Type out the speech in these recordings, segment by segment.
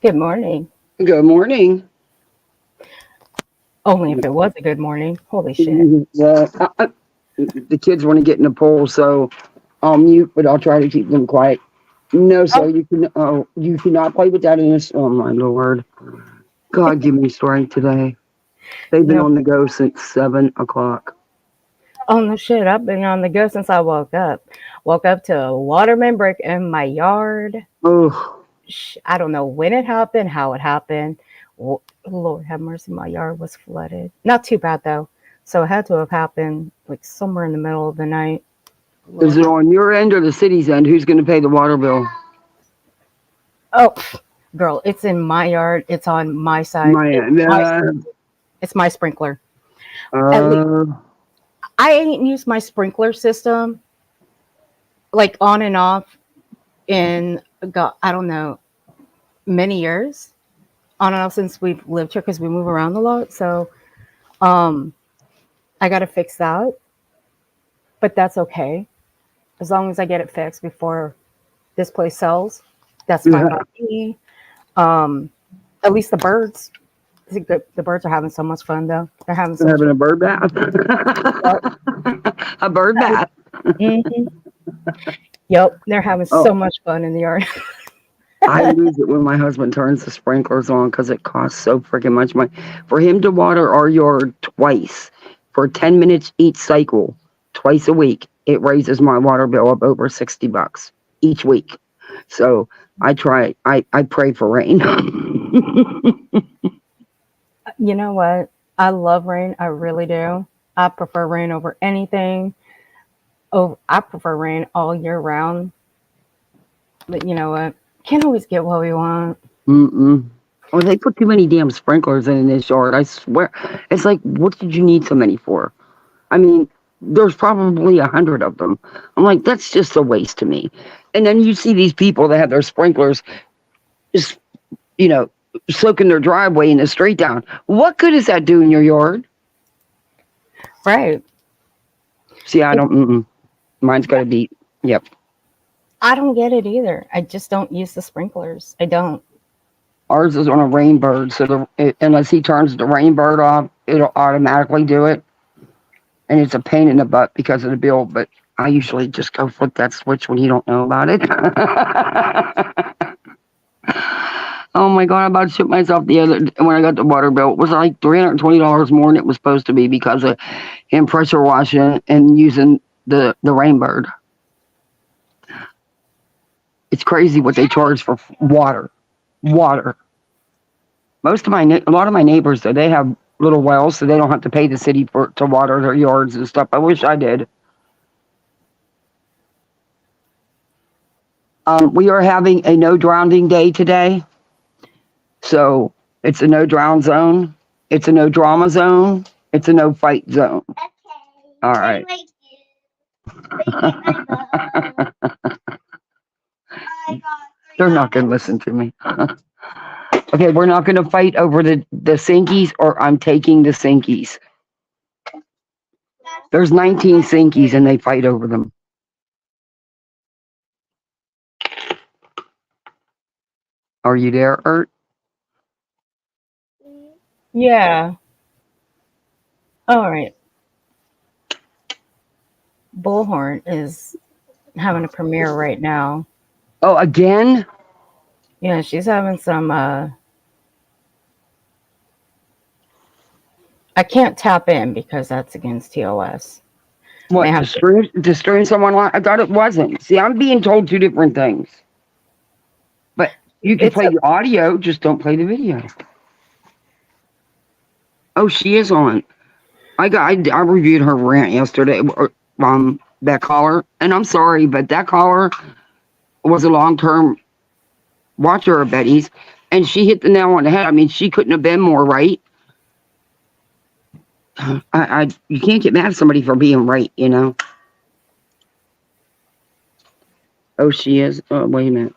Good morning. Good morning. Only if it was a good morning. Holy shit. Yeah, the kids want to get in the pool, so I'll mute, but I'll try to keep them quiet. No, so Oh, you cannot play with that in this. Oh my lord, God, give me strength today. They've been no. on the go since 7 o'clock. Oh, no shit. I've been on the go since I woke up. Woke up to a waterman break in my yard. Oh, I don't know when it happened, how it happened. Lord have mercy, my yard was flooded. Not too bad, though. So it had to have happened like somewhere in the middle of the night. is Lord it have... on your end or the city's end? Who's going to pay the water bill? Oh, girl, it's in my yard. It's on my side. My It's end. my sprinkler. It's my sprinkler. At least Uh, I ain't used my sprinkler system like on and off in I don't know, many years. On and off since we've lived here because we move around a lot. So um I gotta fix that. But that's okay. As long as I get it fixed before this place sells, that's fine by me. Um at least the birds. I think the birds are having so much fun though. They're having so much having fun. a bird bath. A bird bath. Mm-hmm. Yep, they're having Oh, so much fun in the yard. I lose it when my husband turns the sprinklers on because it costs so freaking much money. For him to water our yard twice for 10 minutes each cycle, twice a week, it raises my water bill up over $60 each week. So I pray for rain. You know what? I love rain. I really do. I prefer rain over anything. Oh, I prefer rain all year round. But you know what? Can't always get what we want. Mm-mm. Oh, they put too many damn sprinklers in this yard. I swear. It's like, what did you need so many for? I mean, there's probably 100 of them. I'm like, that's just a waste to me. And then you see these people that have their sprinklers just, you know, soaking their driveway in the street down. What good is that doing your yard? Right. See, I It, don't. Mine's got to be. Yep. I don't get it either. I just don't use the sprinklers. I don't. Ours is on a rain bird, so unless he turns the rain bird off, it'll automatically do it. And it's a pain in the butt because of the bill, but I usually just go flip that switch when you don't know about it. Oh my God, I'm about to shit myself when I got the water bill. It was like $320 more than it was supposed to be because of him pressure washing and using the Rainbird. It's crazy what they charge for water. Water. A lot of my neighbors, though, they have little wells, so they don't have to pay the city to water their yards and stuff. I wish I did. We are having a no drowning day today. So it's a no drown zone. It's a no drama zone. It's a no fight zone. All right. They're not going to listen to me. Okay, we're not going to fight over the sinkies, or I'm taking the sinkies. There's 19 sinkies and they fight over them. Are you there, Ert? Yeah. All right. Bullhorn is having a premiere right now. Oh, again? Yeah, she's having some. I can't tap in because that's against TOS. What, destroying someone? I thought it wasn't. See, I'm being told two different things. But you can play the audio, just don't play the video. Oh, she is on. I reviewed her rant yesterday. That caller, and I'm sorry, but that caller was a long-term watcher of Betty's, and she hit the nail on the head. I mean, she couldn't have been more right. You can't get mad at somebody for being right, you know. Oh, she is. Oh, wait a minute.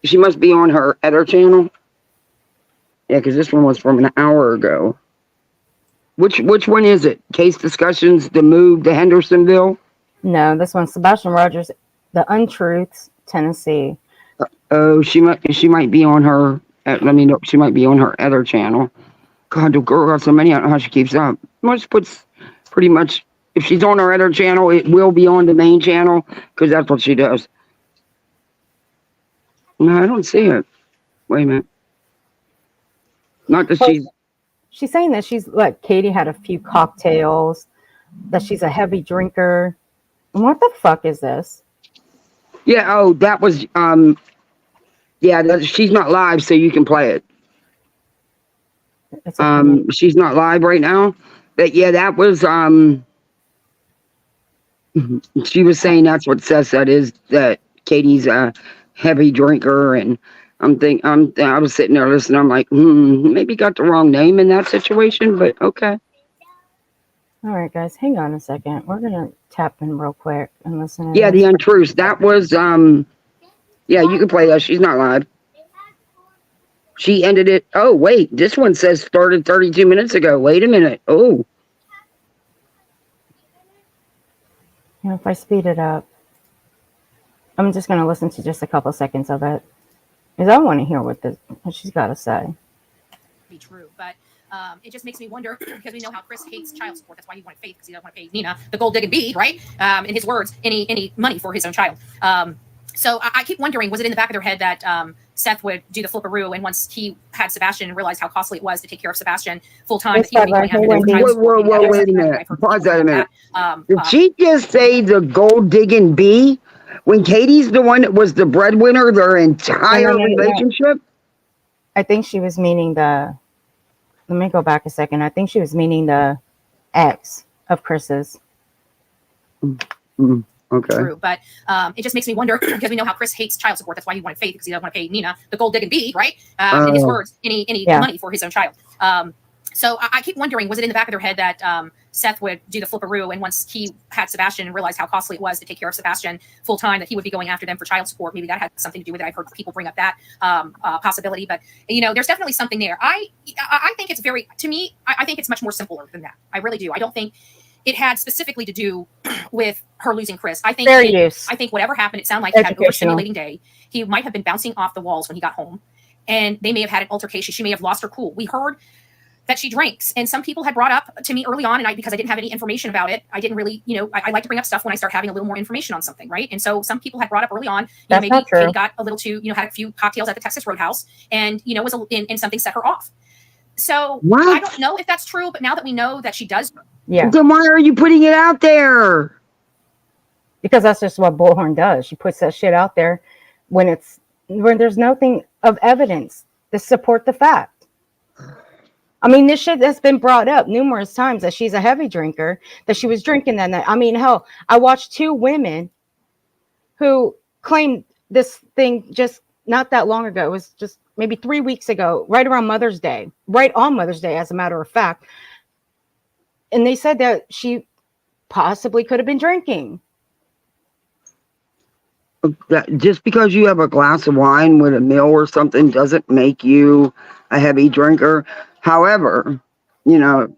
She must be on her other channel. Yeah, because this one was from an hour ago. Which one is it? Case discussions, the move to Hendersonville? No, this one's Sebastian Rogers, The Untruths, Tennessee. Oh, she might be on her. Let me know. She might be on her other channel. God, the girl got so many. I don't know how she keeps up. Much puts pretty much. If she's on her other channel, it will be on the main channel because that's what she does. No, I don't see it. Wait a minute. Not that She's saying that she's like Katie had a few cocktails, that she's a heavy drinker. What the fuck is this? Yeah. Oh, that was. Yeah, she's not live, so you can play it. She's not live right now. But yeah, that was. She was saying that's what Seth said, is that Katie's a heavy drinker, and I was sitting there listening. I'm like, maybe got the wrong name in that situation, but okay. All right, guys, hang on a second. We're gonna tap in real quick and listen. Yeah, the untruths. That was Yeah, you can play that. She's not live. She ended it. Oh wait, this one says started 32 minutes ago. Wait a minute. Oh. Yeah, if I speed it up, I'm just gonna listen to just a couple seconds of it because I want to hear what she's got to say. Be true, but it just makes me wonder because we know how Chris hates child support. That's why he wanted Faith, because he doesn't want to pay Nina, the gold digging bee, right? In his words, any money for his own child. So I keep wondering, was it in the back of their head that Seth would do the flipperoo, and once he had Sebastian and realized how costly it was to take care of Sebastian full time, he would be going after them for child support? Whoa, wait a minute. Pause that a minute. Did she just say the gold digging bee when Katie's the one that was the breadwinner their entire relationship? I think she was meaning let me go back a second. I think she was meaning the ex of Chris's. Okay. True, but it just makes me wonder because we know how Chris hates child support. That's why he wanted Faith, because he doesn't want to pay Nina, the gold digging bee, right? In his words, any money for his own child. So I keep wondering, was it in the back of their head that Seth would do the flipperoo, and once he had Sebastian and realized how costly it was to take care of Sebastian full time, that he would be going after them for child support? Maybe that had something to do with it. I've heard people bring up that possibility, but there's definitely something there. I think it's to me, I think it's much more simpler than that. I really do. I don't think it had specifically to do with her losing Chris. I think I think whatever happened, it sounded like he had an overstimulating day. He might have been bouncing off the walls when he got home, and they may have had an altercation. She may have lost her cool. We heard that she drinks, and some people had brought up to me early on, and because I didn't have any information about it, I didn't really, I like to bring up stuff when I start having a little more information on something, right? And so some people had brought up early on, maybe Katie got a little too, had a few cocktails at the Texas Roadhouse, and was and something set her off. So I don't know if that's true, but now that we know that she does, then why are you putting it out there? Because that's just what Bullhorn does. She puts that shit out there when there's nothing of evidence to support the fact. I mean, this shit has been brought up numerous times, that she's a heavy drinker, that she was drinking that night. I mean, hell, I watched two women who claimed this thing just not that long ago. It was just maybe 3 weeks ago, right around Mother's Day, right on Mother's Day, as a matter of fact. And they said that she possibly could have been drinking. Just because you have a glass of wine with a meal or something doesn't make you a heavy drinker. However, you know,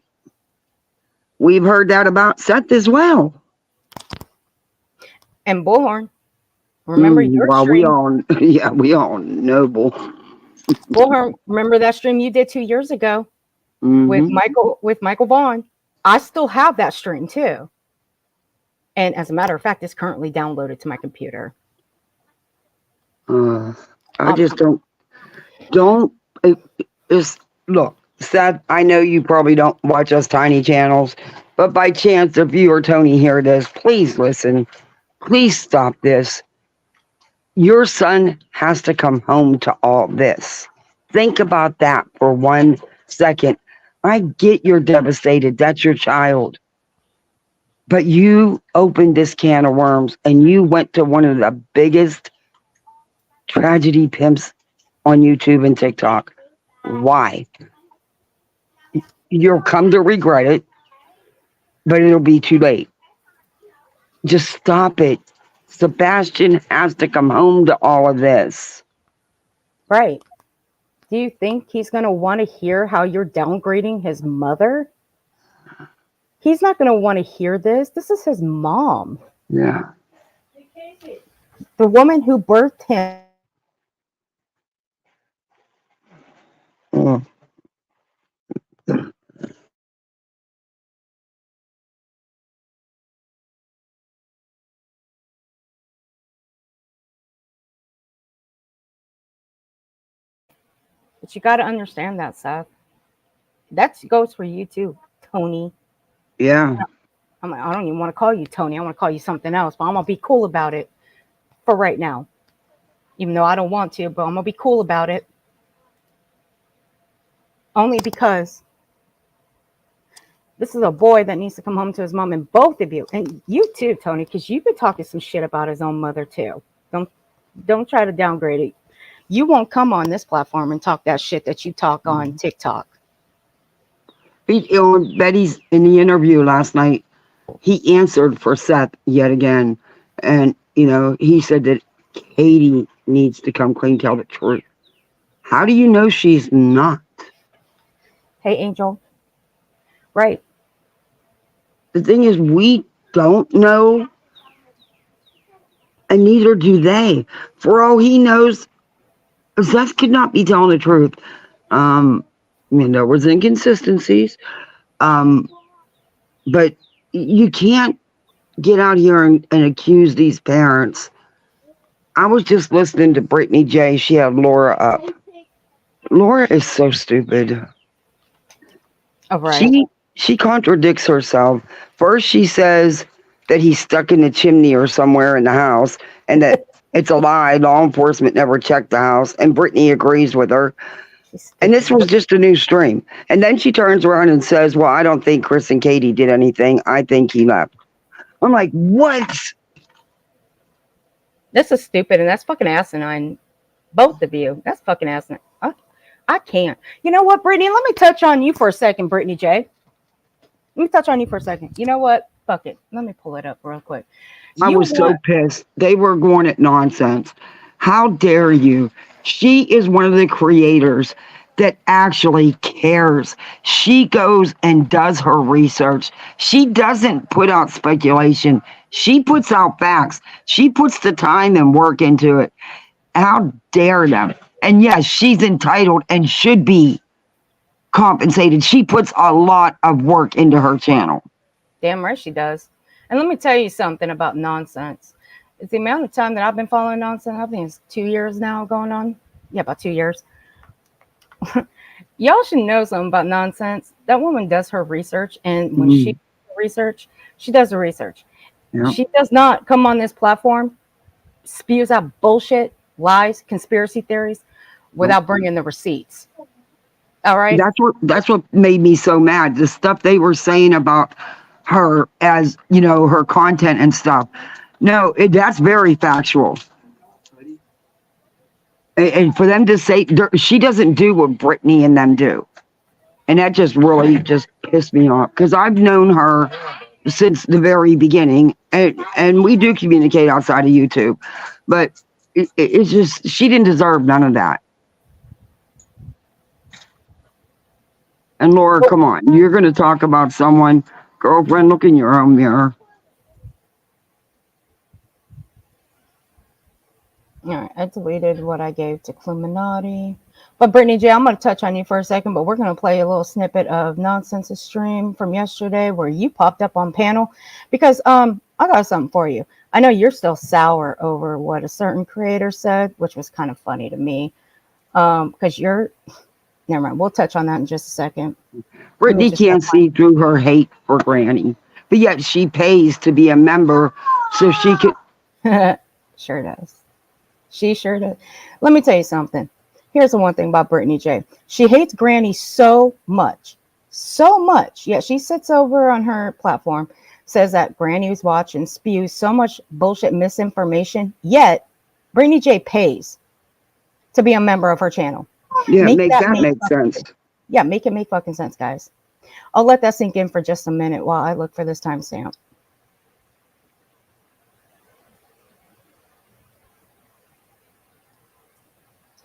we've heard that about Seth as well. And Bullhorn. Remember your well, stream? we all know Bullhorn, remember that stream you did 2 years ago with Michael Vaughn? I still have that stream too. And as a matter of fact, it's currently downloaded to my computer. I just look, Seth, I know you probably don't watch us tiny channels, but by chance, if you or Tony hear this, please listen. Please stop this. Your son has to come home to all this. Think about that for 1 second. I get you're devastated. That's your child. But you opened this can of worms and you went to one of the biggest tragedy pimps on YouTube and TikTok. Why? You'll come to regret it, but it'll be too late. Just stop it. Sebastian has to come home to all of this. Right. Do you think he's going to want to hear how you're downgrading his mother? He's not going to want to hear this. This is his mom. Yeah. The woman who birthed him. Oh. But you got to understand that, Seth. That goes for you too, Tony. Yeah. I don't even want to call you Tony. I want to call you something else, but I'm going to be cool about it for right now. Even though I don't want to, but I'm going to be cool about it. Only because this is a boy that needs to come home to his mom, and both of you, and you too, Tony, because you've been talking some shit about his own mother too. Don't try to downgrade it. You won't come on this platform and talk that shit that you talk on TikTok. Betty's in the interview last night. He answered for Seth yet again. And, he said that Katie needs to come clean, tell the truth. How do you know she's not? Hey, Angel. Right. The thing is, we don't know. And neither do they. For all he knows, Seth could not be telling the truth. There was inconsistencies. But you can't get out here and accuse these parents. I was just listening to Brittany J. She had Laura up. Laura is so stupid. Oh, right. She contradicts herself. First, she says that he's stuck in the chimney or somewhere in the house, and that it's a lie. Law enforcement never checked the house, and Brittany agrees with her. And this was just a new stream. And then she turns around and says, well, I don't think Chris and Katie did anything. I think he left. I'm like, what? This is stupid, and that's fucking asinine. Both of you. That's fucking asinine. I can't. You know what, Brittany? Let me touch on you for a second, Brittany J. Let me touch on you for a second. You know what? Fuck it. Let me pull it up real quick. I was so pissed. They were going at nonsense. How dare you? She is one of the creators that actually cares. She goes and does her research. She doesn't put out speculation. She puts out facts. She puts the time and work into it. How dare them? And yes, she's entitled and should be compensated. She puts a lot of work into her channel. Damn right she does. And let me tell you something about nonsense. It's the amount of time that I've been following nonsense. I think it's 2 years now going on. Yeah, about 2 years. Y'all should know something about nonsense. That woman does her research, and when she does the research. Yeah. She does not come on this platform, spews out bullshit, lies, conspiracy theories without bringing the receipts. All right. That's what made me so mad. The stuff they were saying about her as, her content and stuff. No, that's very factual. And for them to say she doesn't do what Brittany and them do, and that just really just pissed me off because I've known her since the very beginning, and we do communicate outside of YouTube, but it's just she didn't deserve none of that. And Laura, come on, you're going to talk about someone, girlfriend, look in your own mirror. All right, I deleted what I gave to Cluminati. But Brittany J, I'm going to touch on you for a second, but we're going to play a little snippet of Nonsense's stream from yesterday where you popped up on panel because I got something for you. I know you're still sour over what a certain creator said, which was kind of funny to me because never mind. We'll touch on that in just a second. Brittany can't see through her hate for Granny, but yet she pays to be a member so she could. Sure does. She sure does. Let me tell you something. Here's the one thing about Brittany J. She hates Granny so much. Yet she sits over on her platform, says that Granny's watch and spews so much bullshit misinformation. Yet Brittany J pays to be a member of her channel. Yeah, make sense. Yeah, make it make fucking sense, guys. I'll let that sink in for just a minute while I look for this timestamp.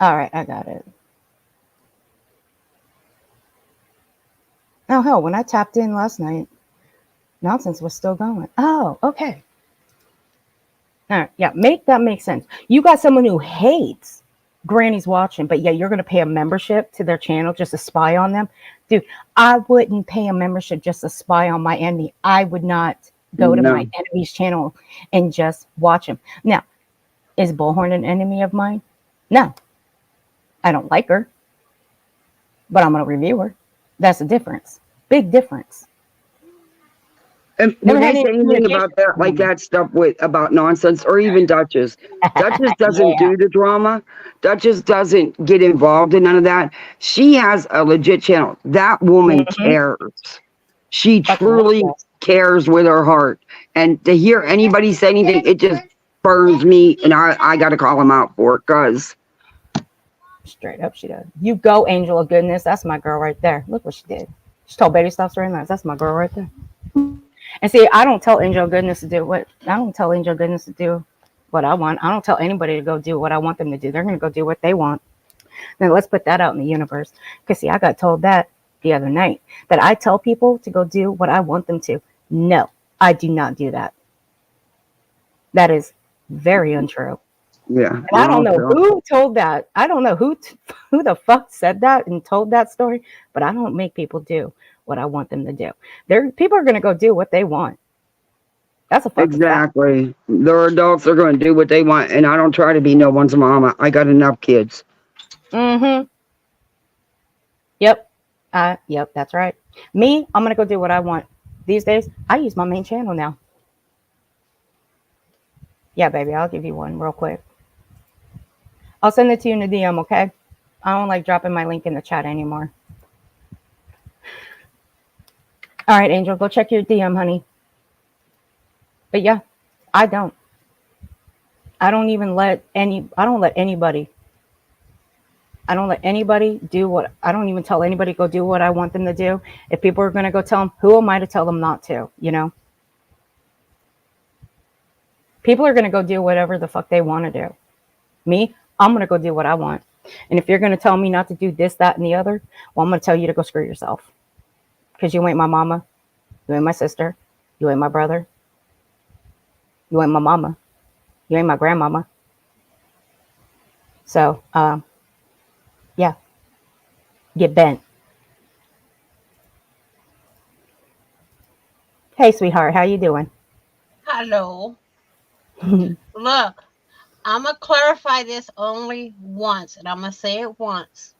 All right, I got it. Oh, hell, when I tapped in last night, Nonsense was still going. Oh, okay. All right, yeah, make that make sense. You got someone who hates Granny's watching, but yeah, you're going to pay a membership to their channel just to spy on them. Dude, I wouldn't pay a membership just to spy on my enemy. I would not go to my enemy's channel and just watch him. Now, is Bullhorn an enemy of mine? No. I don't like her, but I'm going to review her. That's a difference. Big difference. And when they say anything about that, like that stuff about Nonsense, or even Duchess, Duchess doesn't do the drama. Duchess doesn't get involved in none of that. She has a legit channel. That woman cares. She truly cares with her heart. And to hear anybody say anything, it just burns me, and I got to call them out for it, because straight up, she does. You go, Angel of Goodness. That's my girl right there. Look what she did. She told Betty stop straight lines. That's my girl right there. And see, I don't tell Angel of Goodness to do what I want. I don't tell anybody to go do what I want them to do. They're going to go do what they want. Now let's put that out in the universe. Because see, I got told that the other night, that I tell people to go do what I want them to. No, I do not do that. That is very untrue. Yeah. And I don't know who told that. I don't know who the fuck said that and told that story, but I don't make people do what I want them to do. People are going to go do what they want. That's a fucking exactly fact. Their adults are going to do what they want, and I don't try to be no one's mama. I got enough kids. Yep. Yep, that's right. Me, I'm going to go do what I want. These days, I use my main channel now. Yeah, baby, I'll give you one real quick. I'll send it to you in the DM, okay? I don't like dropping my link in the chat anymore. All right, Angel, go check your DM, honey. But yeah, I don't let anybody do what, I don't even tell anybody go do what I want them to do. If people are going to go tell them, who am I to tell them not to, you know? People are going to go do whatever the fuck they want to do. Me, I'm going to go do what I want. And if you're going to tell me not to do this, that, and the other, well, I'm going to tell you to go screw yourself. Because you ain't my mama. You ain't my sister. You ain't my brother. You ain't my mama. You ain't my grandmama. So, yeah. Get bent. Hey, sweetheart. How you doing? Hello. Look, I'm going to clarify this only once, and I'm going to say it once.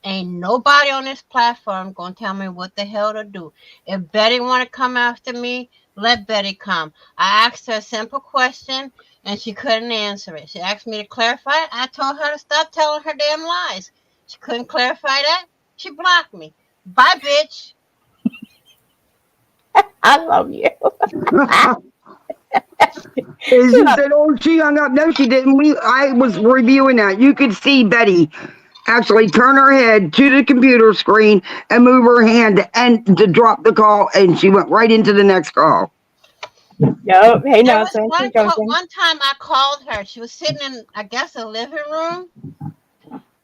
Ain't nobody on this platform going to tell me what the hell to do. If Betty want to come after me, let Betty come. I asked her a simple question, and she couldn't answer it. She asked me to clarify it. I told her to stop telling her damn lies. She couldn't clarify that. She blocked me. Bye, bitch. I love you. And she said, "Oh, she hung up." No, she didn't. I was reviewing that. You could see Betty actually turn her head to the computer screen and move her hand to drop the call, and she went right into the next call. Yep. Hey, There was nonsense. one time I called her. She was sitting in, I guess, the living room,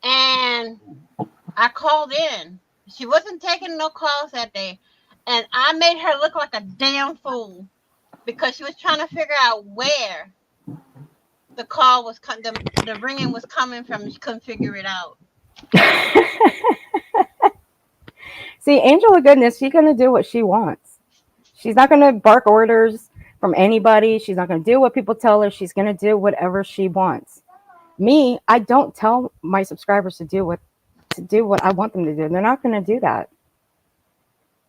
and I called in. She wasn't taking no calls that day, and I made her look like a damn fool because she was trying to figure out where the call was, the ringing was coming from. She couldn't figure it out. See, Angel of Goodness, she's going to do what she wants. She's not going to bark orders from anybody. She's not going to do what people tell her. She's going to do whatever she wants. Me, I don't tell my subscribers to do what I want them to do. They're not going to do that.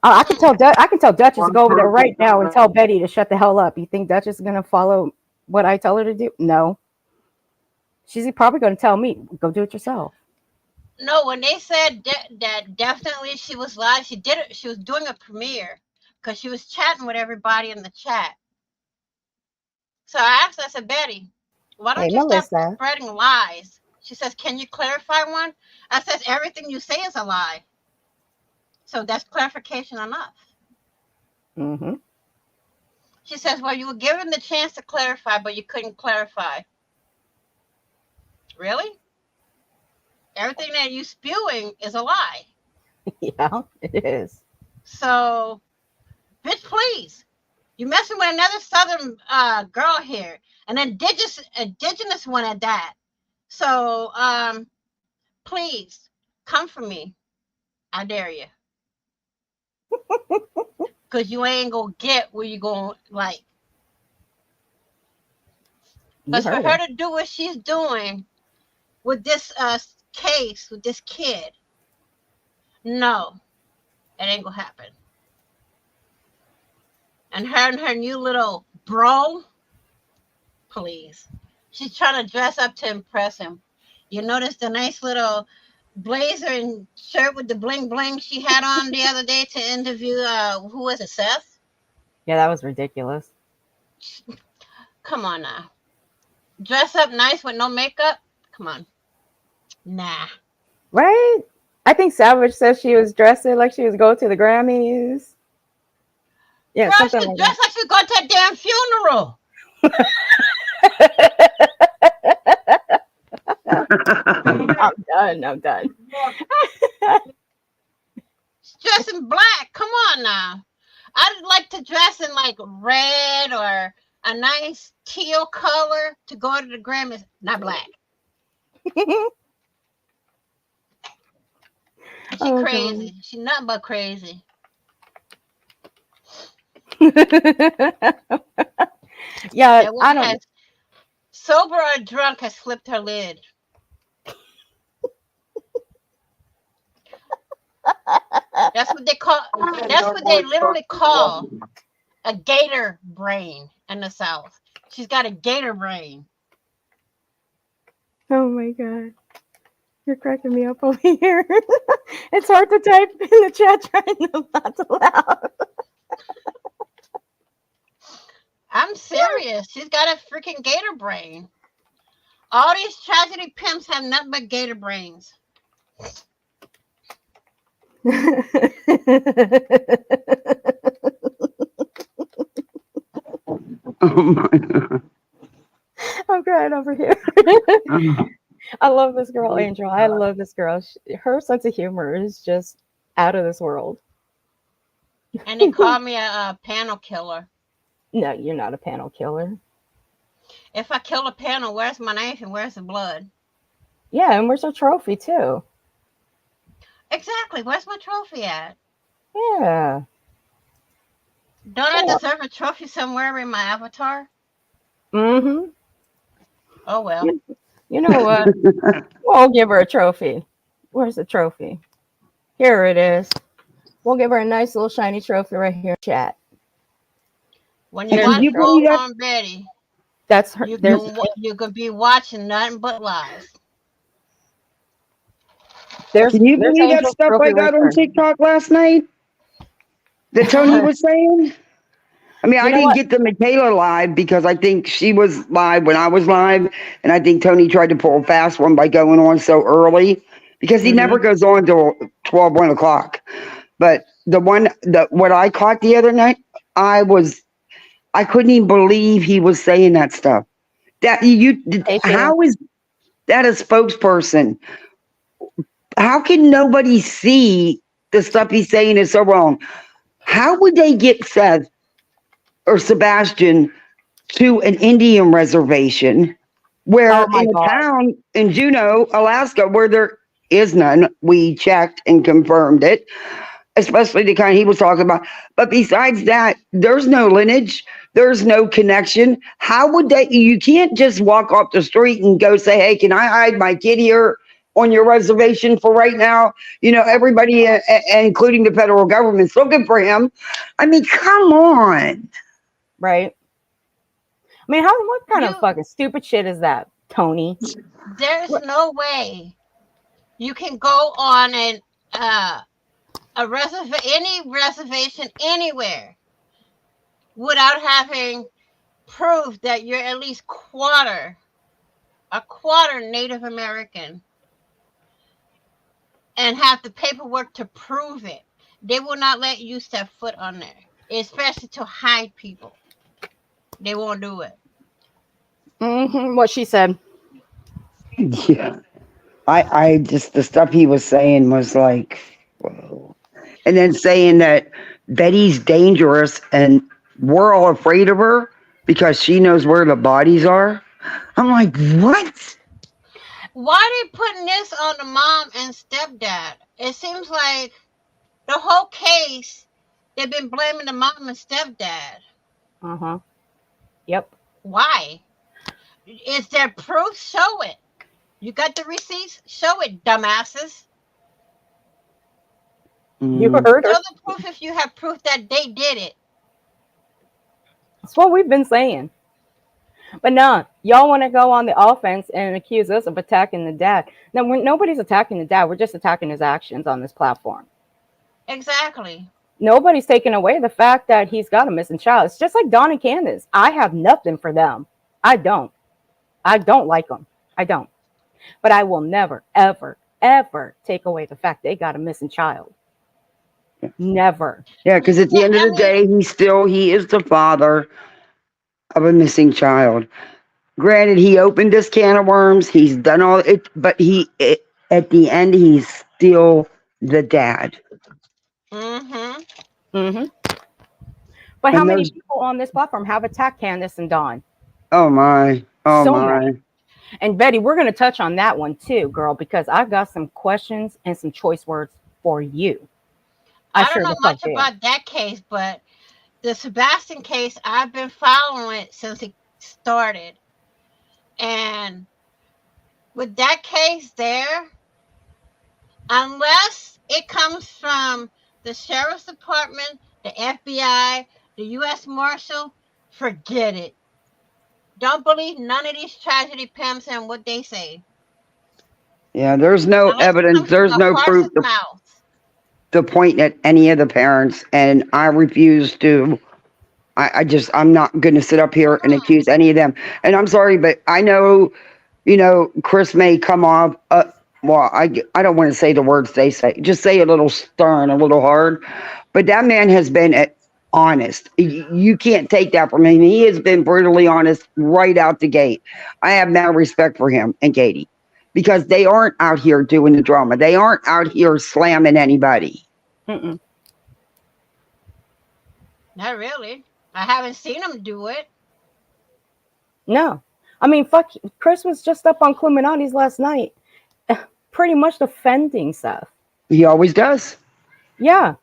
I can tell Duchess to go over there right now and tell Betty to shut the hell up. You think Duchess is going to follow what I tell her to do? No. She's probably going to tell me, go do it yourself. No, when they said that definitely she was live, she did it. She was doing a premiere because she was chatting with everybody in the chat. So I asked her, I said, Betty, why don't you stop spreading lies? She says, can you clarify one? I says, everything you say is a lie. So that's clarification enough. Mm-hmm. She says, well, you were given the chance to clarify, but you couldn't clarify. Really? Everything that you spewing is a lie. Yeah, it is. So, bitch, please. You're messing with another Southern girl here. An indigenous one at that. So, please, come for me. I dare you. Because you ain't going to get where you're going, like. But for her to do what she's doing with this case, with this kid, no, it ain't going to happen. And her new little bro, please. She's trying to dress up to impress him. You notice the nice little blazer and shirt with the bling bling she had on the other day to interview, who was it, Seth? Yeah, that was ridiculous. Come on now. Dress up nice with no makeup? Come on. Nah. Right? I think Savage said she was dressing like she was going to the Grammys. Yeah, girl, something she like dressed like she was going to a damn funeral. I'm done. She's dressed in black. Come on now. I'd like to dress in like red or a nice teal color to go to the Grammys. Not black. She crazy. God. She nothing but crazy. Yeah, I don't. Sober or drunk has flipped her lid. That's what they call. That's what they literally call a gator brain in the South. She's got a gator brain. Oh my God. You're cracking me up over here. It's hard to type in the chat trying not to laugh. I'm serious. She's got a freaking gator brain. All these tragedy pimps have nothing but gator brains. Oh my God. I'm crying over here. I love this girl, Angel. I love this girl. Her sense of humor is just out of this world. And they call me a panel killer. No, you're not a panel killer. If I kill a panel, where's my knife and where's the blood? Yeah, and where's her trophy too? Exactly. Where's my trophy at? Yeah. Don't I deserve a trophy somewhere in my avatar? Mm-hmm. Oh, well. You know what? We'll give her a trophy. Where's the trophy? Here it is. We'll give her a nice little shiny trophy right here in chat. When you watch Gold on Betty, that's her. You could be watching nothing but lies. Can you believe that stuff I got on TikTok last night? That Tony was saying? I mean, You I know didn't what? get the Michaela live because I think she was live when I was live. And I think Tony tried to pull a fast one by going on so early because he never Hmm. goes on till 12, 1 o'clock. But what I caught the other night, I couldn't even believe he was saying that stuff. Hey, Shannon. How is that a spokesperson? How can nobody see the stuff he's saying is so wrong? How would they get Seth or Sebastian to an Indian reservation Oh where my in a God. town in Juneau, Alaska, where there is none? We checked and confirmed it, especially the kind he was talking about. But besides that, there's no lineage, there's no connection. How would they? You can't just walk off the street and go say, "Hey, can I hide my kid here on your reservation for right now?" Everybody, including the federal government's looking for him. I mean, come on. Right. I mean, what kind of You fucking stupid shit is that, Tony? there's What? no way you can go on any reservation anywhere without having proof that you're at least a quarter Native American, and have the paperwork to prove it. They will not let you step foot on there, especially to hide people. They won't do it. What she said. Yeah. I just, the stuff he was saying was like, whoa. And then saying that Betty's dangerous and we're all afraid of her because she knows where the bodies are. I'm like, what? Why are they putting this on the mom and stepdad? It seems like the whole case they've been blaming the mom and stepdad. Uh huh. Yep. Why? Is there proof? Show it. You got the receipts? Show it, dumbasses. You Mm. heard Show her. the proof if you have proof that they did it. That's what we've been saying. But no, y'all want to go on the offense and accuse us of attacking the dad. No, nobody's attacking the dad. We're just attacking his actions on this platform. Exactly. Nobody's taking away the fact that he's got a missing child. It's just like Don and Candace. I have nothing for them. I don't. I don't like them. I don't. But I will never, ever, ever take away the fact they got a missing child. Never. Yeah, because at the Yeah, end of I the mean, day, he is the father of a missing child. Granted, he opened this can of worms. He's done all it, but at the end, he's still the dad. mm-hmm. Hmm. But how And many there's, people on this platform have attacked Candace and Dawn? oh So my. many. And Betty, we're going to touch on that one too, girl, because I've got some questions and some choice words for you. I I don't sure know the fuck much do. about that case, but the Sebastian case, I've been following it since it started. And with that case there, unless it comes from the sheriff's department, the FBI, the U.S. Marshal, forget it. Don't believe none of these tragedy pimps and what they say. Yeah, there's no Unless it evidence, comes from there's the no proof horse's mouth. to point at any of the parents, and I refuse to. I'm not going to sit up here and accuse any of them. And I'm sorry, but I know, Chris may come off. Well, I don't want to say the words they say. Just say a little stern, a little hard. But that man has been honest. You can't take that from him. He has been brutally honest right out the gate. I have mad respect for him and Katie because they aren't out here doing the drama. They aren't out here slamming anybody. Mm-mm. Not really. I haven't seen them do it. No. I mean, fuck, Chris was just up on Cluminati's last night, pretty much defending Seth. He always does. Yeah.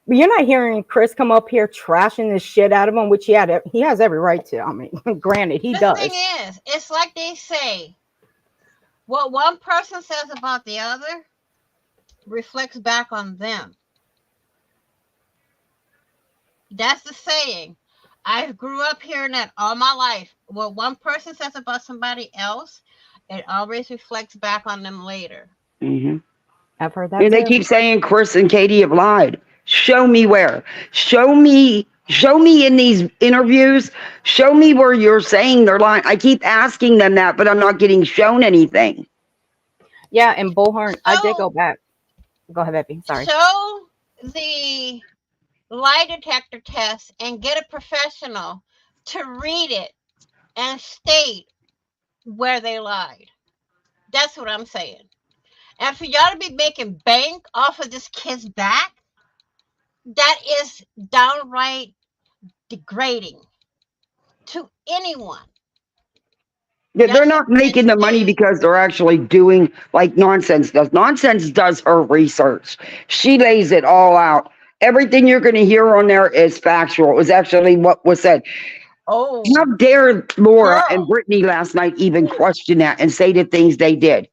But you're not hearing Chris come up here trashing the shit out of him, which he has every right to. I mean, granted, he The does. thing is, it's like they say, what one person says about the other reflects back on them. That's the saying. I grew up hearing that all my life. What one person says about somebody else, it always reflects back on them later. Mm-hmm. I've heard that And they too. keep saying Chris and Katie have lied. Show me where. Show me Show me in these interviews, show me where you're saying they're lying. I keep asking them that, but I'm not getting shown anything. Yeah, and Bullhorn, I did So go back. Go ahead, Beppy. Sorry. show the lie detector test and get a professional to read it and state where they lied. That's what I'm saying. And for y'all to be making bank off of this kid's back, that is downright degrading to anyone. Yeah, they're Y'all not should be making the money ashamed. because they're actually doing like Nonsense does. Nonsense does her research. She lays it all out. Everything you're going to hear on there is factual. It was actually what was said. Oh, How dare Laura and girl. Brittany last night even question that and say the things they did?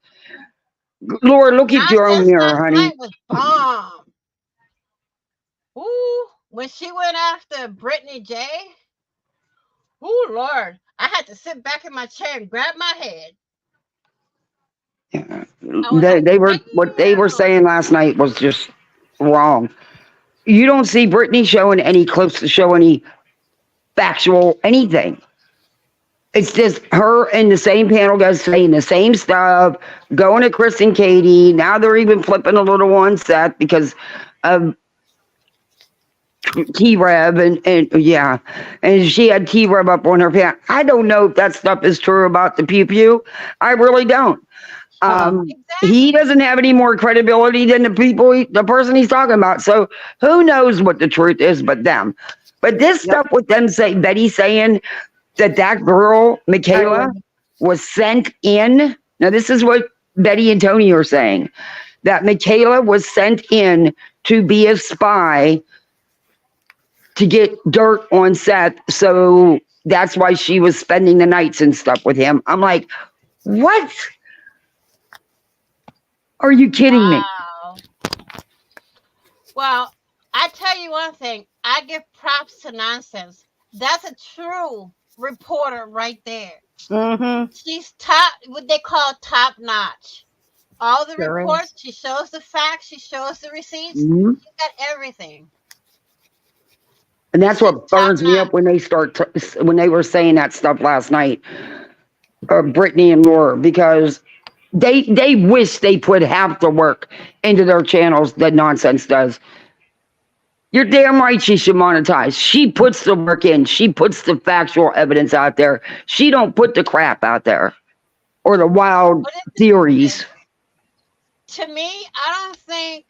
Laura, look at your own Nonsense mirror, last honey. night was bomb. Ooh, when she went after Brittany J. Ooh, Lord. I had to sit back in my chair and grab my head. Yeah. I was like, They were what they were damn. saying last night was just wrong. You don't see Brittany showing any clips to show any factual anything. It's just her and the same panel guys saying the same stuff, going to Chris and Katie. Now they're even flipping a little on Seth because of T-Rev and yeah. And she had T-Rev up on her pants. I don't know if that stuff is true about the Pew Pew. I really don't. He Exactly. doesn't have any more credibility than the person he's talking about. So who knows what the truth is but them. But this Yep. stuff with them Betty saying that girl, Michaela, was sent in. Now, this is what Betty and Tony are saying, that Michaela was sent in to be a spy to get dirt on Seth. So that's why she was spending the nights and stuff with him. I'm like, what? Are you kidding me? Wow. Well, I tell you one thing. I give props to Nonsense. That's a true reporter right there. Mm-hmm. She's top, what they call top notch. All the Sure reports, is. she shows the facts, she shows the receipts. Mm-hmm. She got everything. And that's She's what top burns me notch. up when when they were saying that stuff last night, Brittany and Laura, because they wish they put half the work into their channels that Nonsense does. You're damn right she should monetize. She puts the work in. She puts the factual evidence out there. She don't put the crap out there or the wild theories. To me, I don't think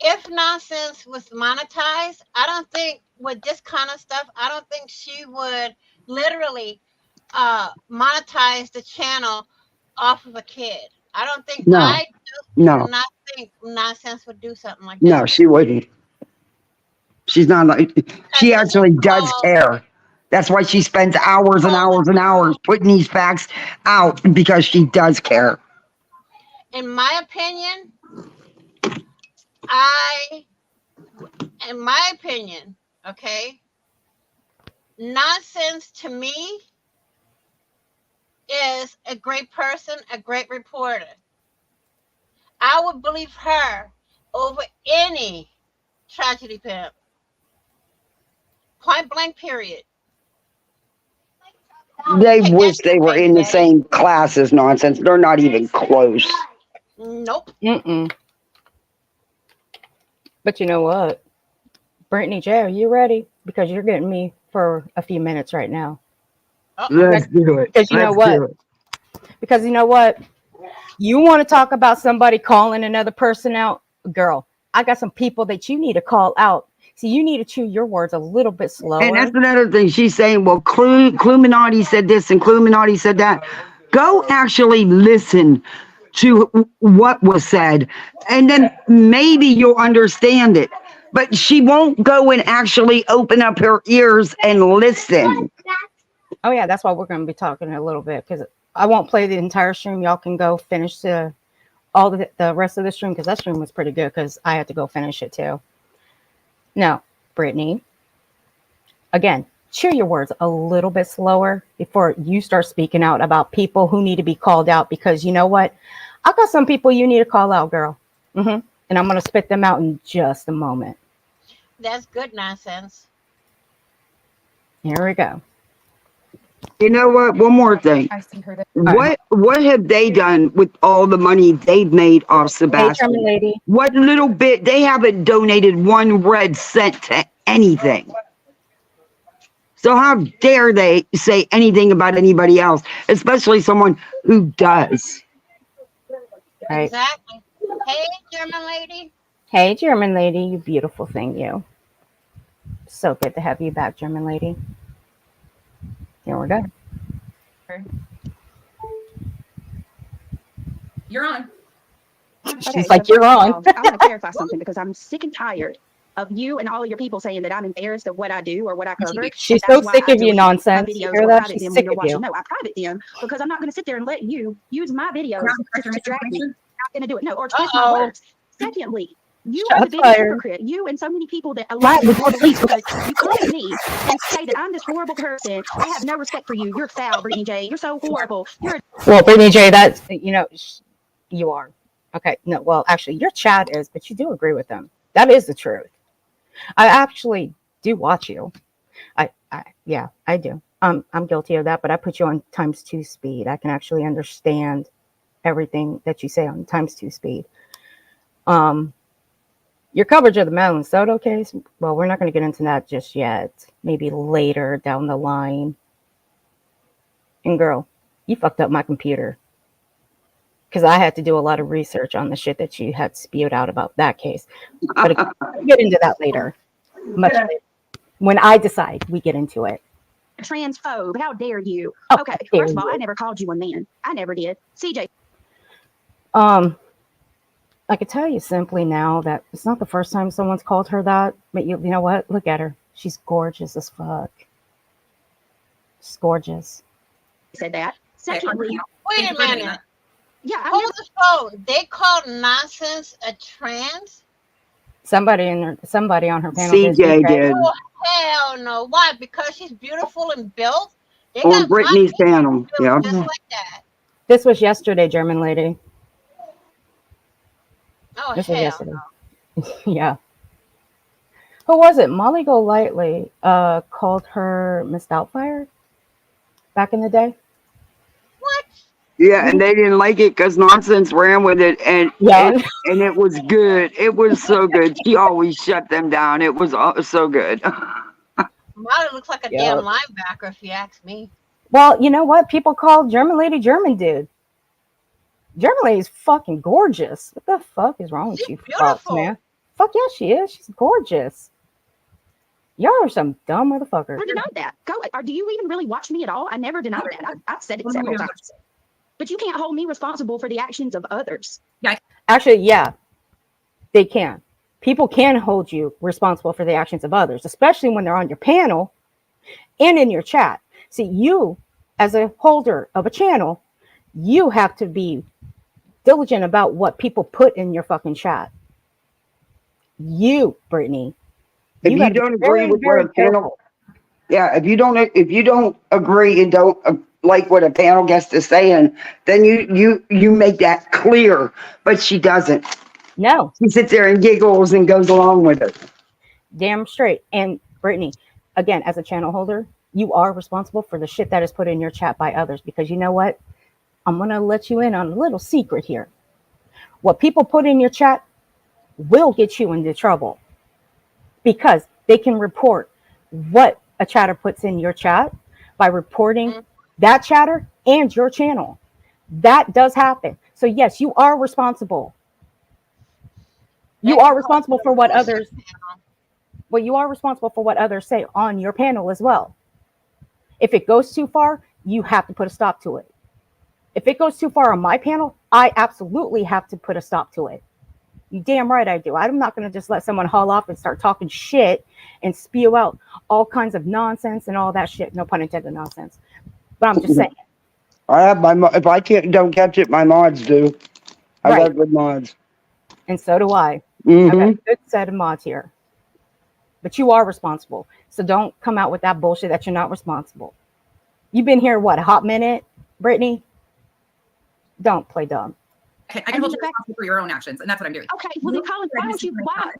if Nonsense was monetized, I don't think with this kind of stuff, I don't think she would literally monetize the channel off of a kid. I don't think No, do no, not think Nonsense would do something like no, that. she wouldn't. She's not like, Because she what they actually does call care. That's why she spends hours and the hours and hours truth. putting these facts out because she does care. In my opinion, I, in my opinion, okay, Nonsense to me is a great person, a great reporter. I would believe her over any tragedy pimp. Point blank, period. They Take that wish they were face in the value. same class as Nonsense. They're not even close. Nope. Mm-mm. But you know what? Brittany J, are you ready? Because you're getting me for a few minutes right now. Uh-oh. Let's do it. Because you know Let's what? do it. Because you know what? You want to talk about somebody calling another person out? Girl, I got some people that you need to call out. See, you need to chew your words a little bit And slower. that's another thing. She's saying, well, Cluminati said this and Cluminati said that. Go actually listen to what was said, and then maybe you'll understand it. But she won't go and actually open up her ears and listen. Oh, yeah, that's why we're going to be talking a little bit because I won't play the entire stream. Y'all can go finish all the rest of the stream because that stream was pretty good because I had to go finish it too. Now, Brittany, again, chew your words a little bit slower before you start speaking out about people who need to be called out because you know what? I got some people you need to call out, girl. And I'm going to spit them out in just a moment. That's good Nonsense. Here we go. You know what? One more thing. I see her. What have they done with all the money they've made off Hey, Sebastian? German lady. What little bit, they haven't donated 1 red cent to anything. So how dare they say anything about anybody else, especially someone who does? Right. Exactly. Hey, German lady. Hey, German lady, you beautiful thing, you. So good to have you back, German lady. Here we go. You're on. She's like, you're on. I want to clarify something because I'm sick and tired of you and all of your people saying that I'm embarrassed of what I do or what I cover. She's so sick of you nonsense. You hear that? She's sick of you. No, I private them because I'm not going to sit there and let you use my videos to drag me. I'm not going to do it. No, or twist my words. Secondly, you are the biggest hypocrite. You and so many people that allow you come at me and say that I'm this horrible person. I have no respect for you. You're foul, Brittany J. You're so horrible. Well, Brittany J, that's, you know, you are. Okay. No, well, actually, your chat is, but you do agree with them. That is the truth. I actually do watch you. Yeah, I do. I'm guilty of that, but I put you on ×2 speed. I can actually understand everything that you say on ×2 speed. Your coverage of the Madeline Soto case, well, we're not going to get into that just yet. Maybe later down the line. And girl, you fucked up my computer. Because I had to do a lot of research on the shit that you had spewed out about that case. But we'll get into that later. Much later. When I decide, we get into it. Transphobe. How dare you? Oh, okay, first of all, I never called you a man. I never did. CJ. I could tell you simply now that it's not the first time someone's called her that. But you know what? Look at her. She's gorgeous as fuck. She's gorgeous. Said that. Secondly, wait a minute. Yeah, hold the phone. They called nonsense a trans? Somebody on her panel. CJ did. Oh, hell no. Why? Because she's beautiful and built? They On Brittany's panel. Yeah. Just like that. This was yesterday, German lady. Oh, this was yesterday. No. Yeah. Who was it? Molly Golightly called her Miss Doubtfire back in the day. What? Yeah, and they didn't like it because Nonsense ran with it, and it was good. It was so good. She always shut them down. It was so good. Molly looks like a damn linebacker, if you ask me. Well, you know what? People call German lady German dude. German lady's fucking gorgeous. What the fuck is wrong with you, fucks, man? Fuck yeah, she is. She's gorgeous. Y'all are some dumb motherfuckers. I denied that. Do you even really watch me at all? I never denied that. I've said it several times. But you can't hold me responsible for the actions of others. Yeah. Actually, yeah, they can. People can hold you responsible for the actions of others, especially when they're on your panel and in your chat. See, you, as a holder of a channel, you have to be diligent about what people put in your fucking chat. You, Brittany. If you don't agree with what a panel, if you don't agree and don't like what a panel guest is saying, then you make that clear. But she doesn't. No. She sits there and giggles and goes along with it. Damn straight. And Brittany, again, as a channel holder, you are responsible for the shit that is put in your chat by others. Because you know what? I'm going to let you in on a little secret here. What people put in your chat will get you into trouble. Because they can report what a chatter puts in your chat by reporting that chatter and your channel. That does happen. So yes, you are responsible. You are responsible for what others. Well, you are responsible for what others say on your panel as well. If it goes too far, you have to put a stop to it. If it goes too far on my panel, I absolutely have to put a stop to it. You damn right I do. I'm not going to just let someone haul off and start talking shit and spew out all kinds of nonsense and all that shit. No pun intended, nonsense. But I'm just saying. I have if I don't catch it, my mods do. I got good mods. And so do I. I've got a good set of mods here. But you are responsible. So don't come out with that bullshit that you're not responsible. You've been here, what, a hot minute, Brittany? Don't play dumb. Okay, I can hold you responsible for your own actions, and that's what I'm doing. Okay, well then, Colin,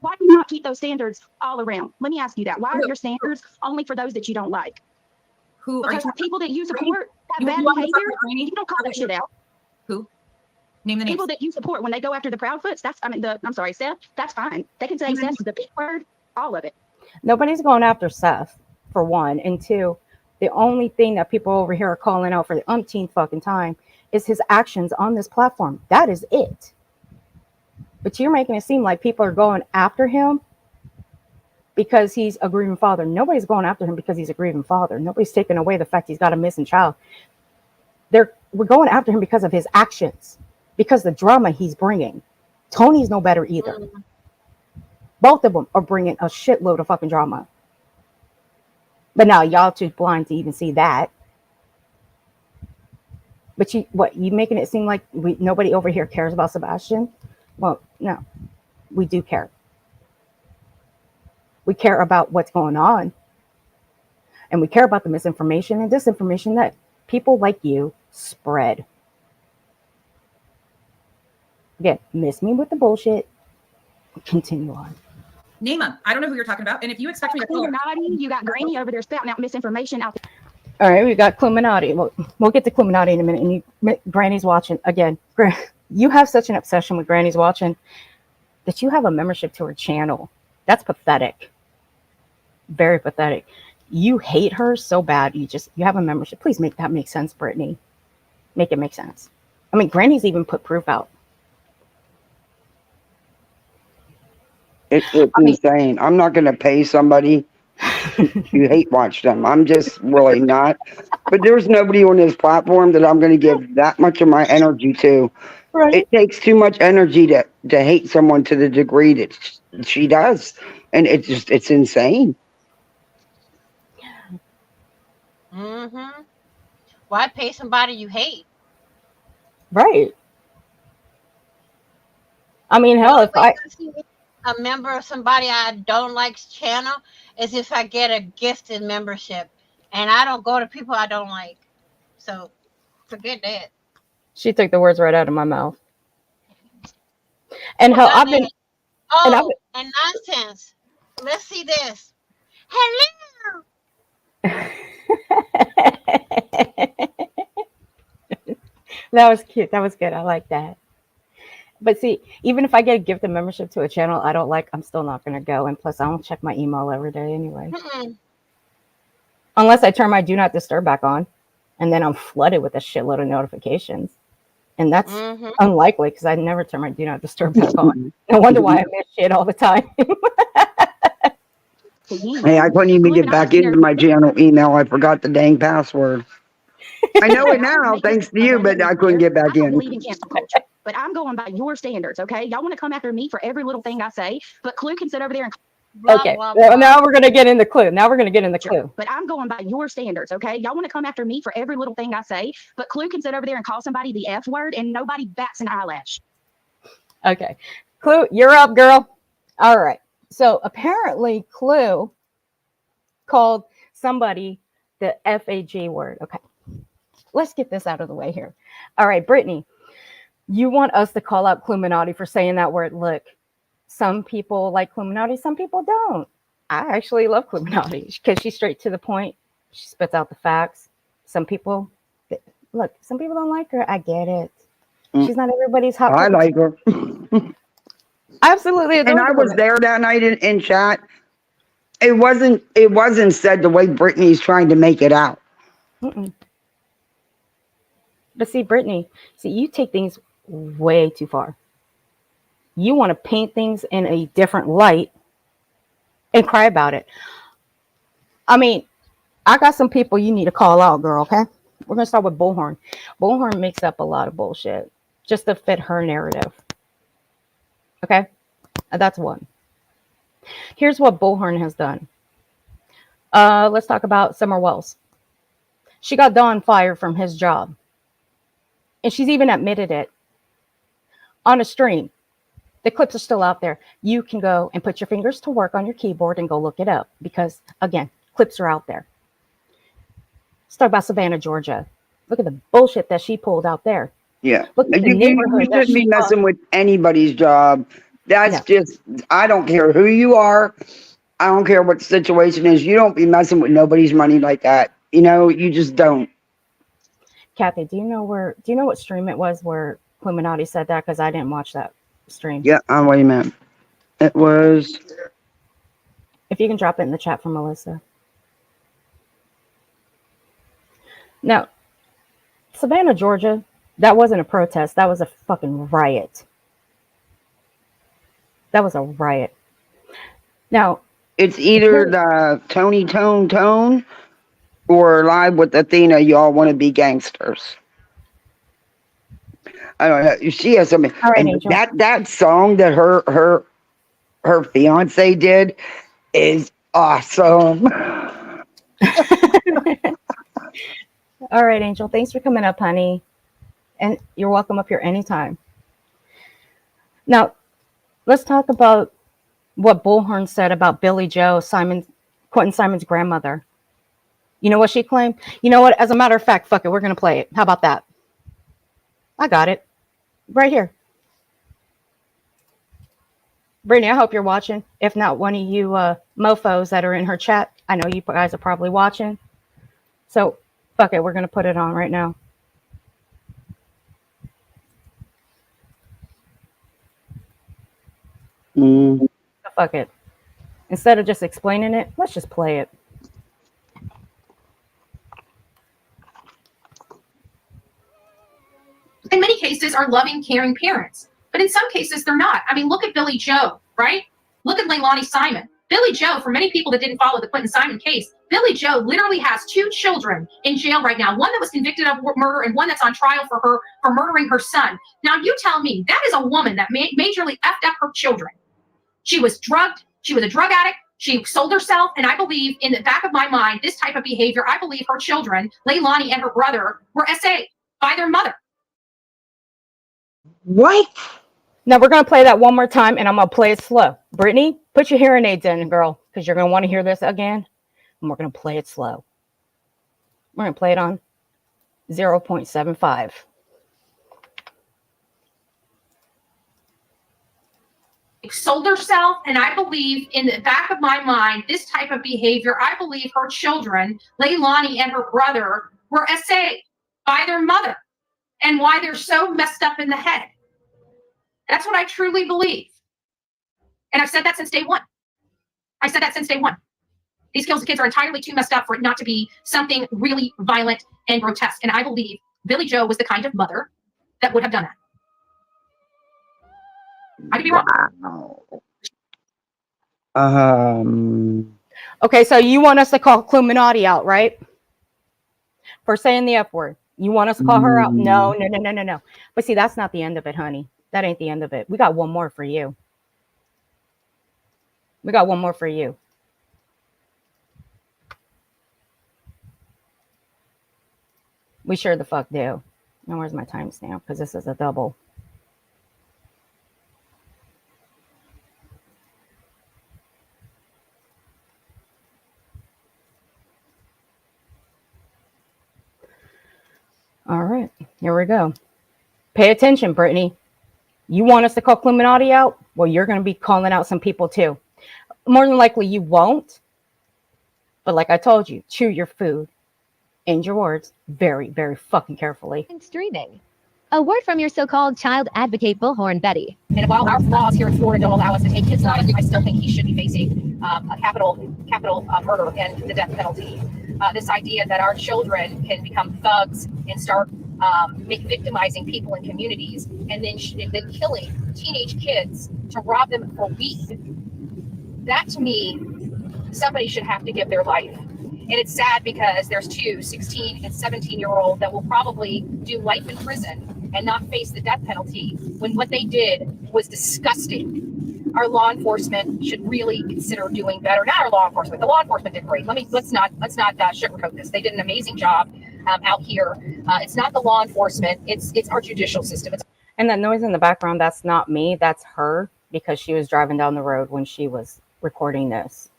why do you not keep those standards all around? Let me ask you that. Why are your standards only for those that you don't like? Who are you? Because people that you support have You bad want me to behavior. talk about You don't call that shit out. Who? Name the names. People that you support when they go after the Proudfoots. I'm sorry, Seth. That's fine. They can say Seth's the big word. All of it. Nobody's going after Seth, for one. And two, the only thing that people over here are calling out for the umpteenth fucking time is his actions on this platform. That is it. But you're making it seem like people are going after him because he's a grieving father. Nobody's going after him because he's a grieving father. Nobody's taking away the fact he's got a missing child. We're going after him because of his actions, because the drama he's bringing. Tony's no better either. Both of them are bringing a shitload of fucking drama. But now y'all too blind to even see that. But you making it seem like nobody over here cares about Sebastian? Well, no, we do care. We care about what's going on. And we care about the misinformation and disinformation that people like you spread. Again, miss me with the bullshit. Continue on. Name them. I don't know who you're talking about. And if you expect me to You got Granny over there spouting out misinformation out there. All right, we got Cluminati. We'll get to Cluminati in a minute. And Granny's watching again. You have such an obsession with Granny's watching that you have a membership to her channel. That's pathetic. Very pathetic. You hate her so bad. You have a membership. Please make that make sense, Brittany. Make it make sense. I mean, Granny's even put proof out. It's insane. I'm not going to pay somebody to hate watch them. I'm just really not. But there's nobody on this platform that I'm going to give that much of my energy to. Right. It takes too much energy to hate someone to the degree that she does. And it's insane. Mm-hmm. Why pay somebody you hate? Right. I mean, hell, if I see a member of somebody I don't like's channel is if I get a gifted membership, and I don't go to people I don't like. So forget that. She took the words right out of my mouth. And how I've been. And nonsense. Let's see this. Hello. That was cute. That was good. I like that. But see, even if I get a gifted membership to a channel I don't like, I'm still not going to go. And plus, I don't check my email every day anyway. Unless I turn my do not disturb back on. And then I'm flooded with a shitload of notifications. And that's unlikely because I never turn my do not disturb back on. No wonder why I miss shit all the time. Hey, I couldn't even get back into my channel email. I forgot the dang password. I know it now, thanks to you, but I couldn't get back in. But I'm going by your standards, okay? Y'all want to come after me for every little thing I say, but Clue can sit over there and... Okay, now we're going to get into Clue. But I'm going by your standards, okay? Y'all want to come after me for every little thing I say, but Clue can sit over there and call somebody the F word and nobody bats an eyelash. Okay. Clue, you're up, girl. All right. So apparently Clue called somebody the FAG word. Okay. Let's get this out of the way here. All right, Brittany, you want us to call out Cluminati for saying that word. Look, some people like Cluminati, some people don't. I actually love Cluminati because she's straight to the point. She spits out the facts. Some people don't like her. I get it. She's not everybody's hot. I like her. Absolutely. And I was there that night in chat. It wasn't said the way Brittany's trying to make it out. But see, Brittany, you take things way too far. You want to paint things in a different light and cry about it. I mean, I got some people you need to call out, girl, okay? We're going to start with Bullhorn. Bullhorn makes up a lot of bullshit just to fit her narrative. Okay? That's one. Here's what Bullhorn has done. Let's talk about Summer Wells. She got Don fired from his job. And she's even admitted it on a stream. The clips are still out there. You can go and put your fingers to work on your keyboard and go look it up. Because, again, clips are out there. Let's talk about Savannah, Georgia. Look at the bullshit that she pulled out there. Yeah. You shouldn't be messing with anybody's job. That's just, I don't care who you are. I don't care what the situation is. You don't be messing with nobody's money like that. You know, you just don't. Kathy, do you know what stream it was where Illuminati said that? Because I didn't watch that stream. Yeah, wait a minute. It was. If you can drop it in the chat for Melissa. Now, Savannah, Georgia, that wasn't a protest. That was a fucking riot. That was a riot. Now, It's either the Tone or Live with Athena, Y'all Want to Be Gangsters. I don't know. She has something. All right, and Angel. that song that her fiance did is awesome. All right, Angel. Thanks for coming up, honey. And you're welcome up here anytime. Now, let's talk about what Bullhorn said about Billy Joe, Quentin Simon's grandmother. You know what she claimed? You know what? As a matter of fact, fuck it. We're going to play it. How about that? I got it. Right here. Brittany, I hope you're watching. If not, one of you mofos that are in her chat, I know you guys are probably watching. So, fuck it. We're going to put it on right now. So fuck it. Instead of just explaining it, let's just play it. In many cases, are loving, caring parents. But in some cases, they're not. I mean, look at Billy Joe, right? Look at Leilani Simon. Billy Joe, for many people that didn't follow the Quentin Simon case, Billy Joe literally has 2 children in jail right now. One that was convicted of murder and one that's on trial for murdering her son. Now, you tell me, that is a woman that majorly effed up her children. She was drugged. She was a drug addict. She sold herself. And I believe, in the back of my mind, this type of behavior, I believe her children, Leilani and her brother, were SA'd by their mother. What? Now we're going to play that one more time, and I'm going to play it slow. Brittany, put your hearing aids in, girl, because you're going to want to hear this again. And we're going to play it slow. We're going to play it on 0.75. Sold herself, and I believe, in the back of my mind, this type of behavior, I believe her children, Leilani and her brother, were SA'd by their mother, and why they're so messed up in the head. That's what I truly believe. And I've said that since day one. I said that since day one. These kids are entirely too messed up for it not to be something really violent and grotesque. And I believe Billy Joe was the kind of mother that would have done that. I could be wrong. Wow. Okay, so you want us to call Illuminati out, right? For saying the F word. You want us to call her out? No. But see, that's not the end of it, honey. That ain't the end of it. We got one more for you. We sure the fuck do. Now, where's my timestamp? Because this is a double. All right, here we go. Pay attention, Brittany. You want us to call Illuminati out? Well, you're going to be calling out some people too. More than likely you won't. But like I told you, chew your food and your words very, very fucking carefully. Streaming. A word from your so-called child advocate Bullhorn Betty. And while our laws here in Florida don't allow us to take his life, I still think he should be facing a capital murder and the death penalty. This idea that our children can become thugs and start victimizing people in communities and then killing teenage kids to rob them for weed. That, to me, somebody should have to give their life. And it's sad because there's 2 16 and 17-year-olds that will probably do life in prison and not face the death penalty when what they did was disgusting. Our law enforcement should really consider doing better. Not our law enforcement. The law enforcement did great. Let's not sugarcoat this. They did an amazing job out here. It's not the law enforcement. It's our judicial system. And that noise in the background, that's not me. That's her, because she was driving down the road when she was recording this.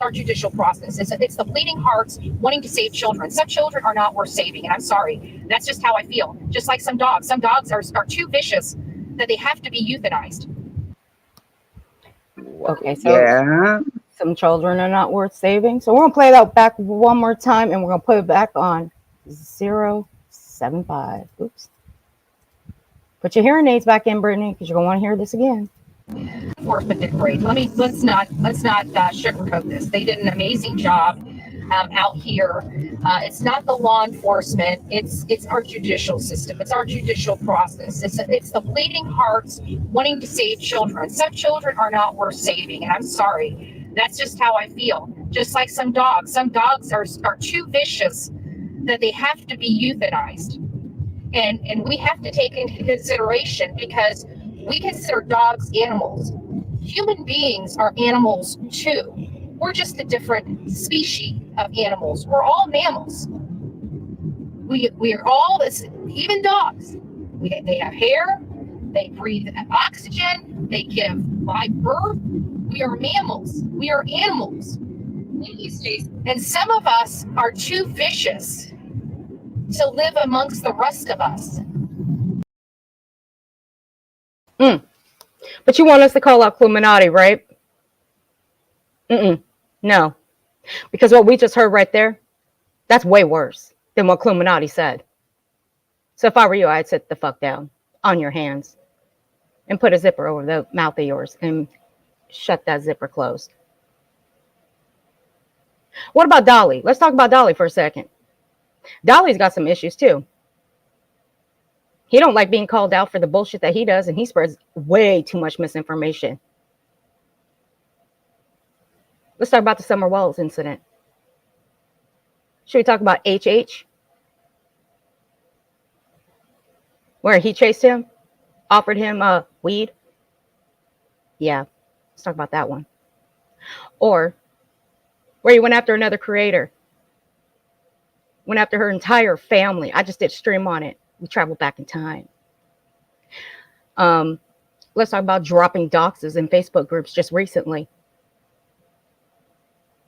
Our judicial process. It's the bleeding hearts wanting to save children. Some children are not worth saving, and I'm sorry. That's just how I feel. Just like some dogs. Some dogs are too vicious that they have to be euthanized. Okay, so Yeah. Some children are not worth saving. So we're going to play that back one more time, and we're going to put it back on 075. Oops. Put your hearing aids back in, Brittany, because you're going to want to hear this again. Enforcement did great. Let's not sugarcoat this. They did an amazing job out here. It's not the law enforcement. It's our judicial system. It's our judicial process. It's the bleeding hearts wanting to save children. Some children are not worth saving, and I'm sorry. That's just how I feel. Just like some dogs. Some dogs are too vicious that they have to be euthanized. And we have to take into consideration, because we consider dogs animals. Human beings are animals too. We're just a different species of animals. We're all mammals. We are all this, even dogs. They have hair, they breathe oxygen, they give live birth. We are mammals. We are animals. And some of us are too vicious to live amongst the rest of us. But you want us to call out Illuminati, right? No. Because what we just heard right there, that's way worse than what Illuminati said. So if I were you, I'd sit the fuck down on your hands and put a zipper over the mouth of yours and shut that zipper closed. What about Dolly? Let's talk about Dolly for a second. Dolly's got some issues too. He don't like being called out for the bullshit that he does, and he spreads way too much misinformation. Let's talk about the Summer Wells incident. Should we talk about HH? Where he chased him, offered him weed? Yeah, let's talk about that one. Or where he went after another creator. Went after her entire family. I just did a stream on it. We traveled back in time. Let's talk about dropping doxes in Facebook groups just recently.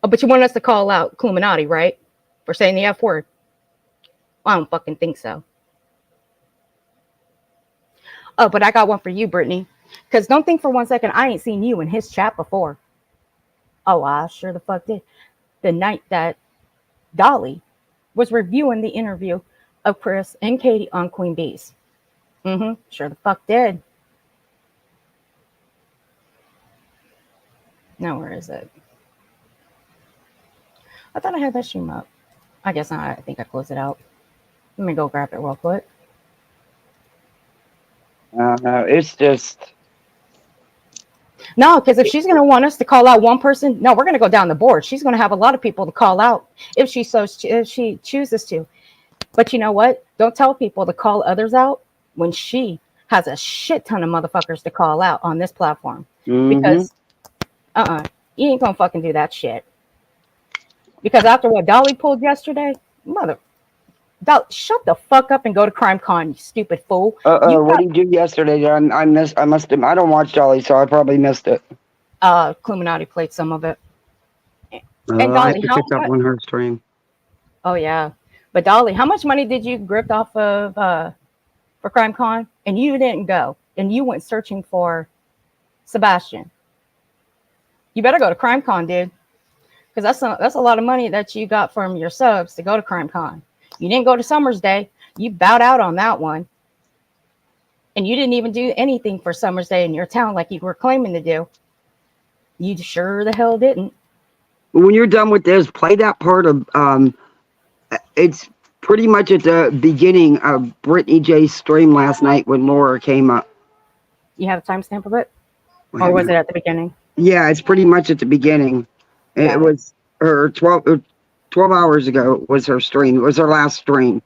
Oh, but you want us to call out Illuminati, right? For saying the F word? I don't fucking think so. Oh, but I got one for you, Brittany. Because don't think for 1 second I ain't seen you in his chat before. Oh, I sure the fuck did. The night that Dolly was reviewing the interview of Chris and Katie on Queen Bees. Sure the fuck did. Now, where is it? I thought I had that stream up. I guess not. I think I closed it out. Let me go grab it real quick. It's just... No, because if she's going to want us to call out one person, no, we're going to go down the board. She's going to have a lot of people to call out if she chooses to. But you know what? Don't tell people to call others out when she has a shit ton of motherfuckers to call out on this platform. Because, you ain't going to fucking do that shit. Because after what Dolly pulled yesterday, shut the fuck up and go to CrimeCon, you stupid fool. What did you do yesterday? I must have. I don't watch Dolly, so I probably missed it. Illuminati played some of it. And Dolly, I have to catch up on her stream. Oh yeah, but Dolly, how much money did you grift off of for CrimeCon? And you didn't go, and you went searching for Sebastian. You better go to CrimeCon, dude, because that's a lot of money that you got from your subs to go to CrimeCon. You didn't go to Summer's Day. You bowed out on that one. And you didn't even do anything for Summer's Day in your town like you were claiming to do. You sure the hell didn't. When you're done with this, play that part of, it's pretty much at the beginning of Brittany J's stream last night when Laura came up. You have a timestamp of it? Or was it at the beginning? Yeah, it's pretty much at the beginning. Yeah. It was her 12 hours ago was her stream. It was her last stream.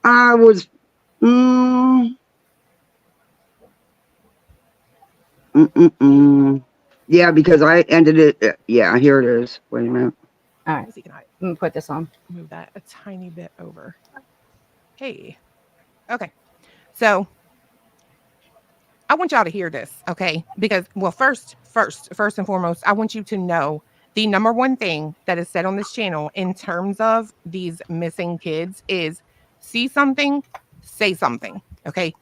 I was... Yeah, because I ended it. Yeah, here it is. Wait a minute. All right. Let me put this on. Move that a tiny bit over. Hey. Okay. So I want y'all to hear this, okay? Because, well, first and foremost, I want you to know the number one thing that is said on this channel in terms of these missing kids is see something, say something, okay?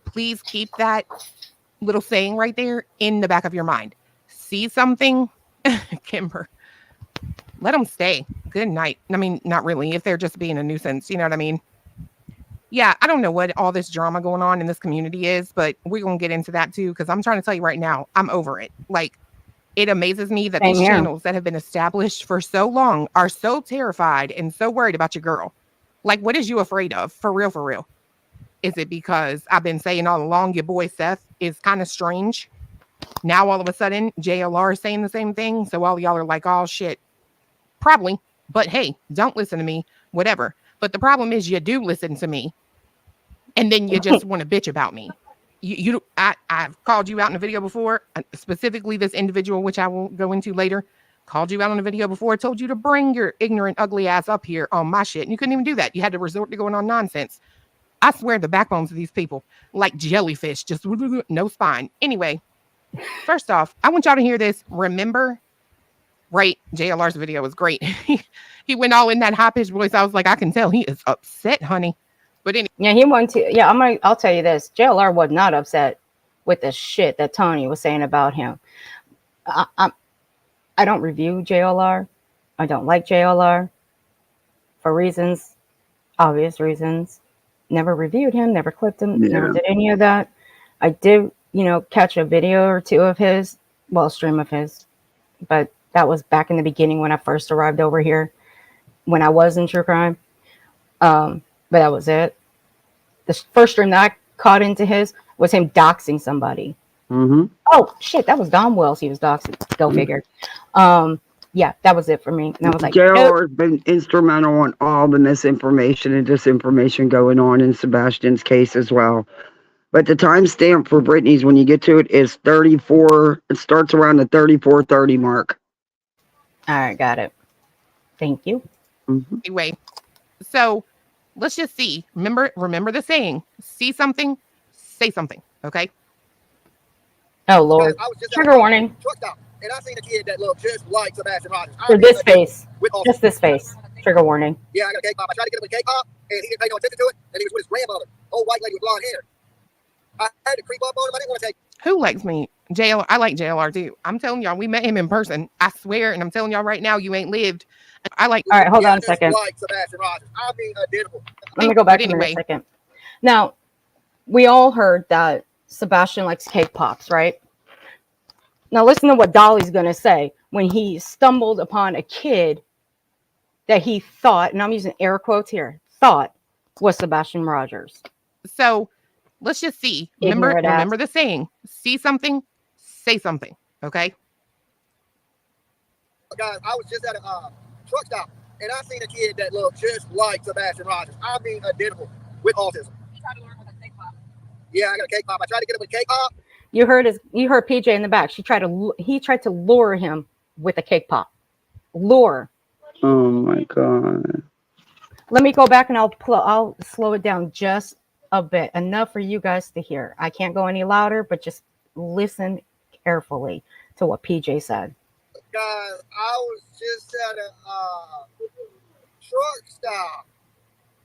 Please keep that little saying right there in the back of your mind. See something, Kimber, let them stay. Good night. I mean, not really, if they're just being a nuisance, you know what I mean? Yeah, I don't know what all this drama going on in this community is, but we're going to get into that too, because I'm trying to tell you right now, I'm over it. Like, it amazes me that these channels that have been established for so long are so terrified and so worried about your girl. Like, what is you afraid of? For real, for real. Is it because I've been saying all along your boy Seth is kind of strange? Now all of a sudden, JLR is saying the same thing. So all y'all are like, oh shit. Probably. But hey, don't listen to me. Whatever. But the problem is you do listen to me. And then you just want to bitch about me. I've called you out in a video before, specifically this individual, which I will go into later, called you out on a video before, told you to bring your ignorant, ugly ass up here on my shit. And you couldn't even do that. You had to resort to going on nonsense. I swear the backbones of these people, like jellyfish, just no spine. Anyway, first off, I want y'all to hear this. Remember, right? JLR's video was great. He went all in that high-pitched voice. I was like, I can tell he is upset, honey. But anyway. Yeah, he wanted to. Yeah, I'll tell you this. JLR was not upset with the shit that Tony was saying about him. I don't review JLR. I don't like JLR for reasons, obvious reasons. Never reviewed him, never clipped him, never did any of that. I did, catch a video or two of his, well, a stream of his, but that was back in the beginning when I first arrived over here, when I was in true crime. But that was it. The first stream that I caught into his was him doxing somebody. Mm-hmm. Oh shit, that was Don Wells. He was doxing. Go figure. Yeah, that was it for me. And I was like, JLR has been instrumental on all the misinformation and disinformation going on in Sebastian's case as well. But the timestamp for Brittany's, when you get to it, is 34. It starts around the 34:30 mark. All right, got it. Thank you. Mm-hmm. Anyway, so let's just see. Remember the saying: see something, say something. Okay. Oh Lord! Trigger warning. And I seen a kid that looked just like Sebastian Rogers. For this face. Just this face. Trigger warning. Yeah, I got a cake pop. I tried to get him a cake pop, and he didn't pay no attention to it. And he was with his grandmother, old white lady with blonde hair. I had to creep up on him. I didn't want to take. Who likes me? JLR. I like JLR too. I'm telling y'all, we met him in person. I swear, and I'm telling y'all right now, you ain't lived. I like. All right, hold on a second. Like Sebastian Rogers. I mean, identical. Let me go back in a second. Now, we all heard that Sebastian likes cake pops, right? Now listen to what Dolly's going to say when he stumbled upon a kid that he thought, and I'm using air quotes here, thought was Sebastian Rogers. So let's just see. Remember the saying, see something, say something. Okay. Guys, I was just at a truck stop, and I seen a kid that looked just like Sebastian Rogers. I mean, identical, with autism. He tried to learn with a cake pop. Yeah, I got a cake pop. I tried to get him a cake pop. You heard PJ in the back. He tried to lure him with a cake pop. Lure. Oh my God. Let me go back and I'll slow it down just a bit, enough for you guys to hear. I can't go any louder, but just listen carefully to what PJ said. Guys, I was just at a truck stop,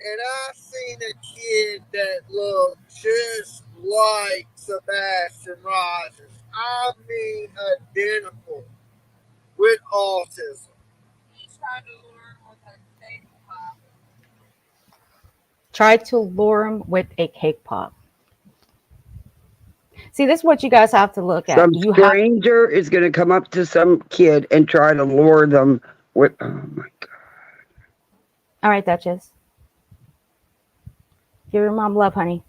and I seen a kid that looked just like Sebastian Rogers. I mean, identical, with autism. He's trying to lure him with a cake pop. Tried to lure him with a cake pop. See, this is what you guys have to look at. Some stranger is going to come up to some kid and try to lure them with. Oh my God. All right, Duchess. Give your mom love, honey.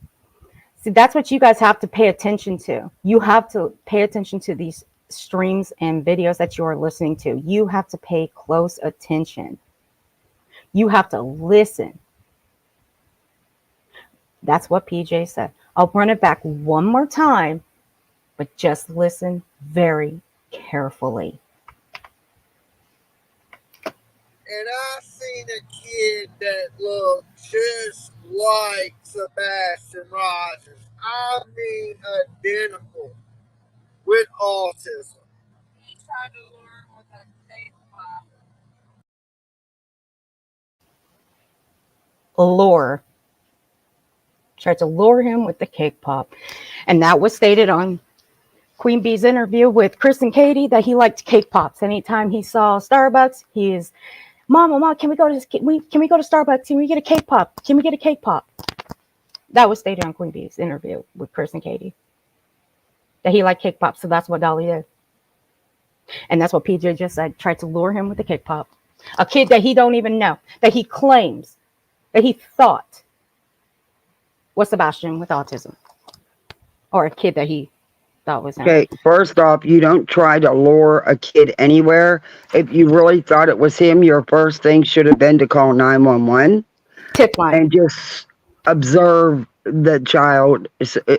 See, that's what you guys have to pay attention to. You have to pay attention to these streams and videos that you are listening to. You have to pay close attention. You have to listen. That's what PJ said. I'll run it back one more time, but just listen very carefully. And I seen a kid that looked just like Sebastian Rogers. I mean, identical, with autism. He's trying to learn with a cake pop. Lure. Tried to lure him with the cake pop. And that was stated on Queen Bee's interview with Chris and Katie that he liked cake pops. Anytime he saw Starbucks, he's, Mom, can we go to Starbucks? Can we get a cake pop? Can we get a cake pop? That was stated on Queen Bee's interview with Chris and Katie. That he liked cake pops, so that's what Dolly did. And that's what PJ just said, tried to lure him with a cake pop. A kid that he don't even know, that he claims, that he thought was Sebastian with autism. Or a kid that he thought was him. Okay, first off, you don't try to lure a kid anywhere. If you really thought it was him, your first thing should have been to call 911. Tip line. And just observe the child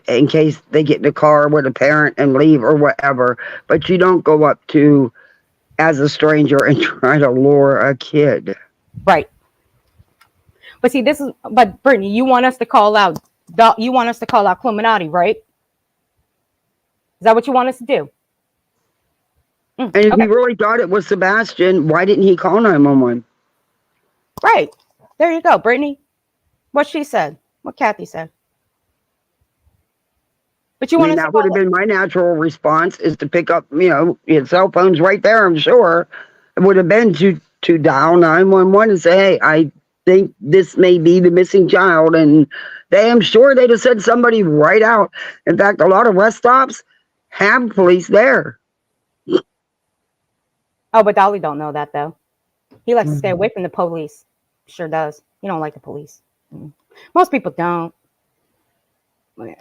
in case they get in the car with a parent and leave or whatever. But you don't go up to, as a stranger, and try to lure a kid. Right. But see, but Brittany, you want us to call out Illuminati, right? Is that what you want us to do? And if he really thought it was Sebastian, why didn't he call 911? Right. There you go, Brittany. What she said. What Kathy said. But you want that would have been my natural response, is to pick up, your cell phone's right there, I'm sure. It would have been to dial 911 and say, hey, I think this may be the missing child. And I'm sure they'd have said somebody right out. In fact, a lot of rest stops have police there. Oh, but Dolly don't know that, though. He likes to stay away from the police. Sure does. He don't like the police. Most people don't.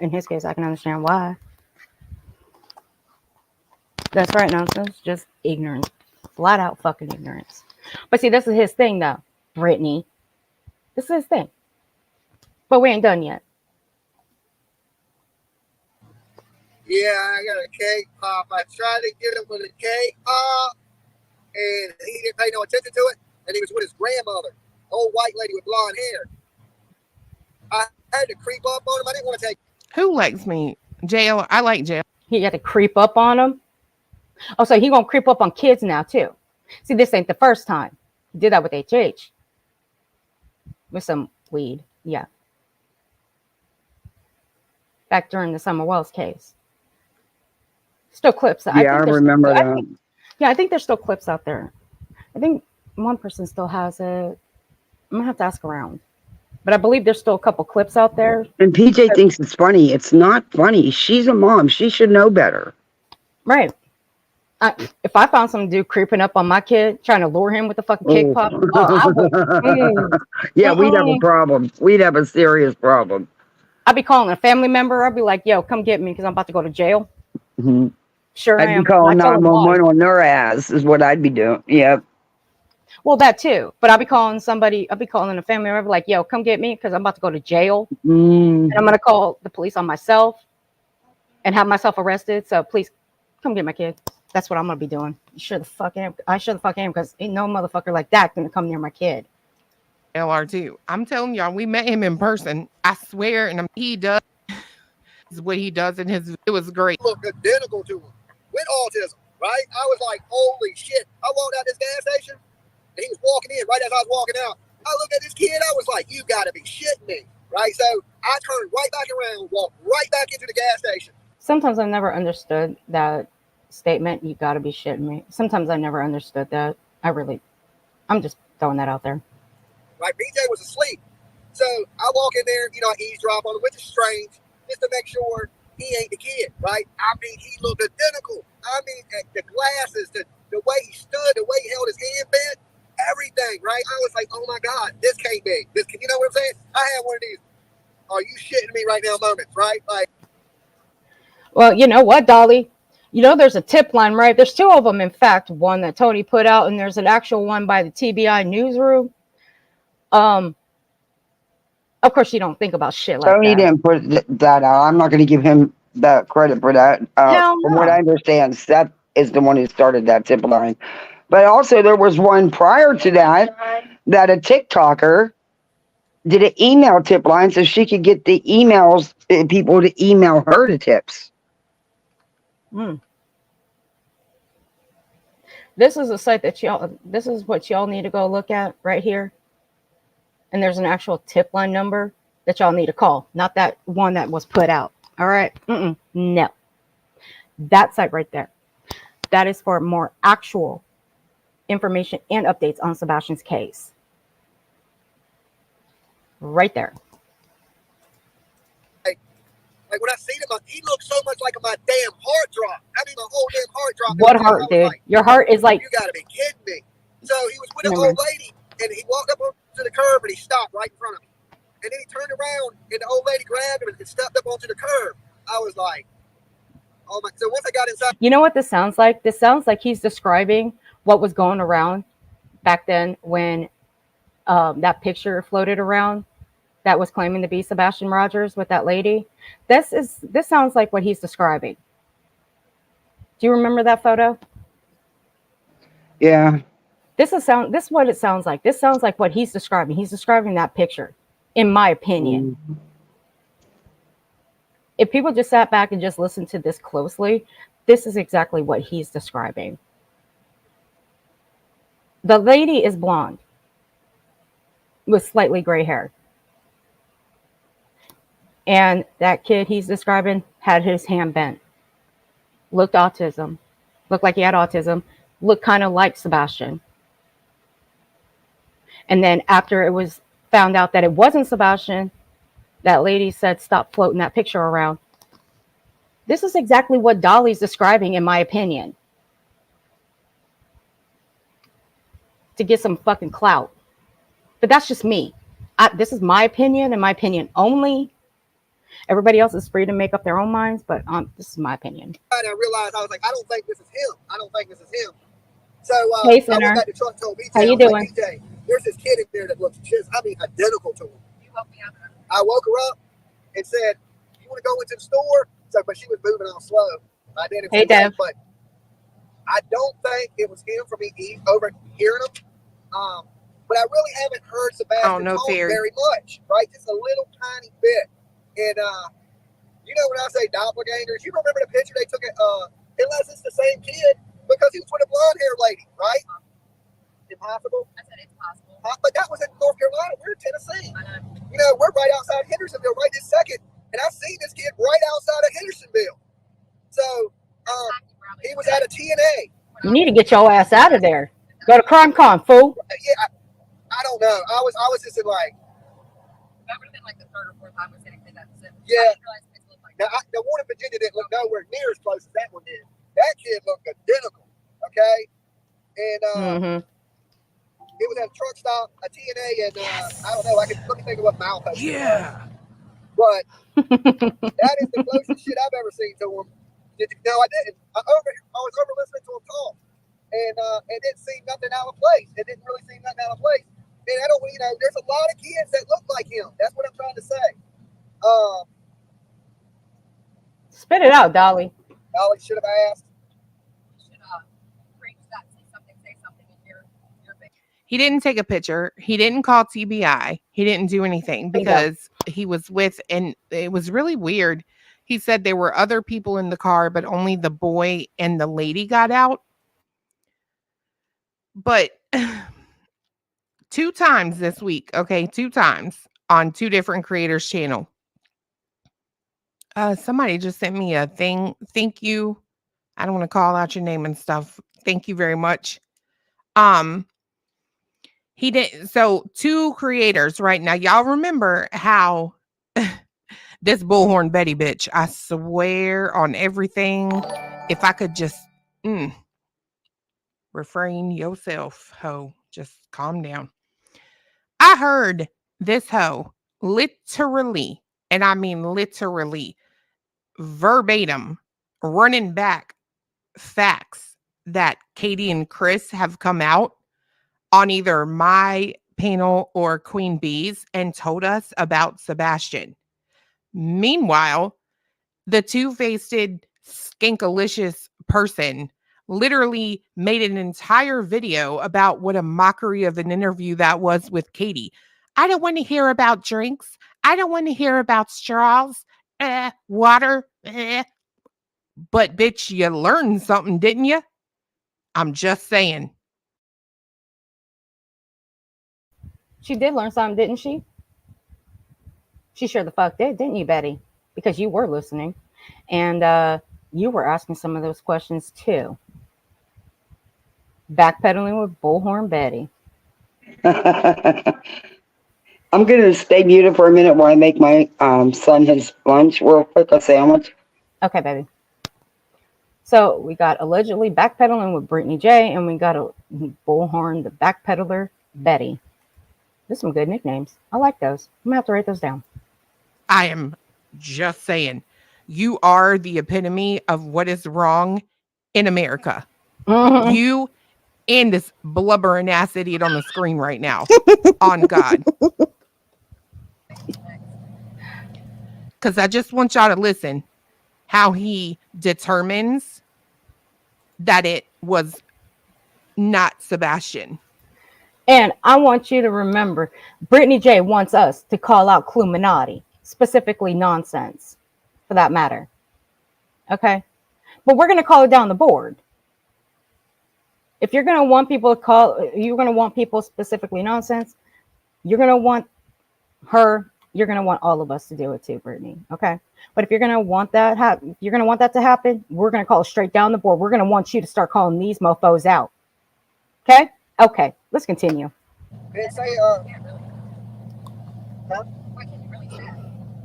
In his case, I can understand why. That's right, nonsense. Just ignorance. Flat out fucking ignorance. But see, this is his thing, though, Brittany. This is his thing. But we ain't done yet. Yeah, I got a cake pop. I tried to get him with a cake pop, and he didn't pay no attention to it. And he was with his grandmother, old white lady with blonde hair. I had to creep up on him. I didn't want to take. Who likes me? Jail. I like jail. He had to creep up on him. Oh, so he gonna creep up on kids now too. See, this ain't the first time. He did that with HH. With some weed. Yeah. Back during the Summer Wells case. Still clips. Yeah, I remember that. I think there's still clips out there. I think one person still has it. I'm gonna have to ask around. But I believe there's still a couple clips out there. And PJ thinks it's funny. It's not funny. She's a mom. She should know better. Right. If I found some dude creeping up on my kid, trying to lure him with a fucking cake pop, I would. Yeah, we'd have a problem. We'd have a serious problem. I'd be calling a family member. I'd be like, yo, come get me because I'm about to go to jail. Mm-hmm. Sure, I'd be calling 911 on their ass is what I'd be doing. Yep. Well, that too. But I'll be calling somebody. I'll be calling a family member like, yo, come get me because I'm about to go to jail. And I'm going to call the police on myself and have myself arrested. So please come get my kid. That's what I'm going to be doing. Sure the fuck am. I sure the fuck am because ain't no motherfucker like that going to come near my kid. LR2. I'm telling y'all, we met him in person. I swear. And he does what he does in his. It was great. Look identical to him with autism, right? I was like, holy shit. I walked out this gas station. And he was walking in right as I was walking out. I looked at this kid. I was like, you got to be shitting me, right? So I turned right back around, walked right back into the gas station. Sometimes I've never understood that statement, you got to be shitting me. Sometimes I never understood that. I'm just throwing that out there. Right, BJ was asleep. So I walk in there, I eavesdrop on him, which is strange, just to make sure he ain't the kid, right? I mean, he looked identical. I mean, the glasses, the way he stood, the way he held his hand bent, everything, right? I was like, oh my God, this can't be. You know what I'm saying? I had one of these, are you shitting me right now moments, right? Like, well, you know what, Dolly? There's a tip line, right? There's two of them, in fact, one that Tony put out, and there's an actual one by the TBI newsroom. Of course, you don't think about shit like Tony that. didn't put that out. I'm not going to give him the credit for that. From what I understand, Seth is the one who started that tip line. But also there was one prior to that a TikToker did an email tip line so she could get the emails, people to email her the tips. This is a site that this is what y'all need to go look at right here. And there's an actual tip line number that y'all need to call, not that one that was put out. All right. No. That site right there. That is for more actual information and updates on Sebastian's case. Right there. Like when I seen him, he looked so much like my damn heart drop. I mean, my whole damn heart dropped. What heart, dude? Like, your heart is like. You gotta be kidding me. So he was with an old lady, and he walked up onto the curb, and he stopped right in front of me. And then he turned around, and the old lady grabbed him and stepped up onto the curb. I was like, oh my. So once I got inside. You know what this sounds like? This sounds like he's describing what was going around back then when that picture floated around that was claiming to be Sebastian Rogers with that lady. This sounds like what he's describing. Do you remember that photo? Yeah. This is what it sounds like. This sounds like what he's describing. He's describing that picture, in my opinion. If people just sat back and just listened to this closely, this is exactly what he's describing. The lady is blonde with slightly gray hair. And that kid he's describing had his hand bent. Looked like he had autism. Looked kind of like Sebastian. And then after it was found out that it wasn't Sebastian, that lady said, stop floating that picture around. This is exactly what Dolly's describing, in my opinion. To get some fucking clout. But that's just me. This is my opinion and my opinion only. Everybody else is free to make up their own minds, but this is my opinion. And I realized, I was like, I don't think this is him. So hey, I went back to truck, told BJ, how you doing? Like, BJ, there's this kid in there that looks just, identical to him. You woke me up. I woke her up and said, you want to go into the store? So, but she was moving on slow. I didn't. Hey, Dev. But I don't think it was him for me overhearing him. But I really haven't heard Sebastian talk very much, right? Just a little tiny bit. And you know when I say doppelgangers, you remember the picture they took it, unless it's the same kid, because he was with a blonde hair lady, right? Impossible? I said it's possible. But that was in North Carolina. We're in Tennessee. You know, we're right outside Hendersonville right this second. And I've seen this kid right outside of Hendersonville. So he was at a TNA. You need to get your ass out of there. Go to CrimeCon, fool. Yeah, I don't know. I was just in like. That would have been like the third or fourth time we said anything that specific. Yeah. Now, the one in Virginia didn't look nowhere near as close as that one did. That kid looked identical. Okay. And it was at a truck stop, a TNA, and I don't know. Let me think of what Malpo. Yeah. But that is the closest shit I've ever seen to him. No, I didn't. I was over listening to him talk, and it didn't seem nothing out of place. It didn't really seem nothing out of place. And I don't, there's a lot of kids that look like him. That's what I'm trying to say. Spit it out, Dolly. Dolly should have asked. He didn't take a picture. He didn't call TBI. He didn't do anything because he was with, and it was really weird. He said there were other people in the car, but only the boy and the lady got out. But 2 times this week, okay, 2 times on 2 different creators' channel. Somebody just sent me a thing. Thank you. I don't want to call out your name and stuff. Thank you very much. He did. So 2 creators right now. Y'all remember how this bullhorn Betty bitch, I swear on everything. If I could just refrain yourself, ho. Just calm down. I heard this hoe literally, and I mean literally, verbatim, running back facts that Katie and Chris have come out on either my panel or Queen Bee's and told us about Sebastian. Meanwhile, the 2-faced skankalicious person literally made an entire video about what a mockery of an interview that was with Katie. I don't want to hear about drinks. I don't want to hear about straws, water. But bitch, you learned something, didn't you? I'm just saying. She did learn something, didn't she? She sure the fuck did, didn't you, Betty? Because you were listening. And you were asking some of those questions too. Backpedaling with Bullhorn Betty. I'm gonna stay muted for a minute while I make my son his lunch real quick, a sandwich. Okay, baby. So we got allegedly backpedaling with Brittany J, and we got a Bullhorn, the backpedaler, Betty. There's some good nicknames. I like those. I'm gonna have to write those down. I am just saying, you are the epitome of what is wrong in America. Mm-hmm. You and this blubbering ass idiot on the screen right now. On God. Because I just want y'all to listen how he determines that it was not Sebastian. And I want you to remember, Brittany J wants us to call out Cluminati, specifically nonsense, for that matter. Okay? But we're going to call it down the board. If you're going to want people to call, you're going to want people specifically nonsense, you're going to want her, you're going to want all of us to do it too, Brittany. Okay? But if you're going to want that, you're going to want that to happen, we're going to call it straight down the board. We're going to want you to start calling these mofos out. Okay? Okay, let's continue. Didn't say, huh?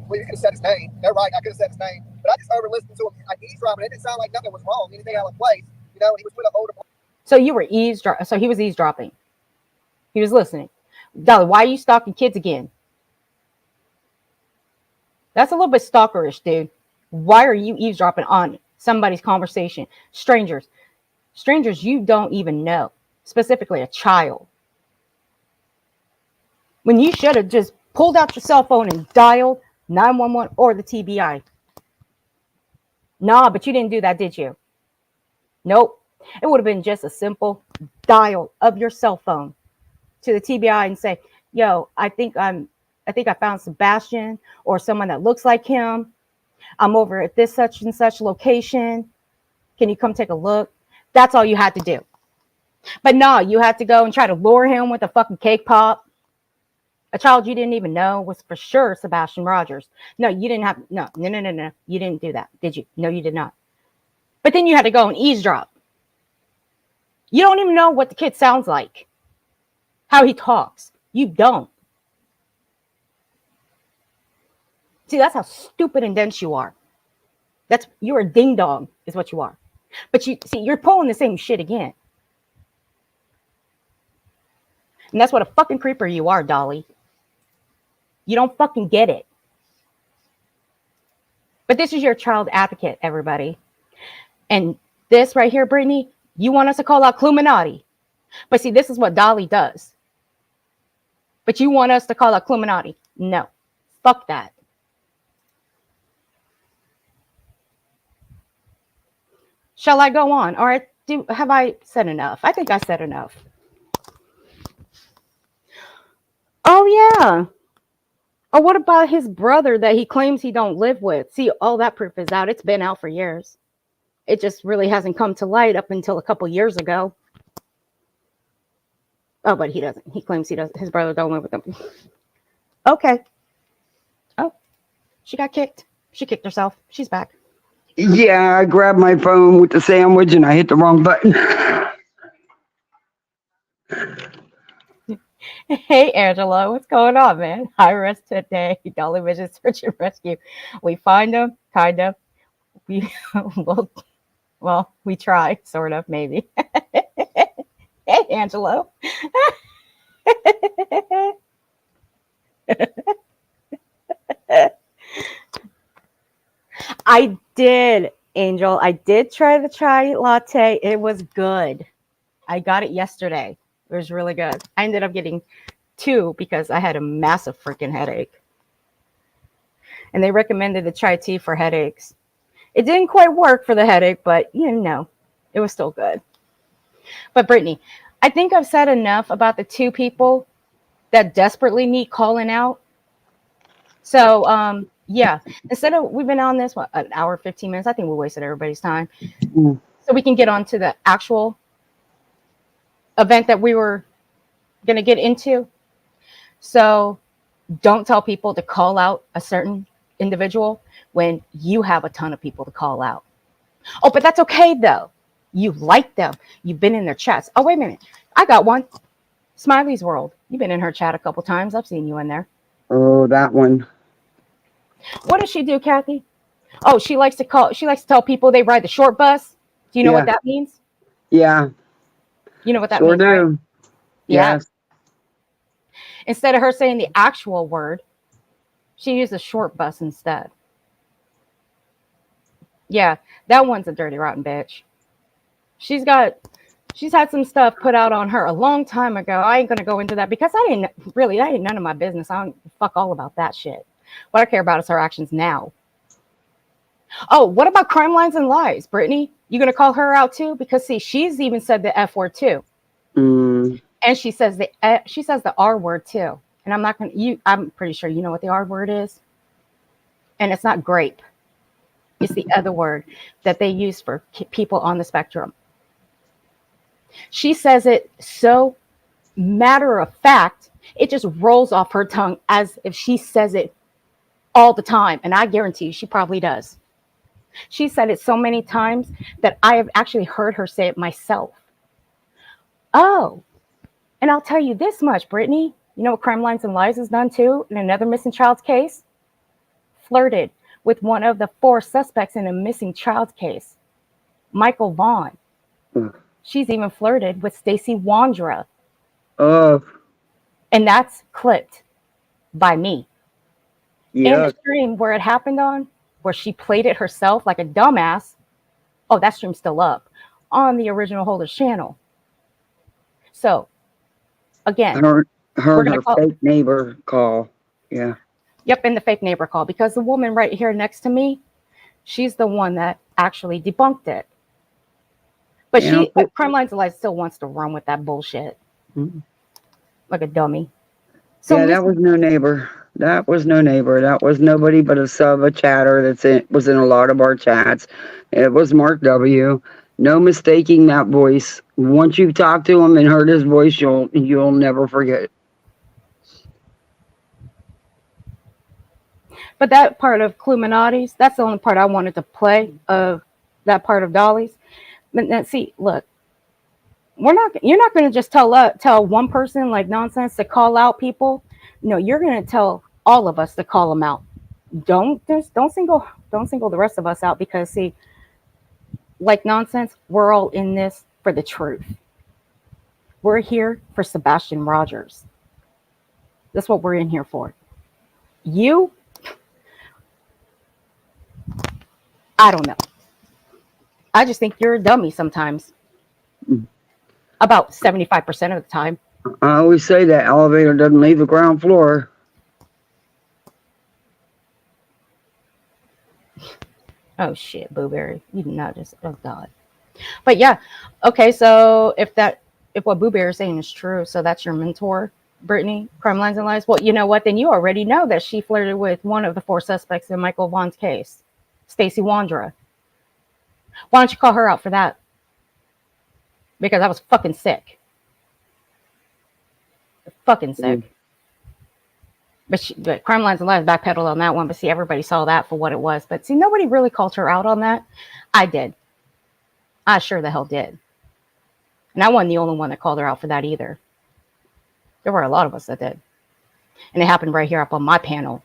Well, you could have said his name. They're right, I could have said his name. But I just over-listened to him. Like, eavesdropping. It didn't sound like nothing was wrong. Anything out of place. You know, he was with an older boy. So you were eavesdropping. So he was eavesdropping. He was listening. Dolly, why are you stalking kids again? That's a little bit stalkerish, dude. Why are you eavesdropping on somebody's conversation? Strangers you don't even know. Specifically a child. When you should have just pulled out your cell phone and dialed 911 or the TBI. Nah, but you didn't do that, did you? Nope. It would have been just a simple dial of your cell phone to the TBI and say, yo, I think I found Sebastian or someone that looks like him. I'm over at this such and such location. Can you come take a look? That's all you had to do. But no, you had to go and try to lure him with a fucking cake pop. A child you didn't even know was for sure Sebastian Rogers. No, you didn't have, no. You didn't do that, did you? No, you did not. But then you had to go and eavesdrop. You don't even know what the kid sounds like. How he talks. You don't. See, that's how stupid and dense you are. You're a ding dong, is what you are. But you're pulling the same shit again. And that's what a fucking creeper you are, Dolly. You don't fucking get it. But this is your child advocate, everybody. And this right here, Brittany, you want us to call out Cluminati. But see, this is what Dolly does. But you want us to call out Cluminati. No. Fuck that. Shall I go on? All right. Have I said enough? I think I said enough. Oh, yeah. Oh, what about his brother that he claims he don't live with? See, all that proof is out. It's been out for years. It just really hasn't come to light up until a couple years ago. Oh, but he doesn't. He claims he doesn't. His brother don't live with him. Okay. Oh, she got kicked. She kicked herself. She's back. Yeah, I grabbed my phone with the sandwich and I hit the wrong button. Hey, Angela, what's going on, man? High rest today. Dolly Vision Search and Rescue. We find them, kind of. We well, we try, sort of, maybe. Hey, Angelo. I did, Angel. I did try the chai latte. It was good. I got it yesterday. It was really good. I ended up getting 2 because I had a massive freaking headache. And they recommended the chai tea for headaches. It didn't quite work for the headache, but you know, it was still good. But Brittany, I think I've said enough about the 2 people that desperately need calling out. So, yeah, instead of, we've been on this, what, an hour, 15 minutes. I think we wasted everybody's time. So we can get on to the actual event that we were going to get into. So don't tell people to call out a certain individual when you have a ton of people to call out. Oh, but that's okay though. You like them. You've been in their chats. Oh, wait a minute. I got one. Smiley's World. You've been in her chat a couple times. I've seen you in there. Oh, that one. What does she do, Kathy? Oh, she likes to tell people they ride the short bus. Do you know what that means? Yeah. You know what that Sure means, right? do. Yeah. Yes. Instead of her saying the actual word, she uses short bus instead. Yeah, that one's a dirty, rotten bitch. She's had some stuff put out on her a long time ago. I ain't gonna go into that because that ain't none of my business. I don't fuck all about that shit. What I care about is her actions now. Oh, what about crime lines and lies, Brittany? You gonna call her out too? Because see, she's even said the F word too, and she says the R word too. And I'm not gonna. I'm pretty sure you know what the R word is, and it's not grape. It's the other word that they use for people on the spectrum. She says it so matter of fact, it just rolls off her tongue as if she says it all the time. And I guarantee you, she probably does. She said it so many times that I have actually heard her say it myself. Oh, and I'll tell you this much, Brittany. You know what Crime Lines and Lies has done too in another missing child's case? Flirted with one of the 4 suspects in a missing child's case, Michael Vaughn. She's even flirted with Stacy Wandra. Oh. And that's clipped by me. Yeah. And the stream where it happened on, where she played it herself like a dumbass. Oh, that stream's still up on the original Holder's channel. So, again, her fake neighbor call. Yeah. Yep, in the fake neighbor call, because the woman right here next to me, she's the one that actually debunked it. But Crime Lines of Lies still wants to run with that bullshit. Mm-hmm. Like a dummy. So yeah, that was no neighbor. That was no neighbor. That was nobody but a chatter was in a lot of our chats. It was Mark W. No mistaking that voice. Once you've talked to him and heard his voice, you'll never forget it. But that part of Cluminati's, that's the only part I wanted to play of that part of Dolly's. But now, see, look, you're not going to just tell one person like nonsense to call out people. No, you're going to tell all of us to call them out. Don't single the rest of us out, because see, like nonsense, we're all in this for the truth. We're here for Sebastian Rogers. That's what we're in here for. You, I don't know. I just think you're a dummy sometimes. About 75% of the time. I always say that elevator doesn't leave the ground floor. Oh shit, Booberry. You did not just, oh God. But yeah, okay, so if what Booberry is saying is true, so that's your mentor, Brittany, Crime Lines and Lies. Well, you know what? Then you already know that she flirted with one of the 4 suspects in Michael Vaughn's case, Stacy Wandra. Why don't you call her out for that? Because I was fucking sick. Fucking sick. But Crime Lines and Lies backpedaled on that one. But see, everybody saw that for what it was. But see, nobody really called her out on that. I did. I sure the hell did. And I wasn't the only one that called her out for that either. There were a lot of us that did. And it happened right here up on my panel.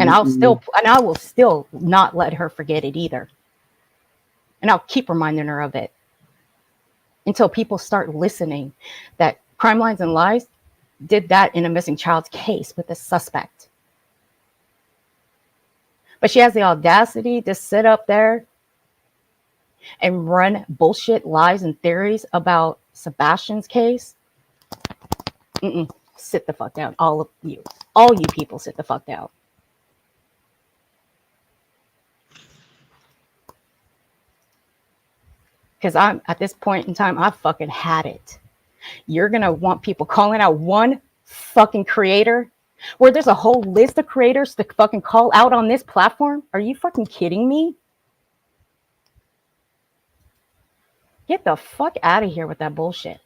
And I will still not let her forget it either. And I'll keep reminding her of it until people start listening that Crime Lines and Lies did that in a missing child's case with a suspect. But she has the audacity to sit up there and run bullshit lies and theories about Sebastian's case. Sit the fuck down. All you people sit the fuck down. Because I'm at this point in time, I've fucking had it. You're going to want people calling out one fucking creator where there's a whole list of creators to fucking call out on this platform? Are you fucking kidding me? Get the fuck out of here with that bullshit.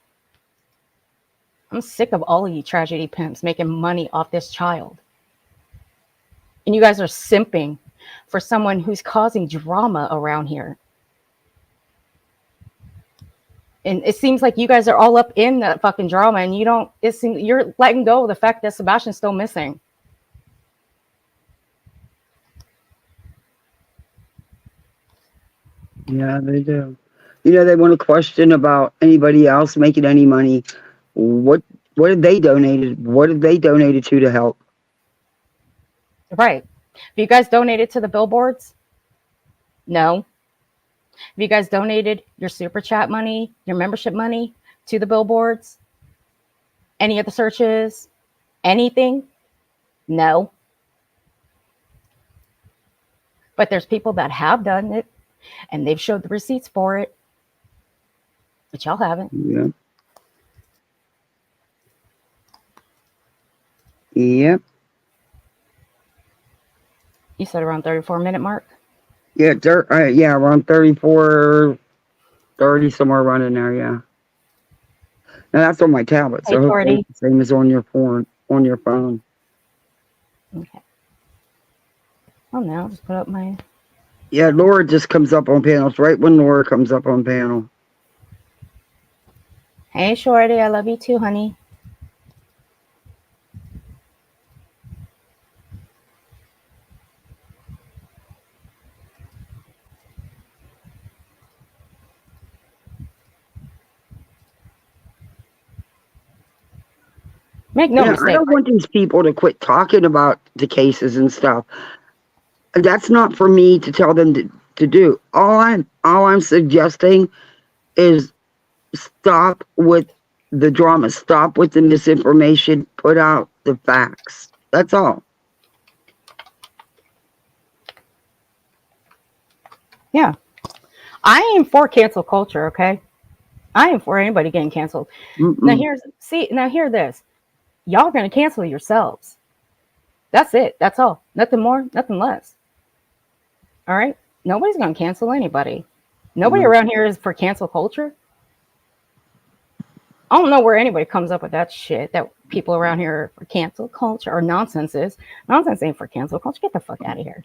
I'm sick of all of you tragedy pimps making money off this child. And you guys are simping for someone who's causing drama around here. And it seems like you guys are all up in that fucking drama, and you don't. You're letting go of the fact that Sebastian's still missing. Yeah, they do. You know, they want to question about anybody else making any money. What did they donated? What did they donated to help? Right. Have you guys donated to the billboards? No. Have you guys donated your super chat money, your membership money to the billboards? Any of the searches? Anything? No. But there's people that have done it, and they've showed the receipts for it. But y'all haven't. Yeah. Yep. You said around 34-minute mark? Yeah, yeah, around 34, 30, somewhere around in there, yeah. Now that's on my tablet, so hopefully it's the same as on your phone. Okay. Oh, now I'll just put up my... Yeah, Laura just comes up on panels right when Laura comes up on panel. Hey, Shorty, I love you too, honey. Make no mistake. I don't want these people to quit talking about the cases and stuff. That's not for me to tell them to do. All I'm suggesting is stop with the drama, stop with the misinformation, put out the facts. That's all. Yeah. I am for cancel culture, okay? I am for anybody getting canceled. Now hear this. Y'all are going to cancel yourselves. That's it. That's all. Nothing more, nothing less. All right? Nobody's going to cancel anybody. Nobody around here is for cancel culture. I don't know where anybody comes up with that shit, that people around here are for cancel culture or nonsense is. Nonsense ain't for cancel culture. Get the fuck out of here.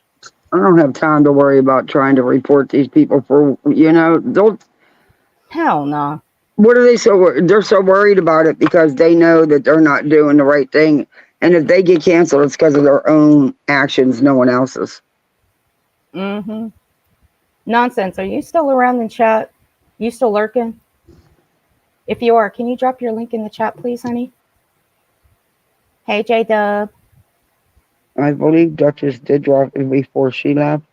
I don't have time to worry about trying to report these people for, don't. Hell no. What are they they're so worried about it because they know that they're not doing the right thing. And if they get canceled, it's because of their own actions, no one else's. Mm-hmm. Nonsense. Are you still around in chat? You still lurking? If you are, can you drop your link in the chat, please, honey? Hey, J-Dub. I believe Duchess did drop it before she left.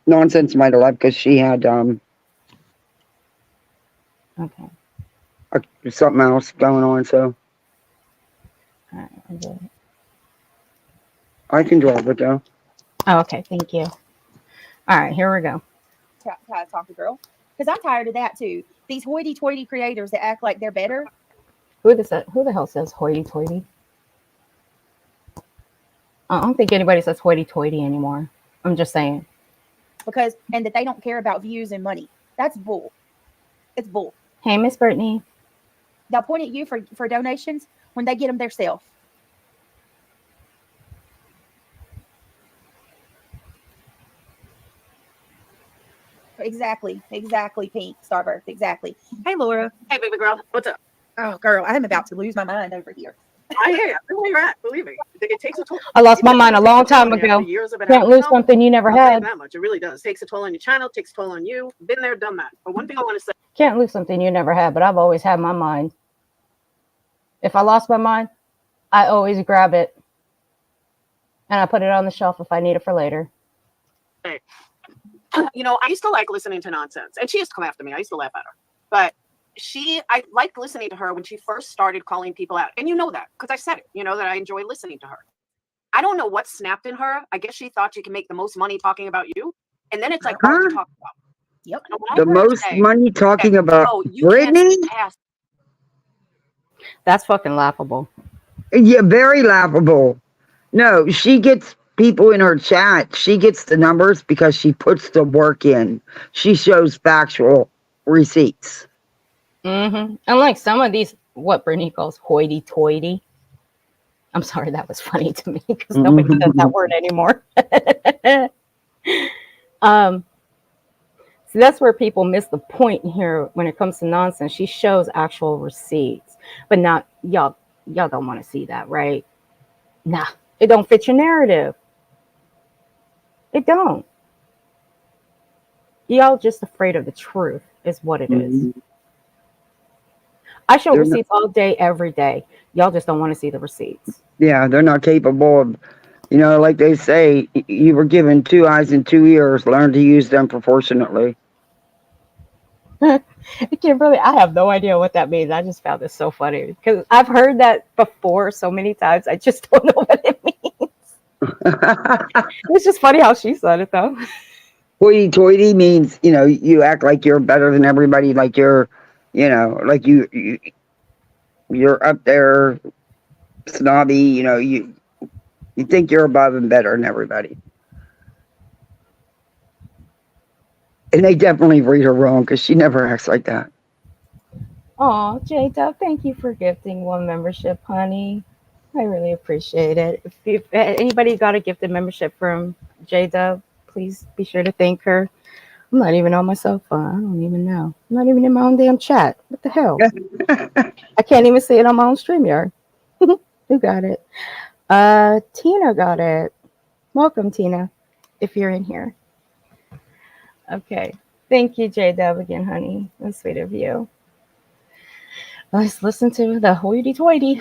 Nonsense might have left because she had okay. Something else going on, so. All right, I did it. I can drop it though. Oh, okay, thank you. All right, here we go. Try to talk to girl, because I'm tired of that too. These hoity-toity creators that act like they're better. Who the hell says hoity-toity? I don't think anybody says hoity-toity anymore. I'm just saying. And that they don't care about views and money. That's bull. It's bull. Hey, Miss Brittany. They'll point at you for donations when they get them themselves. Exactly, Pink Starburst, exactly. Hey, Laura. Hey, baby girl. What's up? Oh, girl, I'm about to lose my mind over here. I hear you. Where you're at, believe me. It takes a toll. I lost my mind a long time ago. Can't lose something you never had. That much. It really does. Takes a toll on your channel, takes a toll on you. Been there, done that. But one thing I want to say. Can't lose something you never had, but I've always had my mind. If I lost my mind, I always grab it. And I put it on the shelf if I need it for later. Hey. I used to like listening to nonsense. And she used to come after me. I used to laugh at her. But I liked listening to her when she first started calling people out. And you know that, because I said it, that I enjoy listening to her. I don't know what snapped in her. I guess she thought she could make the most money talking about you. And then it's like, what to talk about? Yep. The most money talking about Brittany? That's fucking laughable. Yeah, very laughable. No, she gets people in her chat. She gets the numbers because she puts the work in. She shows factual receipts. Mm-hmm. Unlike some of these, what Brittany calls hoity-toity. I'm sorry, that was funny to me because nobody says that word anymore. um, so that's where people miss the point here when it comes to nonsense. She shows actual receipts, but not y'all. Y'all don't want to see that, right? Nah, it don't fit your narrative. It don't. Y'all just afraid of the truth, is what it is. Mhm. I show They're not, receipts all day, every day. Y'all just don't want to see the receipts. yeah, they're not capable of, like they say, you were given 2 eyes and 2 ears. Learn to use them proportionately. Kimberly, I have no idea what that means. I just found this so funny because I've heard that before so many times. I just don't know what it means. It's just funny how she said it, though. Hoity-toity means, you act like you're better than everybody, like you're, like you're up there, snobby, you think you're above and better than everybody. And they definitely read her wrong because she never acts like that. Oh, J-Dub, thank you for gifting 1 membership, honey. I really appreciate it. If anybody got a gifted membership from J-Dub, please be sure to thank her. I'm not even on my cell phone. I don't even know. I'm not even in my own damn chat. What the hell? I can't even see it on my own StreamYard. Who got it? Tina got it. Welcome, Tina, if you're in here. Okay. Thank you, J-Dub, again, honey. That's sweet of you. Let's listen to the hoity-toity.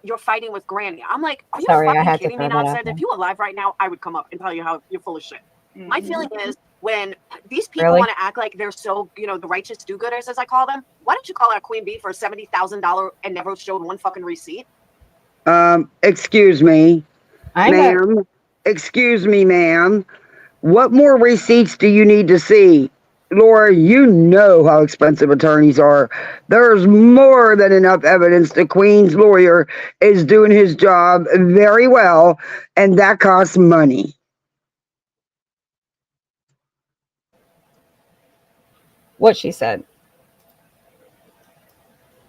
You're fighting with Granny. I'm like, are you Sorry, I fucking had to kidding me, throw that out nonsense? there. If you were alive right now, I would come up and tell you how you're full of shit. Mm-hmm. My feeling is when these people Really? want to act like they're so, the righteous do-gooders, as I call them, why don't you call out Queen Bee for $70,000 and never showed 1 fucking receipt? Excuse me, ma'am. Excuse me, ma'am. What more receipts do you need to see? Laura, you know how expensive attorneys are. There's more than enough evidence the Queen's lawyer is doing his job very well, and that costs money. What she said.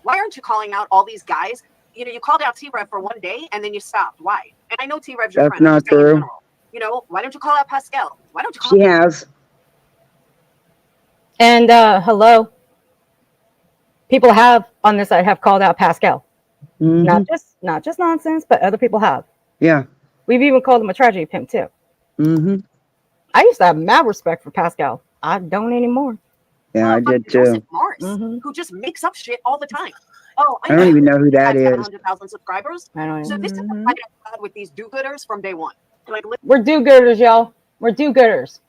Why aren't you calling out all these guys? You called out T-Rev for 1 day, and then you stopped. Why? And I know T-Rev's your friend. That's not true. Why don't you call out Pascal? Why don't you call She has. And hello, people have on this side have called out Pascal. Mm-hmm. Not just nonsense, but other people have. Yeah. We've even called him a tragedy pimp too. Mm-hmm. I used to have mad respect for Pascal. I don't anymore. Yeah, I did too. Joseph Morris, who just makes up shit all the time. Oh, I don't even know who that is. 700,000 subscribers. I don't even. So this is the fight I've had with these do-gooders from day one. Like, we're do-gooders, y'all. We're do-gooders.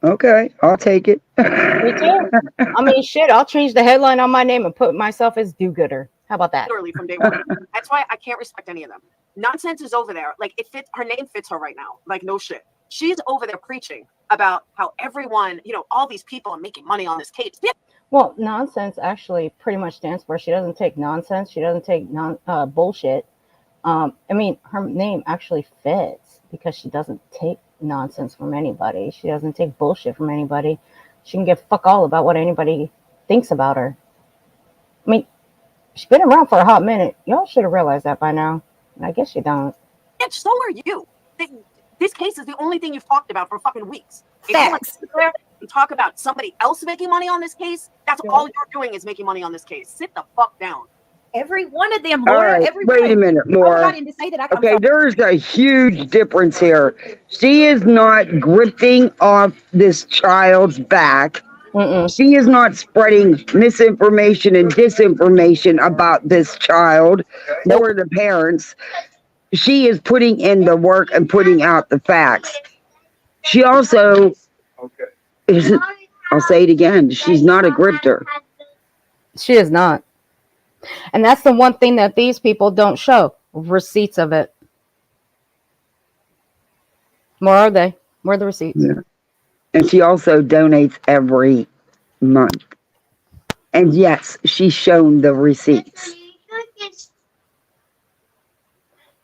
Okay, I'll take it. Me too. I mean, shit, I'll change the headline on my name and put myself as do-gooder. How about that? Literally from day one. That's why I can't respect any of them. Nonsense is over there. Like, her name fits her right now. Like, no shit. She's over there preaching about how everyone, all these people are making money on this case. Yeah. Well, nonsense actually pretty much stands for she doesn't take nonsense. She doesn't take bullshit. I mean, her name actually fits because she doesn't take nonsense from anybody. She doesn't take bullshit from anybody. She can give fuck all about what anybody thinks about her. I mean, she's been around for a hot minute. Y'all should have realized that by now. I guess you don't. And so are you. This case is the only thing you've talked about for fucking weeks. If you want to sit there and talk about somebody else making money on this case, that's all you're doing is making money on this case. Sit the fuck down. Every one of them, Laura. All right, wait a minute, Laura. Okay, there's a huge difference here. She is not gripping off this child's back. She is not spreading misinformation and disinformation about this child or the parents. She is putting in the work and putting out the facts. She also isn't, I'll say it again, she's not a grifter. She is not. And that's the one thing that these people don't show. Receipts of it. Where are they? Where are the receipts? Yeah. And she also donates every month. And yes, she's shown the receipts.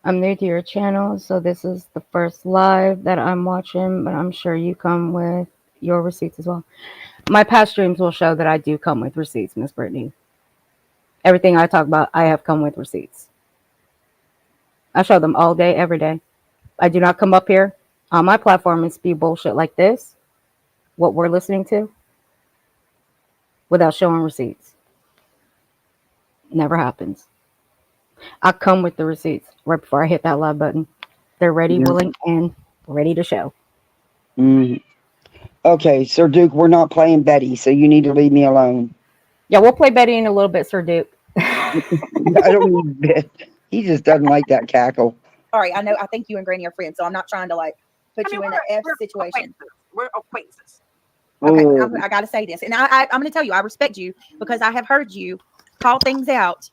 I'm new to your channel, so this is the first live that I'm watching, but I'm sure you come with your receipts as well. My past streams will show that I do come with receipts, Miss Brittany. Everything I talk about, I have come with receipts. I show them all day, every day. I do not come up here On my platform, it's be bullshit like this, what we're listening to, without showing receipts. Never happens. I come with the receipts right before I hit that live button. They're ready, Yeah. willing, and ready to show. Okay, Sir Duke, we're not playing Betty, so you need to leave me alone. Yeah, we'll play Betty in a little bit, Sir Duke. I don't need Betty. He just doesn't like that cackle. Sorry, I know. I think you and Granny are friends, so I'm not trying to like put you in an F we're situation. We're acquaintances. Okay, Oh. I got to say this, and I'm going to tell you, I respect you because I have heard you call things out,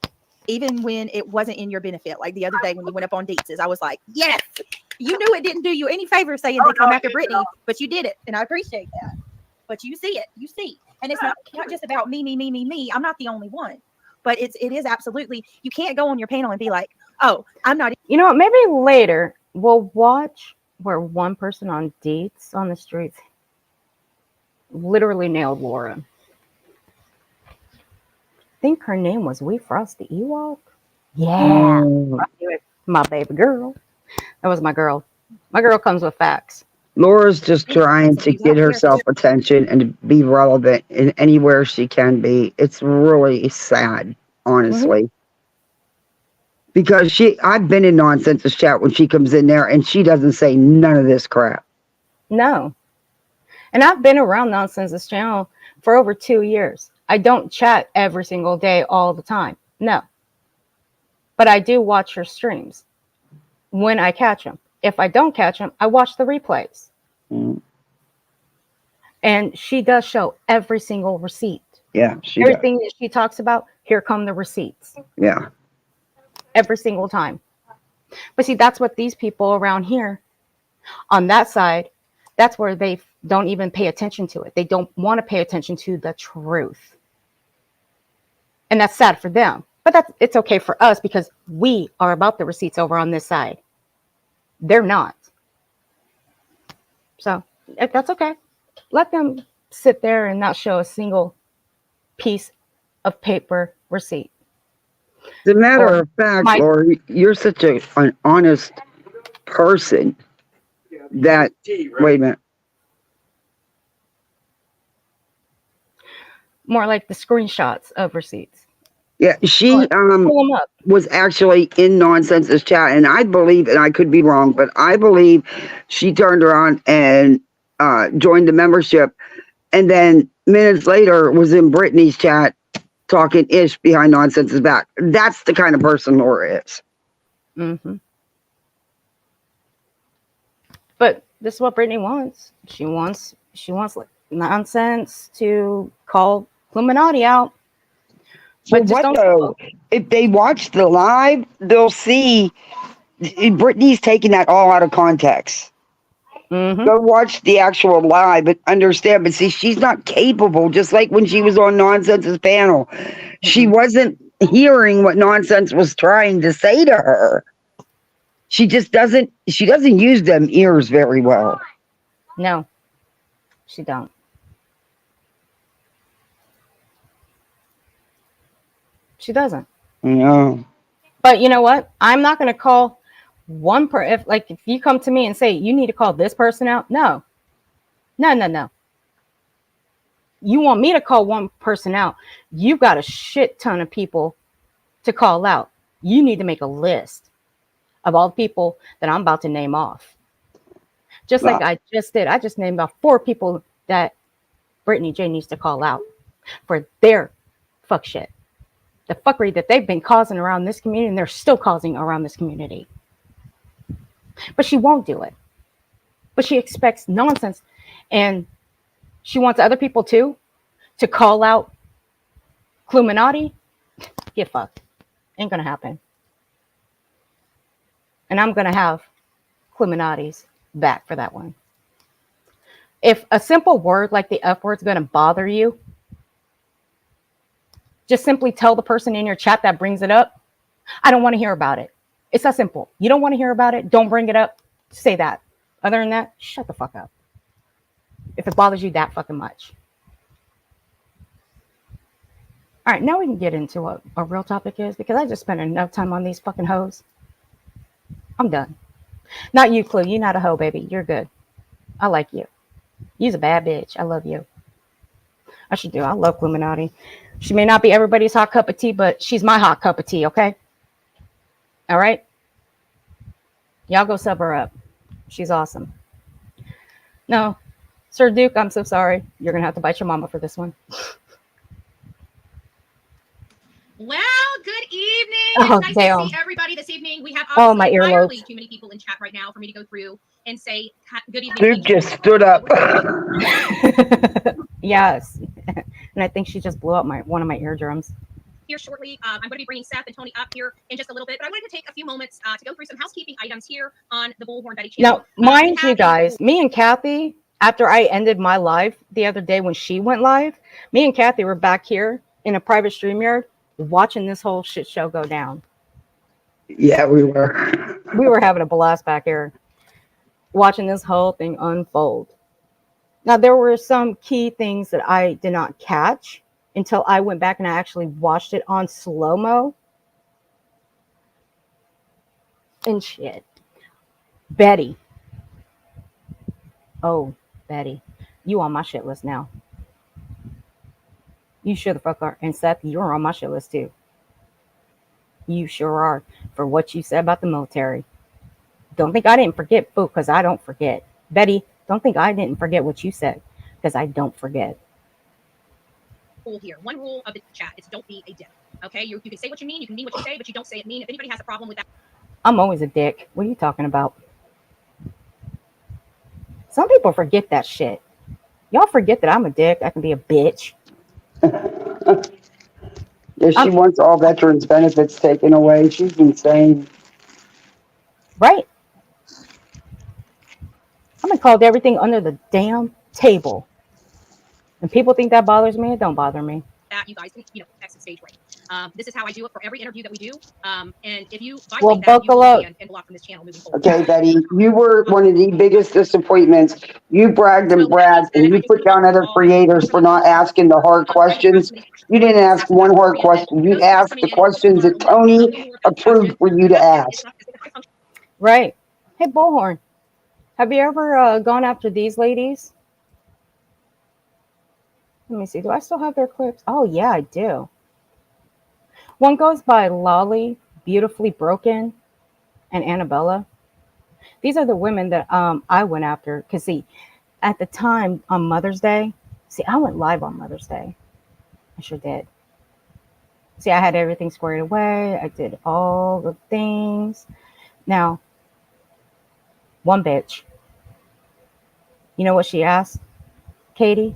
even when it wasn't in your benefit. Like the other day when you went up on Deetz's, I was like, yes, you knew it didn't do you any favor saying they come after Brittany, but you did it, and I appreciate that. But you see it, and it's not just about me. I'm not the only one, but it is absolutely. You can't go on your panel and be like, oh, I'm not. You know what? Maybe later we'll watch where one person on Deets on the streets literally nailed Laura. I think her name was Wee Frosty Ewok. Yeah, my baby girl. That was my girl. My girl comes with facts. Laura's just trying to get herself attention and to be relevant in anywhere she can be. It's really sad, honestly. Because I've been in Nonsense's chat when she comes in there and she doesn't say none of this crap. No. And I've been around Nonsense's channel for over 2 years. I don't chat every single day all the time. No. But I do watch her streams when I catch them. If I don't catch them, I watch the replays. And she does show every single receipt. Yeah, she Everything that she talks about, here come the receipts. Yeah. Every single time. But see, that's what these people around here, on that side, that's where they don't even pay attention to it. They don't want to pay attention to the truth. And that's sad for them. But it's okay for us because we are about the receipts over on this side. They're not. So that's okay. Let them sit there and not show a single piece of paper receipt. As a matter of fact, Laura, you're such an honest person that, wait a minute. More like the screenshots of receipts. Yeah, she was actually in Nonsense's chat, and I believe, and I could be wrong, but I believe she turned around and joined the membership, and then minutes later was in Brittany's chat talking ish behind Nonsense's back. That's the kind of person Laura is. But this is what Brittany wants. She wants like Nonsense to call Illuminati out. But what though? If they watch the live, they'll see Brittany's taking that all out of context. Go watch the actual live, but understand. But see, she's not capable. Just like when she was on Nonsense's panel, she wasn't hearing what Nonsense was trying to say to her. She just doesn't. She doesn't use them ears very well. No, she don't. She doesn't. No. But you know what? I'm not going to call one if you come to me and say you need to call this person out. No. You want me to call one person out? You've got a shit ton of people to call out. You need to make a list of all the people that I'm about to name off. Just like I just did. I just named off 4 people that Brittany J needs to call out for their fuck shit. The fuckery that they've been causing around this community, and they're still causing around this community. But she won't do it. But she expects Nonsense, and she wants other people too to call out Illuminati. Get fucked. Ain't gonna happen. And I'm gonna have Illuminati's back for that one. If a simple word like the F word's gonna bother you, just simply tell the person in your chat that brings it up, I don't want to hear about it. It's that simple. You don't want to hear about it, don't bring it up. Say that. Other than that, shut the fuck up. If it bothers you that fucking much. All right, now we can get into what a real topic is, because I just spent enough time on these fucking hoes. I'm done. Not you, Clue. You're not a hoe, baby. You're good. I like you. You's a bad bitch. I love you. I should do. I love Illuminati. She may not be everybody's hot cup of tea, but she's my hot cup of tea, okay? All right? Y'all go sub her up. She's awesome. No, Sir Duke, I'm so sorry. You're going to have to bite your mama for this one. Well, good evening. Oh, It's nice damn. to see everybody this evening. We have Oh, my obviously entirely earlobes. too many people in chat right now for me to go through and say good evening. Dude just stood up. Yes. And I think she just blew up one of my eardrums. Here shortly. I'm going to be bringing Seth and Tony up here in just a little bit, but I wanted to take a few moments to go through some housekeeping items here on the Bullhorn Betty channel. Now, mind you guys, me and Kathy, after I ended my live the other day when she went live, me and Kathy were back here in a private StreamYard watching this whole shit show go down. Yeah, we were. We were having a blast back here watching this whole thing unfold. Now, there were some key things that I did not catch until I went back and I actually watched it on slow-mo. And shit. Betty. Oh, Betty. You on my shit list now. You sure the fuck are. And Seth, you're on my shit list too. You sure are. For what you said about the military. Don't think I didn't forget, boo, because I don't forget. Betty, don't think I didn't forget what you said, because I don't forget. Rule here. One rule of the chat is don't be a dick. Okay? You can say what you mean, you can mean what you say, but you don't say it mean. If anybody has a problem with that. I'm always a dick. What are you talking about? Some people forget that shit. Y'all forget that I'm a dick. I can be a bitch. Yeah, she wants all veterans' benefits taken away. She's insane. Right? I've been called everything under the damn table. And people think that bothers me. It don't bother me. That you guys can, exit stage right. This is how I do it for every interview that we do. And if you Well, violate that, you buckle will up. be banned and blocked from this channel moving forward. Okay, Betty, you were one of the biggest disappointments. You bragged and bragged, and you put down other creators for not asking the hard questions. You didn't ask one hard question. You asked the questions that Tony approved for you to ask. Right. Hey, Bullhorn, have you ever gone after these ladies? Let me see. Do I still have their clips? Oh, yeah, I do. One goes by Lolly, Beautifully Broken, and Annabella. These are the women that I went after. Because, see, at the time on Mother's Day, I went live on Mother's Day. I sure did. See, I had everything squared away. I did all the things. Now, one bitch, you know what she asked Katie?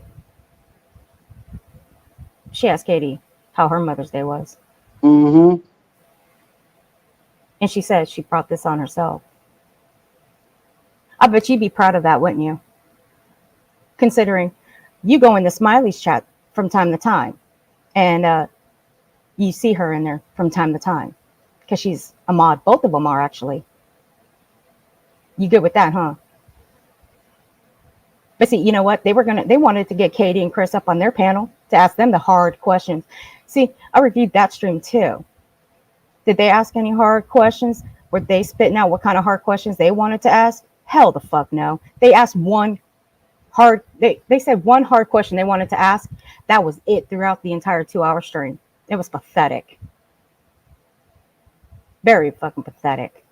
She asked Katie how her Mother's Day was. Mm-hmm. And she said she brought this on herself. I bet you'd be proud of that, wouldn't you? Considering you go in the Smiley's chat from time to time. And you see her in there from time to time. Because she's a mod. Both of them are, actually. You good with that, huh? But see, you know what? They wanted to get Katie and Chris up on their panel to ask them the hard questions. See, I reviewed that stream too. Did they ask any hard questions? Were they spitting out what kind of hard questions they wanted to ask? Hell the fuck no. They asked one hard, they said one hard question they wanted to ask. That was it throughout the entire 2-hour stream. It was pathetic. Very fucking pathetic.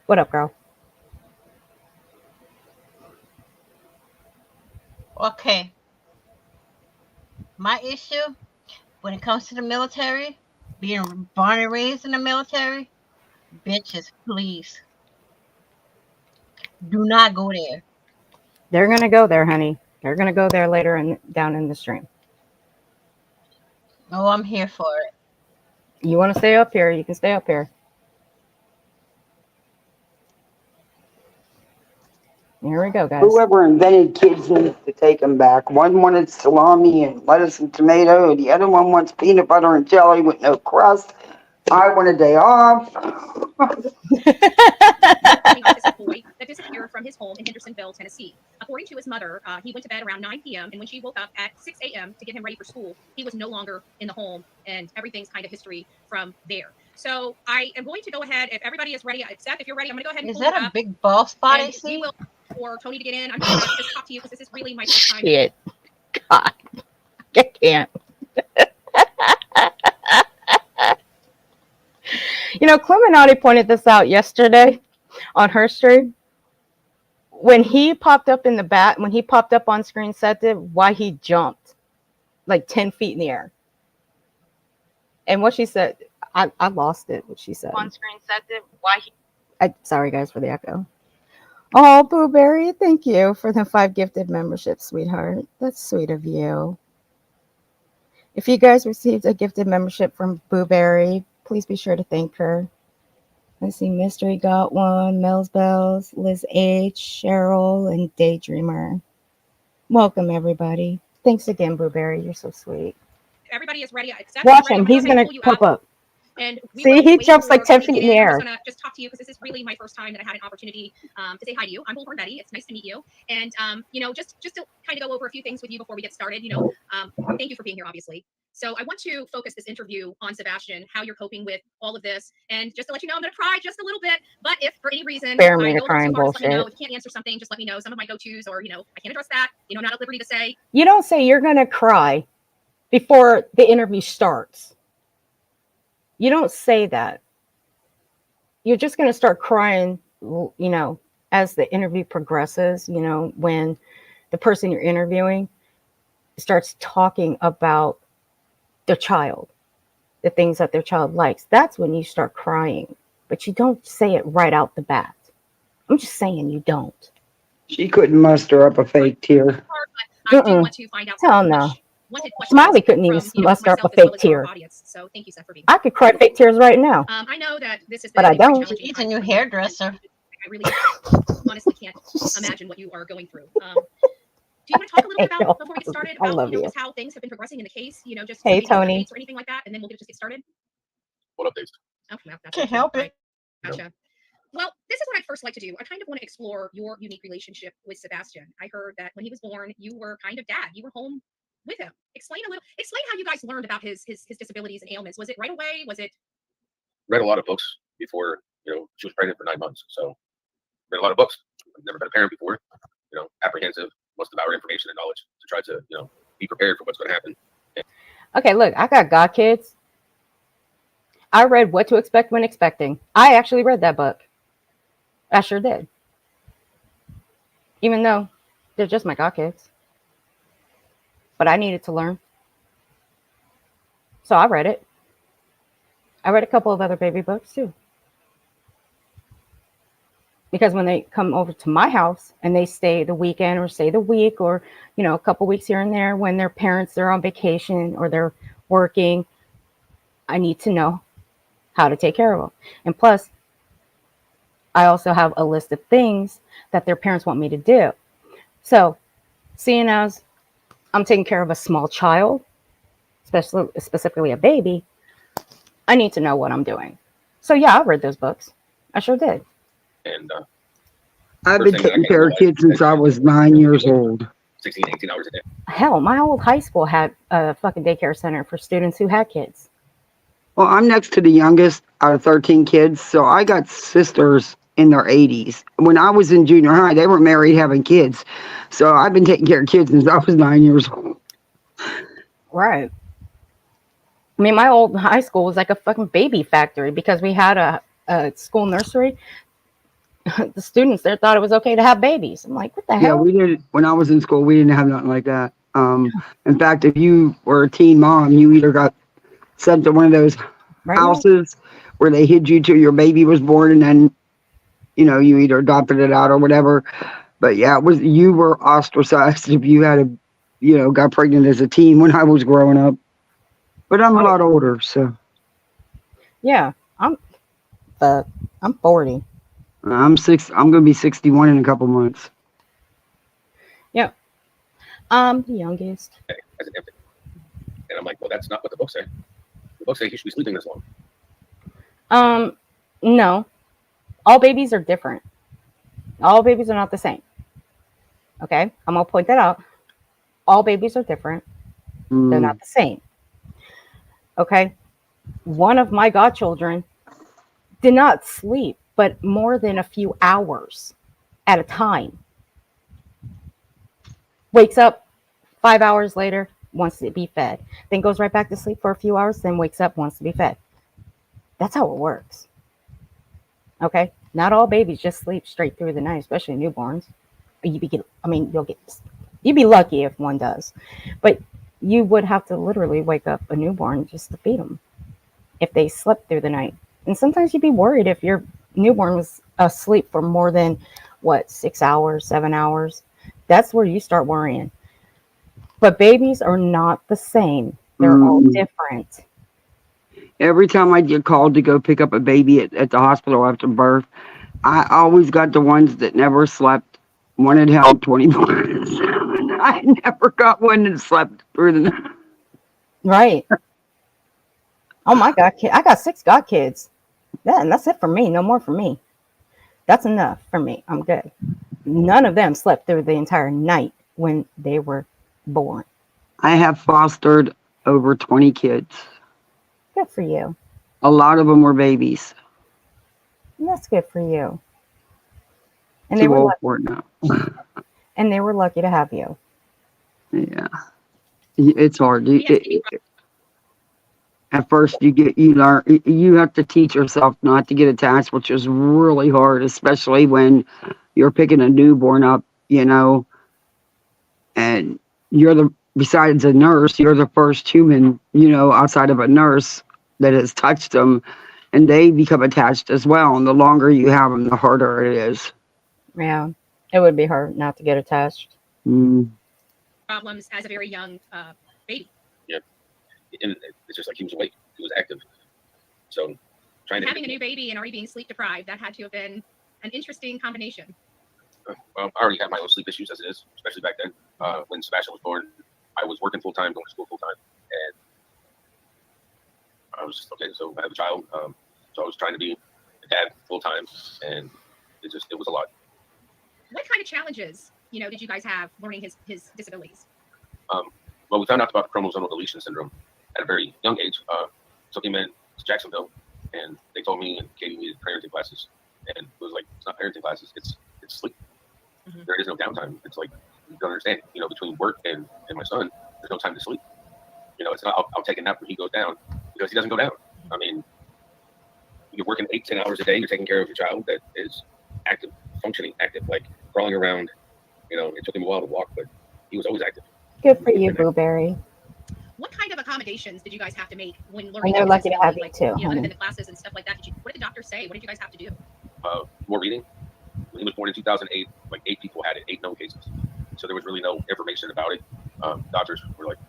What up, girl? Okay. My issue when it comes to the military, being born and raised in the military, bitches, please. Do not go there. They're going to go there, honey. They're going to go there later and down in the stream. Oh, I'm here for it. You want to stay up here, you can stay up here. Here we go, guys. Whoever invented kids needs to take them back. One wanted salami and lettuce and tomato. The other one wants peanut butter and jelly with no crust. I want a day off. Autistic boy that disappeared from his home in Hendersonville Nashville, Tennessee. According to his mother, he went to bed around 9 p.m. and when she woke up at 6 a.m. to get him ready for school, he was no longer in the home, and everything's kind of history from there. So I am going to go ahead, if everybody is ready. Seth, if you're ready, I'm going to go ahead and Is pull it that a up. big ball spot I And see? we will for Tony to get in. I'm going to just talk to you because this is really my first time. Shit. God. I can't. You know, Clemenati pointed this out yesterday on her stream. When he popped up in the back, when he popped up on screen, Seth did, why he jumped like 10 feet in the air. And what she said, I lost it, what she said. On screen, Seth did, why he... sorry, guys, for the echo. Oh, Blueberry, thank you for the 5 gifted memberships, sweetheart. That's sweet of you. If you guys received a gifted membership from Blueberry, please be sure to thank her. Let's see, Mystery got one, Mel's Bells, Liz H, Cheryl, and Daydreamer. Welcome, everybody. Thanks again, Blueberry. You're so sweet. Everybody is ready. Except Watch ready. him. He's going to pop up. And we see, he jumps like 10 feet in the air. I'm just going to just talk to you because this is really my first time that I had an opportunity to say hi to you. I'm Bullhorn Betty. It's nice to meet you. And, you know, just to kind of go over a few things with you before we get started, you know, thank you for being here, obviously. So I want to focus this interview on Sebastian, how you're coping with all of this. And just to let you know, I'm going to cry just a little bit. But if for any reason Spare me I the go crying too far, just let me know. bullshit. If you can't answer something, just let me know. Some of my go-tos or, you know, I can't address that. You know, I'm not at liberty to say. You don't say you're going to cry before the interview starts. You don't say that. You're just going to start crying, you know, as the interview progresses, you know, when the person you're interviewing starts talking about their child, the things that their child likes. That's when you start crying, but you don't say it right out the bat. I'm just saying you don't. She couldn't muster up a fake tear. I do want to find out Hell no. Smiley couldn't even muster up a fake tear. So thank you, Seth, for being I could cry fake tears right now. I know that this has but I don't. She's a new hairdresser. I really honestly can't imagine what you are going through. Do you want to talk a little bit about before we get started about you know, just how things have been progressing in the case? You know, just hey Tony updates or anything like that, and then we'll just get started. What updates? Oh, well, that's Can't help it. Gotcha. Well, this is what I'd first like to do. I kind of want to explore your unique relationship with Sebastian. I heard that when he was born, you were kind of dad. You were home with him. Explain how you guys learned about his disabilities and ailments. Was it right away? Was it? Read a lot of books before, you know, she was pregnant for 9 months. So read a lot of books. I've never been a parent before, you know, apprehensive, must devour information and knowledge to try to, you know, be prepared for what's going to happen. Okay, look, I got godkids. I read What to Expect When Expecting. I actually read that book. I sure did. Even though they're just my godkids. But I needed to learn. So I read it. I read a couple of other baby books too. Because when they come over to my house and they stay the weekend or stay the week or, you know, a couple weeks here and there when their parents are on vacation or they're working, I need to know how to take care of them. And plus, I also have a list of things that their parents want me to do. So, seeing as I'm taking care of a small child, specifically a baby, I need to know what I'm doing. So yeah, I read those books. I sure did. And I've been taking care of kids since I was 9 years old. 16, 18 hours a day. Hell, my old high school had a fucking daycare center for students who had kids. Well, I'm next to the youngest out of 13 kids, so I got sisters in their 80s. When I was in junior high, they were married, having kids. So I've been taking care of kids since I was 9 years old. Right. I mean, my old high school was like a fucking baby factory because we had a school nursery. The students there thought it was okay to have babies. I'm like, what the hell? Yeah, we did. When I was in school, we didn't have nothing like that. In fact, if you were a teen mom, you either got sent to one of those houses where they hid you till your baby was born, and then, you know, you either adopted it out or whatever. But yeah, you were ostracized if you had got pregnant as a teen when I was growing up. But I'm a lot older, so. Yeah, I'm 40. I'm gonna be 61 in a couple months. Yeah. The youngest. As an infant. And I'm like, well, that's not what the books say. The books say he should be sleeping this long. No. All babies are different. All babies are not the same. Okay, I'm gonna point that out. All babies are different. They're not the same. Okay, one of my godchildren did not sleep, but more than a few hours at a time. Wakes up 5 hours later, wants to be fed. Then goes right back to sleep for a few hours, then wakes up, wants to be fed. That's how it works. Okay? Not all babies just sleep straight through the night, especially newborns. You'd be lucky if one does. But you would have to literally wake up a newborn just to feed them if they slept through the night. And sometimes you'd be worried if your newborn was asleep for more than 6 hours, 7 hours. That's where you start worrying. But babies are not the same. They're all different. Every time I get called to go pick up a baby at the hospital after birth, I always got the ones that never slept, wanted help 24/7. I never got one that slept through the night. Right. Oh my God, I got 6 god kids. Yeah, and that's it for me. No more for me. That's enough for me. I'm good. None of them slept through the entire night when they were born. I have fostered over 20 kids. Good for you. A lot of them were babies. That's good for you. And Too old for it now. And they were lucky to have you. Yeah, it's hard. At first, you learn. You have to teach yourself not to get attached, which is really hard, especially when you're picking a newborn up. And besides a nurse, you're the first human, outside of a nurse that has touched them, and they become attached as well. And the longer you have them, the harder it is. Yeah, it would be hard not to get attached. Problems as a very young baby. Yeah, and it's just like he was awake, he was active. So having a new baby and already being sleep deprived, that had to have been an interesting combination. Well, I already had my own sleep issues as it is, especially back then. When Sebastian was born, I was working full time, going to school full time, and I was just okay. So I have a child, so I was trying to be a dad full time, and it was a lot. What kind of challenges, did you guys have learning his disabilities? Well, we found out about chromosomal deletion syndrome at a very young age. Took him in to Jacksonville, and they told me and Katie needed parenting classes, and it was like, it's not parenting classes, it's sleep. There is no downtime. It's like, you don't understand, between work and my son, there's no time to sleep. It's not, I'll take a nap when he goes down, because he doesn't go down. I mean, you're working 8-10 hours a day, you're taking care of your child that is active, functioning, active, like crawling around. It took him a while to walk, but he was always active. Good for you, Blueberry. What kind of accommodations did you guys have to make when learning? And they're lucky to have you too. Other than the classes and stuff like that, what did the doctor say? What did you guys have to do? More reading. When he was born in 2008, like 8 people had it, 8 known cases. So there was really no information about it. Doctors were like,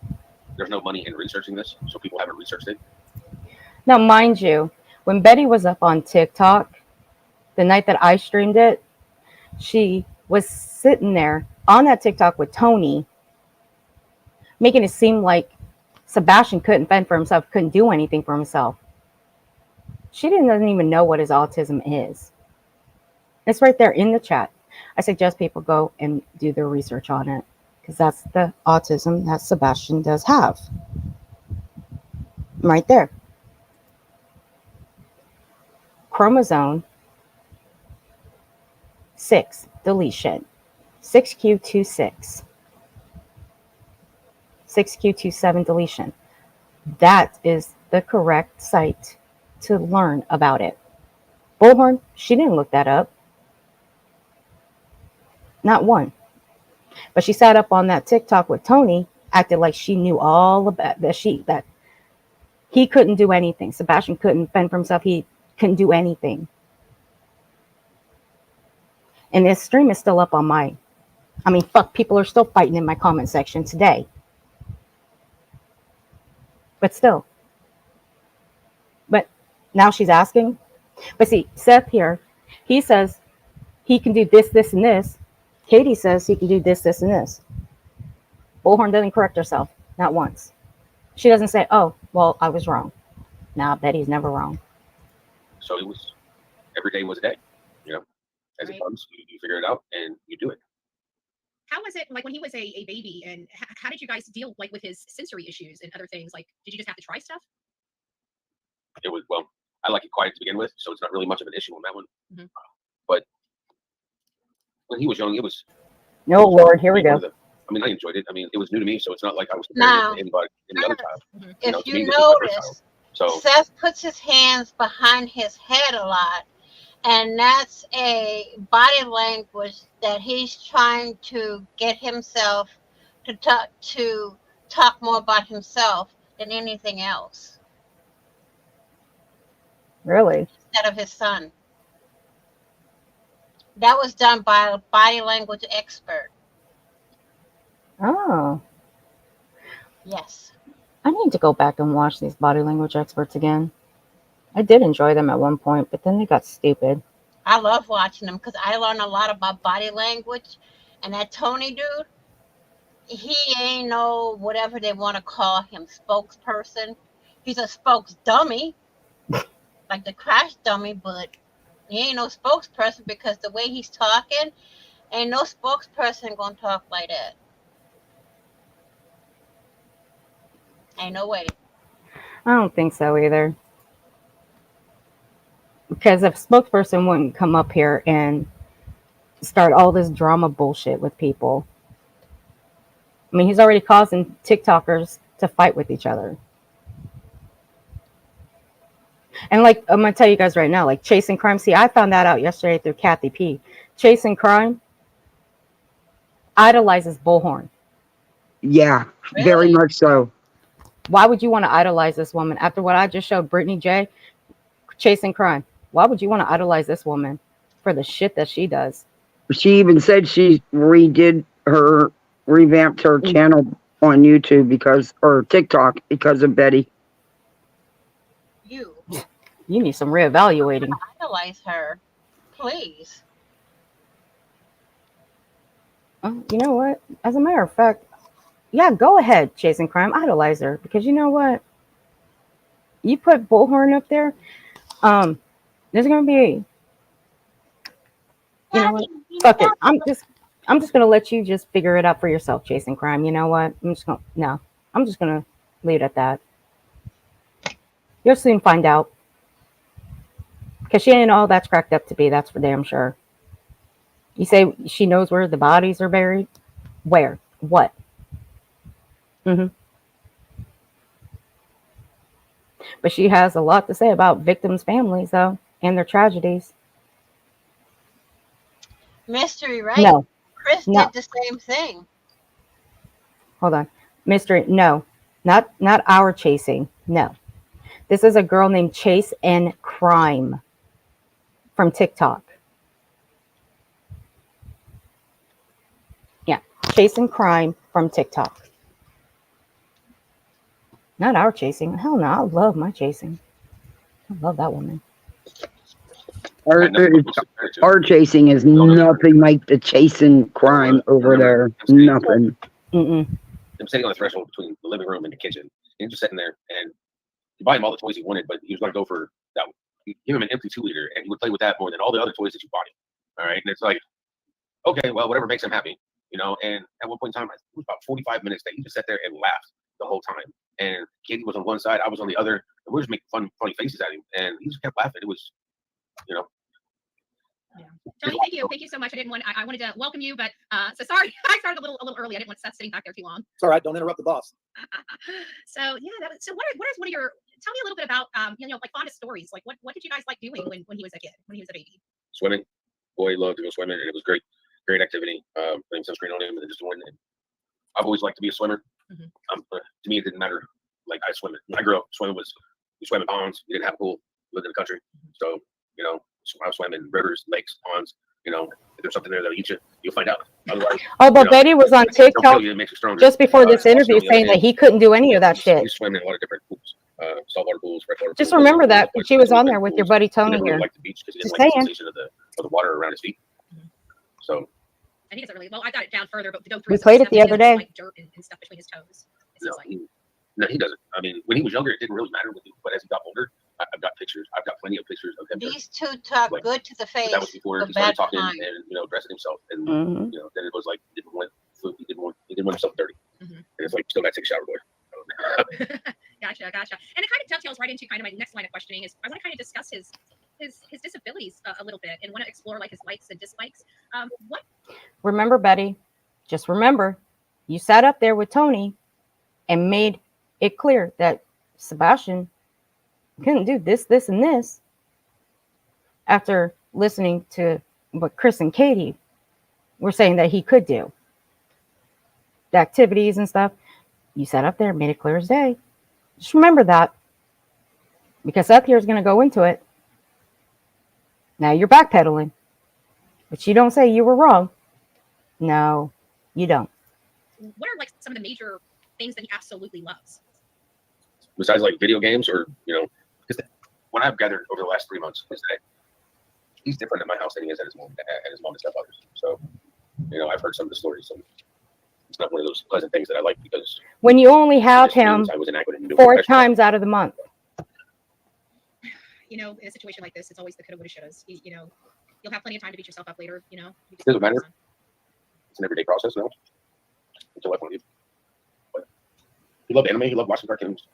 there's no money in researching this, so people haven't researched it. Now, mind you, when Betty was up on TikTok, the night that I streamed it, she was sitting there on that TikTok with Tony, making it seem like Sebastian couldn't fend for himself, couldn't do anything for himself. She doesn't even know what his autism is. It's right there in the chat. I suggest people go and do their research on it, because that's the autism that Sebastian does have. Right there. Chromosome 6 deletion. 6q26. 6q27 deletion. That is the correct site to learn about it. Bullhorn, she didn't look that up. Not one. But she sat up on that TikTok with Tony, acted like she knew all about that he couldn't do anything. Sebastian couldn't fend for himself. He couldn't do anything. And this stream is still up on people are still fighting in my comment section today. But still. But now she's asking. But see, Seth here, he says he can do this, this, and this. Katie says he can do this, this, and this. Bullhorn doesn't correct herself. Not once. She doesn't say, oh, well, I was wrong. Nah, Betty's never wrong. So it was, every day was a day, as it comes, you figure it out and you do it. how was it like when he was a baby, and how did you guys deal like with his sensory issues and other things? Like, did you just have to try stuff? It was, well, I like it quiet to begin with, so it's not really much of an issue on that one. Mhm. But when he was young, it was. No, Lord, here we go. I mean, I enjoyed it. I mean, it was new to me, so it's not like I was comparing it to anybody, any other child. If To me, you this was my first notice, child. So Seth puts his hands behind his head a lot, and that's a body language that he's trying to get himself to talk more about himself than anything else. Really? Instead of his son. That was done by a body language expert. Oh. Yes. I need to go back and watch these body language experts again. I did enjoy them at one point, but then they got stupid. I love watching them because I learn a lot about body language. And that Tony dude, he ain't no whatever they want to call him, spokesperson. He's a spokes dummy, like the crash dummy, but he ain't no spokesperson because the way he's talking, ain't no spokesperson gonna talk like that. Ain't no way. I don't think so either. Because if a spokesperson wouldn't come up here and start all this drama bullshit with people. I mean, he's already causing TikTokers to fight with each other. And like, I'm going to tell you guys right now, like Chasing Crime. See, I found that out yesterday through Kathy P. Chasing Crime idolizes Bullhorn. Yeah, very much so. Why would you want to idolize this woman after what I just showed Brittany J? Chasing Crime. Why would you want to idolize this woman for the shit that she does? She even said she revamped her channel on YouTube or TikTok because of Betty. You need some reevaluating. Idolize her, please. You know what? As a matter of fact, yeah, go ahead, Chasing Crime, idolize her, because you know what? You put Bullhorn up there, there's gonna be, you know what? Fuck it. I'm just gonna let you just figure it out for yourself, Chasing Crime. You know what? I'm just gonna leave it at that. You'll soon find out, because she ain't all that's cracked up to be. That's for damn sure. You say she knows where the bodies are buried? Where? What? But she has a lot to say about victims' families, though, and their tragedies. Mystery, right? No. Chris No. did the same thing. Hold on. Mystery. No. Not our Chasing. No. This is a girl named Chase and Crime from TikTok. Yeah. Chase and Crime from TikTok. Not our Chasing. Hell no. I love my Chasing. I love that woman. Our Chasing is nothing like the Chasing Crime over there. Nothing. I'm sitting on the threshold between the living room and the kitchen, and just sitting there, and you buy him all the toys he wanted, but he was going to go for that. You give him an empty 2-liter, and he would play with that more than all the other toys that you bought him. All right, and it's like, okay, well, whatever makes him happy, you know. And at one point in time, it was about 45 minutes that he just sat there and laughed the whole time. And Katie was on one side, I was on the other, and we were just making funny faces at him, and he just kept laughing. It was, you know. Yeah. Tony, thank you so much. I wanted to welcome you, but so sorry, I started a little early. I didn't want Seth sitting back there too long. It's all right. Don't interrupt the boss. So yeah, so what is one of your? Tell me a little bit about like fondest stories. Like what did you guys like doing when he was a kid, when he was a baby? Swimming. Boy, he loved to go swimming, and it was great activity. Putting sunscreen on him and just doing it. I've always liked to be a swimmer. To me, it didn't matter. Like I swim. When I grew up, swimming was you swam in ponds. You didn't have a pool. You lived in the country, so you know. I swam in rivers, lakes, ponds. You know, if there's something there that'll eat you, you'll find out. Otherwise, but Betty was on TikTok just before this interview saying that he couldn't do any of that shit. You swam in a lot of different pools, saltwater pools, freshwater pools. Just remember that she was on there with your buddy Tony here. Like the beach because he didn't like the sensation of the water around his feet. So. And he doesn't really. Well, I got it down further, but to go through. We played it the other day. Like dirt and stuff between his toes. No, he doesn't. I mean, when he was younger, it didn't really matter with him, but as he got older, I've got pictures. I've got plenty of pictures of him. These two talk good to the face. That was before he started talking and dressing himself, and then it was like didn't want He didn't want himself dirty. And it's like, still got to take a shower, boy. Gotcha. And it kind of dovetails right into kind of my next line of questioning is I want to kind of discuss his disabilities a little bit and want to explore like his likes and dislikes. What? Remember, Betty, just remember, you sat up there with Tony and made it clear that Sebastian couldn't do this, and this. After listening to what Chris and Katie were saying that he could do, the activities and stuff, you sat up there and made it clear as day. Just remember that, because Seth here is going to go into it. Now you're backpedaling, but you don't say you were wrong. No, you don't. What are like some of the major things that he absolutely loves? Besides like video games, or because when I've gathered over the last 3 months, is that he's different at my house than he is at his mom and stepfather's. So, I've heard some of the stories. So it's not one of those pleasant things that I like, because when you only have him 4 times out of the month. In a situation like this, it's always the coulda, woulda, shouldas. You'll have plenty of time to beat yourself up later. You doesn't matter. It's an everyday process now. Until I leave. But he loved anime. He loved watching cartoons.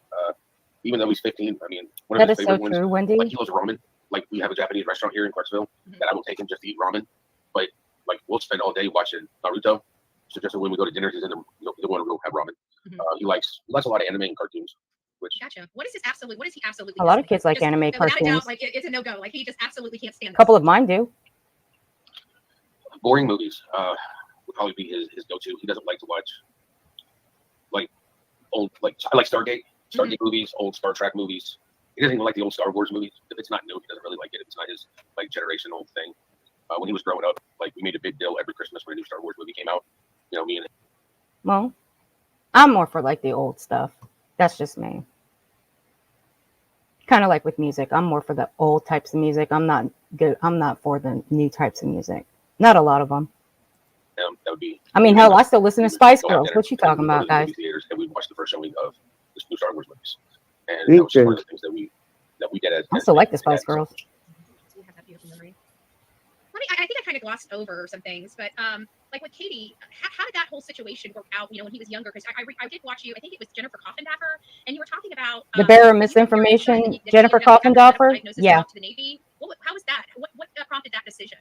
Even though he's 15, I mean, one of his favorite ones. True, Wendy. Like, he loves ramen. Like, we have a Japanese restaurant here in Clarksville that I will take him just to eat ramen. But like, we'll spend all day watching Naruto. So just so when we go to dinner, he's in the he don't want to go have ramen. He likes a lot of anime and cartoons. Which, gotcha. What is he absolutely? A lot of kids like anime cartoons. Without a doubt, like it's a no-go. Like he just absolutely can't stand. A couple of mine do. Boring movies would probably be his go-to. He doesn't like to watch like old, like I like Stargate movies, old Star Trek movies. He doesn't even like the old Star Wars movies. If it's not new, he doesn't really like it. If it's not his like generational thing. When he was growing up, like we made a big deal every Christmas when a new Star Wars movie came out. Me and him. Well, I'm more for like the old stuff. That's just me. Kind of like with music. I'm more for the old types of music. I'm not for the new types of music. Not a lot of them. That would be. I mean, hell, I still listen to Spice Girls. What you talking about, guys? And we watched the first showing of the new Star Wars movies, and that was one of the things that we did. I still like the Spice Girls. I think I kind of glossed over some things, but like with Katie, how did that whole situation work out? When he was younger, because I did watch you. I think it was Jennifer Coffendaffer, and you were talking about the bearer of misinformation, Jennifer Coffendaffer. Yeah. To the Navy. How was that? What prompted that decision?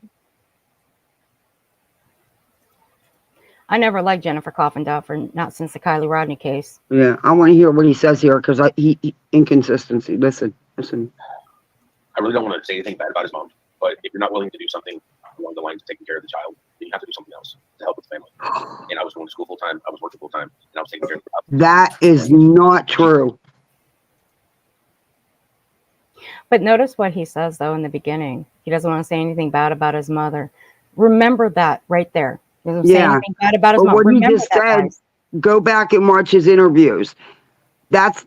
I never liked Jennifer Coffendaffer, not since the Kylie Rodney case. Yeah, I want to hear what he says here, because he inconsistency. Listen. I really don't want to say anything bad about his mom, but if you're not willing to do something along the lines of taking care of the child, then you have to do something else to help with the family. And I was going to school full time, I was working full time, and I was taking care of the child. That is not true. But notice what he says, though, in the beginning. He doesn't want to say anything bad about his mother. Remember that right there. He doesn't say anything bad about his mom. What Remember he just said, go back and watch his interviews. That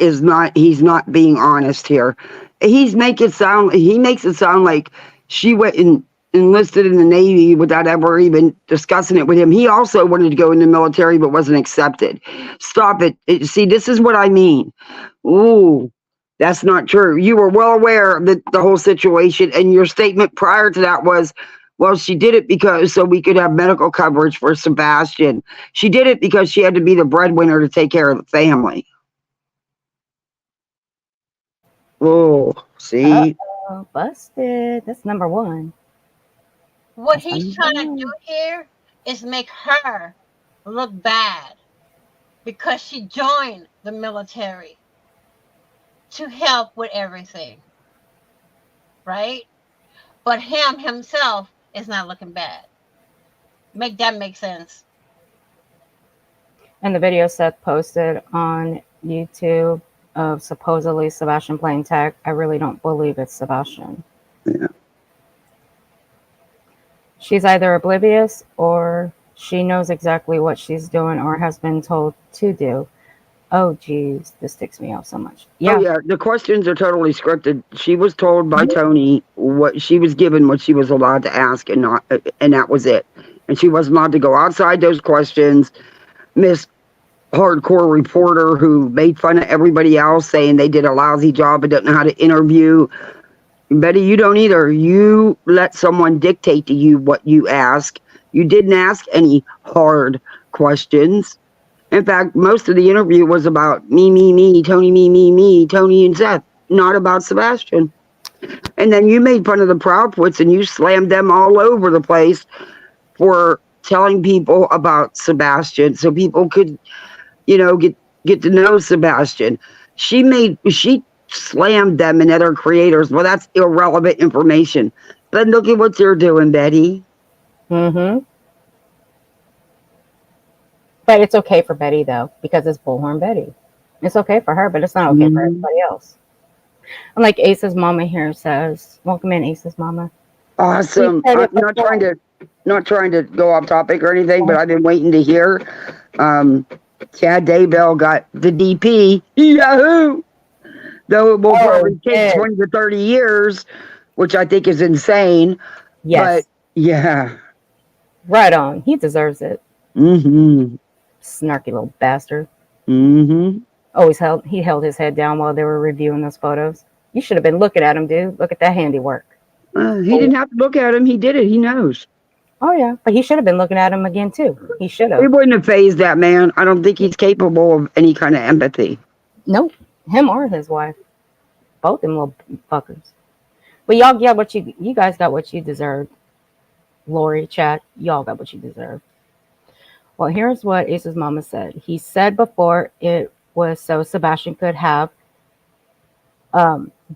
is not, he's not being honest here. He makes it sound like she went and enlisted in the Navy without ever even discussing it with him. He also wanted to go in the military but wasn't accepted. Stop it. See, this is what I mean. Ooh, that's not true. You were well aware of the whole situation, and your statement prior to that was, well, she did it so we could have medical coverage for Sebastian. She did it because she had to be the breadwinner to take care of the family. Oh, see? Uh-oh, busted. That's number one. What he's trying to do here is make her look bad because she joined the military to help with everything, right? But himself is not looking bad. Make that make sense. And the video Seth posted on YouTube of supposedly Sebastian playing tag, I really don't believe it's Sebastian. Yeah. She's either oblivious or she knows exactly what she's doing or has been told to do. Oh, geez, this ticks me off so much. Yeah. Oh, yeah, the questions are totally scripted. She was told by Tony what she was given, what she was allowed to ask, and that was it. And she wasn't allowed to go outside those questions. Miss Hardcore Reporter, who made fun of everybody else, saying they did a lousy job and don't know how to interview. Betty, you don't either. You let someone dictate to you what you ask. You didn't ask any hard questions. In fact, most of the interview was about me, Tony, me, Tony and Seth, not about Sebastian. And then you made fun of the Proudfoots and you slammed them all over the place for telling people about Sebastian so people could, get to know Sebastian. She slammed them and other creators. Well, that's irrelevant information. But look at what you're doing, Betty. Mm-hmm. But it's okay for Betty, though, because it's Bullhorn Betty. It's okay for her, but it's not okay for everybody else. And like Ace's mama here says, welcome in, Ace's mama. Awesome. I'm not trying to go off topic or anything, but I've been waiting to hear. Chad Daybell got the DP. Yahoo! Though it will probably take 20 to 30 years, which I think is insane. Yes. But yeah. Right on. He deserves it. Mm-hmm. Snarky little bastard. Mm-hmm. He held his head down while they were reviewing those photos. You should have been looking at him, dude. Look at that handiwork. He didn't have to look at him. He did it. He knows. Oh, yeah. But he should have been looking at him again, too. He should have. It wouldn't have phased that man. I don't think he's capable of any kind of empathy. Nope. Him or his wife. Both them little fuckers. But y'all got what you guys got what you deserved. Lori, chat, y'all got what you deserve. Well, here's what Ace's mama said. He said before it was so Sebastian could have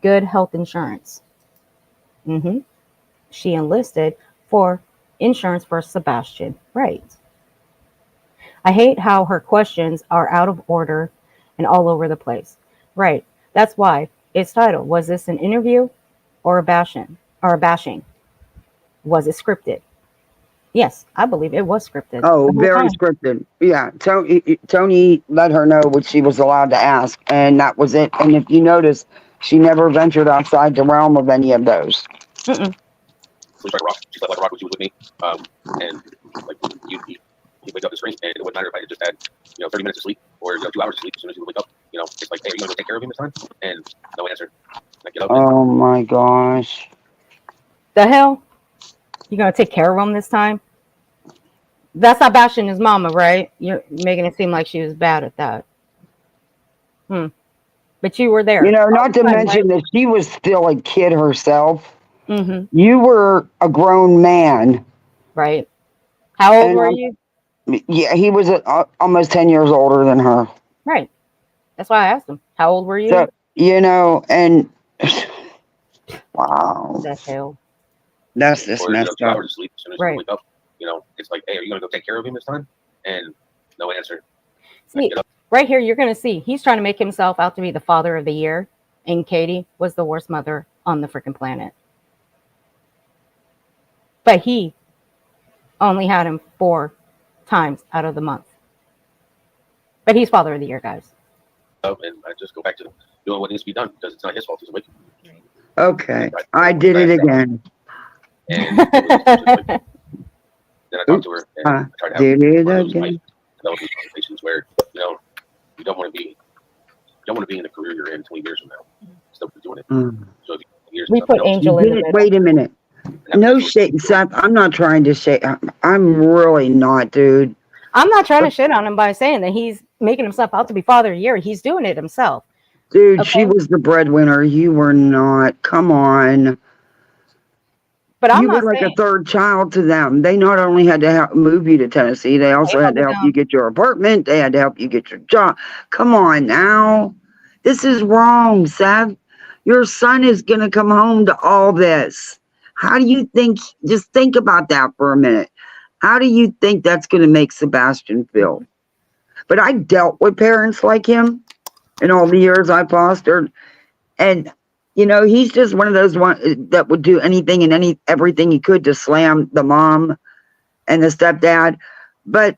good health insurance. Mm-hmm. She enlisted for insurance for Sebastian. Right. I hate how her questions are out of order and all over the place. Right. That's why it's titled, was this an interview or a bashing? Was it scripted? Yes, I believe it was scripted. Oh, very scripted. Yeah. Tony let her know what she was allowed to ask, and that was it. And if you notice, she never ventured outside the realm of any of those. Mm-mm. She slept like a rock when she was with me. And like you wake up this morning, and it wouldn't matter if I had just had 30 minutes of sleep or 2 hours of sleep. As soon as you wake up, it's like, hey, are you gonna go take care of him this time? And no answer. I get up. Oh my gosh. The hell? You gonna take care of him this time? That's not bashing his mama, right? You're making it seem like she was bad at that. But you were there. Not to mention that she was still a kid herself. Mm-hmm. You were a grown man. Right. How old were you? Yeah, he was almost 10 years older than her. Right. That's why I asked him. How old were you? So, and wow. The hell? That's just messed up. Hours of sleep. As soon as you wake up, it's like, hey, are you going to go take care of him this time? And no answer. See, right here, you're going to see he's trying to make himself out to be the father of the year, and Katie was the worst mother on the freaking planet. But he only had him 4 times out of the month. But he's father of the year, guys. And I just go back to doing what needs to be done because it's not his fault. He's awake. Okay, I did it again. And then I talked to her and I tried to have did it again. Develop these conversations where you don't want to be in the career you're in 20 years from now. Still doing it. So we put Angel in the middle. Wait a minute. No shit, Seth. I'm not trying to shit. I'm really not, dude. I'm not trying to shit on him by saying that he's making himself out to be father of the year. He's doing it himself. Dude, okay? She was the breadwinner. You were not. Come on. But I'm you not were like saying, a third child to them. They not only had to move you to Tennessee, they also had to help you get your apartment. They had to help you get your job. Come on now. This is wrong, Seth. Your son is going to come home to all this. How do you think? Just think about that for a minute. How do you think that's going to make Sebastian feel? But I dealt with parents like him in all the years I fostered. And, he's just one of those ones that would do anything and everything he could to slam the mom and the stepdad. But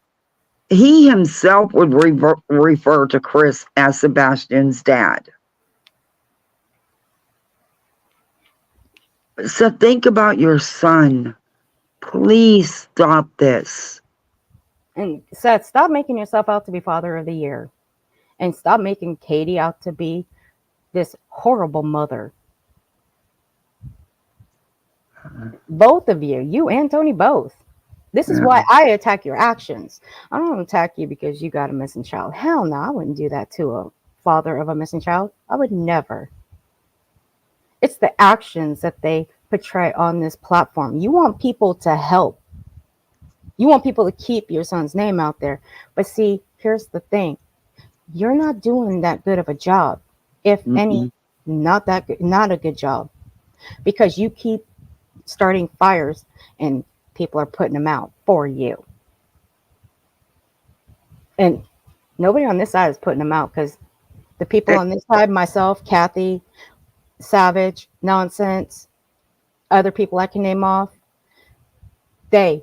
he himself would refer to Chris as Sebastian's dad. So think about your son. Please stop this. And Seth, stop making yourself out to be father of the year. And stop making Katie out to be this horrible mother. Both of you and Tony both. This is why I attack your actions. I don't attack you because you got a missing child. Hell no, I wouldn't do that to a father of a missing child. I would never. It's the actions that they portray on this platform. You want people to help. You want people to keep your son's name out there. But see, here's the thing. You're not doing that good of a job. If any, not that good, not a good job. Because you keep starting fires and people are putting them out for you. And nobody on this side is putting them out because the people on this side, myself, Kathy, Savage, Nonsense, other people I can name off, they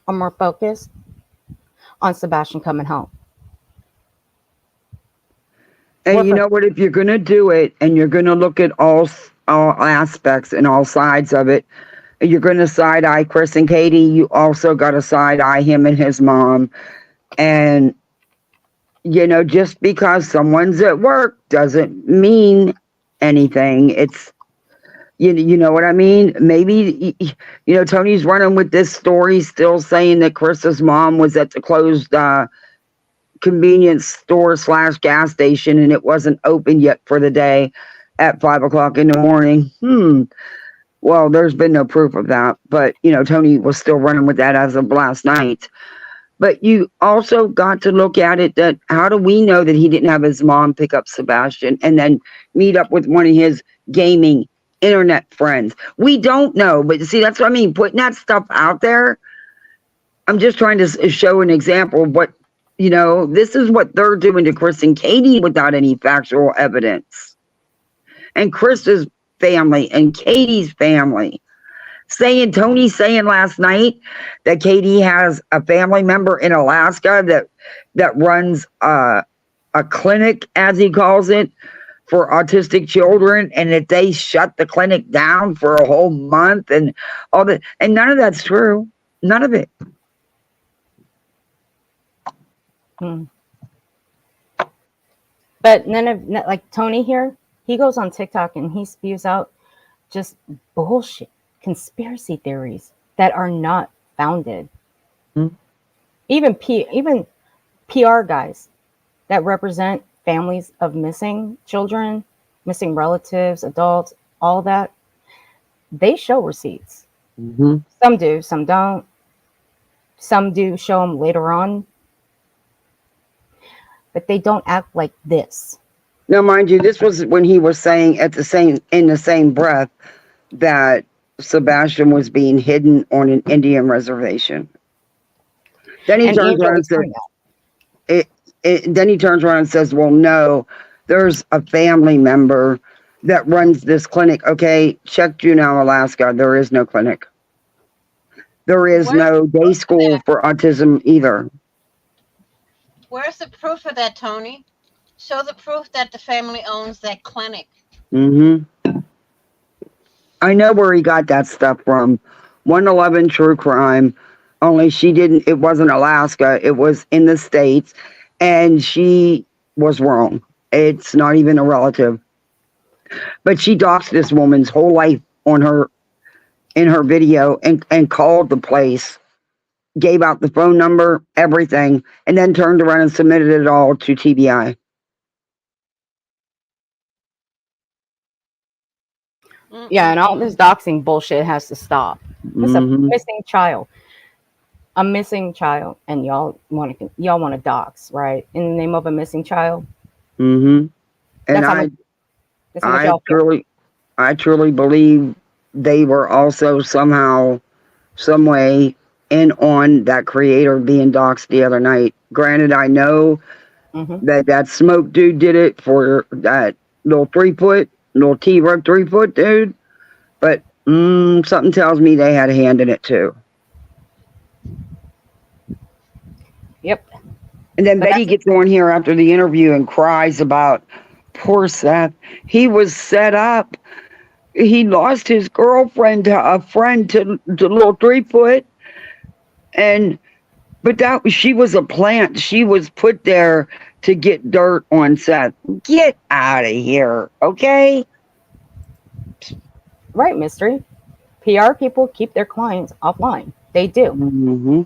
are more focused on Sebastian coming home. And you know what? If you're going to do it and you're going to look at all aspects and all sides of it, you're going to side eye Chris and Katie. You also got to side eye him and his mom. And, you know, just because someone's at work doesn't mean anything. It's, you know what I mean? Maybe, you know, Tony's running with this story, still saying that Chris's mom was at the closed convenience store / gas station and it wasn't open yet for the day at 5 o'clock in the morning. Well, there's been no proof of that, but you know, Tony was still running with that as of last night. But you also got to look at it that how do we know that he didn't have his mom pick up Sebastian and then meet up with one of his gaming internet friends? We don't know, but see, that's what I mean, putting that stuff out there. I'm just trying to show an example of what, you know, this is what they're doing to Chris and Katie without any factual evidence. And Chris's family and Katie's family. Tony's saying last night that Katie has a family member in Alaska that runs a clinic, as he calls it, for autistic children, and that they shut the clinic down for a whole month and all that. And none of that's true. None of it. But like Tony here, he goes on TikTok and he spews out just bullshit, conspiracy theories that are not founded. Even PR guys that represent families of missing children, missing relatives, adults, all that, they show receipts. Some do, some don't. Some do show them later on. But they don't act like this. Now, mind you, this was when he was saying in the same breath that Sebastian was being hidden on an Indian reservation. Then he turns around and says, well, no, there's a family member that runs this clinic. Okay, check Juneau, Alaska. There is no clinic. There is no day school for autism either. Where's the proof of that, Tony? Show the proof that the family owns that clinic. I know where he got that stuff from. 111 True Crime. Only it wasn't Alaska. It was in the States. And she was wrong. It's not even a relative. But she doxed this woman's whole life in her video and called the place. Gave out the phone number, everything, and then turned around and submitted it all to TBI. Yeah, and all this doxing bullshit has to stop. It's a missing child. A missing child, and y'all want to dox, right? In the name of a missing child. And I truly believe they were also somehow, some way in on that creator being doxxed the other night. Granted, I know that smoke dude did it for that little T-Rex 3-foot dude, but something tells me they had a hand in it too. Yep. And then Betty gets on here after the interview and cries about poor Seth. He was set up. He lost his girlfriend to a friend to little 3-foot. But she was a plant. She was put there to get dirt on Seth. Get out of here, okay? Right, Mystery. PR people keep their clients offline. They do. Mm-hmm.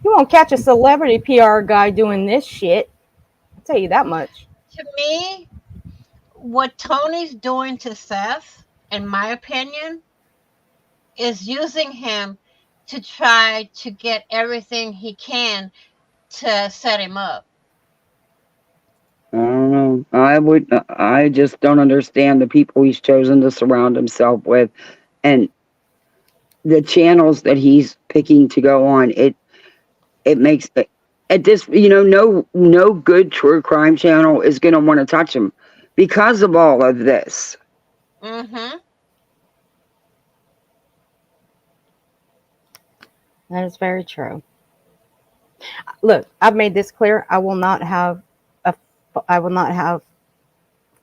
You won't catch a celebrity PR guy doing this shit. I'll tell you that much. To me, what Tony's doing to Seth, in my opinion, is using him to try to get everything he can to set him up. I don't know. I just don't understand the people he's chosen to surround himself with, and the channels that he's picking to go on. It makes it at this, no good true crime channel is going to want to touch him because of all of this. Mm-hmm. That is very true. Look, I've made this clear. I will not have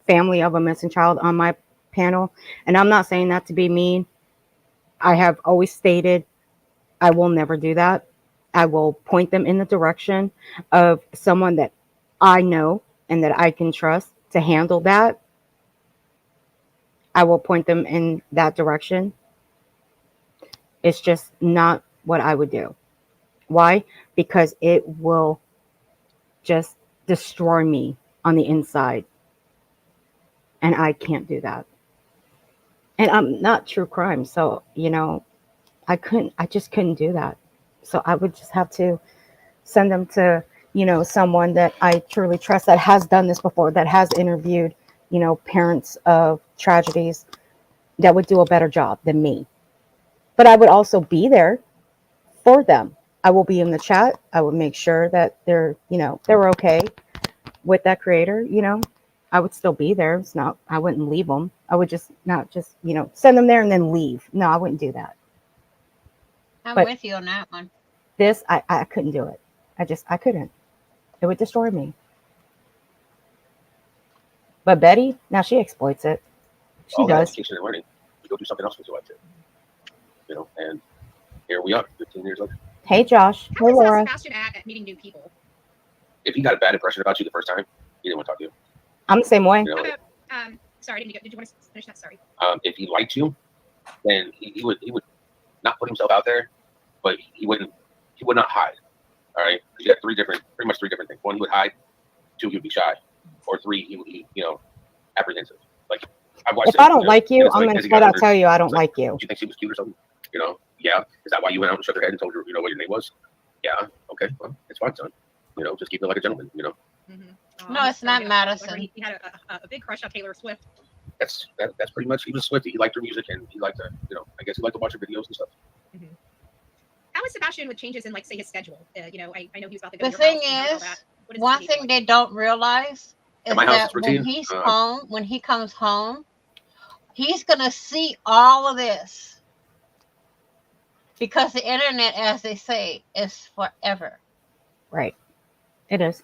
family of a missing child on my panel, and I'm not saying that to be mean. I have always stated I will never do that. I will point them in the direction of someone that I know and that I can trust to handle that. I will point them in that direction. It's just not what I would do. Why? Because it will just destroy me on the inside. And I can't do that. And I'm not true crime. So, I just couldn't do that. So I would just have to send them to, someone that I truly trust that has done this before, that has interviewed, parents of tragedies, that would do a better job than me. But I would also be there for them. I will be in the chat. I will make sure that they're okay with that creator. I would still be there. It's not, I wouldn't leave them. I would just not just, send them there and then leave. No, I wouldn't do that. I'm But with you on that one. this, I couldn't do it. I couldn't. It would destroy me. But Betty, now she exploits it. She all that does. education and learning to go do something else with your life too. And here we are, 15 years later. Hey, Josh. How Hey, is Laura. Sebastian at meeting new people? If he got a bad impression about you the first time, he didn't want to talk to you. I'm the same way. How about, sorry, did you want to finish that? Sorry. If he liked you, then he would not put himself out there, but he would not hide. All right, because you got pretty much three different things. One, he would hide. Two, he would be shy. Or three, he would be apprehensive. Like I've watched. If I don't like you, I'm gonna flat out tell you I don't like you. Do you think she was cute or something? Yeah. Is that why you went out and shook her head and told her, what your name was? Yeah. Okay. Well, it's fine, son. Just keep it like a gentleman. Mm-hmm. No, it's not Madison. He had a big crush on Taylor Swift. That's pretty much. He was a Swiftie. He liked her music and he liked to, I guess he liked to watch her videos and stuff. Mm-hmm. How is Sebastian with changes in, like, say, his schedule? I know he was about to go. The to your thing house is, one thing they don't realize is that when he's home, when he comes home, he's gonna see all of this because the internet, as they say, is forever. Right. It is.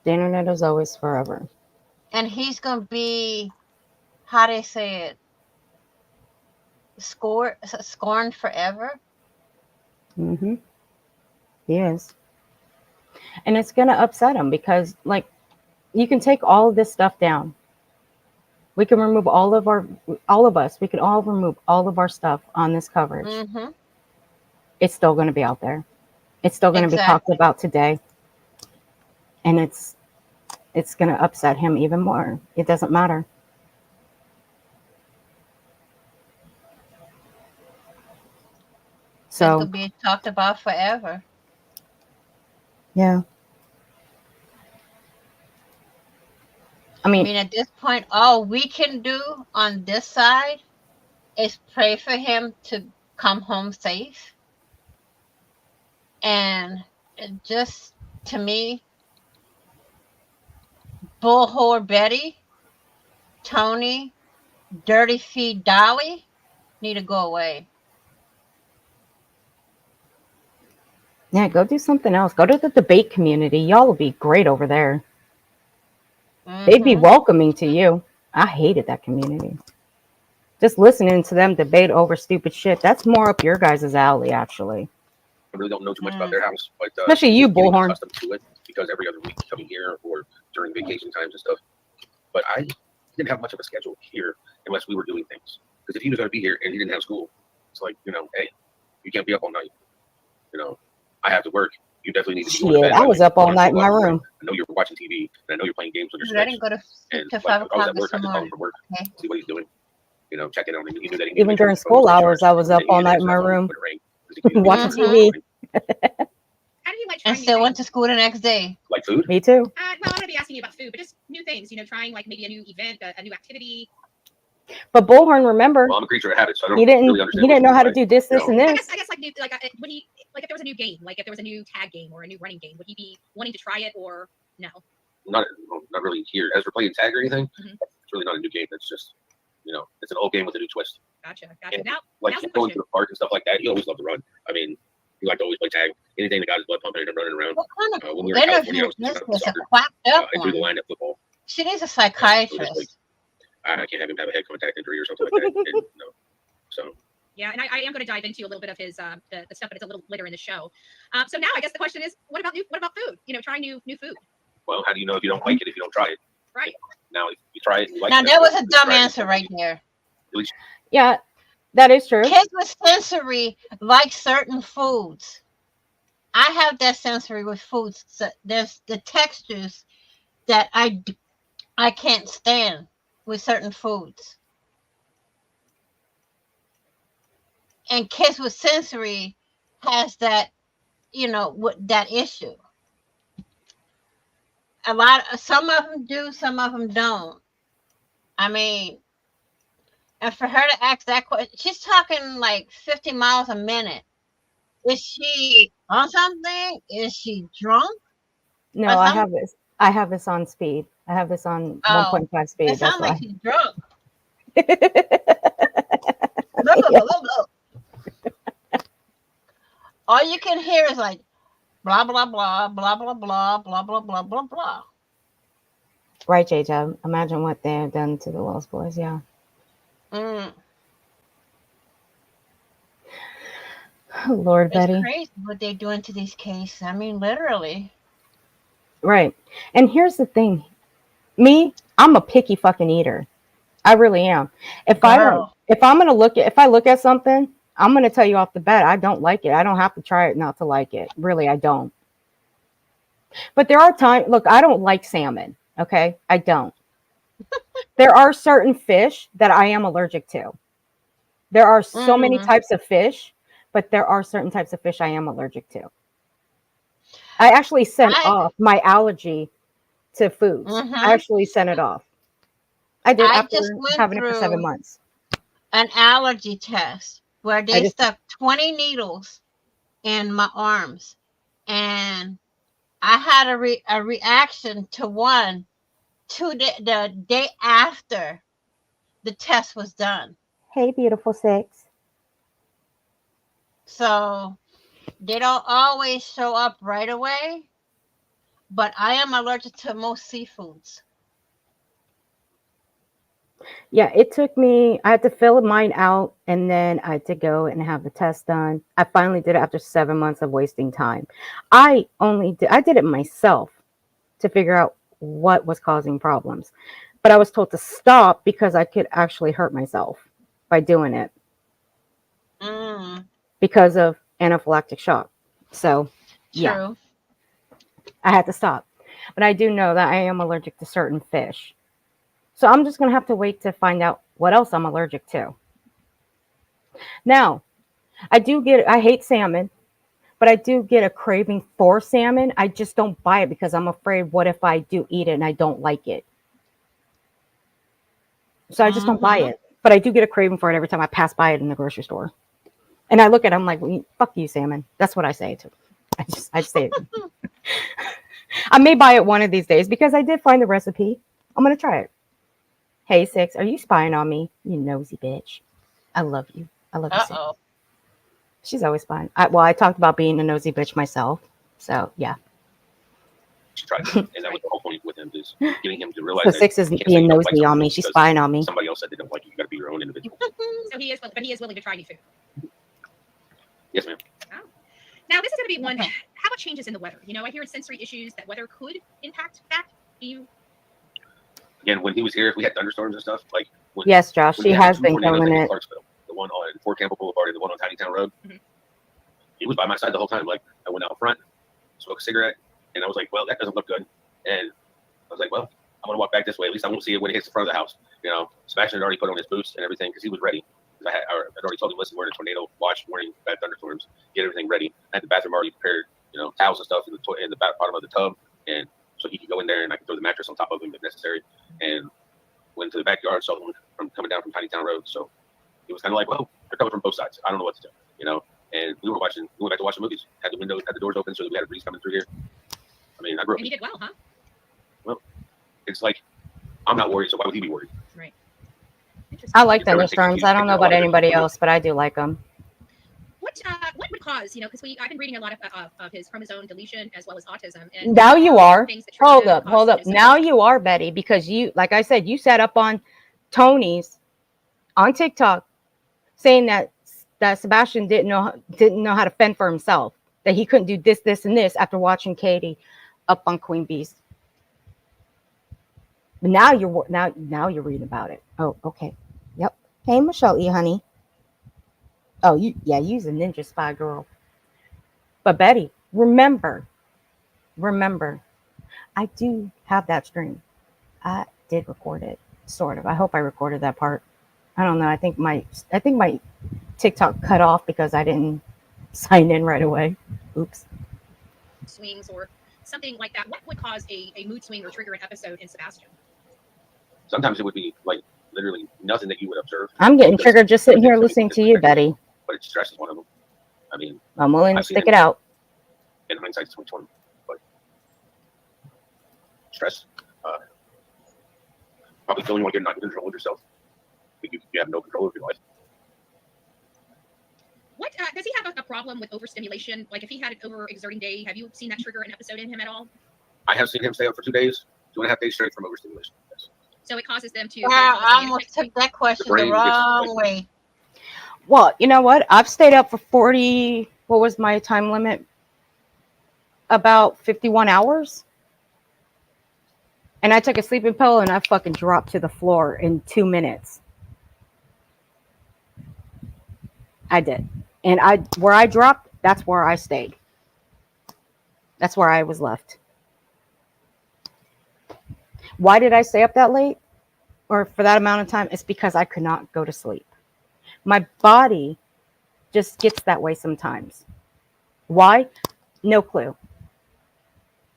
The internet is always forever. And he's gonna be, how they say it, scorned forever. Mm-hmm. He is. And it's gonna upset him because, like, you can take all of this stuff down. We can remove all of us. We can all remove all of our stuff on this coverage. Mm-hmm. It's still going to be out there. It's still going to be talked about today. And it's going to upset him even more. It doesn't matter. So it could be talked about forever. Yeah. I mean, at this point, all we can do on this side is pray for him to come home safe. And just, to me, Bullwhore Betty, Tony, Dirty Feet Dolly need to go away. Yeah, go do something else. Go to the debate community. Y'all will be great over there. They'd be welcoming to you. I hated that community. Just listening to them debate over stupid shit, that's more up your guys' alley, actually. I really don't know too much about their house, but especially you, Bullhorn. Accustomed to it because every other week coming here or during vacation times and stuff. But I didn't have much of a schedule here unless we were doing things. Because if he was going to be here and he didn't have school, It's like, hey, you can't be up all night. I have to work. You definitely need to be going to bed. I was up all night in my room. I know you're watching TV, and I know you're playing games on your I Switch. didn't go to sleep till And 5 I was o'clock at work. this I just called him morning. for work, Okay. see what he's doing. Check in on him. He knew that he Even during school hours, I was up all night in my room watching TV. How do you like trying And still went to school the next day. Like food? Me too. Well, I'm going to be asking you about food, but just new things, trying like maybe a new event, a new activity. But Bullhorn, remember, Well, I'm a creature of habit, so I don't he didn't really understand. he didn't know how to do this, and this. I guess like new, like would he like if there was a new game, like if there was a new tag game or a new running game, would he be wanting to try it or no? Not really here. As for playing tag or anything, it's really not a new game. It's just it's an old game with a new twist. Gotcha. And Now, like going to the park and stuff like that, he always loved to run. I mean, he liked to always play tag. Anything that got his blood pumping and him running around. What kind of when we were in California, I was this soccer. a quacked up I threw the one? line at football. She needs a So it's like, psychiatrist. I can't have him have a head contact injury or something like that. And, so yeah, and I am going to dive into a little bit of his the stuff, but it's a little later in the show. So now I guess the question is, what about food? Trying new food. well, how do you know if you don't like it if you don't try it? Right. Now, if you try it, and you like Now it, that was a dumb try it. answer right there. At least Yeah, that is true. Kids with sensory like certain foods. I have that sensory with foods. So there's the textures that I can't stand with certain foods. And kids with sensory has that, that issue. Some of them do, some of them don't. I mean, and for her to ask that question, she's talking like 50 miles a minute. Is she on something? Is she drunk? No, I have this on speed. I have this on 1.5 speed. It sounds like she's drunk. All you can hear is like blah blah blah blah blah blah blah blah blah blah blah. Right, JJ. Imagine what they have done to the Lost Boys. Yeah. Mm. Oh, Lord, Betty. It's crazy what they're doing to these cases. I mean, literally. Right. And here's the thing. Me, I'm a picky fucking eater. I really am. If I look at something, I'm going to tell you off the bat, I don't like it. I don't have to try it not to like it. Really, I don't. But there are times, look, I don't like salmon. Okay. I don't. There are certain fish that I am allergic to. There are so many types of fish, but there are certain types of fish I am allergic to. I actually sent off my allergy to foods. I actually sent it off. I did after having it for 7 months. An allergy test where they stuck 20 needles in my arms, and I had a reaction to one the day after the test was done. Hey, beautiful six. So they don't always show up right away, but I am allergic to most seafoods. Yeah, it took me, I had to fill mine out, and then I had to go and have the test done. I finally did it after 7 months of wasting time. I did it myself to figure out what was causing problems. But I was told to stop because I could actually hurt myself by doing it because of anaphylactic shock. So, yeah, I had to stop. But I do know that I am allergic to certain fish. So I'm just going to have to wait to find out what else I'm allergic to. Now, I hate salmon, but I do get a craving for salmon. I just don't buy it because I'm afraid, what if I do eat it and I don't like it? So I just don't buy it. But I do get a craving for it every time I pass by it in the grocery store. And I look at it, I'm like, well, fuck you, salmon. That's what I say to it. I just say it. I may buy it one of these days because I did find the recipe. I'm going to try it. Hey, Six, are you spying on me? You nosy bitch. I love you. I love you, Six. She's always spying. I talked about being a nosy bitch myself. So, yeah. She tried to, and that was the whole point with him, is getting him to realize So that Six is being nosy on me. She's spying on me. Somebody else said they don't like you. You got to be your own individual. So he is willing to try new food. Yes, ma'am. Oh. Now, this is going to be one. How about changes in the weather? I hear in sensory issues that weather could impact that. Do you? Again, when he was here, if we had thunderstorms and stuff, like yes, Josh, she has been killing it. the one on Fort Campbell Boulevard and the one on Tiny Town Road. Mhm. He was by my side the whole time. Like, I went out front, smoked a cigarette, and I was like, well, that doesn't look good. And I was like, well, I'm going to walk back this way. At least I won't see it when it hits the front of the house. You know, Sebastian had already put on his boots and everything because he was ready. I'd already told him, listen, we're in a tornado watch, warning, bad thunderstorms, get everything ready. I had the bathroom already prepared, you know, towels and stuff in the bottom of the tub. And so he could go in there and I could throw the mattress on top of him if necessary. And went to the backyard, saw him from coming down from Tiny Town Road. So it was kind of like, well, they're coming from both sides. I don't know what to do, you know. And we went back to watch the movies. Had the doors open so that we had a breeze coming through here. I mean, I grew up. And he did well, huh? Well, it's like, I'm not worried, so why would he be worried? Right. I like thunderstorms. I don't know about anybody else, but I do like them. What would cause, you know, because I've been reading a lot of his chromosome deletion as well as autism. And Now you are. Hold up. cause Now you are, Betty, because you, like I said, you sat up on Tony's on TikTok saying that Sebastian didn't know how to fend for himself, that he couldn't do this, and this after watching Katie up on Queen Bee's. But now you're reading about it. Oh, okay. Yep. Hey, Michelle E, honey. Oh, you're a ninja spy girl. But Betty, remember, I do have that stream. I did record it, sort of. I hope I recorded that part. I don't know. I think my TikTok cut off because I didn't sign in right away. Oops. swings or something like that. What would cause a mood swing or trigger an episode in Sebastian? Sometimes it would be like literally nothing that you would observe. I'm getting triggered just sitting here listening to you, Betty. But it's stress is one of them. I mean, I'm willing to stick it out. In hindsight, it's 2020. But stress, probably feeling like you're not in control of yourself. You have no control of your life. What does he have a problem with overstimulation? Like if he had an overexerting day, have you seen that trigger an episode in him at all? I have seen him stay up for 2 days, 2.5 days straight from overstimulation. Yes. So it causes them to. I almost took that question the wrong way. Well, you know what? I've stayed up for 40. What was my time limit? About 51 hours. And I took a sleeping pill and I fucking dropped to the floor in 2 minutes. I did. And where I dropped, that's where I stayed. That's where I was left. Why did I stay up that late? Or for that amount of time? It's because I could not go to sleep. My body just gets that way sometimes. Why? No clue.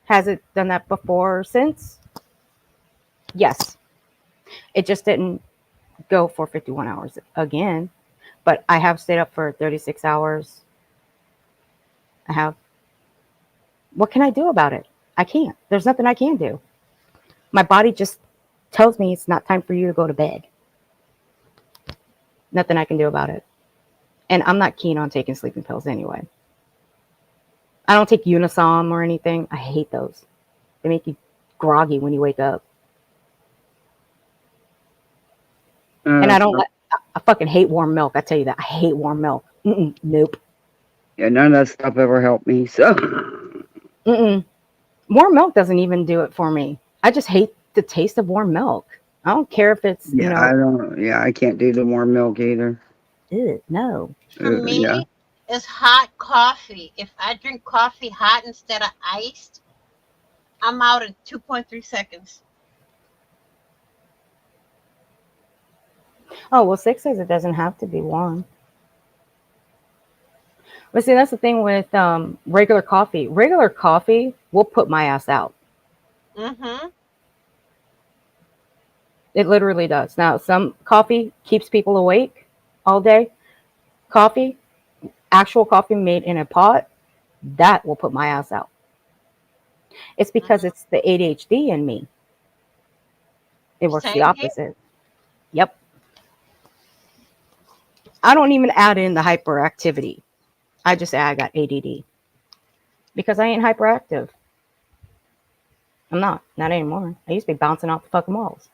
Has it done that before or since? Yes. It just didn't go for 51 hours again. But I have stayed up for 36 hours. I have. What can I do about it? I can't. There's nothing I can do. My body just tells me it's not time for you to go to bed. Nothing I can do about it. And I'm not keen on taking sleeping pills anyway. I don't take Unisom or anything. I hate those. They make you groggy when you wake up. And I fucking hate warm milk. I tell you that. I hate warm milk. Nope. Yeah, none of that stuff ever helped me. So. Warm milk doesn't even do it for me. I just hate the taste of warm milk. I don't care if it's, yeah, you know. I don't. Yeah, I can't do the warm milk either. Ew, no. For me, it's hot coffee. If I drink coffee hot instead of iced, I'm out in 2.3 seconds. Oh, well, 6 says it doesn't have to be warm. But see, that's the thing with regular coffee. Regular coffee will put my ass out. Mm-hmm. It literally does. Now, some coffee keeps people awake all day. Coffee, actual coffee made in a pot, that will put my ass out. It's because it's the ADHD in me. It works the opposite. Yep. I don't even add in the hyperactivity. I just say I got ADD. Because I ain't hyperactive. I'm not. Not anymore. I used to be bouncing off the fucking walls.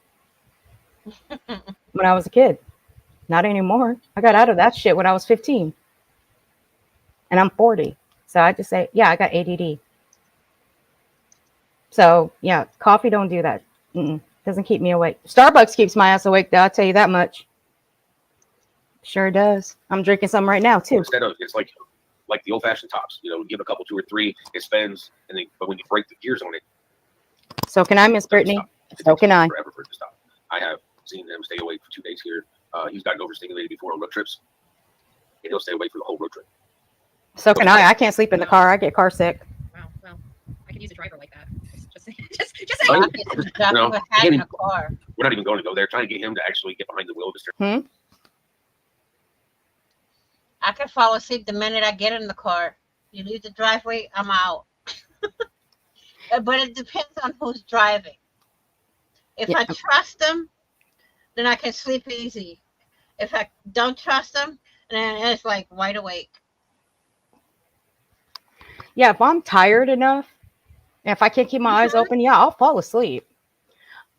When I was a kid. Not anymore. I got out of that shit when I was 15. And I'm 40. So I just say, yeah, I got ADD. So, yeah, coffee don't do that. Doesn't keep me awake. Starbucks keeps my ass awake, though. I'll tell you that much. Sure does. I'm drinking some right now too. Instead of, it's like the old-fashioned tops. You know, give a couple, 2 or 3, it spends, and then but when you break the gears on it, So can I, Miss Brittany? So can I. Forever for it to stop. I have seen him stay away for 2 days here. He's gotten overstimulated before on road trips, and he'll stay away for the whole road trip. So can I. I can't sleep in the car. I get car sick. Wow. Well, I could use a driver like that. Just Oh, saying. you know, having a car. we're not even going to go there. Trying to get him to actually get behind the wheel of his steering. I can fall asleep the minute I get in the car. You leave the driveway, I'm out. But it depends on who's driving. If I trust them, then I can sleep easy. If I don't trust them, then it's like wide awake. Yeah, if I'm tired enough, and if I can't keep my eyes open, yeah, I'll fall asleep.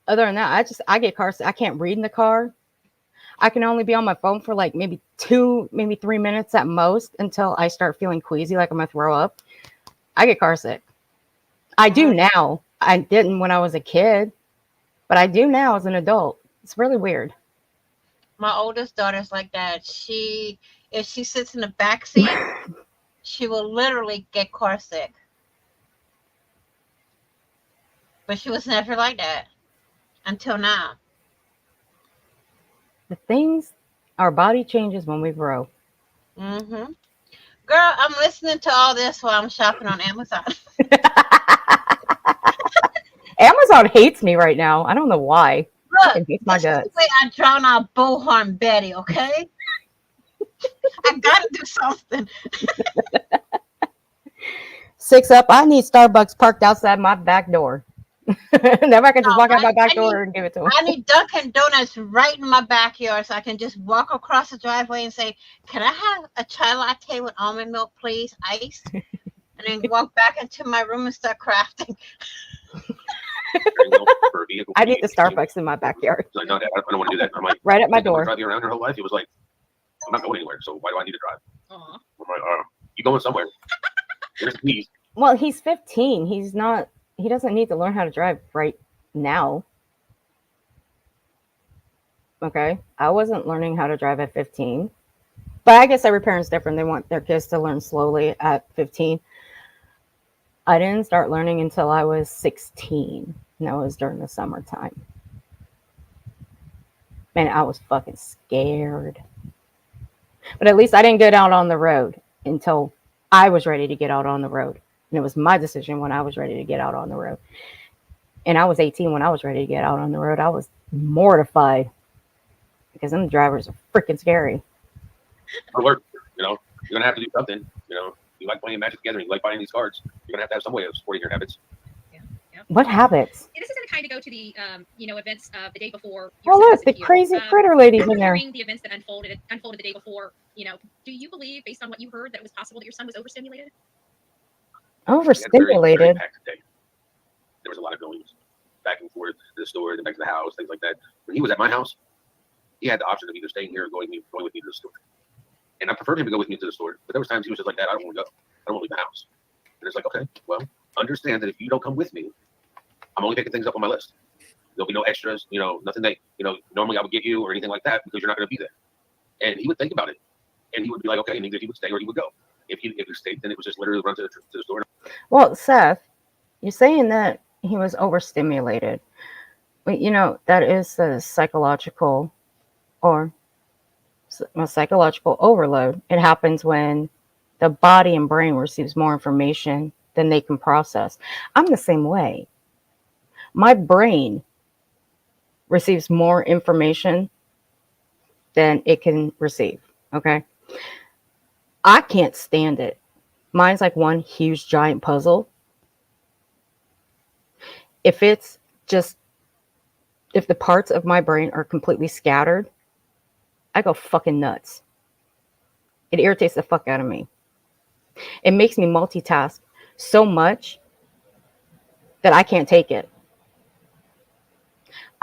Other than that, I get car sick. I can't read in the car. I can only be on my phone for like maybe 2, maybe 3 minutes at most until I start feeling queasy, like I'm gonna throw up. I get car sick. I do now. I didn't when I was a kid, but I do now as an adult. It's really weird. My oldest daughter's like that. If she sits in the back seat, she will literally get car sick. But she was never like that until now. The things, our body changes when we grow. Mm-hmm. Girl, I'm listening to all this while I'm shopping on Amazon. Amazon hates me right now. I don't know why. Look, It hates my this is guts. the way I drown out Bullhorn Betty, okay? I gotta do something. 6 up. I need Starbucks parked outside my back door. Never I can just walk out my back door and give it to him. I need Dunkin' Donuts right in my backyard so I can just walk across the driveway and say, "Can I have a chai latte with almond milk, please, iced?" And then walk back into my room and start crafting. I need the Starbucks in my backyard. Like, no, Dad, I don't want to do that. I'm like, right at my door. Drive you around her whole life. It was like, I'm not going anywhere. So why do I need to drive? Aww. I'm like, you going somewhere? Here's the keys. Well, he's 15. He doesn't need to learn how to drive right now. Okay. I wasn't learning how to drive at 15. But I guess every parent's different. They want their kids to learn slowly at 15. I didn't start learning until I was 16. And that was during the summertime. Man, I was fucking scared. But at least I didn't get out on the road until I was ready to get out on the road. And it was my decision when I was ready to get out on the road. And I was 18 when I was ready to get out on the road. I was mortified because them drivers are freaking scary. Alert, you know, you're going to have to do something. You know, you like playing Magic Gathering, you like buying these cards. You're going to have some way of supporting your habits. What habits? This is going to kind of go to the, events of the day before. Oh, look, the crazy critter lady's in there. During the events that unfolded the day before, do you believe, based on what you heard, that it was possible that your son was overstimulated? Overstimulated? There was a lot of goings back and forth to the store, then back to the house, things like that. When he was at my house, he had the option of either staying here or going with me to the store. And I preferred him to go with me to the store. But there was times he was just like, "Dad, I don't want to go. I don't want to leave the house." And it's like, okay, well, understand that if you don't come with me, I'm only picking things up on my list. There'll be no extras, nothing that, normally I would get you or anything like that because you're not going to be there. And he would think about it. And he would be like, okay, and either he would stay or he would go. If he stayed, then it was just literally run to the store. Well, Seth, you're saying that he was overstimulated. But, that is a psychological overload. It happens when the body and brain receives more information than they can process. I'm the same way. My brain receives more information than it can receive. Okay. I can't stand it. Mine's like one huge giant puzzle. If the parts of my brain are completely scattered, I go fucking nuts. It irritates the fuck out of me. It makes me multitask so much that I can't take it.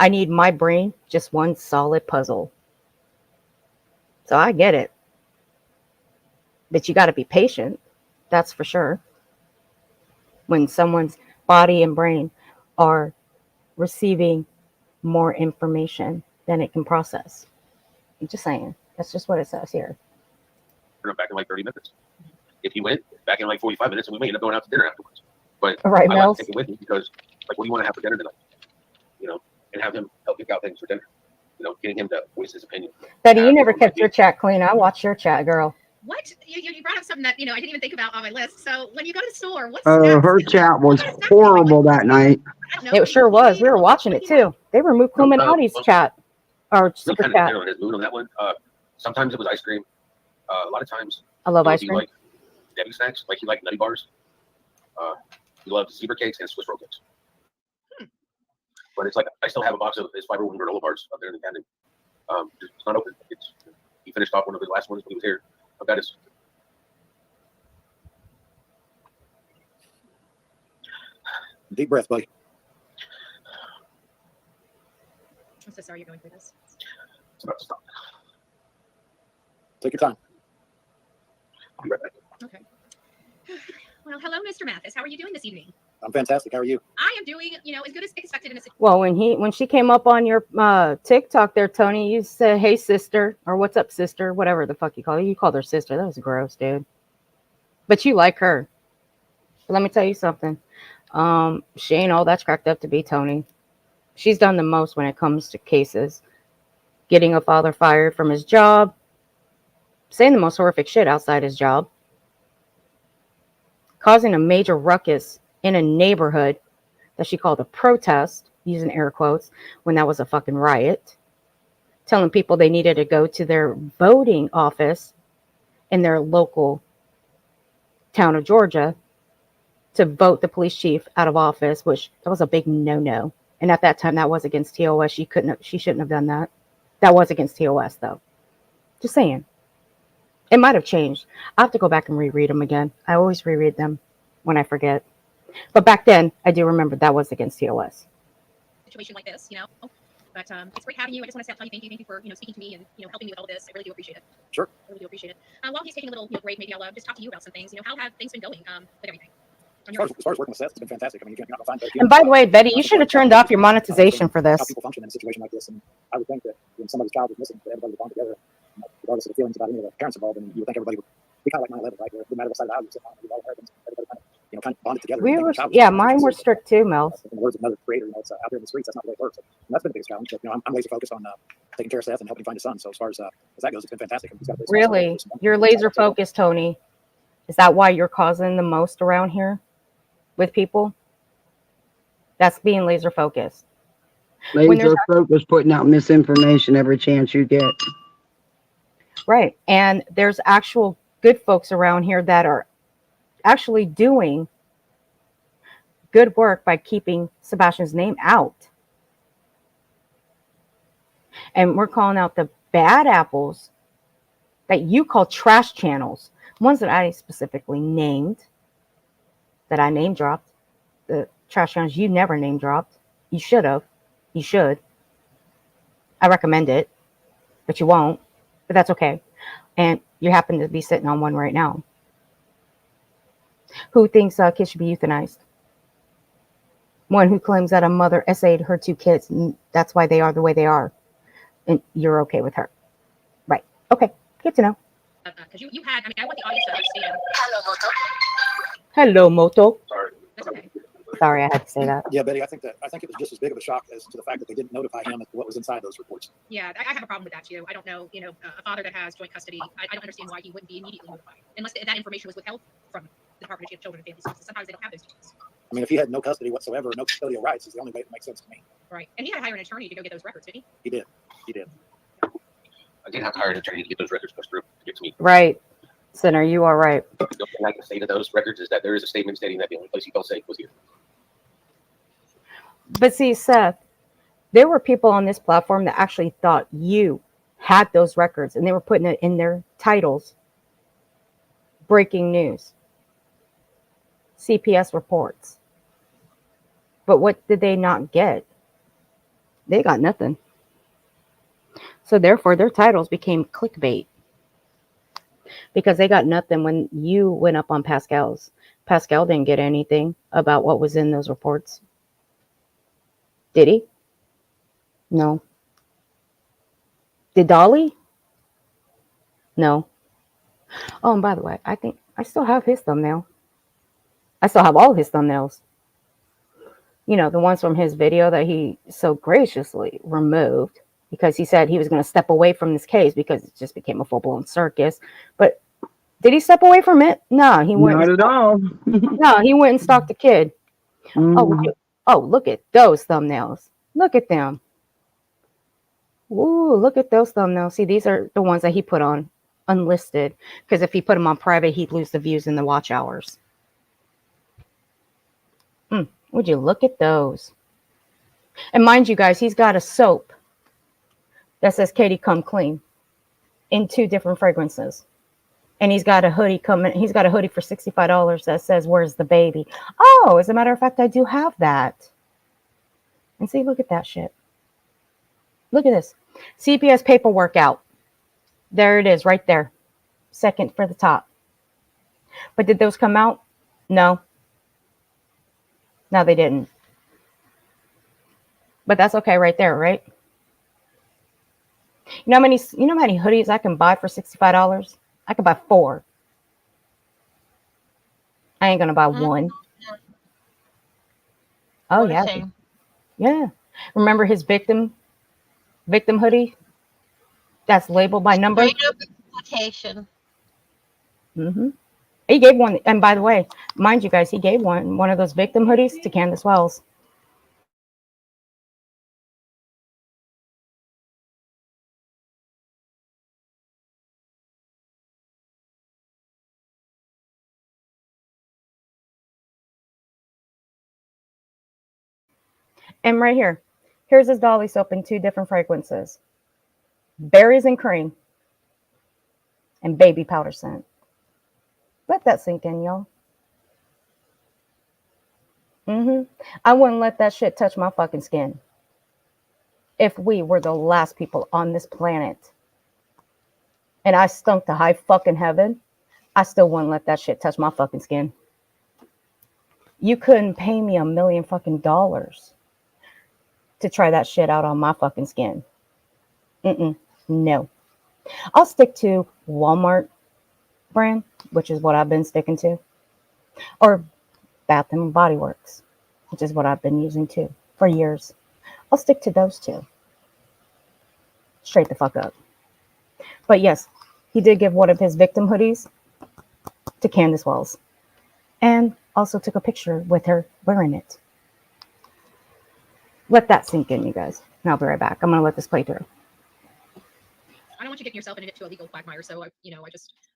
I need my brain just one solid puzzle. So I get it. But you got to be patient. That's for sure. When someone's body and brain are receiving more information than it can process. I'm just saying. That's just what it says here. Turn up back in like 30 minutes. If you went back in like 45 minutes, and we may end up going out to dinner afterwards. But Right, I like Mills? to take him with me because, like, what do you want to have for dinner tonight? You know, and have him help pick out things for dinner. You know, getting him to voice his opinion. Betty, you never kept your chat clean. I watched your chat, girl. What? You brought up something that, I didn't even think about on my list. So when you go to the store, what's Her chat was horrible that night. It sure was. We were watching it too. They removed Illuminati's chat or super kind of chat. depended on his mood on that one. Sometimes it was ice cream. A lot of times I love it would ice be cream. like Debbie snacks. Like he liked nutty bars. He loved zebra cakes and Swiss roll cakes. But it's like I still have a box of his fiber one granola bars up there in the cabinet. It's not open. He finished off one of his last ones when he was here. I've got his. Deep breath, buddy. I'm so sorry you're going through this. It's about to stop. Take your time. I'll be right back. Okay. Well, hello, Mr. Mathis. How are you doing this evening? I'm fantastic. How are you? I am doing, as good as expected in a Well, when she came up on your TikTok there, Tony, you said, "Hey, sister," or "What's up, sister?" Whatever the fuck you call her. You called her sister. That was gross, dude. But you like her. But let me tell you something. She ain't all that's cracked up to be, Tony. She's done the most when it comes to cases. Getting a father fired from his job. Saying the most horrific shit outside his job. Causing a major ruckus in a neighborhood that she called a protest, using air quotes, when that was a fucking riot. Telling people they needed to go to their voting office in their local town of Georgia to vote the police chief out of office, which that was a big no-no. And at that time, that was against TOS. She shouldn't have done that. That was against TOS, though. Just saying. It might have changed. I have to go back and reread them again. I always reread them when I forget. But back then, I do remember that was against TOS. situation like this, But it's great having you. I just want to tell you thank you for speaking to me and helping me with all this. I really do appreciate it. Sure. I really do appreciate it. While he's taking a little break, maybe I'll just talk to you about some things. How have things been going with everything? As far as working with Seth, it's been fantastic. I mean, you're not gonna find And by the way, Betty, you should have turned off your monetization for how this. people function in a situation like this. And I would think that when somebody's child is missing, that everybody would bond together, regardless of the feelings about any of the parents involved. And you would think everybody would be kind of like 9/11, right? Where no matter what side of the aisle you sit on, we've all Americans, everybody kind of bonded together. We were, yeah, mine were strict too, Mel. In the words of another creator, it's out there in the streets. That's not the way it works. And that's been the biggest challenge. But, I'm laser focused on taking care of Seth and helping him find his son. So as far as that goes, it's been fantastic. Really? You're laser focused, Tony. Is that why you're causing the most around here with people? That's being laser focused. Laser focused, putting out misinformation every chance you get. Right. And there's actual good folks around here that are actually doing good work by keeping Sebastian's name out. And we're calling out the bad apples that you call trash channels, ones that I specifically named, that I name dropped. The trash channels you never name dropped. You should have. You should. I recommend it, but you won't. But that's okay. And you happen to be sitting on one right now. Who thinks kids should be euthanized? One who claims that a mother essayed her 2 kids, and that's why they are the way they are. And you're okay with her. Right. Okay. Good to know. Because you had, I want the audience to understand. Hello, Moto. Sorry. That's okay. Sorry, I had to say that. Yeah, Betty, I think it was just as big of a shock as to the fact that they didn't notify him of what was inside those reports. Yeah, I have a problem with that too. I don't know, a father that has joint custody, I don't understand why he wouldn't be immediately notified, unless that information was withheld from the Department of Children and Family Services. Sometimes they don't have those details. I mean, if he had no custody whatsoever, no custodial rights, is the only way it makes sense to me. Right, and he had to hire an attorney to go get those records, didn't he? He did. He did. I did have to hire an attorney to get those records pushed through to get to me. Right. Sinner, you are right. The only thing I can say to those records is that there is a statement stating that the only place he felt safe was here. But see, Seth, there were people on this platform that actually thought you had those records, and they were putting it in their titles. Breaking news. CPS reports. But what did they not get? They got nothing. So therefore, their titles became clickbait. Because they got nothing when you went up on Pascal's. Pascal didn't get anything about what was in those reports. Did he? No. Did Dolly? No. Oh, and by the way, I think I still have his thumbnail. I still have all his thumbnails. You know, the ones from his video that he so graciously removed because he said he was going to step away from this case because it just became a full-blown circus. But did he step away from it? No, he went. Not at all. No, he went and stalked the kid. Oh, look at those thumbnails. Look at them. Ooh, look at those thumbnails. See, these are the ones that he put on unlisted because if he put them on private, he'd lose the views and the watch hours. Would you look at those? And mind you guys, he's got a soap that says Katie Come Clean in 2 different fragrances. And he's got a hoodie coming. He's got a hoodie for $65 that says, "Where's the baby?" Oh, as a matter of fact, I do have that. And see, look at that shit. Look at this. CPS paperwork out. There it is, right there. Second for the top. But did those come out? No. No, they didn't. But that's okay right there, right? You know how many hoodies I can buy for $65? I can buy 4. I ain't gonna buy 1. Oh yeah. Yeah. Remember his victim hoodie? That's labeled by number. Mm-hmm. He gave one, and by the way, mind you guys, he gave one of those victim hoodies to Candace Wells. And right here, here's his Dolly soap in 2 different fragrances. Berries and cream. And baby powder scent. Let that sink in, y'all. I wouldn't let that shit touch my fucking skin. If we were the last people on this planet and I stunk to high fucking heaven, I still wouldn't let that shit touch my fucking skin. You couldn't pay me $1 million fucking dollars to try that shit out on my fucking skin. No. I'll stick to Walmart brand, which is what I've been sticking to, or Bath and Body Works, which is what I've been using too for years. I'll stick to those 2. Straight the fuck up. But yes, he did give one of his victim hoodies to Candace Wells and also took a picture with her wearing it. Let that sink in, you guys. And I'll be right back. I'm going to let this play through. I don't want you getting yourself into a legal quagmire, so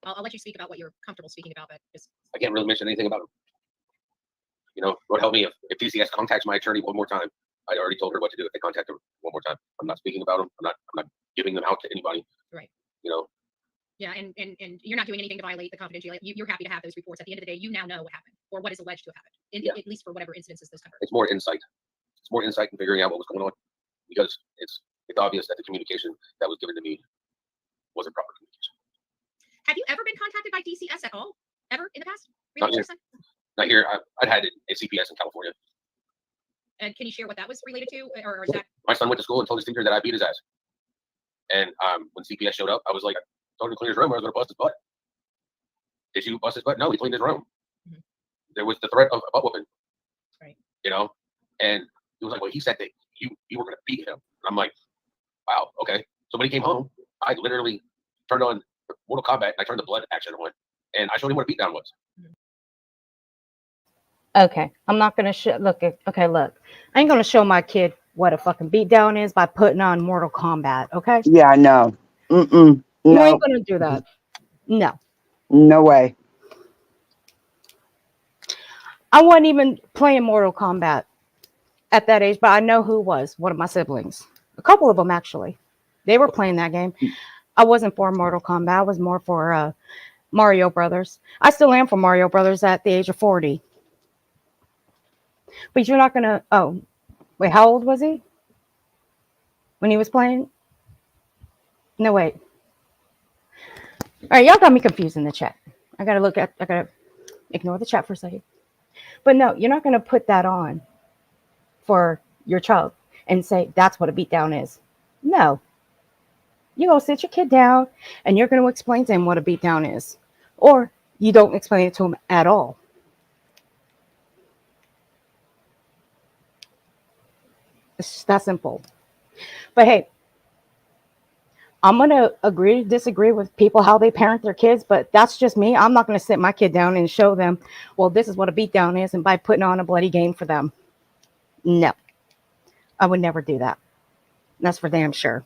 I'll let you speak about what you're comfortable speaking about, but just I can't really mention anything about him. You know, Lord help me if TCS contacts my attorney one more time. I already told her what to do if they contact her one more time. I'm not speaking about them. I'm not giving them out to anybody. Right. You know. Yeah, and you're not doing anything to violate the confidentiality. You're happy to have those reports. At the end of the day, you now know what happened or what is alleged to have happened, at least for whatever incidences this covered. It's more insight. It's more insight in figuring out what was going on because it's obvious that the communication that was given to me wasn't proper communication. Have you ever been contacted by DCS at all? Ever in the past? Not here. I'd had it at CPS in California. And can you share what that was related to? Or is that my son went to school and told his teacher that I beat his ass. And when CPS showed up, I was like, I told him to clean his room or I was going to bust his butt. Did you bust his butt? No, he cleaned his room. There was the threat of a butt whooping. Right. You know? And he was like, well, he said that you were going to beat him. And I'm like, wow, okay. So when he came home, I literally turned on Mortal Kombat and I turned the blood action on. And I showed him what a beatdown was. Okay, I'm not going to look. I ain't going to show my kid what a fucking beatdown is by putting on Mortal Kombat, okay? Yeah, no. No. You ain't going to do that. No. No way. I wasn't even playing Mortal Kombat at that age, but I know who was one of my siblings. A couple of them, actually. They were playing that game. I wasn't for Mortal Kombat. I was more for Mario Brothers. I still am for Mario Brothers at the age of 40. But you're not going to... Oh, wait, how old was he? When he was playing? No, wait. All right, y'all got me confused in the chat. I got to ignore the chat for a second. But no, you're not going to put that on for your child and say that's what a beatdown is. No. You go sit your kid down and you're going to explain to him what a beat down is. Or you don't explain it to him at all. It's just that simple. But hey, I'm going to agree to disagree with people how they parent their kids, but that's just me. I'm not going to sit my kid down and show them, well, this is what a beat down is, and by putting on a bloody game for them. No, I would never do that. That's for damn sure.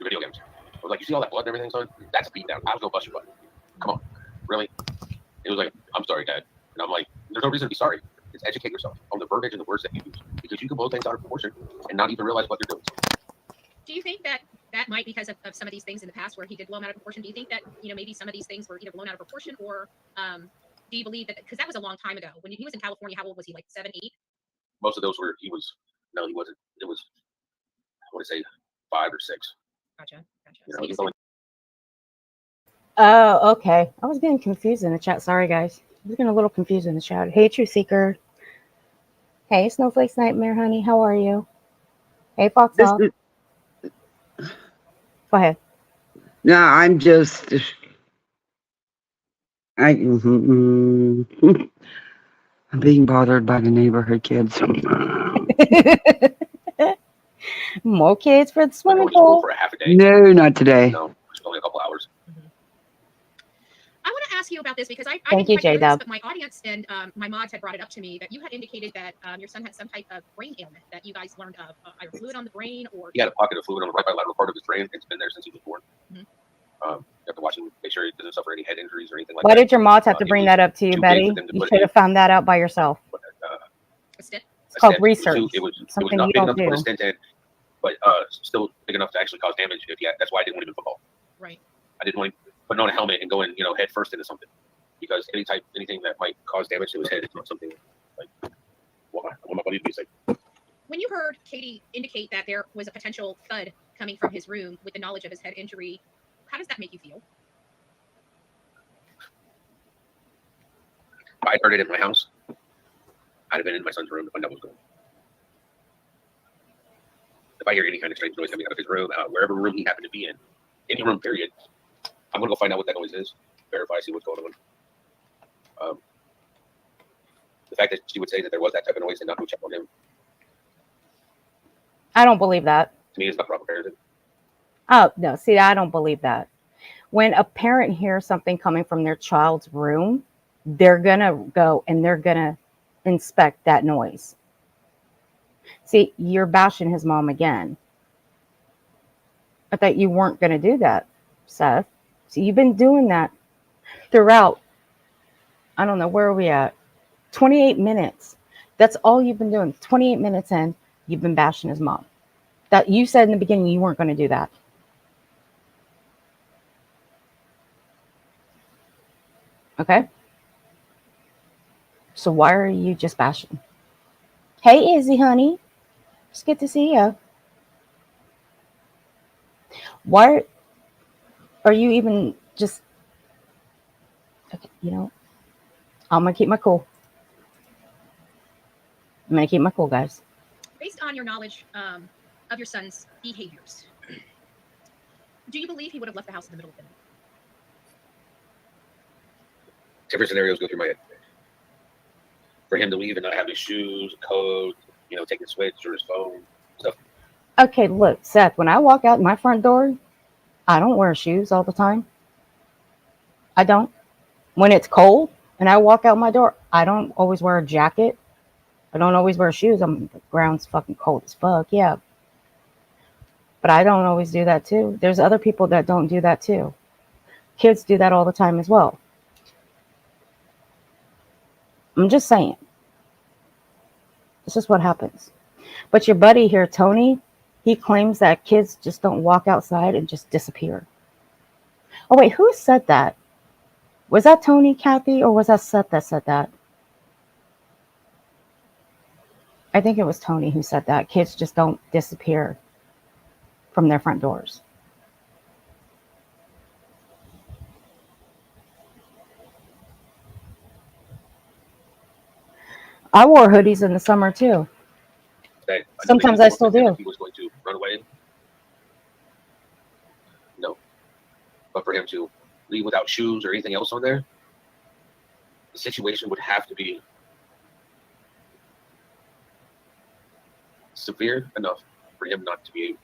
Video games. I was like, you see all that blood and everything, son? That's a beat down. I was gonna bust your butt. Come on, really? It was like, I'm sorry, Dad. And I'm like, there's no reason to be sorry. It's educate yourself on the verbiage and the words that you use, because you can blow things out of proportion and not even realize what you're doing. Do you think that that might, because of some of these things in the past where he did blow them out of proportion, do you think that, maybe some of these things were either blown out of proportion, or do you believe that, because that was a long time ago, when he was in California, how old was he, like 7, 8? Most of those were, he wasn't. It was, I want to say 5 or 6. Gotcha. Oh, okay. I was getting confused in the chat. Sorry, guys. I was getting a little confused in the chat. Hey, True Seeker. Hey, Snowflake's Nightmare, honey. How are you? Hey, Fox Off. Go ahead. No, I'm just. I'm being bothered by the neighborhood kids. More kids for the swimming pool. For a half a day. No, not today. No, just only a couple hours. I want to ask you about this because I Thank you, didn't quite know this, J-Dub. but my audience and my mods had brought it up to me that you had indicated that your son had some type of brain ailment that you guys learned of, either fluid on the brain or. He had a pocket of fluid on the right bilateral part of his brain. It's been there since he was born. Mm-hmm. You have to watch him, make sure he doesn't suffer any head injuries or anything like that. Why did your mods have to bring that up to you, Betty? You should have found that out by yourself. It's called research. It was something not you big don't enough to do. put a stent in, but still big enough to actually cause damage. That's why I didn't want him in football. Right. I didn't want him putting on a helmet and going, head first into something, because anything that might cause damage to his head is not something like what I want my buddy to be safe. When you heard Katie indicate that there was a potential thud coming from his room with the knowledge of his head injury, how does that make you feel? If I heard it in my house, I'd have been in my son's room to find out what was going on. If I hear any kind of strange noise coming out of his room, wherever room he happened to be in, any room, period, I'm going to go find out what that noise is, verify, see what's going on. The fact that she would say that there was that type of noise and not go check on him, I don't believe that. to me, is not proper parenting. Oh, no. See, I don't believe that. When a parent hears something coming from their child's room, they're going to go and they're going to inspect that noise. See, you're bashing his mom again. I thought you weren't going to do that, Seth. So you've been doing that throughout. I don't know, where are we at? 28 minutes. That's all you've been doing. 28 minutes in, you've been bashing his mom. That you said in the beginning you weren't going to do that. Okay? So why are you just bashing? Hey, Izzy, honey. It's good to see you. Why are you even just... Okay, I'm going to keep my cool. I'm going to keep my cool, guys. Based on your knowledge of your son's behaviors, do you believe he would have left the house in the middle of the night? Different scenarios go through my head. For him to leave and not have his shoes, code, take his switch or his phone, stuff. Okay, look, Seth, when I walk out my front door, I don't wear shoes all the time. I don't. When it's cold and I walk out my door, I don't always wear a jacket. I don't always wear shoes. The ground's fucking cold as fuck, yeah. But I don't always do that too. There's other people that don't do that too. Kids do that all the time as well. I'm just saying. This is what happens. But your buddy here, Tony, he claims that kids just don't walk outside and just disappear. Oh, wait, who said that? Was that Tony, Kathy, or was that Seth that said that? I think it was Tony who said that. Kids just don't disappear from their front doors. I wore hoodies in the summer too. Sometimes I still do. He was going to run away But for him to leave without shoes or anything else on there, the situation would have to be severe enough for him not to be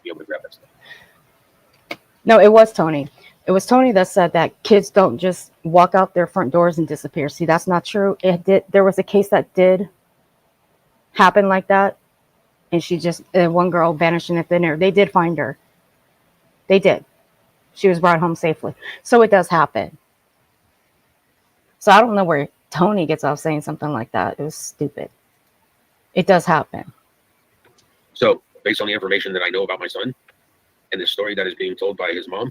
able to grab that stuff. No, it was Tony. It was Tony that said that kids don't just walk out their front doors and disappear. See, that's not true. It did. There was a case that did happen like that, and she just one girl vanished in the thin air. They did find her. They did. She was brought home safely. So it does happen. So I don't know where Tony gets off saying something like that. It was stupid. It does happen. So based on the information that I know about my son and the story that is being told by his mom,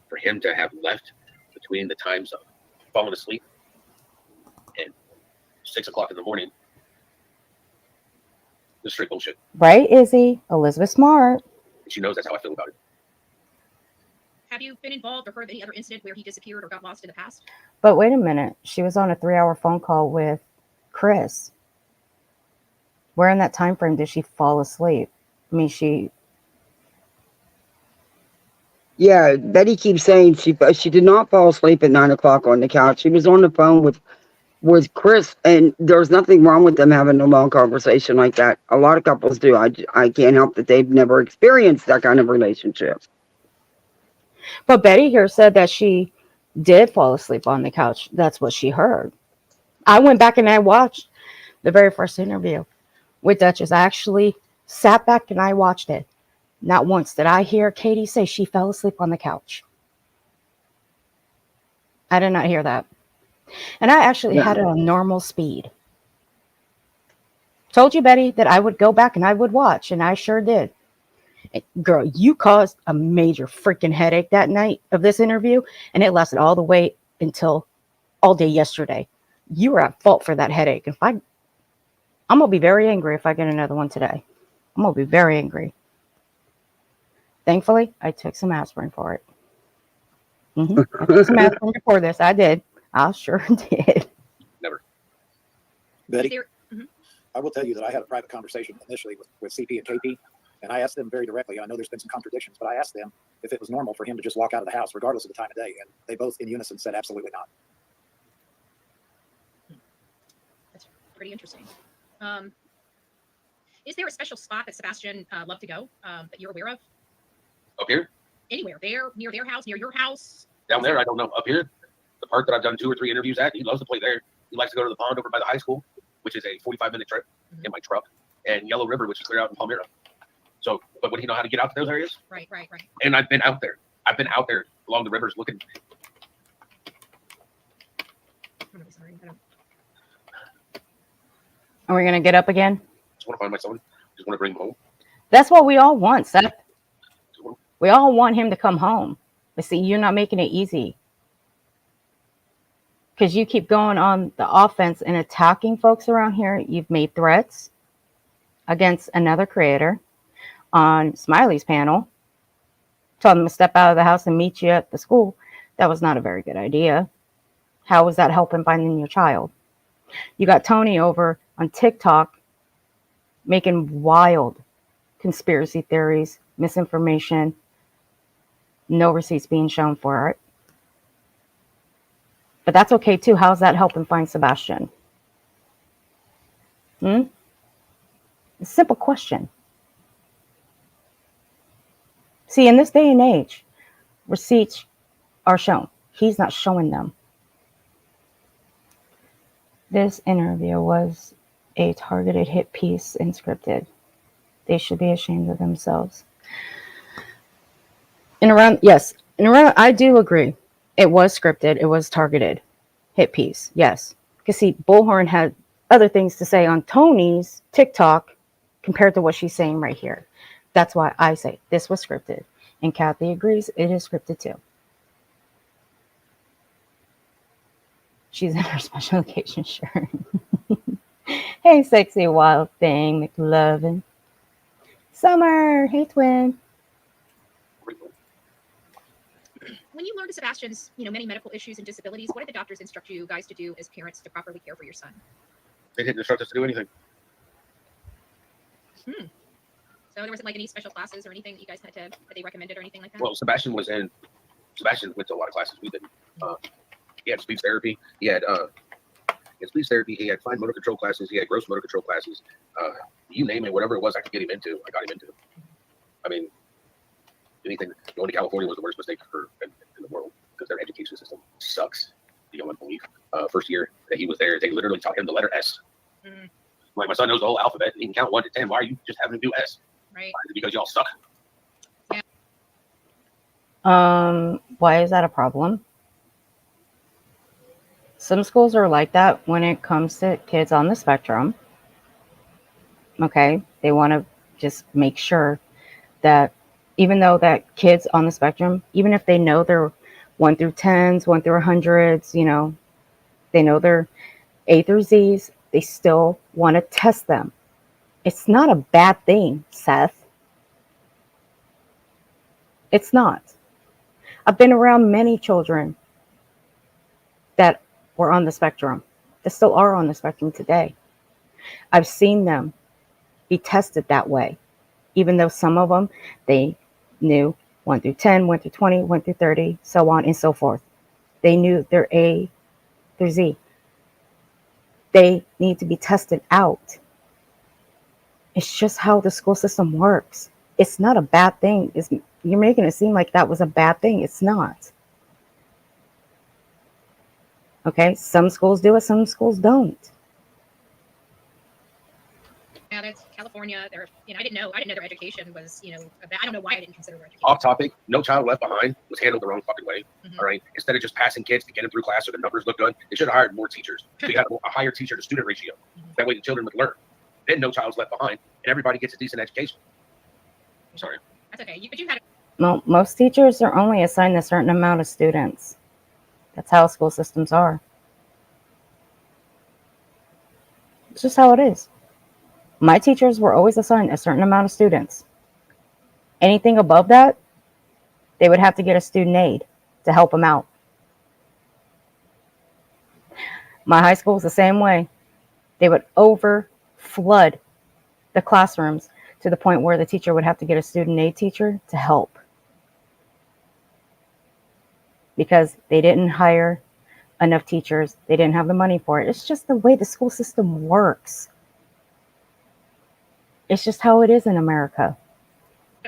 for him to have left between the times of falling asleep and 6 o'clock in the morning is straight bullshit. Right, Izzy? Elizabeth Smart. She knows that's how I feel about it. Have you been involved or heard of any other incident where he disappeared or got lost in the past? But wait a minute. She was on a 3-hour phone call with Chris. Where in that time frame did she fall asleep? I mean, Yeah, Betty keeps saying she did not fall asleep at 9 o'clock on the couch. She was on the phone with Chris, and there's nothing wrong with them having a long conversation like that. A lot of couples do. I can't help that they've never experienced that kind of relationship. But Betty here said that she did fall asleep on the couch. That's what she heard. I went back and I watched the very first interview with Duchess. I actually sat back and I watched it. Not once did I hear Katie say she fell asleep on the couch. I did not hear that. And I actually had it on normal speed. Told you, Betty, that I would go back and I would watch, and I sure did. Girl, you caused a major freaking headache that night of this interview, and it lasted all the way until all day yesterday. You were at fault for that headache. I'm going to be very angry if I get another one today. I'm going to be very angry. Thankfully, I took some aspirin for it. I took some aspirin before this. I did. I sure did. Never. Betty, I will tell you that I had a private conversation initially with CP and KP, and I asked them very directly. I know there's been some contradictions, but I asked them if it was normal for him to just walk out of the house regardless of the time of day, and they both in unison said absolutely not. That's pretty interesting. Is there a special spot that Sebastian loved to go that you're aware of? Up here? Anywhere. There, near their house, near your house? Down there, I don't know. Up here, the park that I've done 2 or 3 interviews at, he loves to play there. He likes to go to the pond over by the high school, which is a 45-minute trip in my truck, and Yellow River, which is clear out in Palmyra. So, but would he know how to get out to those areas? Right. And I've been out there. I've been out there along the rivers looking. Are we going to get up again? Just want to find my son. Just want to bring him home. That's what we all want, Seth. We all want him to come home. But see, you're not making it easy. Because you keep going on the offense and attacking folks around here. You've made threats against another creator on Smiley's panel. Telling them to step out of the house and meet you at the school. That was not a very good idea. How was that helping finding your child? You got Tony over on TikTok making wild conspiracy theories, misinformation, no receipts being shown for it. But that's okay too. How's that helping find Sebastian? A simple question. See, in this day and age, receipts are shown. He's not showing them. This interview was a targeted hit piece and scripted. They should be ashamed of themselves. I do agree. It was scripted. It was targeted hit piece. Yes. Because see, Bullhorn had other things to say on Tony's TikTok compared to what she's saying right here. That's why I say this was scripted. And Kathy agrees it is scripted too. She's in her special occasion shirt. Hey, sexy wild thing, McLovin. Summer, hey, twin. When you learned of Sebastian's, many medical issues and disabilities, what did the doctors instruct you guys to do as parents to properly care for your son? They didn't instruct us to do anything. So there wasn't like any special classes or anything that you guys had that they recommended or anything like that? Well, Sebastian went to a lot of classes. We didn't. He had speech therapy. He had speech therapy. He had fine motor control classes. He had gross motor control classes. You name it, whatever it was I could get him into, I got him into. I mean, anything. Going to California was the worst mistake in the world because their education system sucks beyond belief. First year that he was there, they literally taught him the letter S. Mm-hmm. Like, my son knows the whole alphabet and he can count 1 to 10. Why are you just having him do S? Right. Because y'all suck. Why is that a problem? Some schools are like that when it comes to kids on the spectrum. Okay, they want to just make sure that even though that kids on the spectrum, even if they know they're 1 through 10s, 1 through 100s, you know, they know they're A through Z's, they still want to test them. It's not a bad thing, Seth. It's not. I've been around many children that were on the spectrum, that still are on the spectrum today. I've seen them be tested that way, even though some of them, they knew 1 through 10, 1 through 20, 1 through 30, so on and so forth. They knew their A through Z. They need to be tested out. It's just how the school system works. It's not a bad thing. You're making it seem like that was a bad thing. It's not. Okay, some schools do it, some schools don't. Yeah, that's California. I didn't know their education was, I don't know why I didn't consider their education. Off topic, No Child Left Behind was handled the wrong fucking way. Mm-hmm. All right, instead of just passing kids to get them through class so the numbers look good, they should have hired more teachers. So you had a higher teacher to student ratio. Mm-hmm. That way the children would learn. Then No Child's Left Behind, and everybody gets a decent education. I'm sorry. That's okay. But you had. Well, most teachers are only assigned a certain amount of students. That's how school systems are. It's just how it is. My teachers were always assigned a certain amount of students. Anything above that, they would have to get a student aid to help them out. My high school was the same way. They would flood the classrooms to the point where the teacher would have to get a student aid teacher to help. Because they didn't hire enough teachers. They didn't have the money for it. It's just the way the school system works. It's just how it is in America.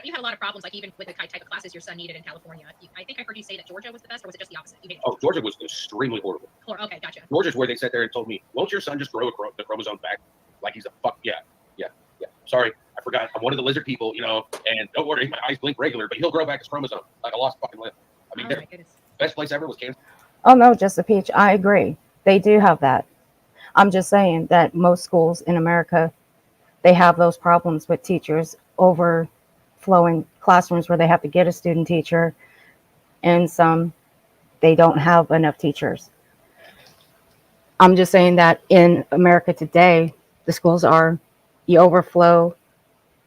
You had a lot of problems, like even with the type of classes your son needed in California. I think I heard you say that Georgia was the best, or was it just the opposite? Georgia was extremely horrible. Okay, gotcha. Georgia's where they sat there and told me, won't your son just grow the chromosome back? Like he's a fuck, yeah. Sorry, I forgot. I'm one of the lizard people, and don't worry, my eyes blink regular, but he'll grow back his chromosome like a lost fucking limb. I mean, best place ever was Kansas. Oh, no, just a peach. I agree. They do have that. I'm just saying that most schools in America, they have those problems with teachers overflowing classrooms where they have to get a student teacher, and some they don't have enough teachers. I'm just saying that in America today, the schools you overflow,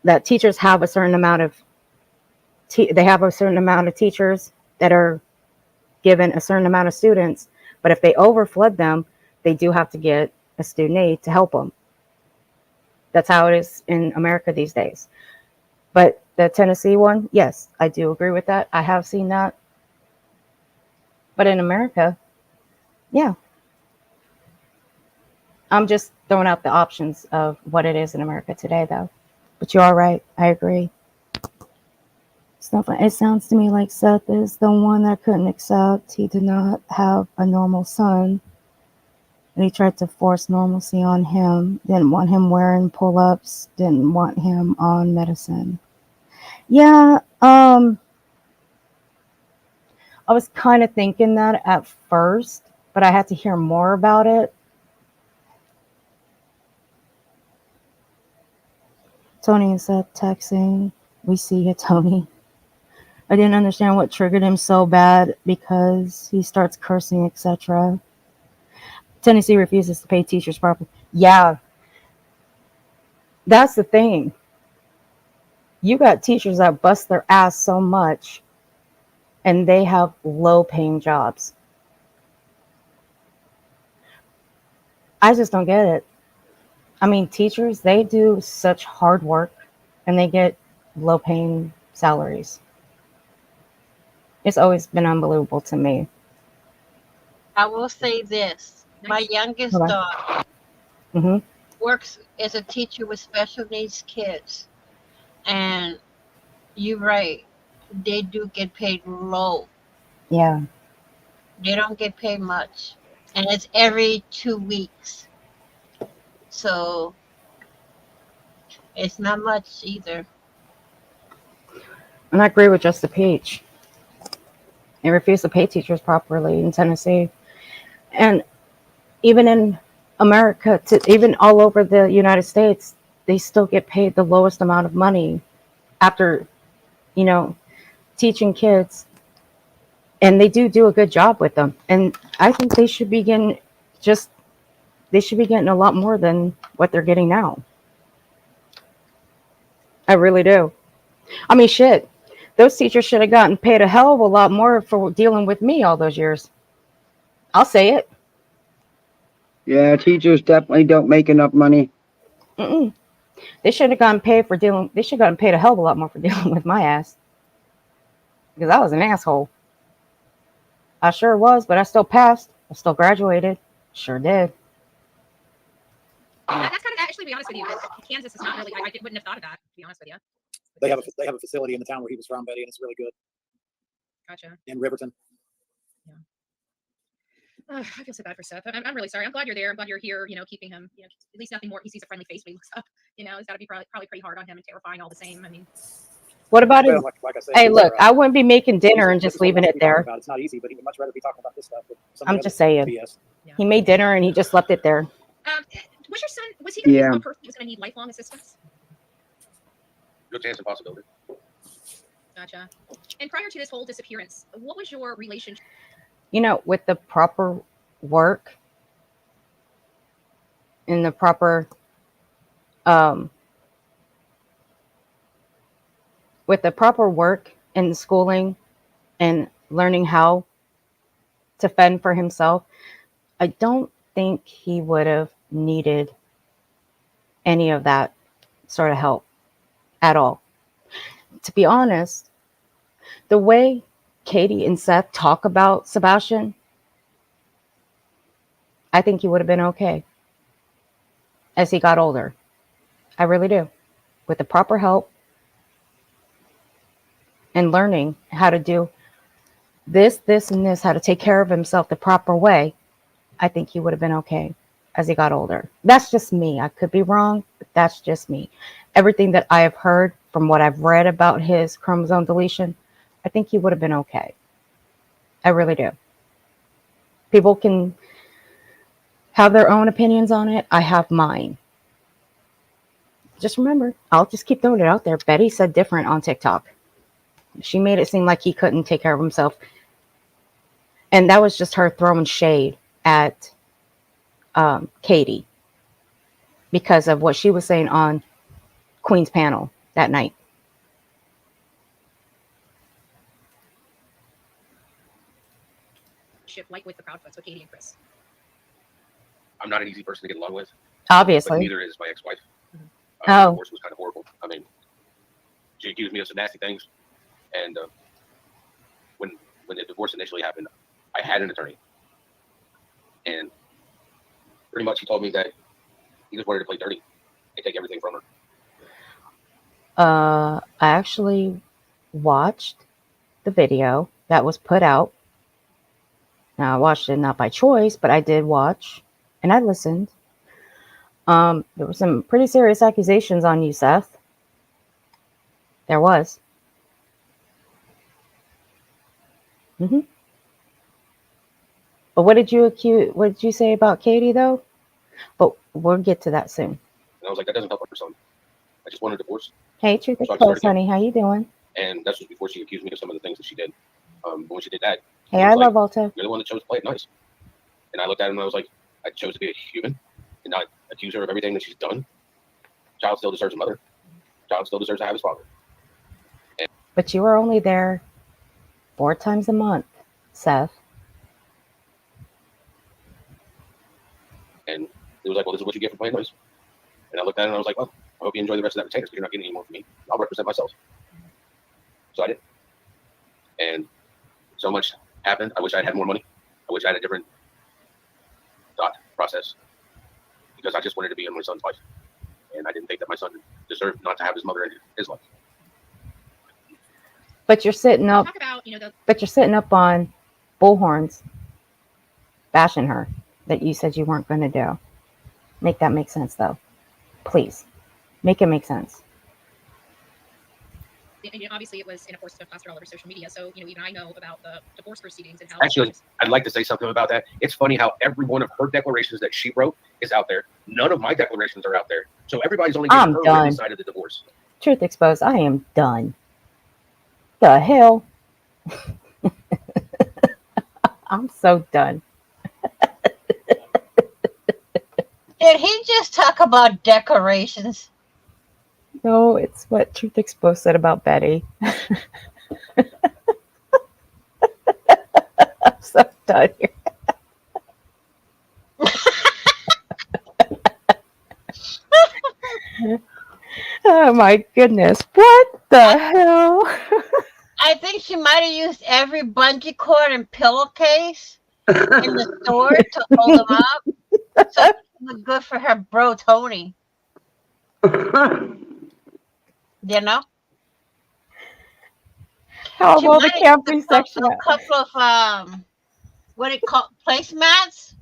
that teachers have a certain amount of they have a certain amount of teachers that are given a certain amount of students, but if they overflood them, they do have to get a student aid to help them. That's how it is in America these days. But the Tennessee one, yes, I do agree with that. I have seen that. But in America, yeah. I'm just throwing out the options of what it is in America today, though. But you are right. I agree. It sounds to me like Seth is the one that couldn't accept. He did not have a normal son. And he tried to force normalcy on him. Didn't want him wearing pull-ups. Didn't want him on medicine. Yeah, I was kind of thinking that at first, but I had to hear more about it. Tony and Seth texting. We see you, Tony. I didn't understand what triggered him so bad because he starts cursing, etc. Tennessee refuses to pay teachers properly. Yeah, that's the thing. You got teachers that bust their ass so much and they have low-paying jobs. I just don't get it. I mean, teachers, they do such hard work and they get low paying salaries. It's always been unbelievable to me. I will say this. My youngest Okay. daughter Mm-hmm. works as a teacher with special needs kids. And you're right. They do get paid low. Yeah. They don't get paid much. And it's every 2 weeks. So it's not much either. And I agree with Just the Peach. They refuse to pay teachers properly in Tennessee. And even in America, even all over the United States, they still get paid the lowest amount of money after, you know, teaching kids. And they do a good job with them. And I think they should be getting they should be getting a lot more than what they're getting now. I really do. I mean, shit. Those teachers should have gotten paid a hell of a lot more for dealing with me all those years. I'll say it. Yeah, teachers definitely don't make enough money. Mm-mm. They should have gotten paid for dealing. They should have gotten paid a hell of a lot more for dealing with my ass because I was an asshole. I sure was, but I still passed. I still graduated. Sure did. That's kind of actually, to be honest with you, Kansas is not really. I wouldn't have thought of that. To be honest with you. They have a facility in the town where he was from, Betty, and it's really good. Gotcha. In Riverton. Yeah. I feel so bad for Seth. I'm really sorry. I'm glad you're there. I'm glad you're here. Keeping him. At least nothing more. He sees a friendly face when he looks up. It's got to be probably pretty hard on him and terrifying all the same. I mean, What about his? Well, like I said, Hey, look, I wouldn't be making dinner and this just is what leaving wants to it be talked there. about. It's not easy, but he would much rather be talking about this stuff than some of I'm the just other saying. BS. He made dinner and he just left it there. Was your son? Was he going to be Yeah. the one person who was going to need lifelong assistance? Good chance and possibility. Gotcha. And prior to this whole disappearance, what was your relationship? With the proper work and the proper with the proper work and schooling and learning how to fend for himself, I don't think he would have needed any of that sort of help at all. To be honest, the way Katie and Seth talk about Sebastian, I think he would have been okay as he got older. I really do. With the proper help and learning how to do this, and this, how to take care of himself the proper way, I think he would have been okay as he got older. That's just me. I could be wrong, but that's just me. Everything that I have heard from what I've read about his chromosome deletion, I think he would have been okay. I really do. People can have their own opinions on it. I have mine. Just remember, I'll just keep throwing it out there. Betty said different on TikTok. She made it seem like he couldn't take care of himself. And that was just her throwing shade at Katie because of what she was saying on Queen's panel that night. Like with the Proudfoots, with Katie and Chris? I'm not an easy person to get along with. Obviously. But neither is my ex-wife. Oh. The divorce was kind of horrible. I mean, she accused me of some nasty things. And when the divorce initially happened, I had an attorney. And pretty much he told me that he just wanted to play dirty and take everything from her. I actually watched the video that was put out. Now, I watched it not by choice, but I did watch and I listened. There were some pretty serious accusations on you, Seth. There was. But what did you say about Katie, though? But we'll get to that soon. And I was like, that doesn't help her son. I just want a divorce. Hey, Truth is Close, honey. How you doing? And that's just before she accused me of some of the things that she did. But when she did that, hey, I love Alta. You're the one that chose to play it nice. And I looked at him and I was like, I chose to be a human and not accuse her of everything that she's done. Child still deserves a mother. Child still deserves to have his father. But you were only there 4 times a month, Seth. And it was like, well, this is what you get for playing nice. And I looked at it and I was like, well, I hope you enjoy the rest of that retainer because you're not getting any more from me. I'll represent myself. So I did. And so much happened. I wish I had more money. I wish I had a different thought process because I just wanted to be in my son's life. And I didn't think that my son deserved not to have his mother in his life. But you're sitting up. Talk about, you know, But you're sitting up on bullhorns, bashing her that you said you weren't going to do. Make that make sense, though. Please, make it make sense. And, you know, obviously it was in a force of plastered all over social media. So, you know, even I know about the divorce proceedings and how. Actually, I'd like to say something about that. It's funny how every one of her declarations that she wrote is out there. None of my declarations are out there. So everybody's only getting her written side of the divorce. Truth exposed. I am done. The hell? I'm so done. Did he just talk about decorations? No, it's what Truth Exposed said about Betty. I'm so done here. Oh my goodness. What the hell? I think she might have used every bungee cord and pillowcase in the store to hold them up. So it was good for her bro Tony. You know? How She about the might have camping used a section? couple of what it called placemats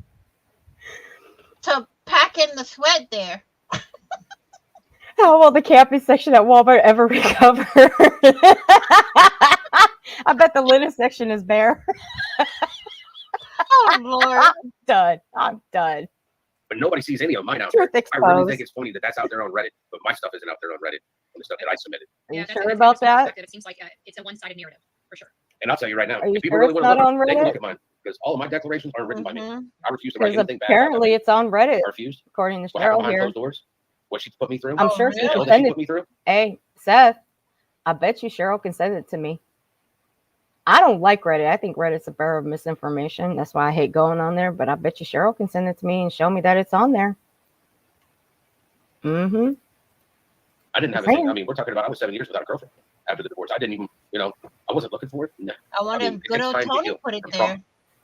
to pack in the sweat there. How will the camping section at Walmart ever recover? I bet the linen section is bare. Oh Lord! I'm done. I'm done. But nobody sees any of mine out Truth there. exposed. I really think it's funny that that's out there on Reddit, but my stuff isn't out there on Reddit. And the stuff that I submitted. Are you that's sure from about a personal that? perspective. It seems like it's a one-sided narrative for sure. And I'll tell you right now, Are you if people sure really it's want to not look, on they can Reddit? look at mine because all of my declarations aren't written by me. I refuse to write Because anything bad. about apparently them. it's on Reddit, I refuse. according to What happened Cheryl behind here. closed doors? What she put me through? I'm sure The she hell can that send she it. put me through? Hey, Seth, I bet you Cheryl can send it to me. I don't like Reddit. I think Reddit's a bearer of misinformation. That's why I hate going on there. But I bet you Cheryl can send it to me and show me that it's on there. Mm-hmm. I didn't have anything. I mean, we're talking about I was 7 years without a girlfriend after the divorce. I didn't even, I wasn't looking for it. No. I wonder if good old Tony put it there.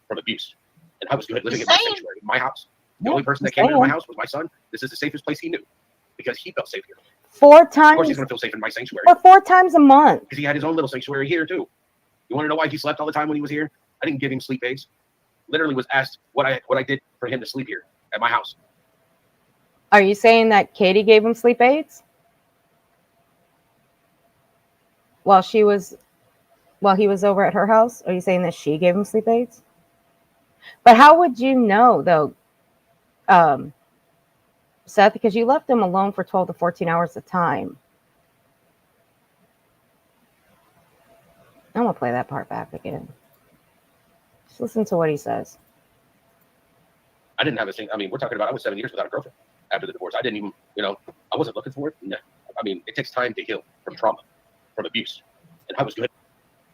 From abuse. And I was good living in Just my saying. sanctuary, my house. The Yeah, only person that just came into my saying. house was my son. This is the safest place he knew because he felt safe here. 4 Of course, times he's going to feel safe in my sanctuary or 4 times a month. because he had his own little sanctuary here too. You want to know why he slept all the time when he was here? I didn't give him sleep aids. Literally was asked what I did for him to sleep here at my house. Are you saying that Katie gave him sleep aids? While he was over at her house? Are you saying that she gave him sleep aids? But how would you know though, Seth, because you left him alone for 12 to 14 hours at a time? I'm gonna play that part back again. Just listen to what he says. I didn't have a thing. I mean, we're talking about I was 7 years without a girlfriend after the divorce. I didn't even, I wasn't looking for it. No. I mean, it takes time to heal from trauma, from abuse. And I was good.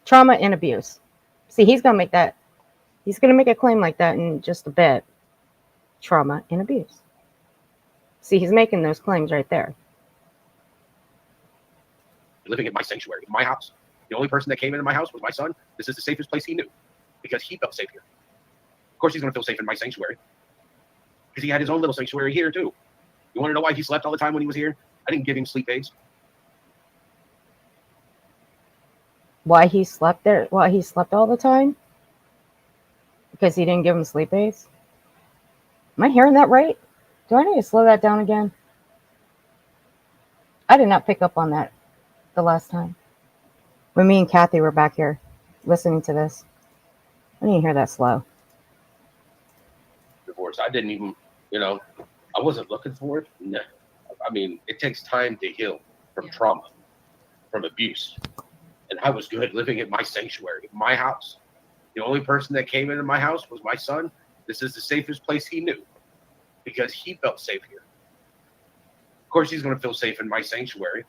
Trauma and abuse. See, he's gonna make a claim like that in just a bit. Trauma and abuse. See, he's making those claims right there. Living in my sanctuary, my house. The only person that came into my house was my son. This is the safest place he knew because he felt safe here. Of course, he's going to feel safe in my sanctuary because he had his own little sanctuary here too. You want to know why he slept all the time when he was here? I didn't give him sleep aids. Why he slept there? Why he slept all the time? Because he didn't give him sleep aids? Am I hearing that right? Do I need to slow that down again? I did not pick up on that the last time. When me and Kathy were back here listening to this. I didn't hear that slow. Divorce. I didn't even, I wasn't looking for it. No. I mean, it takes time to heal from trauma, from abuse. And I was good living in my sanctuary, my house. The only person that came into my house was my son. This is the safest place he knew because he felt safe here. Of course, he's going to feel safe in my sanctuary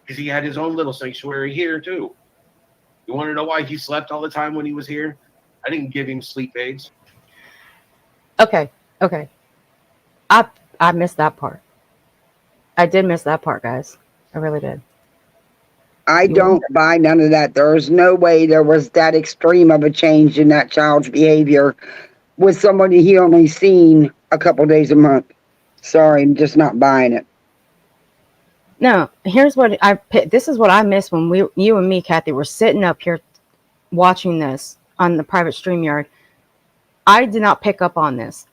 because he had his own little sanctuary here too. You want to know why he slept all the time when he was here? I didn't give him sleep aids. Okay. I missed that part. I did miss that part, guys. I really did. I don't buy none of that. There's no way there was that extreme of a change in that child's behavior with somebody he only seen a couple days a month. Sorry, I'm just not buying it. No, here's what this is what I missed when you and me, Kathy, were sitting up here watching this on the private StreamYard. I did not pick up on this.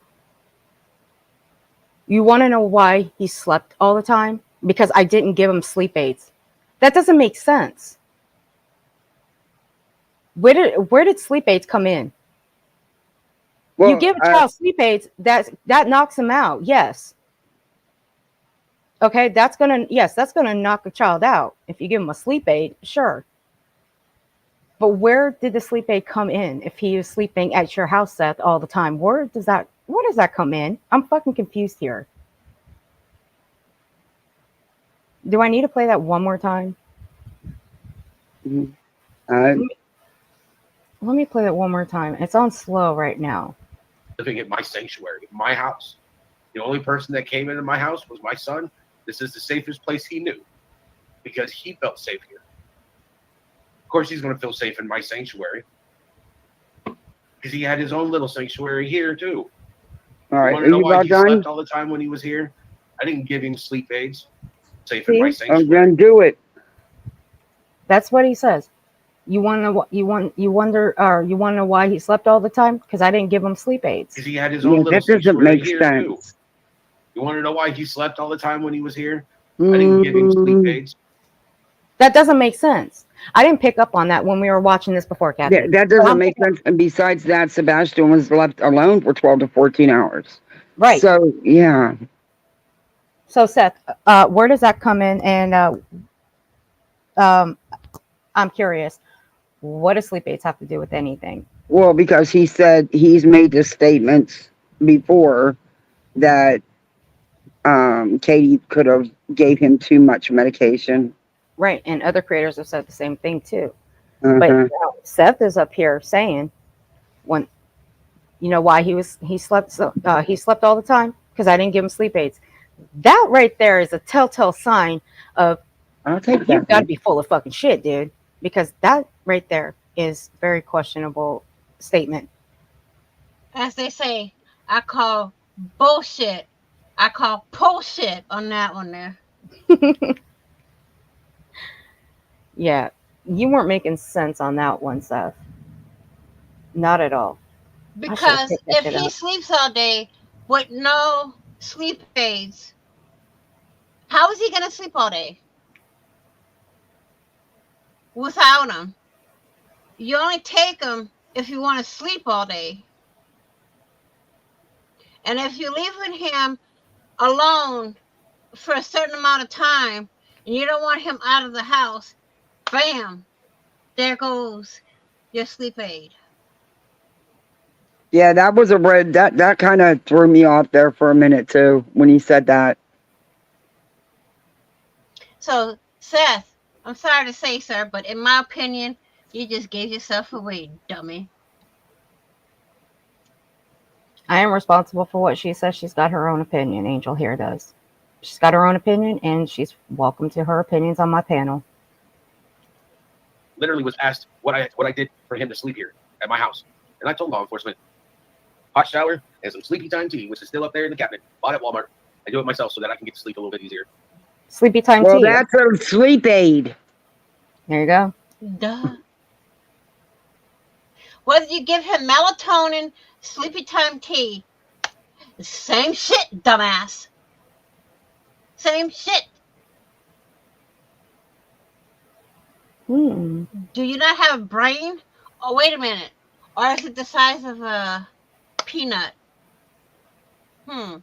You want to know why he slept all the time? Because I didn't give him sleep aids. That doesn't make sense. Where did sleep aids come in? Well, you give a child sleep aids, that knocks him out. Yes. Okay, that's gonna knock a child out. If you give him a sleep aid, sure. But where did the sleep aid come in if he was sleeping at your house, Seth, all the time? Where does that come in? I'm fucking confused here. Do I need to play that one more time? Let me play that one more time. It's on slow right now. Living at my sanctuary, my house. The only person that came into my house was my son. This is the safest place he knew because he felt safe here. Of course, he's going to feel safe in my sanctuary because he had his own little sanctuary here too. All right, you want to know why he slept all the time when he was here? I didn't give him sleep aids. Safe in my sanctuary. I'm gonna do it. That's what he says. You want to know? You want to know why he slept all the time? Because I didn't give him sleep aids. Because he had his own little that doesn't make sense. Too. You want to know why he slept all the time when he was here? I didn't give him sleep aids. That doesn't make sense. I didn't pick up on that when we were watching this before, Kathy. That doesn't make sense. And besides that, Sebastian was left alone for 12 to 14 hours. Right. So, yeah. So, Seth, where does that come in? And I'm curious, what does sleep aids have to do with anything? Well, because he said he's made the statements before that Katie could have gave him too much medication. Right, and other creators have said the same thing too. But Seth is up here saying, when you know why he slept all the time? Because I didn't give him sleep aids. That right there is a telltale sign of you've got to be full of fucking shit, dude. Because that right there is very questionable statement. As they say, I call bullshit. I call bullshit on that one there. Yeah, you weren't making sense on that one, Seth. Not at all. Because if he sleeps all day with no sleep aids, how is he going to sleep all day? Without them. You only take them if you want to sleep all day. And if you're leaving him alone for a certain amount of time and you don't want him out of the house, bam, there goes your sleep aid. Yeah, that was that kind of threw me off there for a minute too when he said that. So, Seth, I'm sorry to say, sir, but in my opinion, you just gave yourself away, dummy. I am responsible for what she says. She's got her own opinion. Angel here does. She's got her own opinion, and she's welcome to her opinions on my panel. Literally was asked what I did for him to sleep here at my house, and I told law enforcement, hot shower and some sleepy time tea, which is still up there in the cabinet, bought at Walmart. I do it myself so that I can get to sleep a little bit easier. Sleepy time tea. Well, that's a sleep aid. There you go. Duh. Whether you give him melatonin, sleepy time tea, same shit, dumbass. Same shit. Do you not have a brain? Oh, wait a minute. Or is it the size of a peanut? I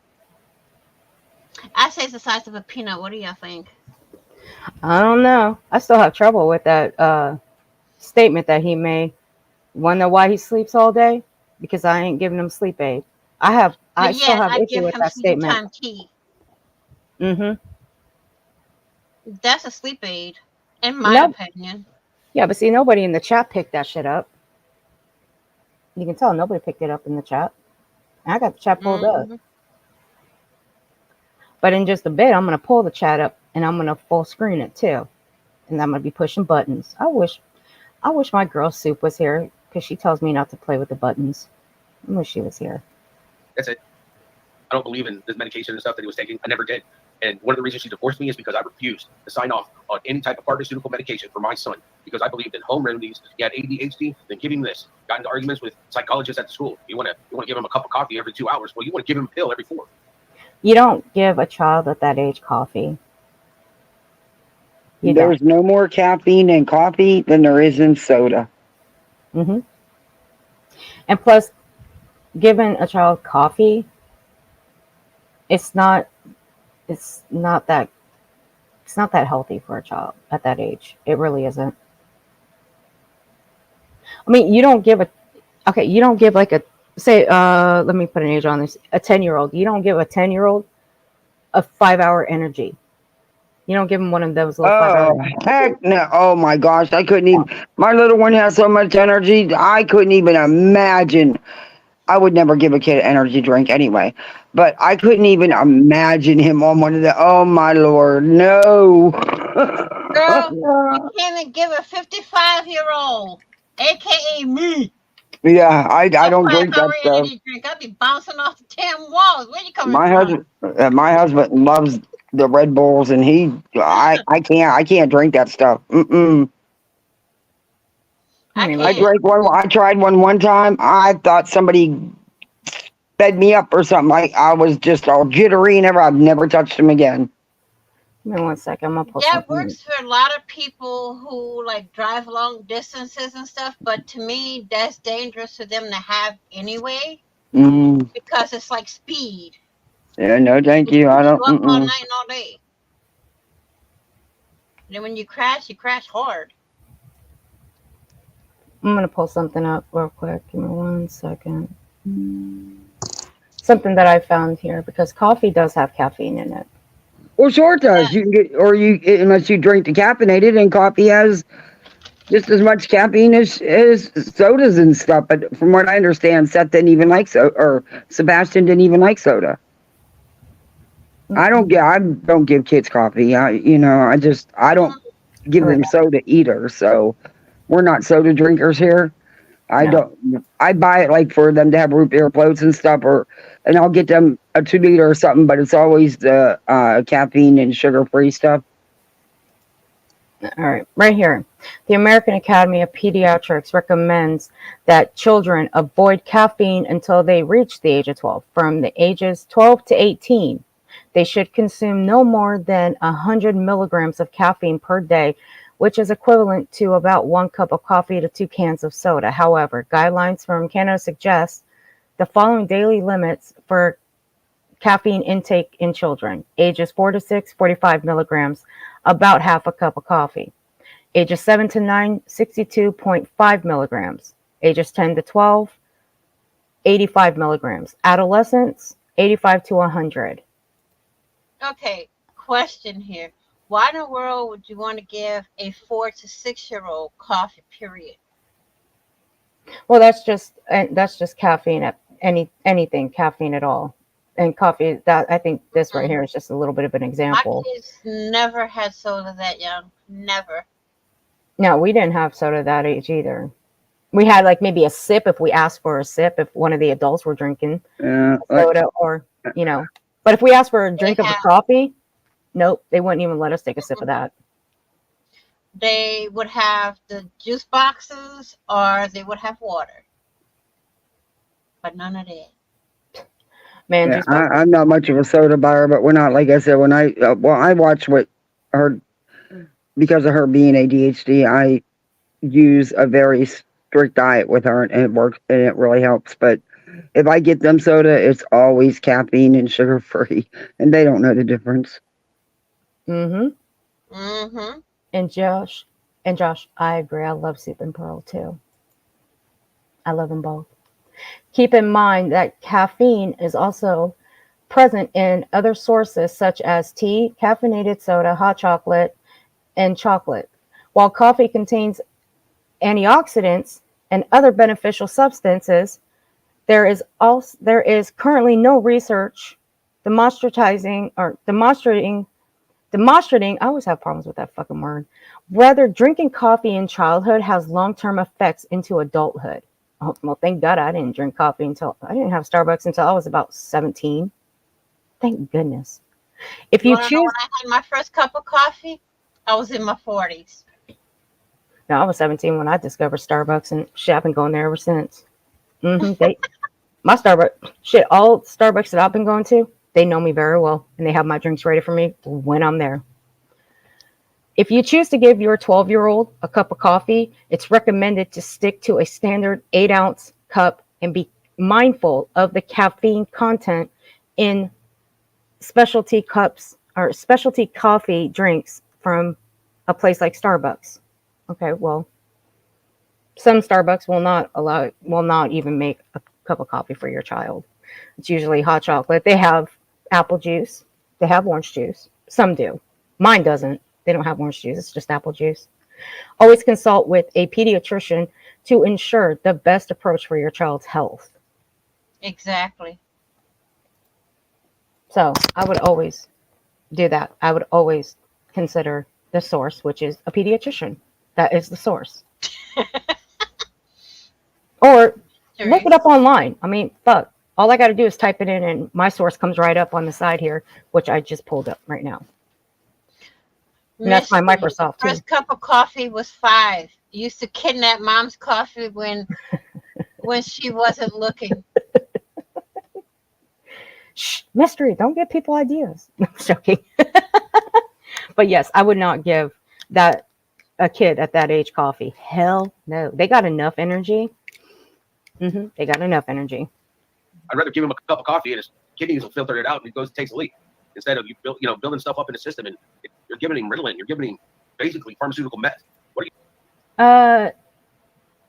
say it's the size of a peanut. What do y'all think? I don't know. I still have trouble with that statement that he made. Want to know why he sleeps all day? Because I ain't giving him sleep aid. I still have issue with that statement. Time tea. That's a sleep aid, in my opinion. Yeah, but see, nobody in the chat picked that shit up. You can tell nobody picked it up in the chat. I got the chat pulled up. But in just a bit, I'm going to pull the chat up and I'm going to full screen it too. And I'm going to be pushing buttons. I wish my girl Soup was here because she tells me not to play with the buttons. I wish she was here. That's it. I don't believe in this medication and stuff that he was taking. I never did. And one of the reasons she divorced me is because I refused to sign off on any type of pharmaceutical medication for my son because I believed in home remedies. He had ADHD, then give him this. Got into arguments with psychologists at the school. You want to give him a cup of coffee every 2 hours. Well, you want to give him a pill every 4. You don't give a child at that age coffee. There's no more caffeine in coffee than there is in soda. Mm-hmm. And plus, giving a child coffee, it's not that healthy for a child at that age. It really isn't. I mean, you don't give like a, say, let me put an age on this, a 10-year-old. You don't give a 10-year-old a 5-hour energy. You don't give them one of those little 5-hour. Heck no. Oh my gosh. I couldn't even, my little one has so much energy. I couldn't even imagine. I would never give a kid an energy drink anyway, but I couldn't even imagine him on one of the, oh my Lord, no. Girl, you can't even give a 55-year-old, aka me. Yeah, I don't drink that stuff. Energy drink. I'd be bouncing off the damn walls. Where you coming from? My husband loves the Red Bulls, and I can't drink that stuff. I drank one. I tried one time. I thought somebody fed me up or something. I was just all jittery and I've never touched them again. Give me 1 second. I'm gonna pull that something. Works for a lot of people who like drive long distances and stuff, but to me that's dangerous for them to have anyway. Because it's like speed. Yeah, no, thank you. I don't. Go up all night and all day. And then when you crash hard. I'm gonna pull something up real quick. Give me 1 second. Something that I found here because coffee does have caffeine in it. Well, sure it does. You can get, unless you drink decaffeinated, and coffee has just as much caffeine as sodas and stuff. But from what I understand, Seth didn't even like soda, or Sebastian didn't even like soda. I don't give kids coffee. I don't give them soda either. So we're not soda drinkers here. I buy it like for them to have root beer floats and stuff, and I'll get them a 2-liter or something, but it's always the caffeine and sugar-free stuff. All right, right here. The American Academy of Pediatrics recommends that children avoid caffeine until they reach the age of 12. From the ages 12 to 18, they should consume no more than 100 milligrams of caffeine per day, which is equivalent to about 1 cup of coffee to 2 cans of soda. However, guidelines from Canada suggest the following daily limits for caffeine intake in children. Ages 4 to 6, 45 milligrams, about half a cup of coffee. Ages 7 to 9, 62.5 milligrams. Ages 10 to 12, 85 milligrams. Adolescents, 85 to 100. Okay, question here. Why in the world would you want to give a 4 to 6-year-old coffee, period? Well, that's just caffeine at anything, caffeine at all. And coffee, that I think this right here is just a little bit of an example. My kids never had soda that young. Never. No, we didn't have soda that age either. We had like maybe a sip if we asked for a sip, if one of the adults were drinking soda or, but if we asked for a drink of a coffee, nope, they wouldn't even let us take a sip of that. They would have the juice boxes or they would have water. But none of that. Man, yeah, I'm not much of a soda buyer, but we're not, like I said, when I watch what her, because of her being ADHD, I use a very strict diet with her and it works and it really helps. But if I get them soda, it's always caffeine and sugar free and they don't know the difference. And Josh, I agree. I love Soup and Pearl too. I love them both. Keep in mind that caffeine is also present in other sources such as tea, caffeinated soda, hot chocolate, and chocolate. While coffee contains antioxidants and other beneficial substances, there is currently no research demonstrating, I always have problems with that fucking word. Whether drinking coffee in childhood has long-term effects into adulthood. Oh, well, thank God I didn't drink coffee I didn't have Starbucks until I was about 17. Thank goodness. If you choose, when I had my first cup of coffee, I was in my 40s. no, I was 17 when I discovered Starbucks, and shit, I've been going there ever since. My Starbucks, shit, all Starbucks that I've been going to, they know me very well, and they have my drinks ready for me when I'm there. If you choose to give your 12-year-old a cup of coffee, it's recommended to stick to a standard 8-ounce cup and be mindful of the caffeine content in specialty cups or specialty coffee drinks from a place like Starbucks. Okay, well, some Starbucks will not even make a cup of coffee for your child. It's usually hot chocolate. They have apple juice. They have orange juice. Some do. Mine doesn't. They don't have orange juice. It's just apple juice. Always consult with a pediatrician to ensure the best approach for your child's health. Exactly. So I would always do that. I would always consider the source, which is a pediatrician. That is the source. Or look it up online. I mean, fuck. All I got to do is type it in, and my source comes right up on the side here, which I just pulled up right now. And that's my Microsoft too. First cup of coffee was 5. Used to kidnap mom's coffee when she wasn't looking. Shh, mystery. Don't give people ideas. No, I'm joking. But yes, I would not give a kid at that age coffee. Hell no. They got enough energy. They got enough energy. I'd rather give him a cup of coffee and his kidneys will filter it out and he goes and takes a leak instead of building stuff up in the system, and you're giving him Ritalin. You're giving him basically pharmaceutical meth. What are you?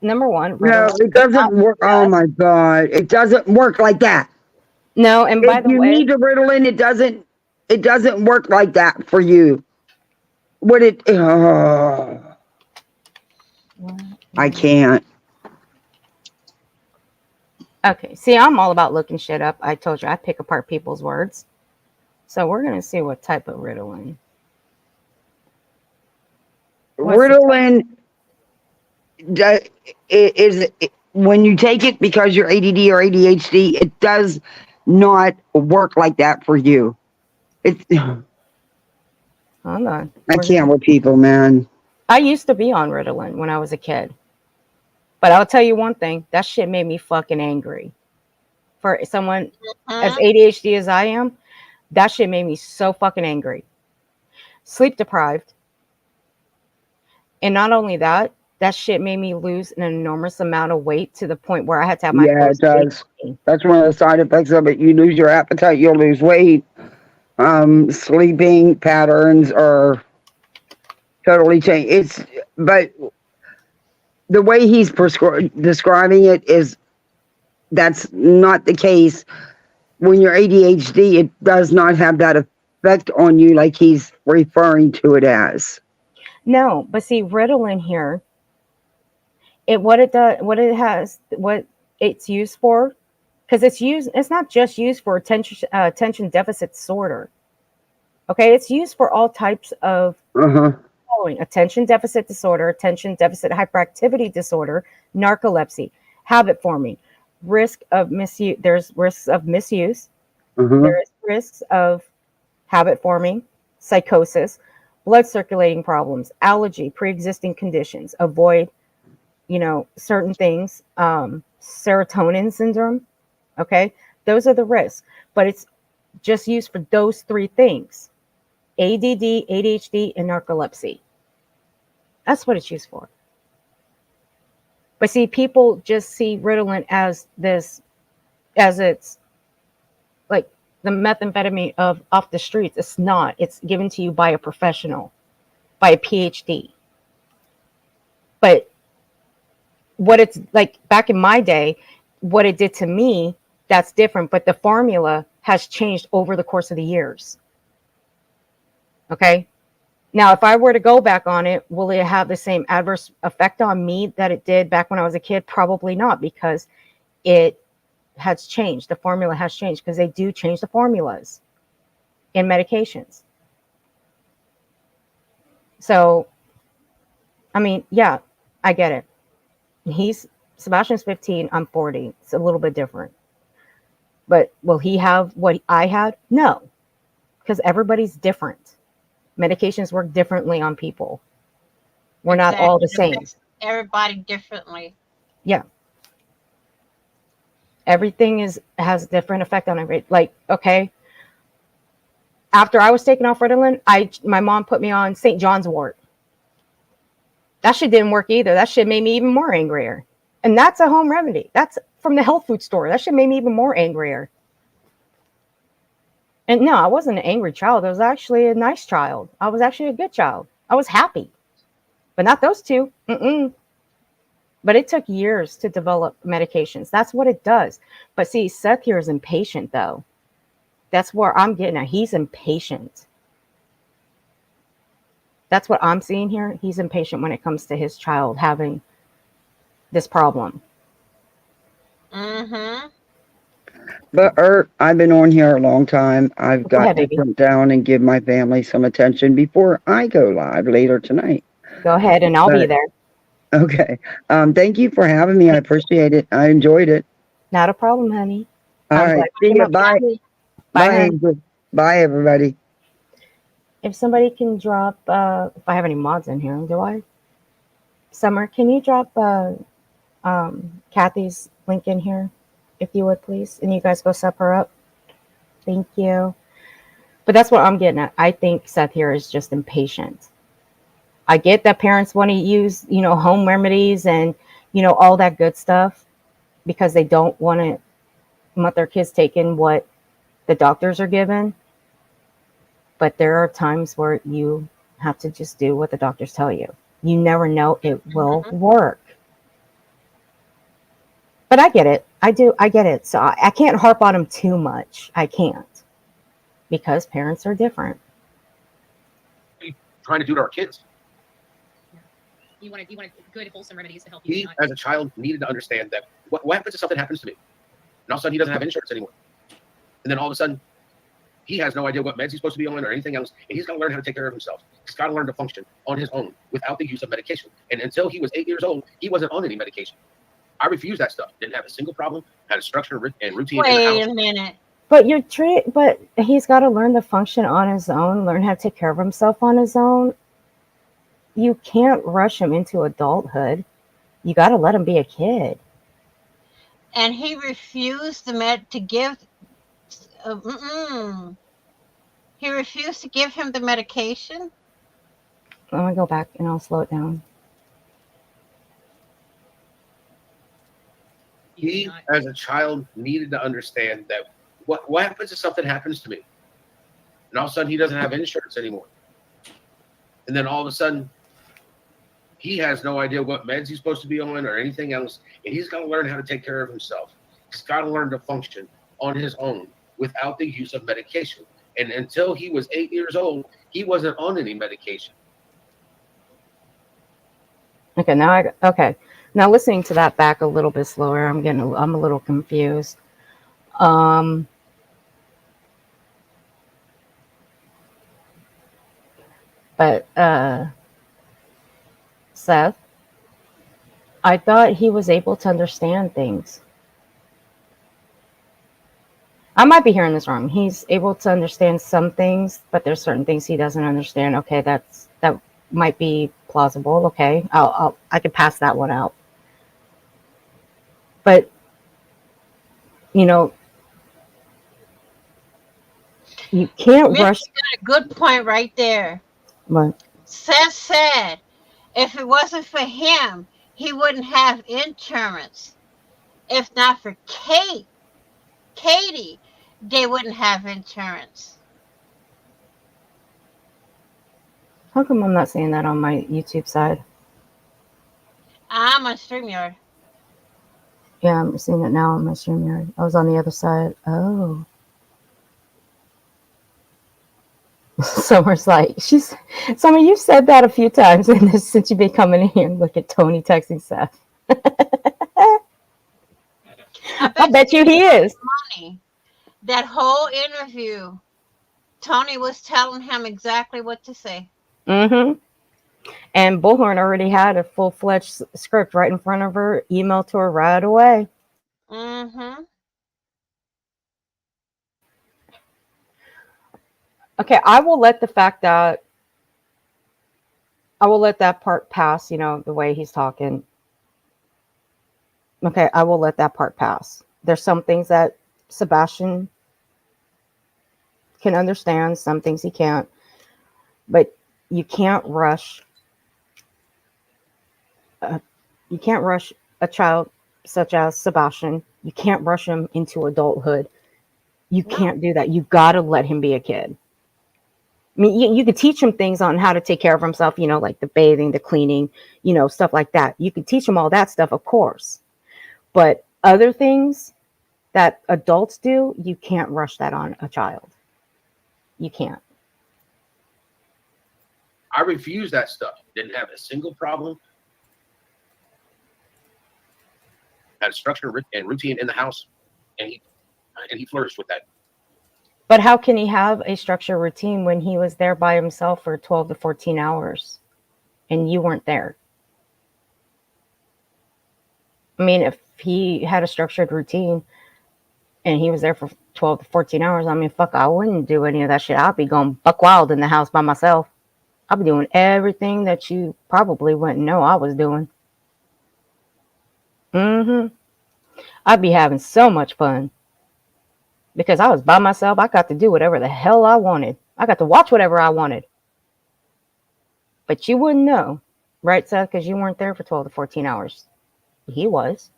Number one. No, it doesn't work. Oh my God, it doesn't work like that. No, and by the way, you need the Ritalin, it doesn't work like that for you. What it? I can't. Okay, see, I'm all about looking shit up. I told you I pick apart people's words. So we're going to see what type of Ritalin. Ritalin is when you take it because you're ADD or ADHD, it does not work like that for you. Hold on. I can't with people, man. I used to be on Ritalin when I was a kid. But I'll tell you one thing, that shit made me fucking angry. For someone as ADHD as I am, that shit made me so fucking angry. Sleep deprived. And not only that, that shit made me lose an enormous amount of weight to the point where I had to have my it does. That's one of the side effects of it. You lose your appetite, you'll lose weight. Sleeping patterns are totally changed. But the way he's describing it is that's not the case. When you're ADHD, it does not have that effect on you like he's referring to it as. No, but see, Ritalin here, what it's used for, because it's not just used for attention deficit disorder. Okay, it's used for all types of following: attention deficit disorder, attention deficit hyperactivity disorder, narcolepsy, habit forming, risk of misuse. There's risks of misuse. There's risks of habit forming, psychosis, blood circulating problems, allergy, pre-existing conditions, avoid, certain things, serotonin syndrome. Okay, those are the risks, but it's just used for those 3 things: ADD, ADHD, and narcolepsy. That's what it's used for. But see, people just see Ritalin as it's like the methamphetamine off the streets. It's not. It's given to you by a professional, by a PhD. But what it's like back in my day, what it did to me, that's different. But the formula has changed over the course of the years. Okay. Now, if I were to go back on it, will it have the same adverse effect on me that it did back when I was a kid? Probably not, because it has changed. The formula has changed because they do change the formulas in medications. So, I mean, yeah, I get it. Sebastian's 15, I'm 40. It's a little bit different. But will he have what I had? No, because everybody's different. Medications work differently on people. We're not all the same. Everybody differently. Yeah. Everything has different effect on every, like, okay. After I was taken off Ritalin, my mom put me on St. John's wort. That shit didn't work either. That shit made me even more angrier. And that's a home remedy. That's from the health food store. That shit made me even more angrier. And no, I wasn't an angry child. I was actually a nice child. I was actually a good child. I was happy. But not those two. But it took years to develop medications. That's what it does. But see, Seth here is impatient, though. That's where I'm getting at. He's impatient. That's what I'm seeing here. He's impatient when it comes to his child having this problem. But I've been on here a long time. I've got to come down and give my family some attention before I go live later tonight. Go ahead, and I'll be there. Okay. Thank you for having me. I appreciate it. I enjoyed it. Not a problem, honey. All right. See you. Bye. Bye. Bye, everybody. If somebody can drop, if I have any mods in here, do I? Summer, can you drop Kathy's link in here, if you would, please? And you guys go sub her up. Thank you. But that's what I'm getting at. I think Seth here is just impatient. I get that parents want to use, home remedies and, all that good stuff because they don't want to let their kids take in what the doctors are given. But there are times where you have to just do what the doctors tell you. You never know, it will work. But I get it. I get it. So I can't harp on them too much. I can't. Because parents are different. Trying to do to our kids. You wanted good, wholesome remedies to help you. He, as a child, needed to understand that what happens if something happens to me? And all of a sudden, he doesn't have insurance anymore. And then all of a sudden, he has no idea what meds he's supposed to be on or anything else. And he's got to learn how to take care of himself. He's got to learn to function on his own without the use of medication. And until he was 8 years old, he wasn't on any medication. I refused that stuff. Didn't have a single problem. Had a structure and routine. Wait a minute. But but he's got to learn to function on his own, learn how to take care of himself on his own. You can't rush him into adulthood. You got to let him be a kid. And he refused to give. He refused to give him the medication. Let me go back and I'll slow it down. He, as a child, needed to understand that what happens if something happens to me? And all of a sudden, he doesn't have insurance anymore. And then all of a sudden, he has no idea what meds he's supposed to be on or anything else. And he's got to learn how to take care of himself. He's got to learn to function on his own without the use of medication. And until he was 8 years old, he wasn't on any medication. Okay, now listening to that back a little bit slower, I'm a little confused. But Seth, I thought he was able to understand things. I might be hearing this wrong. He's able to understand some things, but there's certain things he doesn't understand. Okay, that might be plausible. Okay, I could pass that one out. But you can't rush. You got a good point right there. What? Seth said, if it wasn't for him, he wouldn't have insurance. If not for Katie, they wouldn't have insurance. How come I'm not seeing that on my YouTube side? I'm on StreamYard. Yeah, I'm seeing it now on my StreamYard. I was on the other side. Oh. Summer's like, Summer, you've said that a few times since you've been coming in here and look at Tony texting Seth. I bet you he is. Money. That whole interview, Tony was telling him exactly what to say. Mm-hmm. And Bullhorn already had a full-fledged script right in front of her, emailed to her right away. Mm-hmm. Okay, I will let that part pass, the way he's talking. Okay, I will let that part pass. There's some things that Sebastian can understand, some things he can't. But you can't rush a child such as Sebastian. You can't rush him into adulthood. You can't do that. You got to let him be a kid. I mean, you could teach him things on how to take care of himself, like the bathing, the cleaning, stuff like that. You could teach him all that stuff, of course. But other things that adults do, you can't rush that on a child. You can't. I refuse that stuff. Didn't have a single problem. Had structure and routine in the house, and he flourished with that. But how can he have a structured routine when he was there by himself for 12 to 14 hours and you weren't there? I mean, if he had a structured routine and he was there for 12 to 14 hours, I mean, fuck, I wouldn't do any of that shit. I'd be going buck wild in the house by myself. I'd be doing everything that you probably wouldn't know I was doing. I'd be having so much fun. Because I was by myself, I got to do whatever the hell I wanted. I got to watch whatever I wanted. But you wouldn't know, right, Seth? Because you weren't there for 12 to 14 hours. He was.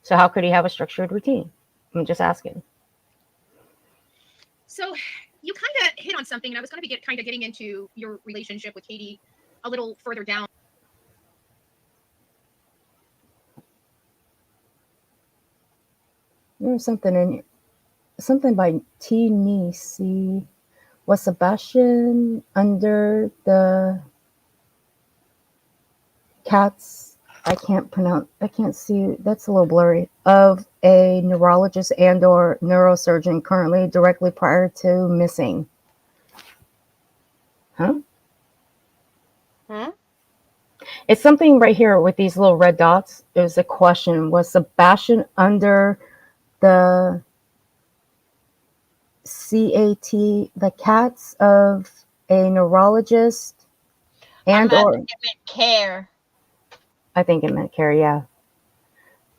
So how could he have a structured routine? I'm just asking. So you kind of hit on something, and I was going to be getting into your relationship with Katie a little further down. There's something by T. Nisi. Was Sebastian under the cats? I can't see. That's a little blurry. Of a neurologist and or neurosurgeon currently directly prior to missing. Huh? It's something right here with these little red dots. There's a question. Was Sebastian under the CAT, the cats of a neurologist and or care? I think it meant care, yeah.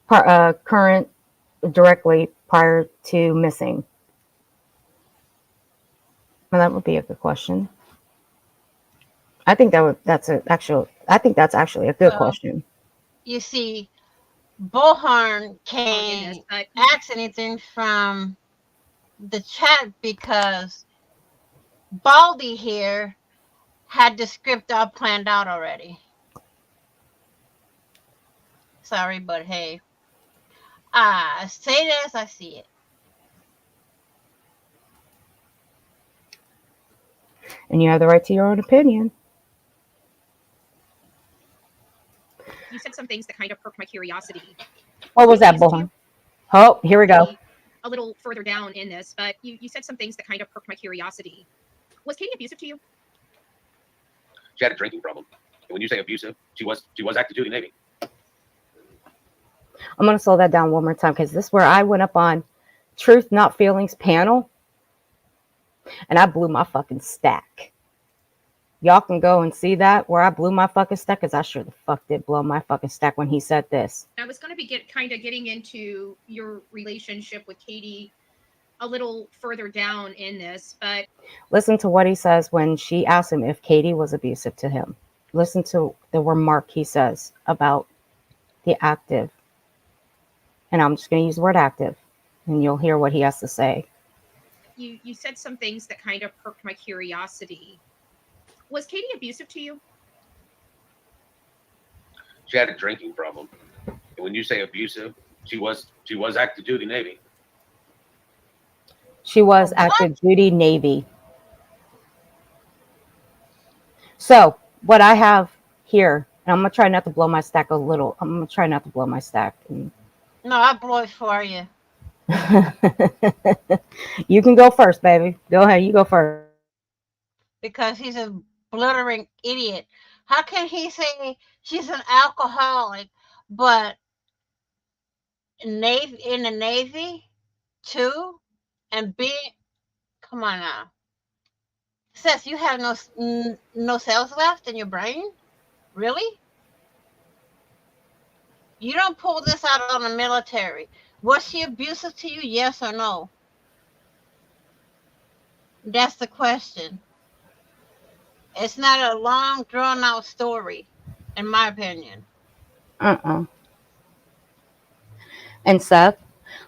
Current directly prior to missing. Well, that would be a good question. I think that's actually a good question. You see, Bullhorn can't ask anything from the chat because Baldy here had the script all planned out already. Sorry, but hey, I say it as I see it. And you have the right to your own opinion. You said some things that kind of perked my curiosity. What was that, Bullhorn? Oh, here we go. A little further down in this, but you said some things that kind of perked my curiosity. Was Katie abusive to you? She had a drinking problem. And when you say abusive, she was active duty Navy. I'm going to slow that down one more time because this is where I went up on Truth Not Feelings panel and I blew my fucking stack. Y'all can go and see that where I blew my fucking stack because I sure the fuck did blow my fucking stack when he said this. I was going to be getting into your relationship with Katie a little further down in this, but listen to what he says when she asked him if Katie was abusive to him. Listen to the remark he says about the active. And I'm just going to use the word active and you'll hear what he has to say. You said some things that kind of perked my curiosity. Was Katie abusive to you? She had a drinking problem. And when you say abusive, she was active duty Navy. She was active duty Navy. So what I have here, and I'm going to try not to blow my stack a little. I'm going to try not to blow my stack. And No, I blew it for you. You can go first, baby. Go ahead. You go first. Because he's a blithering idiot. How can he say she's an alcoholic, but in the Navy too, and be? Come on now, Seth. You have no cells left in your brain, really? You don't pull this out on the military. Was she abusive to you? Yes or no? That's the question. It's not a long, drawn out story, in my opinion. Uh-uh. And Seth,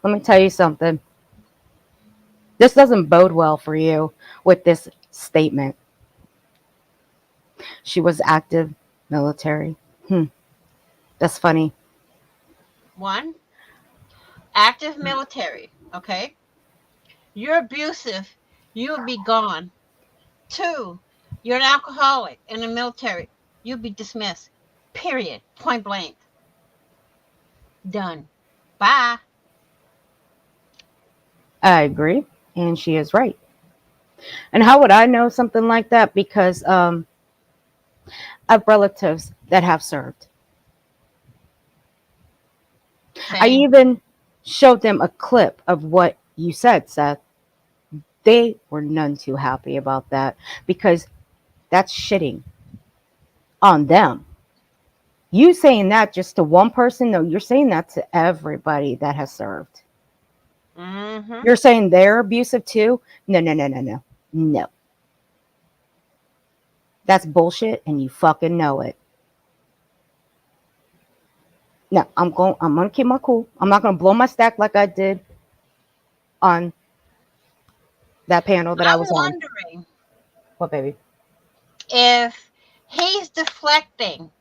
let me tell you something. This doesn't bode well for you with this statement. She was active military. That's funny. One, active military, okay? You're abusive, you'll be gone. Two, you're an alcoholic in the military, you'll be dismissed. Period. Point blank. Done. Bye. I agree. And she is right. And how would I know something like that? Because I have relatives that have served. Same. I even showed them a clip of what you said, Seth. They were none too happy about that because that's shitting on them. You saying that just to one person? No, you're saying that to everybody that has served. Mm-hmm. You're saying they're abusive too? No. That's bullshit and you fucking know it. No, I'm gonna keep my cool. I'm not gonna blow my stack like I did on that panel that I was on. I'm wondering What, baby? if he's deflecting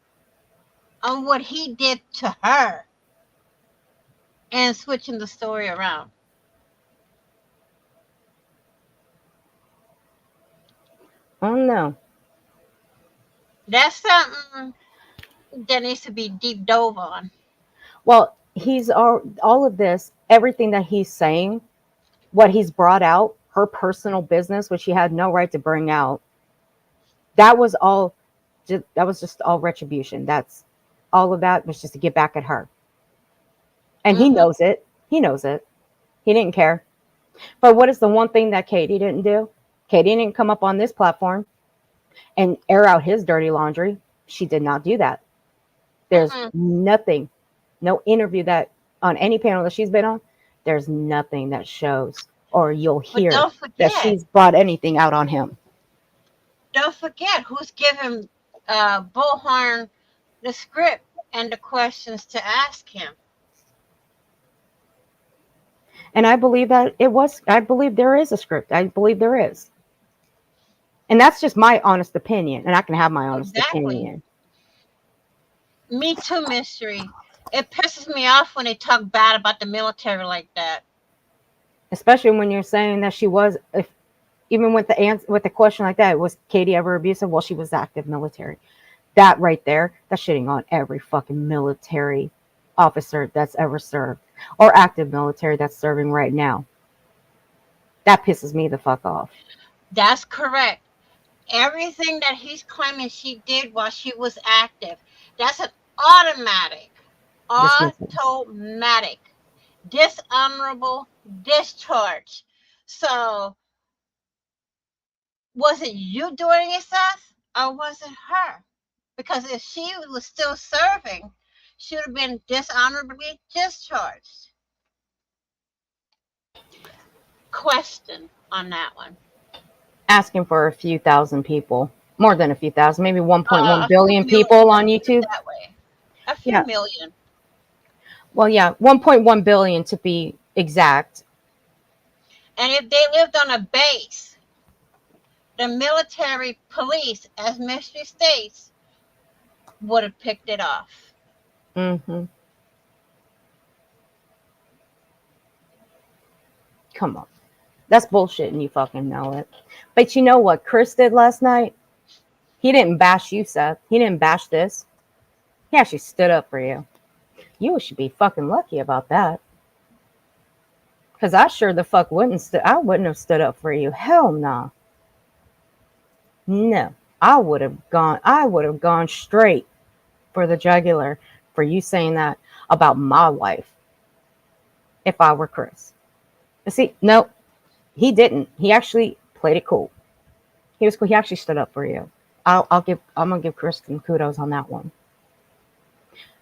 on what he did to her and switching the story around. Oh no. That's something that needs to be deep dove on. Well, he's all of this, everything that he's saying, what he's brought out, her personal business, which he had no right to bring out. That was just all retribution. That's all of that was just to get back at her. And he knows it. He knows it. He didn't care. But what is the one thing that Katie didn't do? Katie didn't come up on this platform and air out his dirty laundry. She did not do that. There's nothing, no interview that on any panel that she's been on, there's nothing that shows or you'll hear that she's brought anything out on him. Don't forget who's giving Bullhorn the script and the questions to ask him. And I believe I believe there is a script. I believe there is. And that's just my honest opinion. And I can have my honest opinion. Me too, Mystery. It pisses me off when they talk bad about the military like that. Especially when you're saying that she was, even with the answer, with the question like that, was Katie ever abusive? Well, she was active military. That right there, that's shitting on every fucking military officer that's ever served or active military that's serving right now. That pisses me the fuck off. That's correct. Everything that he's claiming she did while she was active, that's an automatic, dishonorable discharge. So, was it you doing it, Seth, or was it her? Because if she was still serving, she would have been dishonorably discharged. Question on that one. Asking for a few thousand people, more than a few thousand, maybe 1.1 billion people on YouTube. That way. A few million. Well, yeah, 1.1 billion to be exact. And if they lived on a base, the military police, as Mystery states, would have picked it off. Mm-hmm. Come on. That's bullshit and you fucking know it. But you know what Chris did last night? He didn't bash you, Seth. He didn't bash this. He actually stood up for you. You should be fucking lucky about that. Because I sure the fuck I wouldn't have stood up for you. Hell no. No. I would have gone straight for the jugular for you saying that about my wife if I were Chris. But see, no, he didn't. He actually played it cool. He was cool. He actually stood up for you. I'm gonna give Chris some kudos on that one.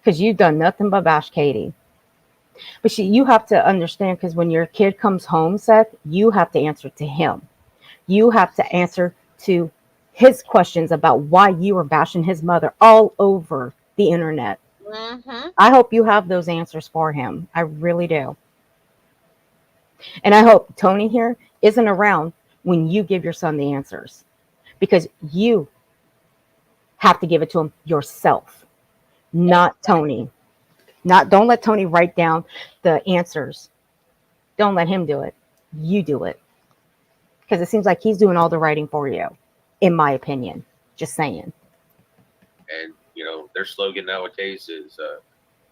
Because you've done nothing but bash Katie. But you have to understand, because when your kid comes home, Seth, you have to answer to him. You have to answer to his questions about why you were bashing his mother all over the internet. Mm-hmm. I hope you have those answers for him. I really do. And I hope Tony here isn't around when you give your son the answers, because you have to give it to him yourself, not Tony. Don't let Tony write down the answers. Don't let him do it. You do it. Because it seems like he's doing all the writing for you, in my opinion. Just saying. And, their slogan nowadays is,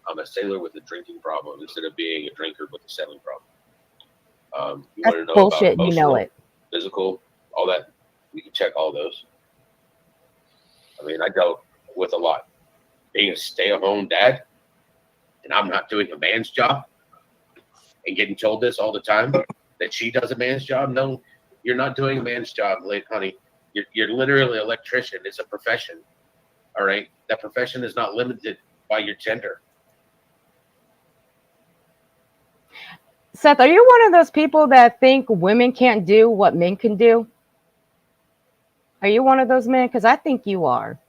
I'm a sailor with a drinking problem instead of being a drinker with a sailing problem. You That's want to know bullshit. about You know emotional, it. physical, all that, we can check all those. I mean, I dealt with a lot. Being a stay-at-home dad, and I'm not doing a man's job, and getting told this all the time, that she does a man's job. No, you're not doing a man's job, honey. You're literally an electrician. It's a profession. All right? That profession is not limited by your gender. Seth, are you one of those people that think women can't do what men can do? Are you one of those men? Because I think you are.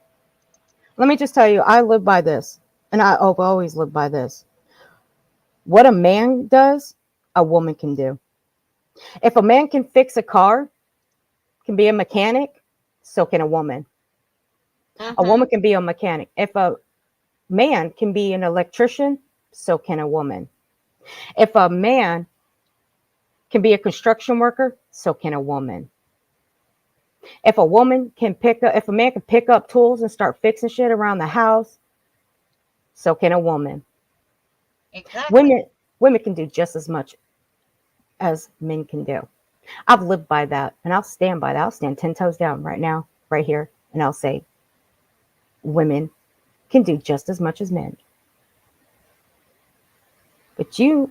Let me just tell you, I live by this. And I've always lived by this. What a man does, a woman can do. If a man can fix a car, can be a mechanic, so can a woman. Mm-hmm. A woman can be a mechanic. If a man can be an electrician, so can a woman. If a man can be a construction worker, so can a woman. If a man can pick up tools and start fixing shit around the house, so can a woman. Exactly. Women can do just as much as men can do. I've lived by that, and I'll stand by that. I'll stand 10 toes down right now, right here, and I'll say women can do just as much as men. But you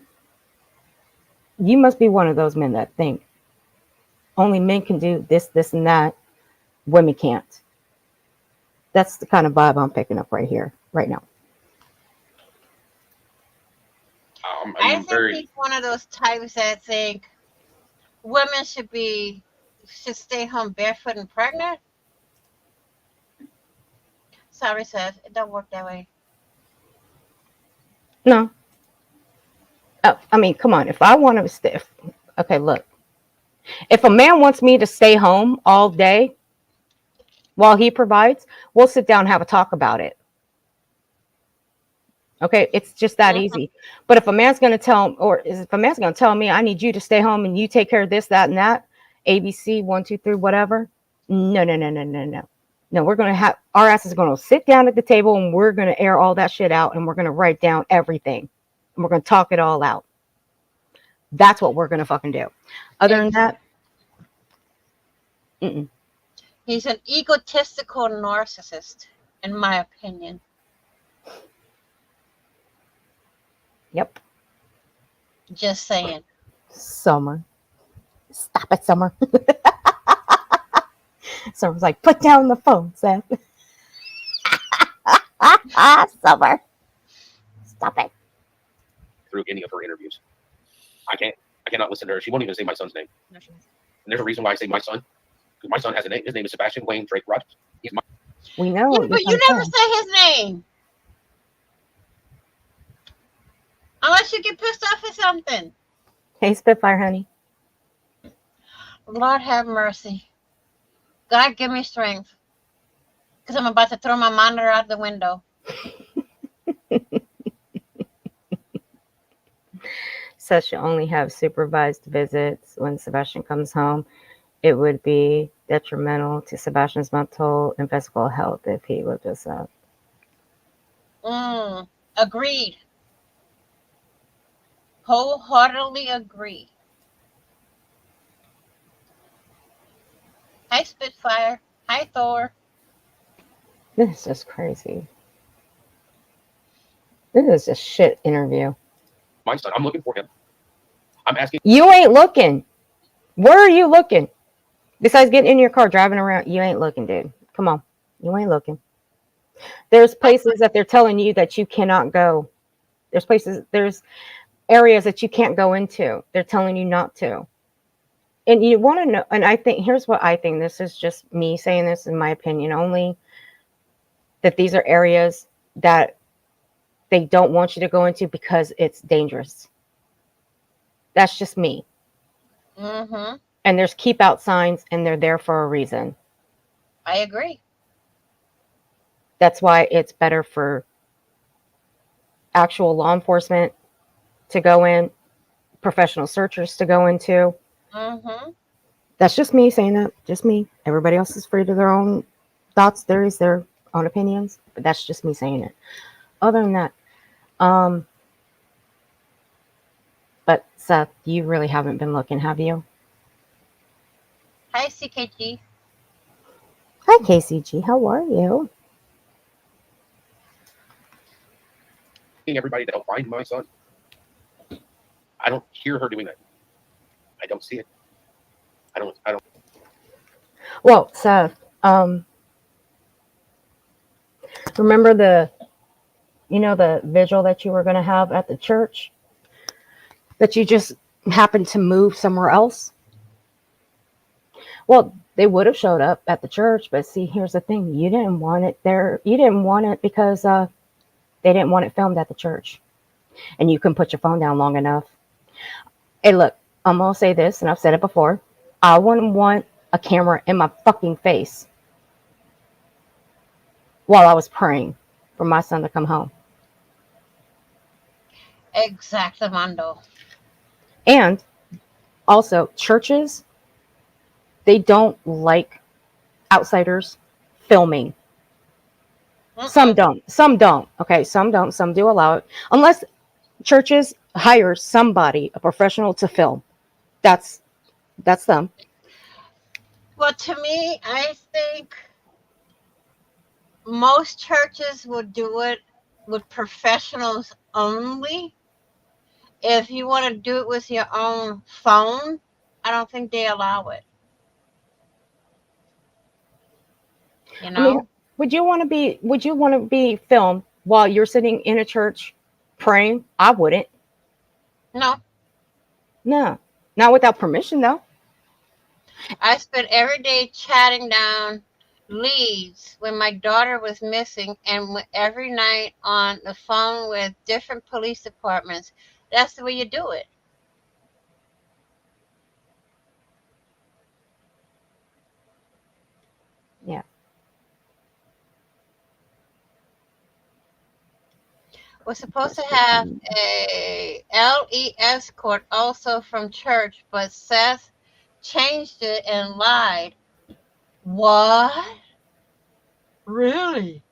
must be one of those men that think only men can do this, this, and that. Women can't. That's the kind of vibe I'm picking up right here, right now. I think he's one of those types that think women should stay home barefoot and pregnant. Sorry, Seth, it don't work that way. No. I mean, come on. If I want to stay, okay, look. If a man wants me to stay home all day while he provides, we'll sit down and have a talk about it. Okay, it's just that easy. But if a man's going to tell me, I need you to stay home and you take care of this, that, and that, ABC, 1, 2, 3, whatever. No. No, we're going to have, our asses are going to sit down at the table and we're going to air all that shit out and we're going to write down everything. And we're going to talk it all out. That's what we're going to fucking do. Other than that, he's an egotistical narcissist, in my opinion. Yep. Just saying. Summer. Stop it, Summer. Summer's like, put down the phone, Seth. Summer. Stop it. Through any of her interviews. I cannot listen to her. She won't even say my son's name. No, she won't. And there's a reason why I say my son. Because my son has a name. His name is Sebastian Wayne Drake Rogers. He's my. We know. Yeah, but you never say his name. Unless you get pissed off at something. Hey, Spitfire, honey. Lord have mercy. God give me strength. Because I'm about to throw my monitor out the window. Says she'll only have supervised visits when Sebastian comes home. It would be detrimental to Sebastian's mental and physical health if he would just Agreed. Wholeheartedly agree. Hi, Spitfire. Hi, Thor. This is just crazy. This is a shit interview. My son, I'm looking for him. I'm asking. You ain't looking. Where are you looking? Besides getting in your car, driving around, you ain't looking, dude. Come on. You ain't looking. There's places that they're telling you that you cannot go. There's areas that you can't go into. They're telling you not to. And you want to know, and I think, here's what I think. This is just me saying this in my opinion only, that these are areas that they don't want you to go into because it's dangerous. That's just me. Mm-hmm. And there's keep out signs, and they're there for a reason. I agree. That's why it's better for actual law enforcement to go in, professional searchers to go into. Mm-hmm. That's just me saying that. Just me. Everybody else is free to their own thoughts, theories, their own opinions. But that's just me saying it. Other than that, but Seth, you really haven't been looking, have you? Hi, CKG. Hi, KCG. How are you? Everybody to help find my son. I don't hear her doing that. I don't see it. I don't. Well, Seth, remember the vigil that you were going to have at the church that you just happened to move somewhere else? Well, they would have showed up at the church, but see, here's the thing. You didn't want it there. You didn't want it because they didn't want it filmed at the church. And you couldn't put your phone down long enough. Hey, look, I'm going to say this, and I've said it before. I wouldn't want a camera in my fucking face while I was praying for my son to come home. Exactamando. And also, churches, they don't like outsiders filming. Some don't. Okay, some don't. Some do allow it. Unless churches hire somebody, a professional, to film. That's them. Well, to me, I think most churches would do it with professionals only. If you want to do it with your own phone, I don't think they allow it. You know? I mean, would you want to be filmed while you're sitting in a church praying? I wouldn't. No. No. Not without permission, though. I spent every day chatting down leads when my daughter was missing, and every night on the phone with different police departments. That's the way you do it. Yeah. We're supposed to have a LES court also from church, but Seth changed it and lied. What? Really?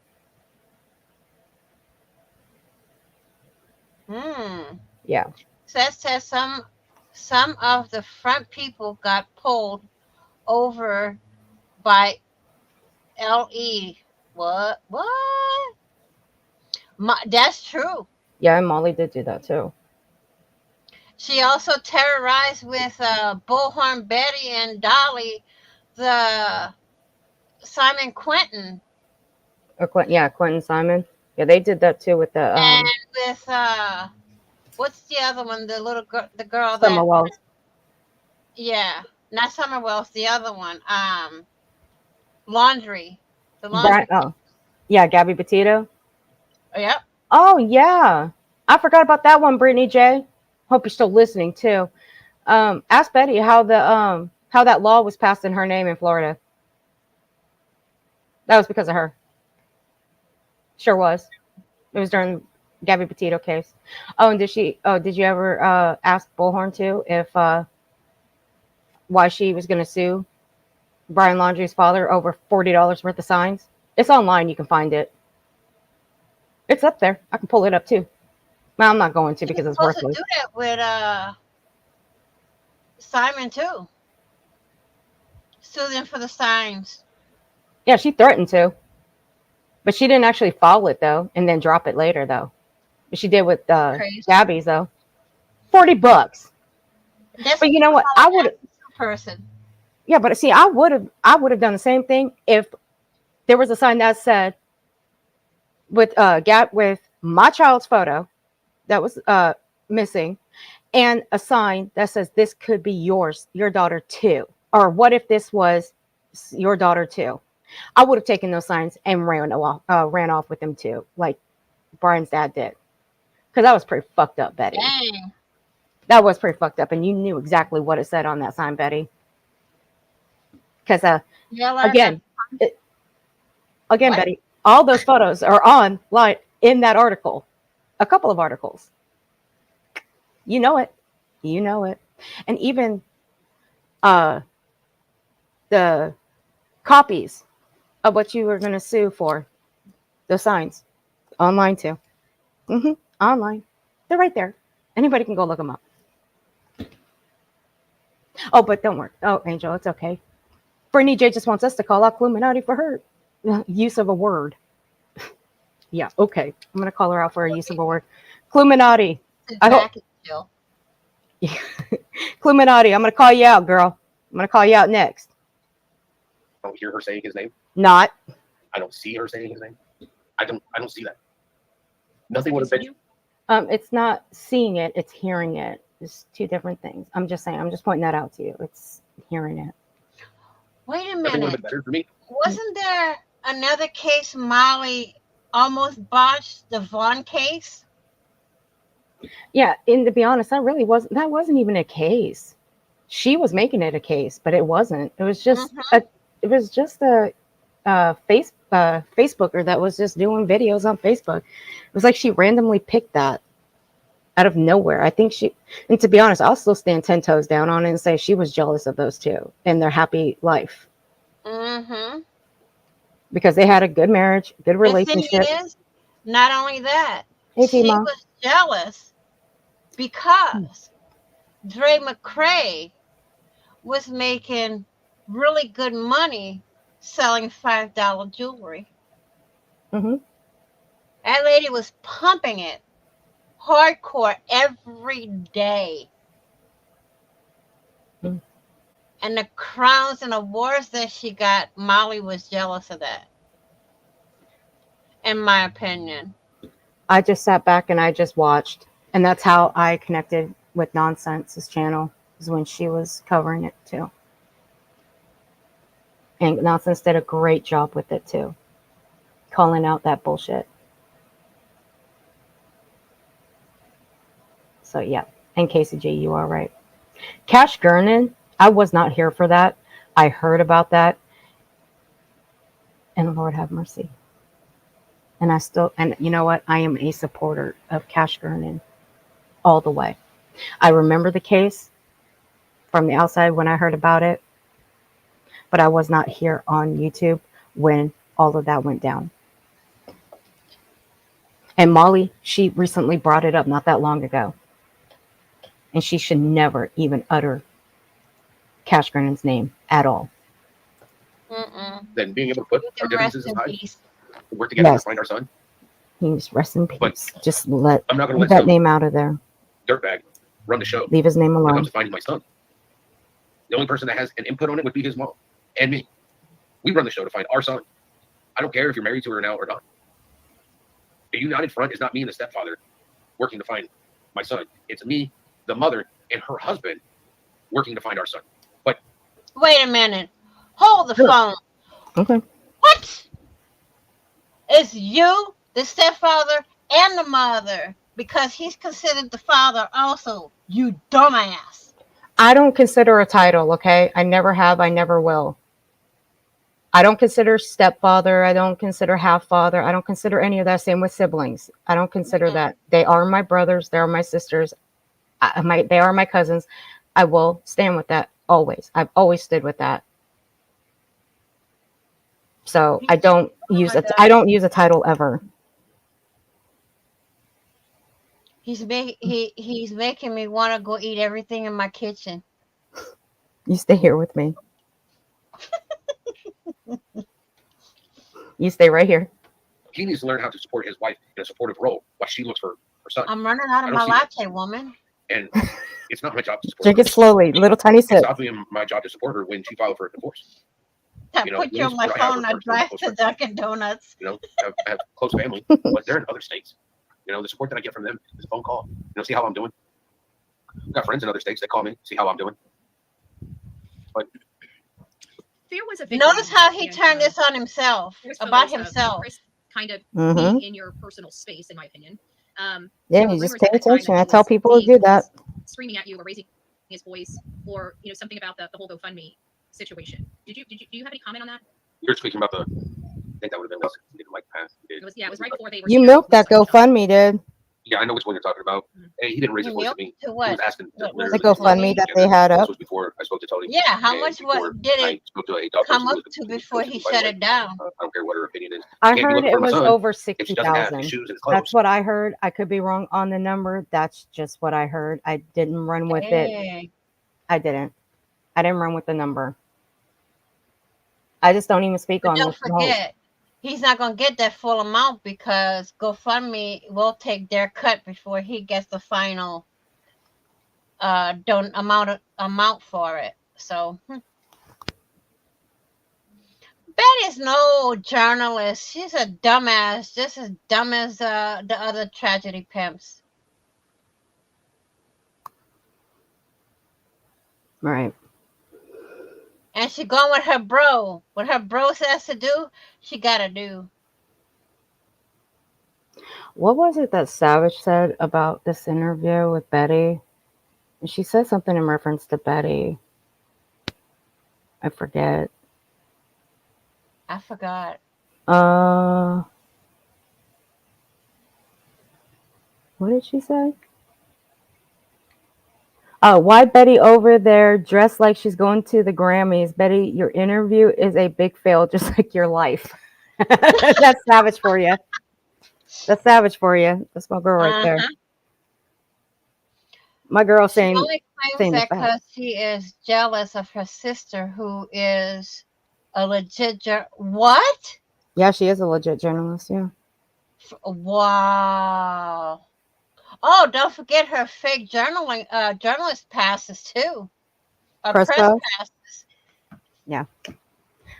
Yeah. Seth says some of the front people got pulled over by LE. What? That's true. Yeah, and Molly did do that too. She also terrorized with Bullhorn Betty and Dolly, the Simon Quentin. Quentin Simon. Yeah, they did that too with the and with what's the other one? The little girl, the girl that. Summer Wells. Yeah, not Summer Wells. The other one. Laundry. The laundry. Yeah, Gabby Petito. Yep. Oh yeah, I forgot about that one, Brittany J. Hope you're still listening too. Ask Betty how that law was passed in her name in Florida. That was because of her. Sure was. It was during Gabby Petito case. Oh, and did you ever ask Bullhorn too if why she was going to sue Brian Laundrie's father over $40 worth of signs? It's online. You can find it. It's up there. I can pull it up too Well, I'm not going to because You're it's supposed to worthless. do that with Simon too. Sue them for the signs. Yeah, she threatened to, but she didn't actually follow it though, and then drop it later though. But she did with Crazy. Gabby's though. $40. That's But what you know what? I would. person. Yeah, but see, I would have done the same thing if there was a sign that said with with my child's photo that was missing, and a sign that says this could be your daughter too, or what if this was your daughter too? I would have taken those signs and ran off with them too, like Brian's dad did, because that was pretty fucked up, Betty. Dang. That was pretty fucked up, and you knew exactly what it said on that sign, Betty. Because again, Betty, all those photos are online in that article, a couple of articles. You know it, and even the copies of what you were going to sue for, the signs, online too. Online, they're right there. Anybody can go look them up. Oh, but don't worry. Oh, Angel, it's okay. Brittany J just wants us to call out Illuminati for her use of a word. Yeah, okay. I'm going to call her out for her use of a word. Illuminati. Illuminati, I'm going to call you out, girl. I'm going to call you out next. I don't hear her saying his name. Not. I don't see her saying his name. I don't see that. Nothing would have been. It's not seeing it, it's hearing it. It's two different things. I'm just saying, I'm just pointing that out to you. It's hearing it. Wait a Nothing would have minute. been better for me. Wasn't there another case Molly almost botched, the Vaughn case? Yeah, and to be honest, that wasn't even a case. She was making it a case, but it wasn't. It was just a Facebooker that was just doing videos on Facebook. It was like she randomly picked that out of nowhere. I think and to be honest, I'll still stand 10 toes down on it and say she was jealous of those two and their happy life. Because they had a good marriage, good relationship. The thing is, not only that, Hey, she T-Mom. was jealous because Dre McCray was making really good money selling $5 jewelry. That lady was pumping it hardcore every day. And the crowns and awards that she got, Molly was jealous of that, in my opinion. I just sat back and I just watched. And that's how I connected with Nonsense's channel, is when she was covering it too. And Nonsense did a great job with it too, calling out that bullshit. So yeah, and Casey G, you are right. Cash Gernon, I was not here for that. I heard about that. And Lord have mercy. And you know what? I am a supporter of Cash Gernon all the way. I remember the case from the outside when I heard about it, but I was not here on YouTube when all of that went down. And Molly, she recently brought it up not that long ago. And she should never even utter Cash Gernon's name at all. Then being able to put our differences aside, work together to find our son. He's rest in peace. Just let I'm not going to let that name out of there. Dirtbag run the show. Leave his name When it alone. comes to finding my son, the only person that has an input on it would be his mom and me. We run the show to find our son. I don't care if you're married to her now or not. A united front is not me and the stepfather working to find my son. It's me, the mother, and her husband working to find our son. But wait a minute. Hold the phone. Okay. What? It's you, the stepfather, and the mother, because he's considered the father also, you dumbass. I don't consider a title, okay? I never have, I never will. I don't consider stepfather. I don't consider half father. I don't consider any of that. Same with siblings. I don't consider that. They are my brothers. They are my sisters. They are my cousins. I will stand with that always. I've always stood with that. So I don't use a title ever. He's making me want to go eat everything in my kitchen. You stay here with me. You stay right here. He needs to learn how to support his wife in a supportive role while she looks for her son. I'm running out of my latte, woman. And it's not my job to support Drink her. it slowly, little tiny It's sip. not being my job to support her when she filed for a divorce. I put you on my phone. I drive to Dunkin' Donuts. You know, I have close family, but they're in other states. You know, the support that I get from them is a phone call. You know, see how I'm doing. I've got friends in other states that call me, see how I'm doing. But there was a notice how he turned this on himself, about himself. Chris kind of Mhm. in your personal space, in my opinion. Yeah, you just pay attention. I tell people to do that. Screaming at you or raising his voice, or something about the whole GoFundMe situation. Do you have any comment on that? You're speaking about the. I think that would have been less. Like past. It was right before they were. You milked that GoFundMe, dude. Yeah, I know which one you're talking about. Hey, he didn't raise his voice to me. He was asking. The GoFundMe that they had up. This was before I spoke to Tony. Yeah, how much did it come up to before he shut it down? I don't care what her opinion is. I heard it was over 60,000. That's what I heard. I could be wrong on the number. That's just what I heard. I didn't run with it. I didn't run with the number. I just don't even speak on. Don't forget, he's not going to get that full amount because GoFundMe will take their cut before he gets the final amount for it. So Betty's no journalist. She's a dumbass, just as dumb as the other tragedy pimps. Right. And she going with her bro. What her bro says to do, she gotta do. What was it that Savage said about this interview with Betty? And she said something in reference to Betty. I forget. I forgot. What did she say? Oh, why Betty over there dressed like she's going to the Grammys? Betty, your interview is a big fail, just like your life. That's Savage for you. That's Savage for you. That's my girl right there. My girl saying. She only claims that because she is jealous of her sister, who is a legit what? Yeah, she is a legit journalist. Yeah. Wow. Oh, don't forget her fake journalist passes too. Press passes. Yeah.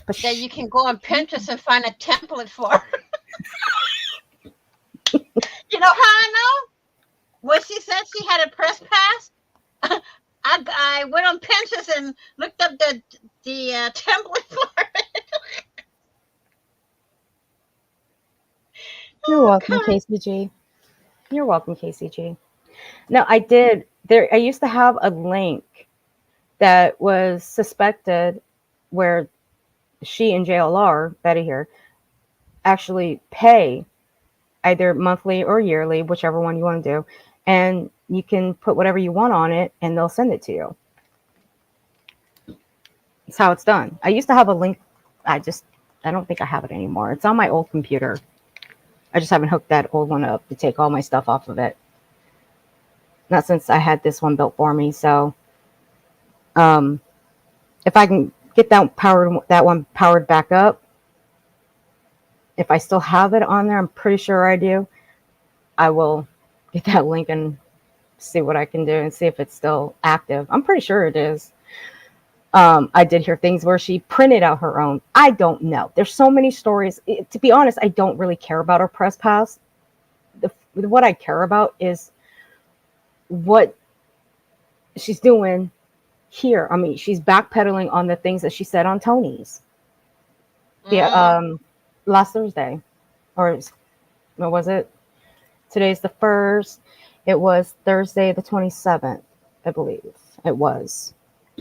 That you can go on Pinterest and find a template for. You know how I know? When she said she had a press pass, I went on Pinterest and looked up the template for it. You're welcome, KCG. You're welcome, KCG. No, I did. I used to have a link that was suspected where she and JLR, Betty here, actually pay either monthly or yearly, whichever one you want to do. And you can put whatever you want on it and they'll send it to you. That's how it's done. I used to have a link. I don't think I have it anymore. It's on my old computer. I just haven't hooked that old one up to take all my stuff off of it. Not since I had this one built for me. So if I can get that one powered back up, if I still have it on there, I'm pretty sure I do. I will get that link and see what I can do and see if it's still active. I'm pretty sure it is. I did hear things where she printed out her own. I don't know. There's so many stories. To be honest, I don't really care about her press pass. What I care about is what she's doing here. I mean, she's backpedaling on the things that she said on Tony's. Yeah, last Thursday, or what was it? Today's the 1st. It was Thursday the 27th, I believe it was,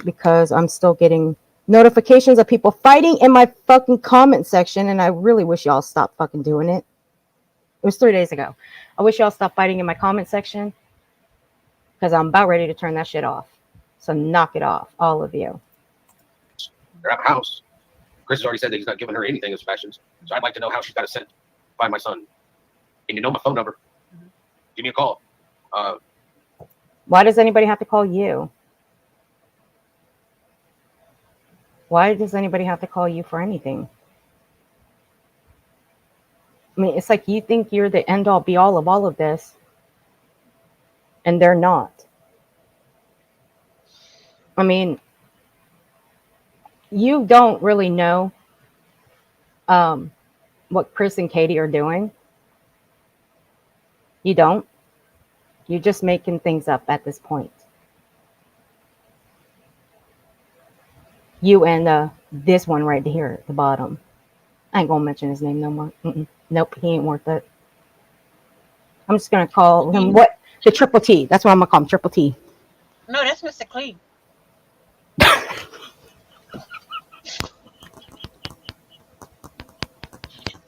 because I'm still getting notifications of people fighting in my fucking comment section, and I really wish y'all stop fucking doing it. It was 3 days ago. I wish y'all stop fighting in my comment section because I'm about ready to turn that shit off. So knock it off, all of you. They're at my house. Chris has already said that he's not giving her anything as fashions. So I'd like to know how she's got to send find my son. And you know my phone number. Give me a call. Why does anybody have to call you? Why does anybody have to call you for anything? I mean, it's like you think you're the end all be all of all of this, and they're not. I mean, you don't really know what Chris and Katie are doing. You don't. You're just making things up at this point. You and this one right here at the bottom. I ain't gonna mention his name no more. Nope, he ain't worth it. I'm just gonna call him what? The Triple T. That's what I'm gonna call him, Triple T. No, that's Mr. Clean.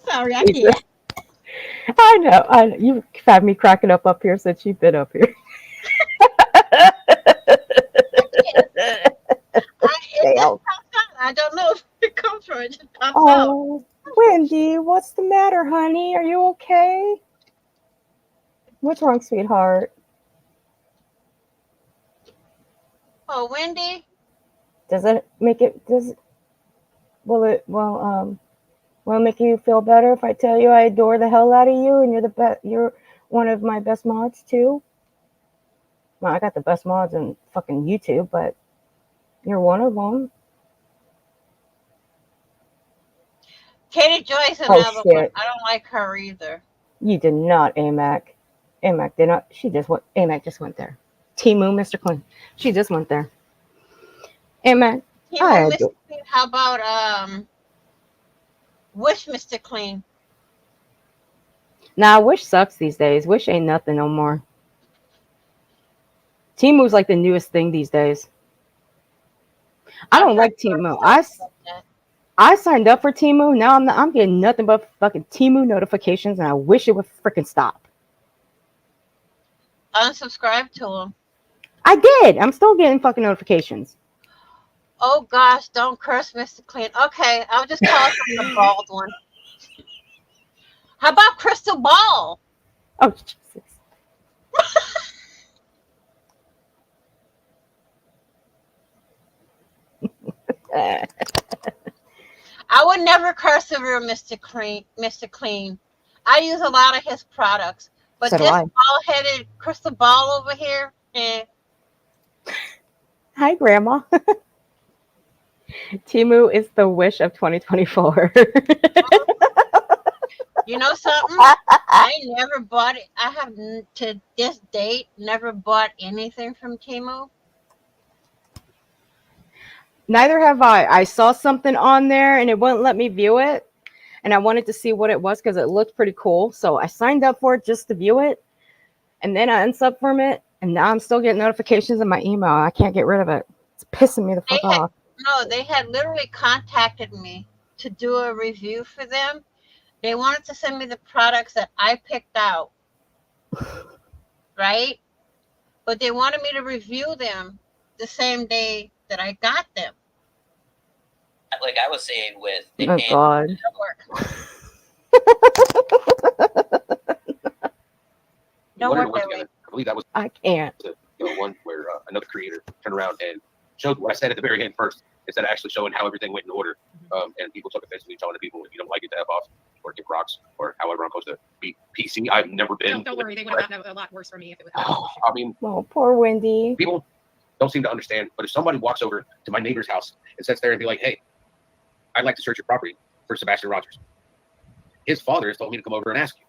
Sorry, I can't. I know. You've had me cracking up here since you've been up here. I don't know if it comes from it. Just pops out. Oh, Wendy, what's the matter, honey? Are you okay? What's wrong, sweetheart? Oh, Wendy. Does it make it? Will it make you feel better if I tell you I adore the hell out of you and you're the best? You're one of my best mods too. Well, I got the best mods in fucking YouTube, but you're one of them. Katie Joy's another one. I don't like her either. You did not, AMAC. AMAC did not. She just went. AMAC just went there. Timu, Mr. Clean. She just went there. AMAC. Mr. Clean. How about Wish Mr. Clean? Nah, Wish sucks these days. Wish ain't nothing no more. Timu's like the newest thing these days. I don't like Timu. I signed up for Timu. Now I'm getting nothing but fucking Timu notifications, and I wish it would freaking stop. Unsubscribe to him. I did. I'm still getting fucking notifications. Oh gosh, don't curse Mr. Clean. Okay, I'll just call him the bald one. How about Crystal Ball? Oh Jesus. I would never curse over Mr. Clean. I use a lot of his products, but So do this I. bald-headed Crystal Ball over here, Hi, Grandma. Timu is the Wish of 2024. You know something? I never bought it. I have to this date never bought anything from Timu. Neither have I. I saw something on there and it wouldn't let me view it. And I wanted to see what it was because it looked pretty cool. So I signed up for it just to view it. And then I unsubbed from it. And now I'm still getting notifications in my email. I can't get rid of it. It's pissing me the fuck off. No, they had literally contacted me to do a review for them. They wanted to send me the products that I picked out. Right? But they wanted me to review them the same day that I got them. Like I was saying with Oh God. Don't work that way. I believe that was. I can't. The one where another creator turned around and showed what I said at the very end first, instead of actually showing how everything went in order. And people took offense to telling the people, if you don't like it, to F off or get rocks or however I'm supposed to be PC. I've never been. Don't worry, they would have gotten a lot worse for me if it was. I mean, oh, poor Wendy. People don't seem to understand, but if somebody walks over to my neighbor's house and sits there and be like, hey, I'd like to search your property for Sebastian Rogers. His father has told me to come over and ask you.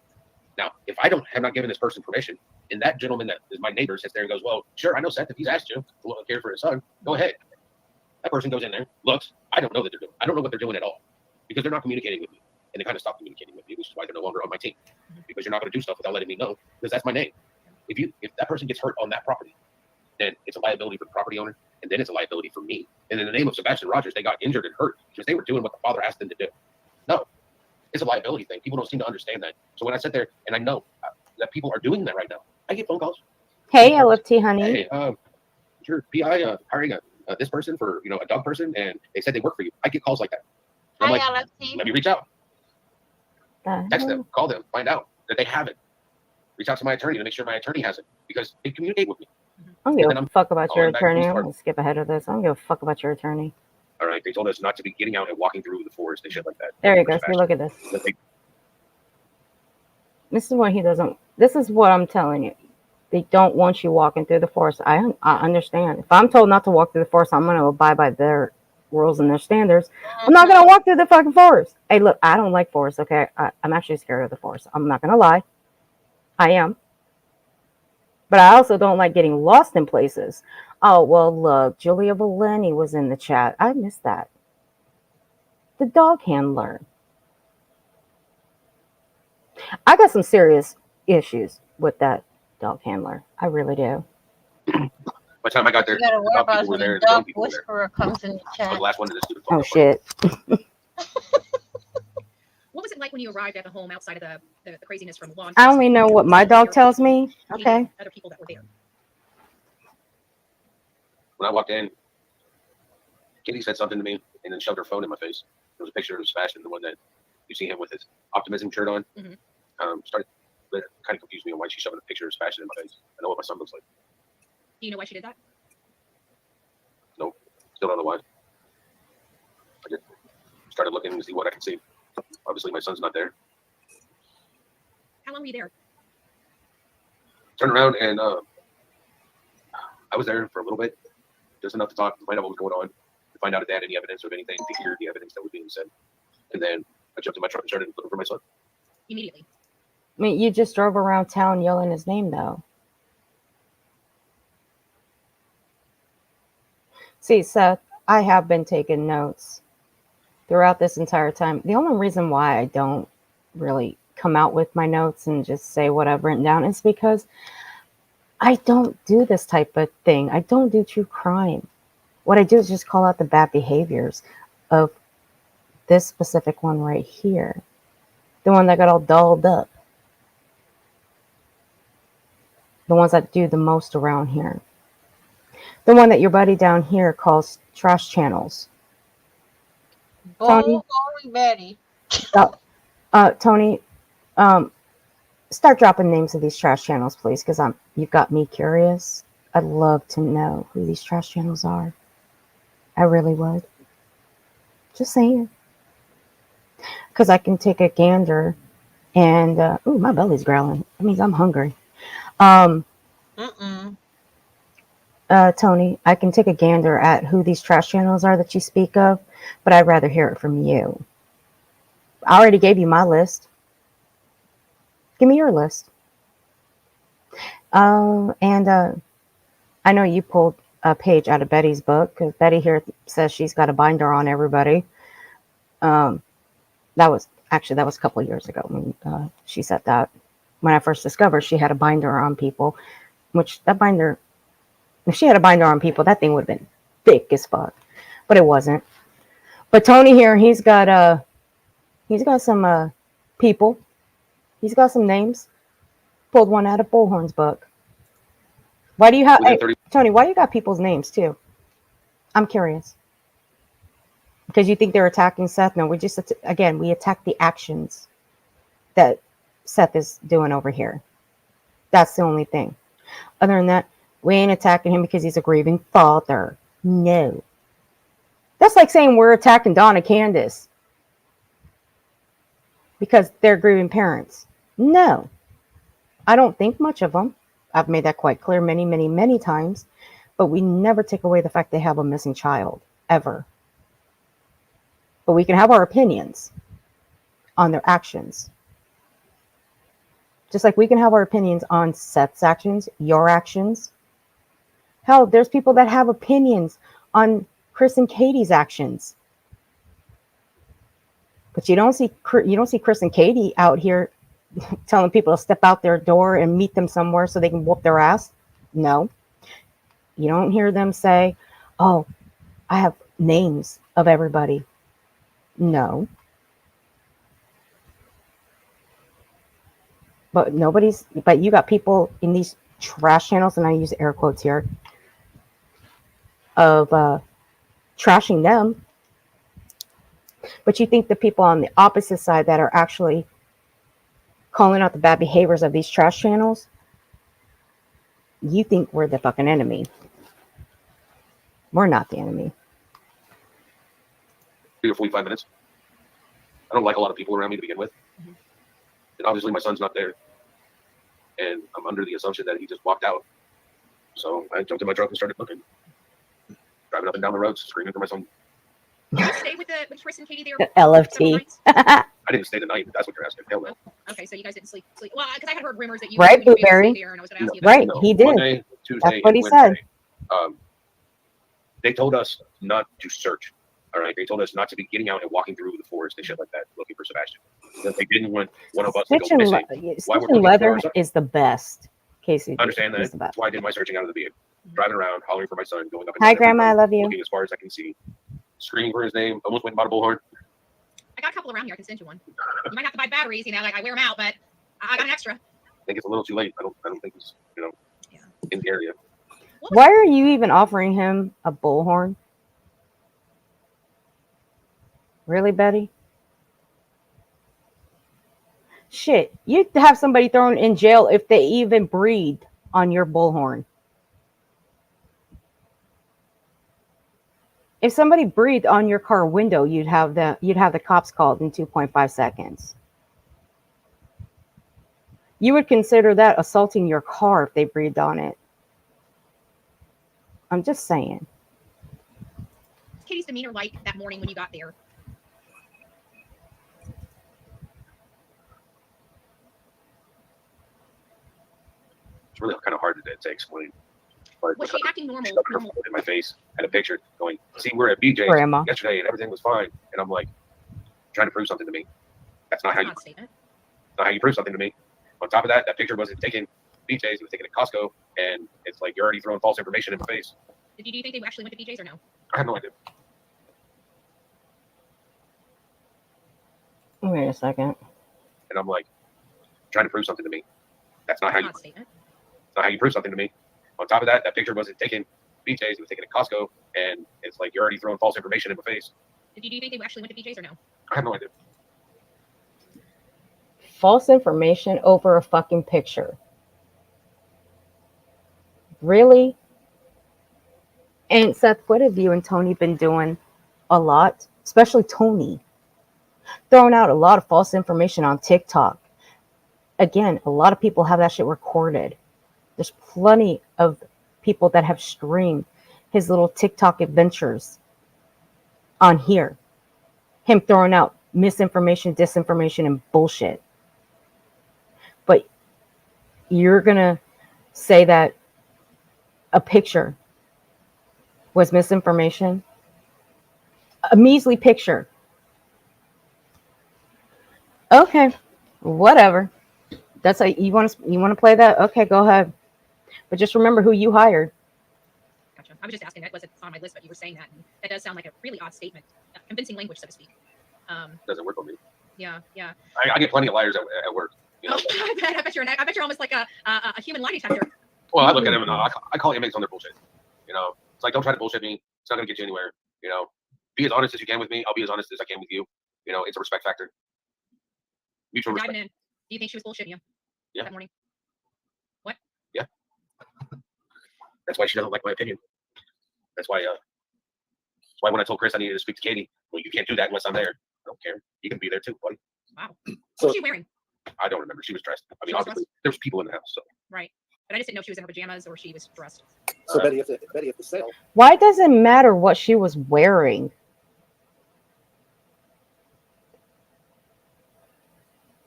Now, if I have not given this person permission, and that gentleman that is my neighbor sits there and goes, well, sure, I know Seth, if he's asked you to care for his son, go ahead. That person goes in there, looks, I don't know that they're doing. I don't know what they're doing at all because they're not communicating with me. And they kind of stopped communicating with me, which is why they're no longer on my team. Because you're not going to do stuff without letting me know, because that's my name. If that person gets hurt on that property, then it's a liability for the property owner, and then it's a liability for me. And in the name of Sebastian Rogers, they got injured and hurt because they were doing what the father asked them to do. No, it's a liability thing. People don't seem to understand that. So when I sit there and I know that people are doing that right now, I get phone calls. Hey, LFT honey. Hey, your PI hiring this person for a dog person, and they said they work for you. I get calls like that. So I'm like, LFT. let me reach out. Text them, call them, find out that they haven't. reach out to my attorney to make sure my attorney has it because they communicate with me. I don't give a fuck about your attorney. I'm gonna skip ahead of this. I don't give a fuck about your attorney. All right, they told us not to be getting out and walking through the forest and shit like that. There you go. See, look at this. This is what he doesn't. This is what I'm telling you. They don't want you walking through the forest. I understand. If I'm told not to walk through the forest, I'm gonna abide by their rules and their standards. I'm not gonna walk through the fucking forest. Hey, look, I don't like forests. Okay, I'm actually scared of the forest. I'm not gonna lie. I am. But I also don't like getting lost in places. Oh, well, look, Julia Valeni was in the chat. I missed that. The dog handler. I got some serious issues with that dog handler. I really do. By the time I got there, You gotta worry about people were there. when the dog whisperer comes in the I was chat. the last one to just Oh, shit. What was it like when you arrived at the home outside of the craziness from law I only know what my dog tells me. Okay. Other people that were there. When I walked in, Kitty said something to me and then shoved her phone in my face. There was a picture of Sebastian, the one that you see him with his optimism shirt on. Started that kind of confused me on why she's shoving a picture of Sebastian in my face. I know what my son looks like. Do you know why she did that? Nope. Still don't know why. I just started looking to see what I could see. Obviously, my son's not there. How long were you there? Turned around and I was there for a little bit, just enough to talk, to find out what was going on, to find out if they had any evidence of anything, to hear the evidence that was being said. And then I jumped in my truck and started looking for my son. Immediately. I mean, you just drove around town yelling his name, though. See, Seth, I have been taking notes throughout this entire time. The only reason why I don't really come out with my notes and just say what I've written down is because I don't do this type of thing. I don't do true crime. What I do is just call out the bad behaviors of this specific one right here. The one that got all dolled up. The ones that do the most around here. The one that your buddy down here calls trash channels. Tony, Betty. Tony, start dropping names of these trash channels, please, because you've got me curious. I'd love to know who these trash channels are. I really would. Just saying. Because I can take a gander and ooh, my belly's growling. That means I'm hungry. Tony, I can take a gander at who these trash channels are that you speak of, but I'd rather hear it from you. I already gave you my list. Give me your list. And I know you pulled a page out of Betty's book because Betty here says she's got a binder on everybody. That was a couple of years ago when she said that. When I first discovered she had a binder on people, which that binder, if she had a binder on people, that thing would have been thick as fuck, but it wasn't. But Tony here, he's got some people. He's got some names. Pulled one out of Bullhorn's book. Why do you have Tony? Why you got people's names too? I'm curious. Because you think they're attacking Seth? No, we attack the actions that Seth is doing over here. That's the only thing. Other than that, we ain't attacking him because he's a grieving father. No. That's like saying we're attacking Donna Candace because they're grieving parents. No. I don't think much of them. I've made that quite clear many, many, many times. But we never take away the fact they have a missing child. Ever. But we can have our opinions on their actions. Just like we can have our opinions on Seth's actions, your actions. Hell, there's people that have opinions on Chris and Katie's actions. But you don't see Chris and Katie out here telling people to step out their door and meet them somewhere so they can whoop their ass. No. You don't hear them say, oh, I have names of everybody. No. But you got people in these trash channels, and I use air quotes here, of trashing them. But you think the people on the opposite side that are actually calling out the bad behaviors of these trash channels, you think we're the fucking enemy. We're not the enemy. 30 or 45 minutes. I don't like a lot of people around me to begin with. And obviously my son's not there. And I'm under the assumption that he just walked out. So I jumped in my truck and started looking. Driving up and down the roads, screaming for my son. Did you stay with Chris and Katie there? LFT. I didn't stay the night, if that's what you're asking. Hell no. Okay, so you guys didn't sleep. Well, because I had heard rumors that you Right, were going to Blueberry. stay there, and I was going to ask you Right, No. he did. Monday, Tuesday, That's what he and said. Wednesday, they told us not to search. All right, they told us not to be getting out and walking through the forest and shit like that, looking for Sebastian. That they didn't want one of us to Stitch go and, missing. Stitch While we're and looking for leather our son. is the best. Casey, I understand that. is the best. That's why I did my searching out of the vehicle. Driving around, hollering for my son, going up and Hi, down every Grandma. I road, love you. looking as far as I can see, screaming for his name. Almost went and bought a bullhorn. I got a couple around here. I can send you one. You might have to buy batteries. Like I wear them out, but I got an extra. I think it's a little too late. I don't think he's in the area. Why are you even offering him a bullhorn? Really, Betty? Shit, you'd have somebody thrown in jail if they even breathed on your bullhorn. If somebody breathed on your car window, you'd have the cops called in 2.5 seconds. You would consider that assaulting your car if they breathed on it. I'm just saying. Katie's demeanor like that morning when you got there? It's really kind of hard to explain. But was she acting normal? In my face, had a picture going, see, we're at BJ's Grandma. yesterday and everything was fine. And I'm like, trying to prove something to me. That's not how not how you prove something to me. On top of that, that picture wasn't taken at BJ's, it was taken at Costco, and it's like you're already throwing false information in my face. Do you think they actually went to BJ's or no? I have no idea. Wait a second. And I'm like, trying to prove something to me. That's not how you. That's not how you prove something to me. On top of that, that picture wasn't taken at BJ's, it was taken at Costco, and it's like you're already throwing false information in my face. Do you think they actually went to BJ's or no? I have no idea. False information over a fucking picture. Really? And Seth, what have you and Tony been doing a lot? Especially Tony. Throwing out a lot of false information on TikTok. Again, a lot of people have that shit recorded. There's plenty of people that have streamed his little TikTok adventures on here. Him throwing out misinformation, disinformation, and bullshit. But you're going to say that a picture was misinformation? A measly picture. Okay, whatever. That's how you want to play that? Okay, go ahead. But just remember who you hired. Gotcha. I was just asking. That wasn't on my list, but you were saying that, and that does sound like a really odd statement. Convincing language, so to speak. Doesn't work on me. Yeah. I get plenty of liars at work. You know? I bet you're almost like a human lie detector. Well, I look at them and I call inmates on their bullshit. You know, it's like, don't try to bullshit me. It's not going to get you anywhere. You know, be as honest as you can with me. I'll be as honest as I can with you. You know, it's a respect factor. Mutual respect. Diving in. Do you think she was bullshitting you? Yeah. That morning. What? Yeah. That's why she doesn't like my opinion. That's why when I told Chris I needed to speak to Katie, well, you can't do that unless I'm there. I don't care. You can be there too, buddy. Wow. What was she wearing? I don't remember. She was dressed. I mean, obviously, there was people in the house. So. Right. But I just didn't know if she was in her pajamas or she was dressed. So Betty, if the sale. Why does it matter what she was wearing?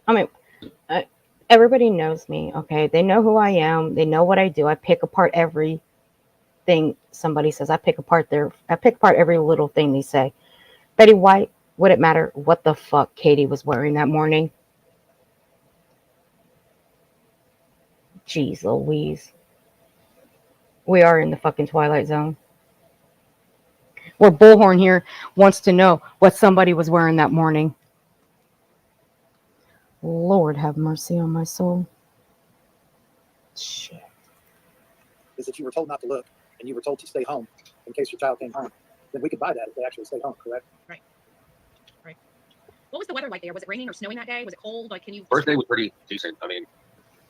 I mean, everybody knows me, okay? They know who I am. They know what I do. I pick apart everything somebody says. I pick apart every little thing they say. Betty, why would it matter what the fuck Katie was wearing that morning? Jeez Louise. We are in the fucking Twilight Zone. Where Bullhorn here wants to know what somebody was wearing that morning. Lord have mercy on my soul. Shit. Is that you were told not to look and you were told to stay home in case your child came home. Then we could buy that if they actually stay home, correct? Right. What was the weather like there? Was it raining or snowing that day? Was it cold? Like, can you? First day was pretty decent. I mean,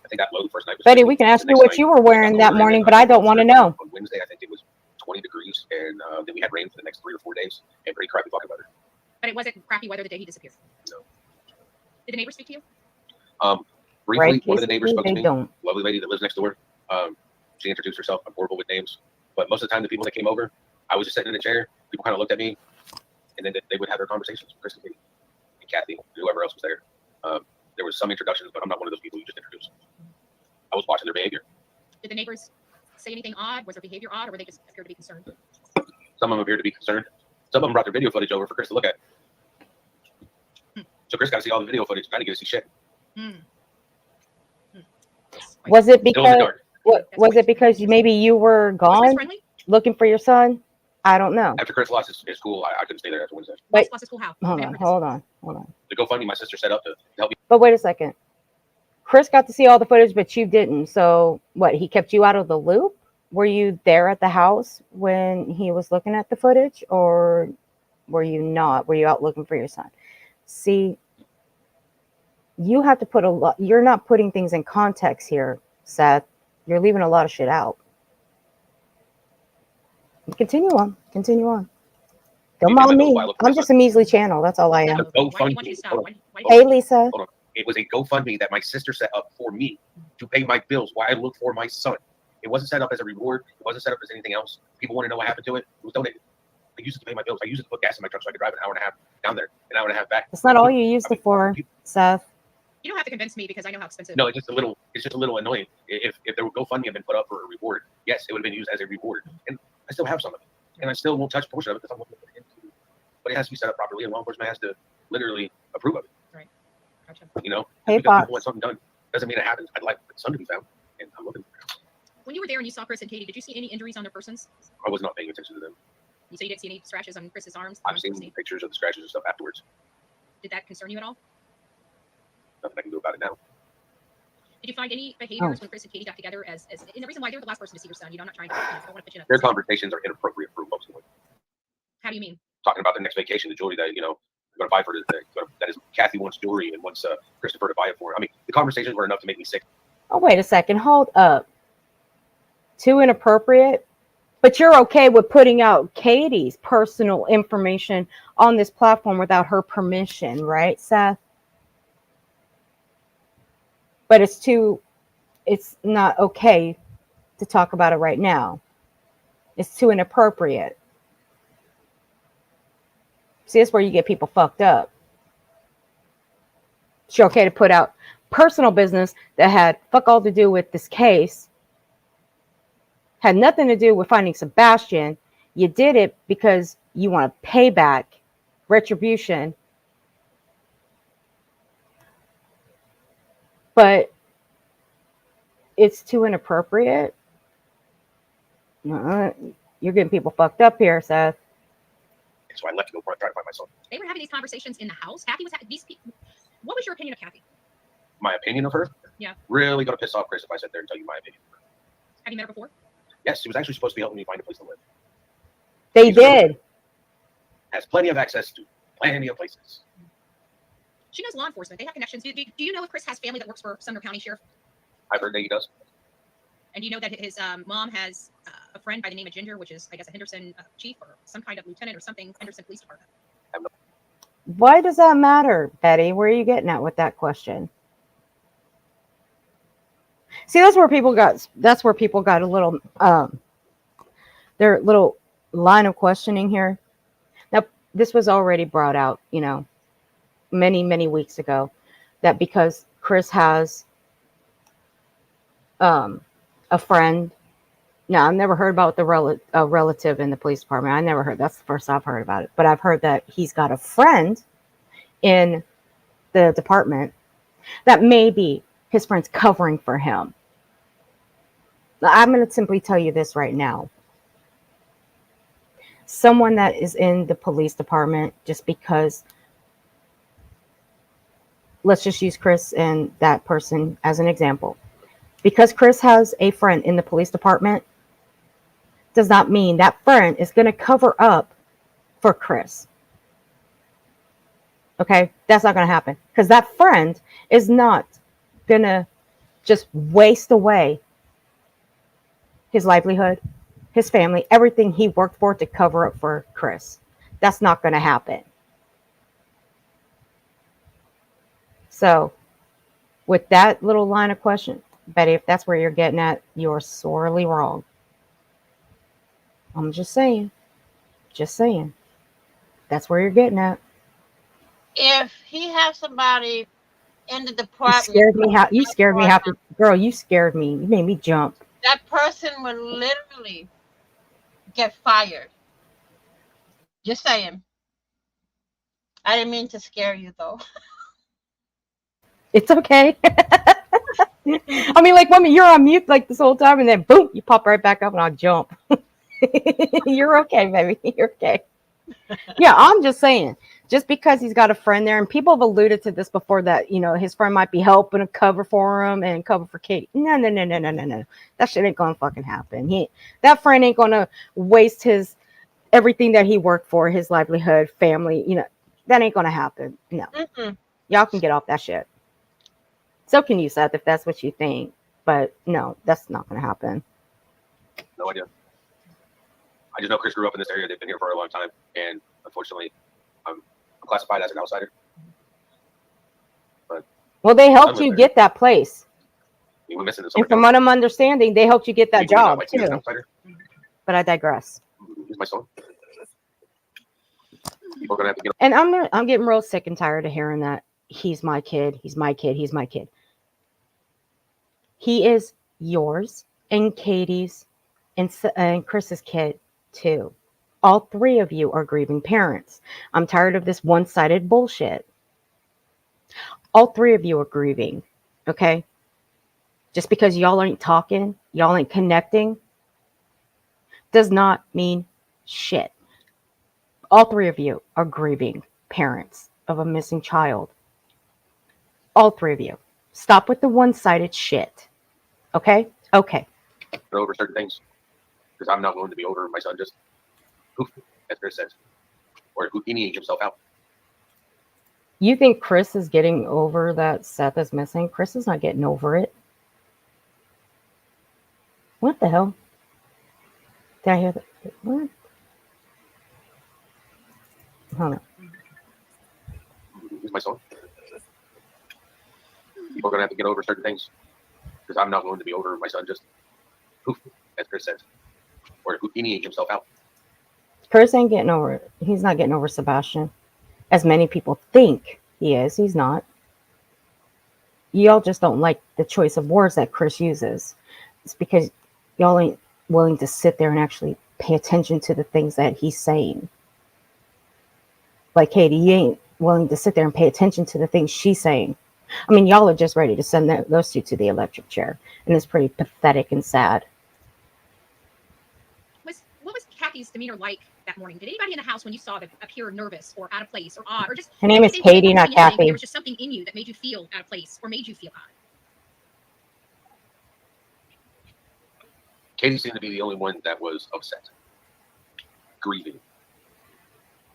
I think that low the first night was Betty, 50. we can ask The you next what night you were it wearing got that lower, morning, and but then I don't want to know. On Wednesday, I think it was 20 degrees, and then we had rain for the next 3 or 4 days, and pretty crappy fucking weather. But it wasn't crappy weather the day he disappeared. No. Did the neighbors speak to you? Briefly, Right, one of the neighbors spoke to they me. don't. Lovely lady that lives next door. She introduced herself. I'm horrible with names, but most of the time, the people that came over, I was just sitting in a chair. People kind of looked at me, and then they would have their conversations with Chris and Katie, and Kathy, and whoever else was there. There was some introductions, but I'm not one of those people you just introduce. I was watching their behavior. Did the neighbors say anything odd? Was their behavior odd, or were they just appeared to be concerned? Some of them appeared to be concerned. Some of them brought their video footage over for Chris to look at. So Chris got to see all the video footage. I didn't get to see shit. Was it Still in the because dark. was it because maybe you were gone looking for your son? I don't know. After Chris lost his school, I couldn't stay there after Wednesday. Wait, lost his school how? hold on. The GoFundMe my sister set up to help me. But wait a second. Chris got to see all the footage, but you didn't. So what? He kept you out of the loop? Were you there at the house when he was looking at the footage, or were you not? Were you out looking for your son? See, you have to put a lot. You're not putting things in context here, Seth. You're leaving a lot of shit out. Continue on. Don't mind me. I'm just a measly channel. That's all I am. Hey, Lisa. Hold on. It was a GoFundMe that my sister set up for me to pay my bills while I looked for my son. It wasn't set up as a reward. It wasn't set up as anything else. People want to know what happened to it. It was donated. I used it to pay my bills. I used it to put gas in my truck so I could drive an hour and a half down there, an hour and a half back. That's not all you used it for, Seth. You don't have to convince me because I know how expensive. No, it's just a little annoying. If there were GoFundMe had been put up for a reward, yes, it would have been used as a reward. And I still have some of it. And I still won't touch a portion of it because I'm looking at it. But it has to be set up properly, and law enforcement has to literally approve of it. Right. Gotcha. You know, Hey, because Fox. people want something done doesn't mean it happens. I'd like my son to be found, and I'm looking. When you were there and you saw Chris and Katie, did you see any injuries on their persons? I was not paying attention to them. You said you didn't see any scratches on Chris's arms? I've seen pictures of the scratches and stuff afterwards. Did that concern you at all? Nothing I can do about it now. Did you find any behaviors when Chris and Katie got together as and the reason why they were the last person to see your son? You know, I'm not trying to, I don't want to put you in a Their conversations are inappropriate for most of them. How do you mean? Talking about the next vacation, the jewelry that, I'm going to buy for that is Kathy wants jewelry and wants Christopher to buy it for her. I mean, the conversations were enough to make me sick. Oh, wait a second. Hold up. Too inappropriate? But you're okay with putting out Katie's personal information on this platform without her permission, right, Seth? But it's not okay to talk about it right now. It's too inappropriate. See, that's where you get people fucked up. It's okay to put out personal business that had fuck all to do with this case, had nothing to do with finding Sebastian. You did it because you want to pay back, retribution. But it's too inappropriate. You're getting people fucked up here, Seth. So I left to go try to find my son. They were having these conversations in the house. Kathy was these people. What was your opinion of Kathy? My opinion of her? Yeah. Really going to piss off Chris if I sit there and tell you my opinion of her. Have you met her before? Yes, she was actually supposed to be helping me find a place to live. They did. Has plenty of access to plenty of places. She knows law enforcement. They have connections. Do you know if Chris has family that works for Sumner County Sheriff? I've heard that he does. And do you know that his mom has a friend by the name of Ginger, which is, I guess, a Henderson chief or some kind of lieutenant or something, Henderson Police Department? Why does that matter, Betty? Where are you getting at with that question? See, that's where people got a little their little line of questioning here. Now, this was already brought out, many weeks ago, that because Chris has a friend. No, I've never heard about the relative in the police department. I never heard. That's the first I've heard about it. But I've heard that he's got a friend in the department that maybe his friend's covering for him. I'm going to simply tell you this right now. Someone that is in the police department, just because, let's just use Chris and that person as an example. Because Chris has a friend in the police department, does not mean that friend is going to cover up for Chris. Okay, that's not going to happen because that friend is not going to just waste away his livelihood, his family, everything he worked for to cover up for Chris. That's not going to happen. So, with that little line of question, Betty, if that's where you're getting at, you're sorely wrong. I'm just saying. Just saying. That's where you're getting at. If he has somebody in the You department, scared me. You scared me half. Girl, you scared me. You made me jump. that person will literally get fired. Just saying. I didn't mean to scare you though. It's okay. I mean, like, woman, you're on mute like this whole time, and then boom, you pop right back up, and I'll jump. You're okay, baby. You're okay. Yeah, I'm just saying. Just because he's got a friend there, and people have alluded to this before, that his friend might be helping to cover for him and cover for Katie. No. That shit ain't gonna fucking happen. That friend ain't gonna waste everything that he worked for, his livelihood, family. That ain't gonna happen. No. Y'all can get off that shit. So can you, Seth, if that's what you think. But no, that's not gonna happen. No idea. I just know Chris grew up in this area. They've been here for a long time, and unfortunately, I'm classified as an outsider. But well, they helped you get that place. We're missing this. And from what I'm understanding, they helped you get that job too. But I digress. Here's my son. People are gonna have to get. And I'm getting real sick and tired of hearing that he's my kid. He's my kid. He's my kid. He is yours and Katie's and Chris's kid too. All three of you are grieving parents. I'm tired of this one-sided bullshit. All three of you are grieving, okay? Just because y'all ain't talking, y'all ain't connecting, does not mean shit. All three of you are grieving parents of a missing child. All three of you. Stop with the one-sided shit. Okay? Okay. Over certain things. Because I'm not willing to be over my son just poof, as Chris says. Or Houdini himself out. You think Chris is getting over that Seth is missing? Chris is not getting over it. What the hell? Did I hear that? What? Hold on. Here's my son. People are going to have to get over certain things. Because I'm not willing to be over my son just poof, as Chris says. Or Houdini himself out. Chris ain't getting over it. He's not getting over Sebastian. As many people think he is. He's not. Y'all just don't like the choice of words that Chris uses. It's because y'all ain't willing to sit there and actually pay attention to the things that he's saying. Like Katie, you ain't willing to sit there and pay attention to the things she's saying. I mean, y'all are just ready to send those two to the electric chair. And it's pretty pathetic and sad. What was Kathy's demeanor like that morning? Did anybody in the house, when you saw them, appear nervous or out of place or odd, or just her name is Katie, not Kathy? There was just something in you that made you feel out of place or made you feel odd. Katie seemed to be the only one that was upset, grieving,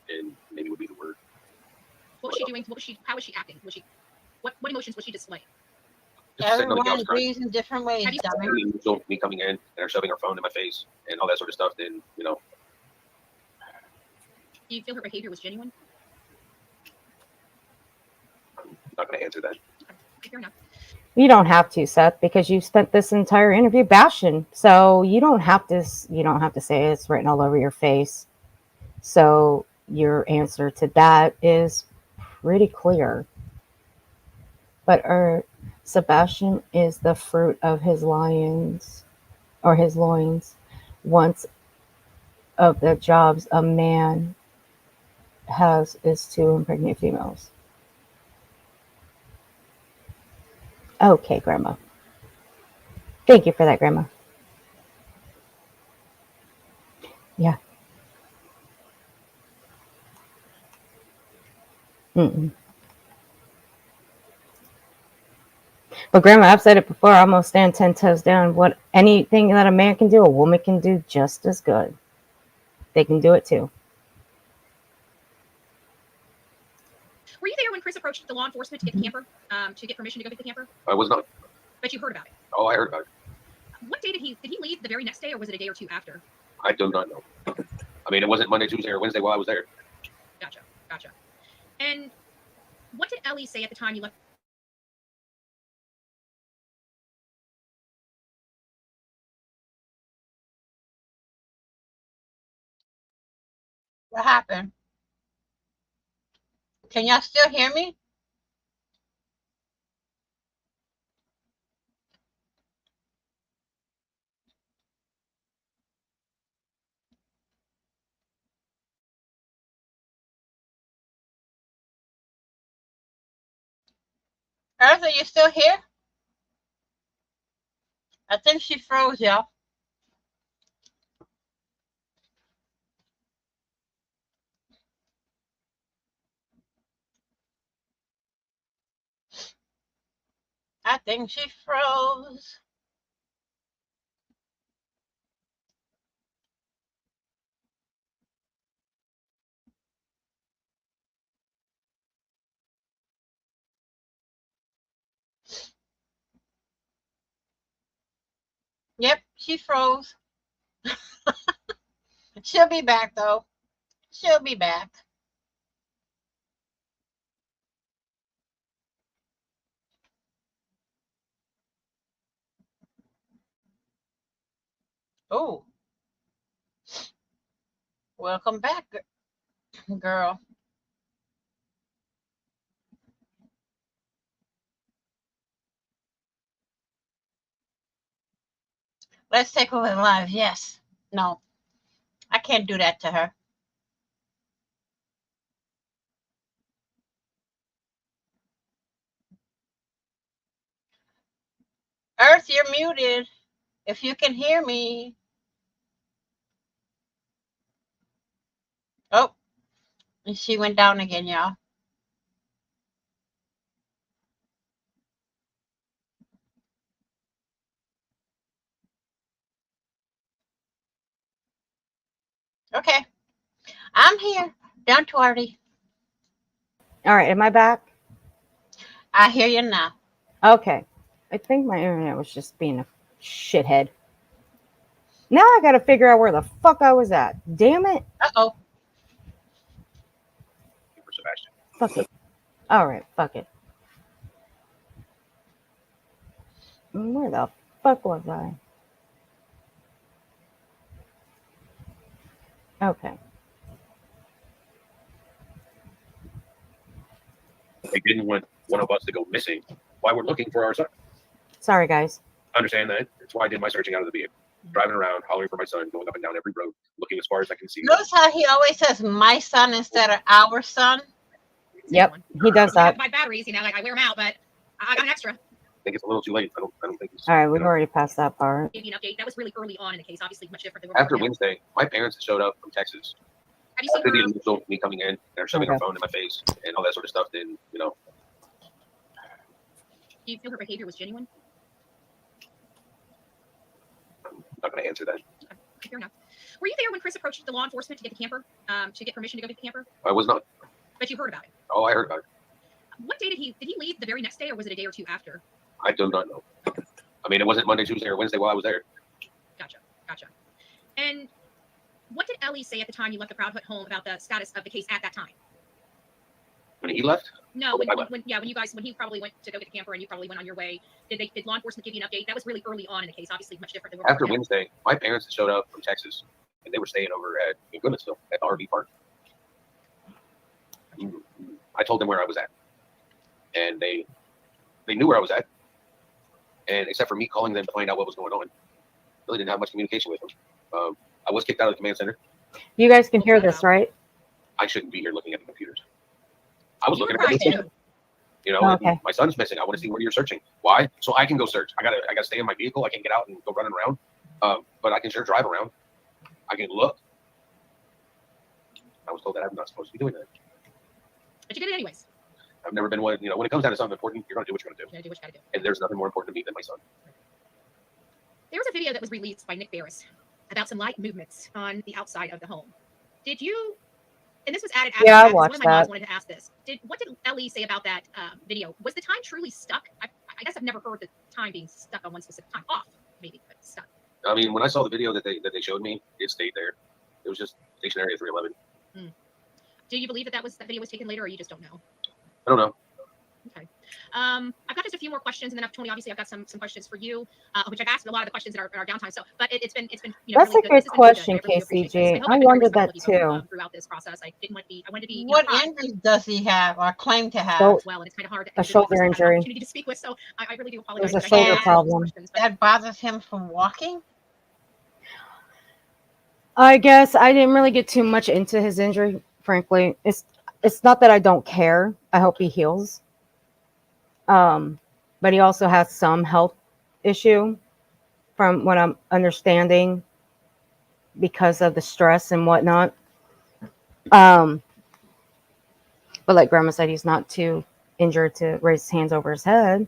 and maybe would be the word. What was she doing? How was she acting? What emotions was she displaying? Everyone agrees in different ways. Me coming in and her shoving her phone in my face and all that sort of stuff, then, Do you feel her behavior was genuine? I'm not going to answer that. Fair enough. You don't have to, Seth, because you spent this entire interview bashing. So you don't have to say it's written all over your face. So your answer to that is pretty clear. But Sebastian is the fruit of his loins. Once of the jobs a man has is to impregnate females. Okay, Grandma. Thank you for that, Grandma. Yeah. But Grandma, I've said it before, I'm going to stand 10 toes down. Anything that a man can do, a woman can do just as good. They can do it too. Were you when Chris approached the law enforcement to get the camper, to get permission to go get the camper? I was not. But you heard about it. Oh, I heard about it. What day did he leave the very next day, or was it a day or two after? I do not know. I mean, it wasn't Monday, Tuesday, or Wednesday while I was there. Gotcha. And what did Ellie say at the time you left? What happened? Can y'all still hear me? Earth, are you still here? I think she froze, y'all. I think she froze. Yep, she froze. She'll be back, though. She'll be back. Oh. Welcome back, girl. Let's take over the live. Yes. No. I can't do that to her. Earth, you're muted. If you can hear me. Oh, and she went down again, y'all. Okay. I'm here. Don't worry. All right, am I back? I hear you now. Okay. I think my internet was just being a shithead. Now I gotta figure out where the fuck I was at. Damn it. Uh-oh. Fuck it. All right, fuck it. Where the fuck was I? Okay. They didn't want one of us to go missing while we're looking for our son. Sorry, guys. I understand that. That's why I did my searching out of the vehicle. Driving around, hollering for my son, going up and down every road, looking as far as I can see. Notice how he always says my son instead of our son? Yep, he does that. My batteries, like I wear them out, but I got an extra. I think it's a little too late. I don't think it's. All right, we've already passed that part. Give you an update. That was really early on in the case, obviously much different than After Wednesday, my parents showed up from Texas. Have you seen after the initial me coming in, they're shoving her phone in my face and all that sort of stuff. Then do you feel her behavior was genuine? I'm not going to answer that. Okay, fair enough. Were you there when Chris approached the law enforcement to get the camper, to get permission to go get the camper? I was not. But you heard about it. Oh, I heard about it. What day did he leave the very next day, or was it a day or two after? I do not know. I mean, it wasn't Monday, Tuesday, or Wednesday while I was there. Gotcha. And what did Ellie say at the time you left the Proudfoot home about the status of the case at that time? When he left? No, when he probably went to go get the camper and you probably went on your way. Did law enforcement give you an update? That was really early on in the case, obviously much different than after Wednesday. My parents had showed up from Texas and they were staying over at Goodlettsville at the RV park. I told them where I was at, and they knew where I was at. And except for me calling them to find out what was going on, really didn't have much communication with them. I was kicked out of the command center. You guys can hear this, right? I shouldn't be here looking at the computers. I was looking at the okay. My son's missing. I want to see where you're searching. Why? So I can go search. I gotta stay in my vehicle. I can't get out and go running around. But I can sure drive around. I can look. I was told that I'm not supposed to be doing that. But you did it anyways. I've never been one. When it comes down to something important, you're gonna do what you're gonna do. You're gonna do what you gotta do. And there's nothing more important to me than my son. There was a video that was released by Nick Barris about some light movements on the outside of the home. Did you and this was added after Yeah, I that, 'cause one watched of my moms that. wanted to ask this. What did Ellie say about that video? Was the time truly stuck? I guess I've never heard the time being stuck on one specific time. Off, maybe, but stuck. I mean, when I saw the video that they showed me, it stayed there. It was just stationary at 311. Do you believe that video was taken later, or you just don't know? I don't know. Okay. I've got just a few more questions, and then Tony, obviously, I've got some questions for you, which I've asked a lot of the questions in our downtime. So, but it's been That's really a good. good This has been question, good. I really appreciate this. KCG. hope I I've been very wondered that respectful of you, too. throughout this process. I didn't want to be. What injuries does he have or claim to have? So, Well, and it's kind of hard to a shoulder injury. opportunity to speak with, so I really do It apologize. was a but I have shoulder some problem. questions, but- That bothers him from walking? I guess I didn't really get too much into his injury, frankly. It's not that I don't care. I hope he heals. But he also has some health issue from what I'm understanding because of the stress and whatnot. But like Grandma said, he's not too injured to raise his hands over his head.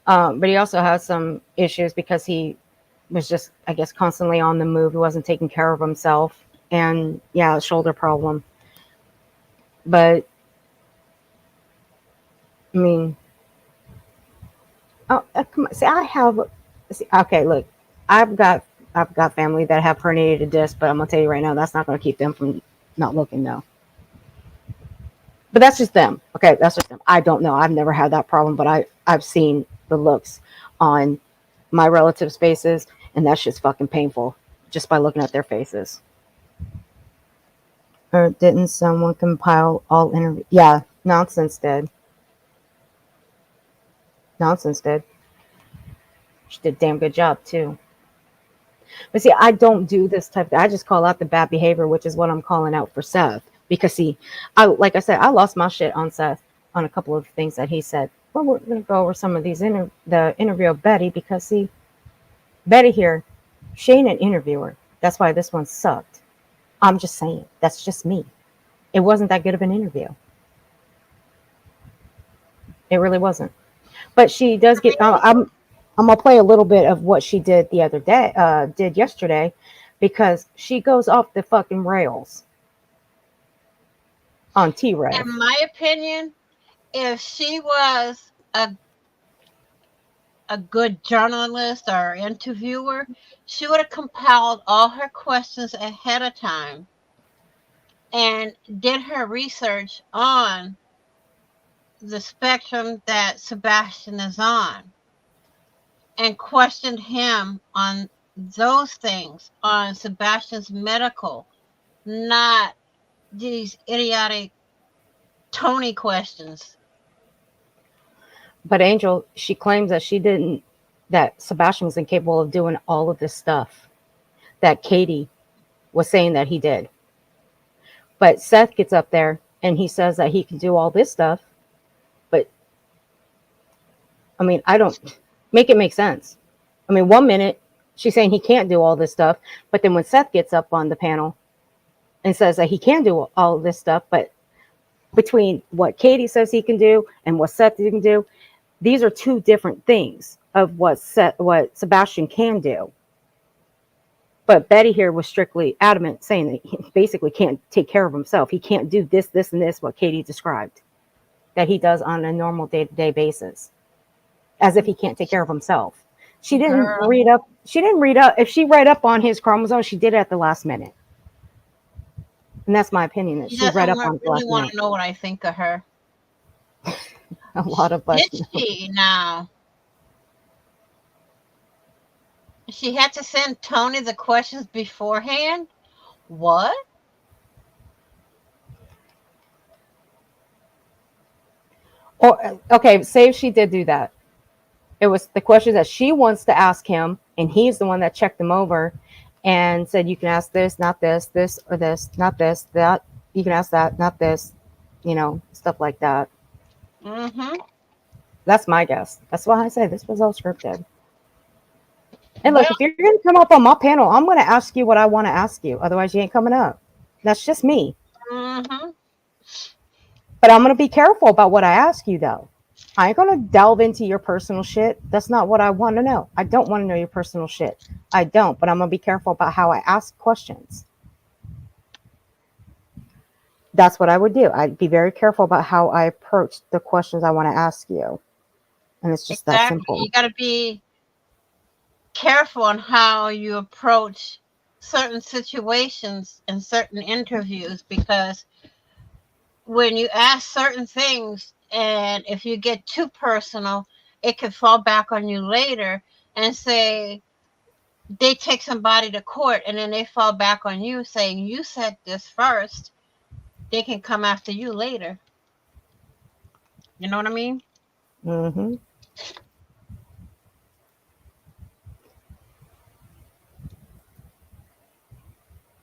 But he also has some issues because he was just, I guess, constantly on the move. He wasn't taking care of himself. And yeah, a shoulder problem. But I mean, come on. See, okay, look, I've got family that have herniated discs, but I'm gonna tell you right now, that's not gonna keep them from not looking, though. But that's just them. Okay, that's just them. I don't know. I've never had that problem, but I've seen the looks on my relatives' faces, and that shit's fucking painful just by looking at their faces. Or didn't someone compile all interviews? Yeah, Nonsense did. Nonsense did. She did a damn good job too. But see, I don't do this type of, I just call out the bad behavior, which is what I'm calling out for Seth. Because see, like I said, I lost my shit on Seth on a couple of things that he said. Well, we're gonna go over some of these the interview of Betty, because see, Betty here, she ain't an interviewer. That's why this one sucked. I'm just saying, that's just me. It wasn't that good of an interview. It really wasn't. But she does get, I'm gonna play a little bit of what she did the other day, did yesterday, because she goes off the fucking rails on T-Rev. In my opinion, if she was a good journalist or interviewer, she would have compiled all her questions ahead of time and did her research on the spectrum that Sebastian is on and questioned him on those things, on Sebastian's medical, not these idiotic Tony questions. But Angel, she claims that that Sebastian was incapable of doing all of this stuff that Katie was saying that he did. But Seth gets up there and he says that he can do all this stuff. But I mean, I don't make it make sense. I mean, 1 minute she's saying he can't do all this stuff, but then when Seth gets up on the panel and says that he can do all this stuff, but between what Katie says he can do and what Seth can do, these are two different things of what Sebastian can do. But Betty here was strictly adamant, saying that he basically can't take care of himself. He can't do this, this, and this, what Katie described, that he does on a normal day-to-day basis, as if he can't take care of himself. She didn't read up. If she read up on his chromosomes, she did it at the last minute. And that's my opinion, that she read up on the last really want minute. to know what I think of her. A lot of us. Did she now? She had to send Tony the questions beforehand? What? Or okay, say if she did do that. It was the questions that she wants to ask him, and he's the one that checked them over and said, you can ask this, not this, this or this, not this, that. You can ask that, not this, stuff like that. Mm-hmm. That's my guess. That's why I say this was all scripted. And look, if you're going to come up on my panel, I'm going to ask you what I want to ask you. Otherwise, you ain't coming up. That's just me. Mm-hmm. But I'm going to be careful about what I ask you, though. I ain't going to delve into your personal shit. That's not what I want to know. I don't want to know your personal shit. I don't. But I'm going to be careful about how I ask questions. that's what I would do. I'd be very careful about how I approach the questions I want to ask you. And it's just that simple. You got to be careful on how you approach certain situations and certain interviews, because when you ask certain things and if you get too personal, it could fall back on you later. And say they take somebody to court and then they fall back on you saying you said this first, they can come after you later. You know what I mean? Mm-hmm.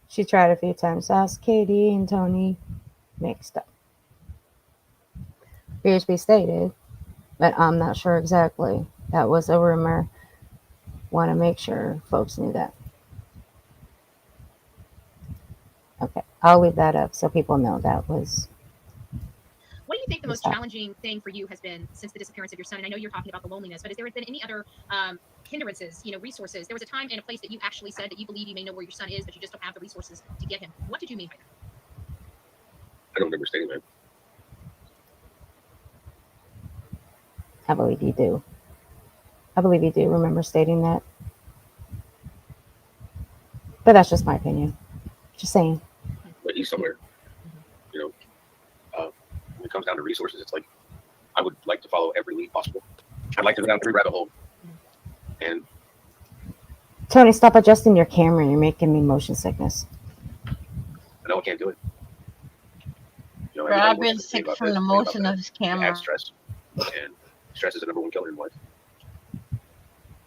She tried a few times to ask Katie and Tony mixed up. BHB stated, but I'm not sure exactly. That was a rumor. Want to make sure folks knew that. Okay, I'll leave that up so people know that was. What do you think the most challenging thing for you has been since the disappearance of your son? And I know you're talking about the loneliness, but has there been any other hindrances, resources? There was a time and a place that you actually said that you believe you may know where your son is, but you just don't have the resources to get him. What did you mean by that? I don't remember saying that. I believe you do. I believe you do remember stating that. But that's just my opinion. Just saying. But he's somewhere. When it comes down to resources, it's like I would like to follow every lead possible. I'd like to go down every rabbit hole. And Tony, stop adjusting your camera. You're making me motion sickness. I know I can't do it. I've been sick from the motion of his camera. I have stress, and stress is the number one killer in life.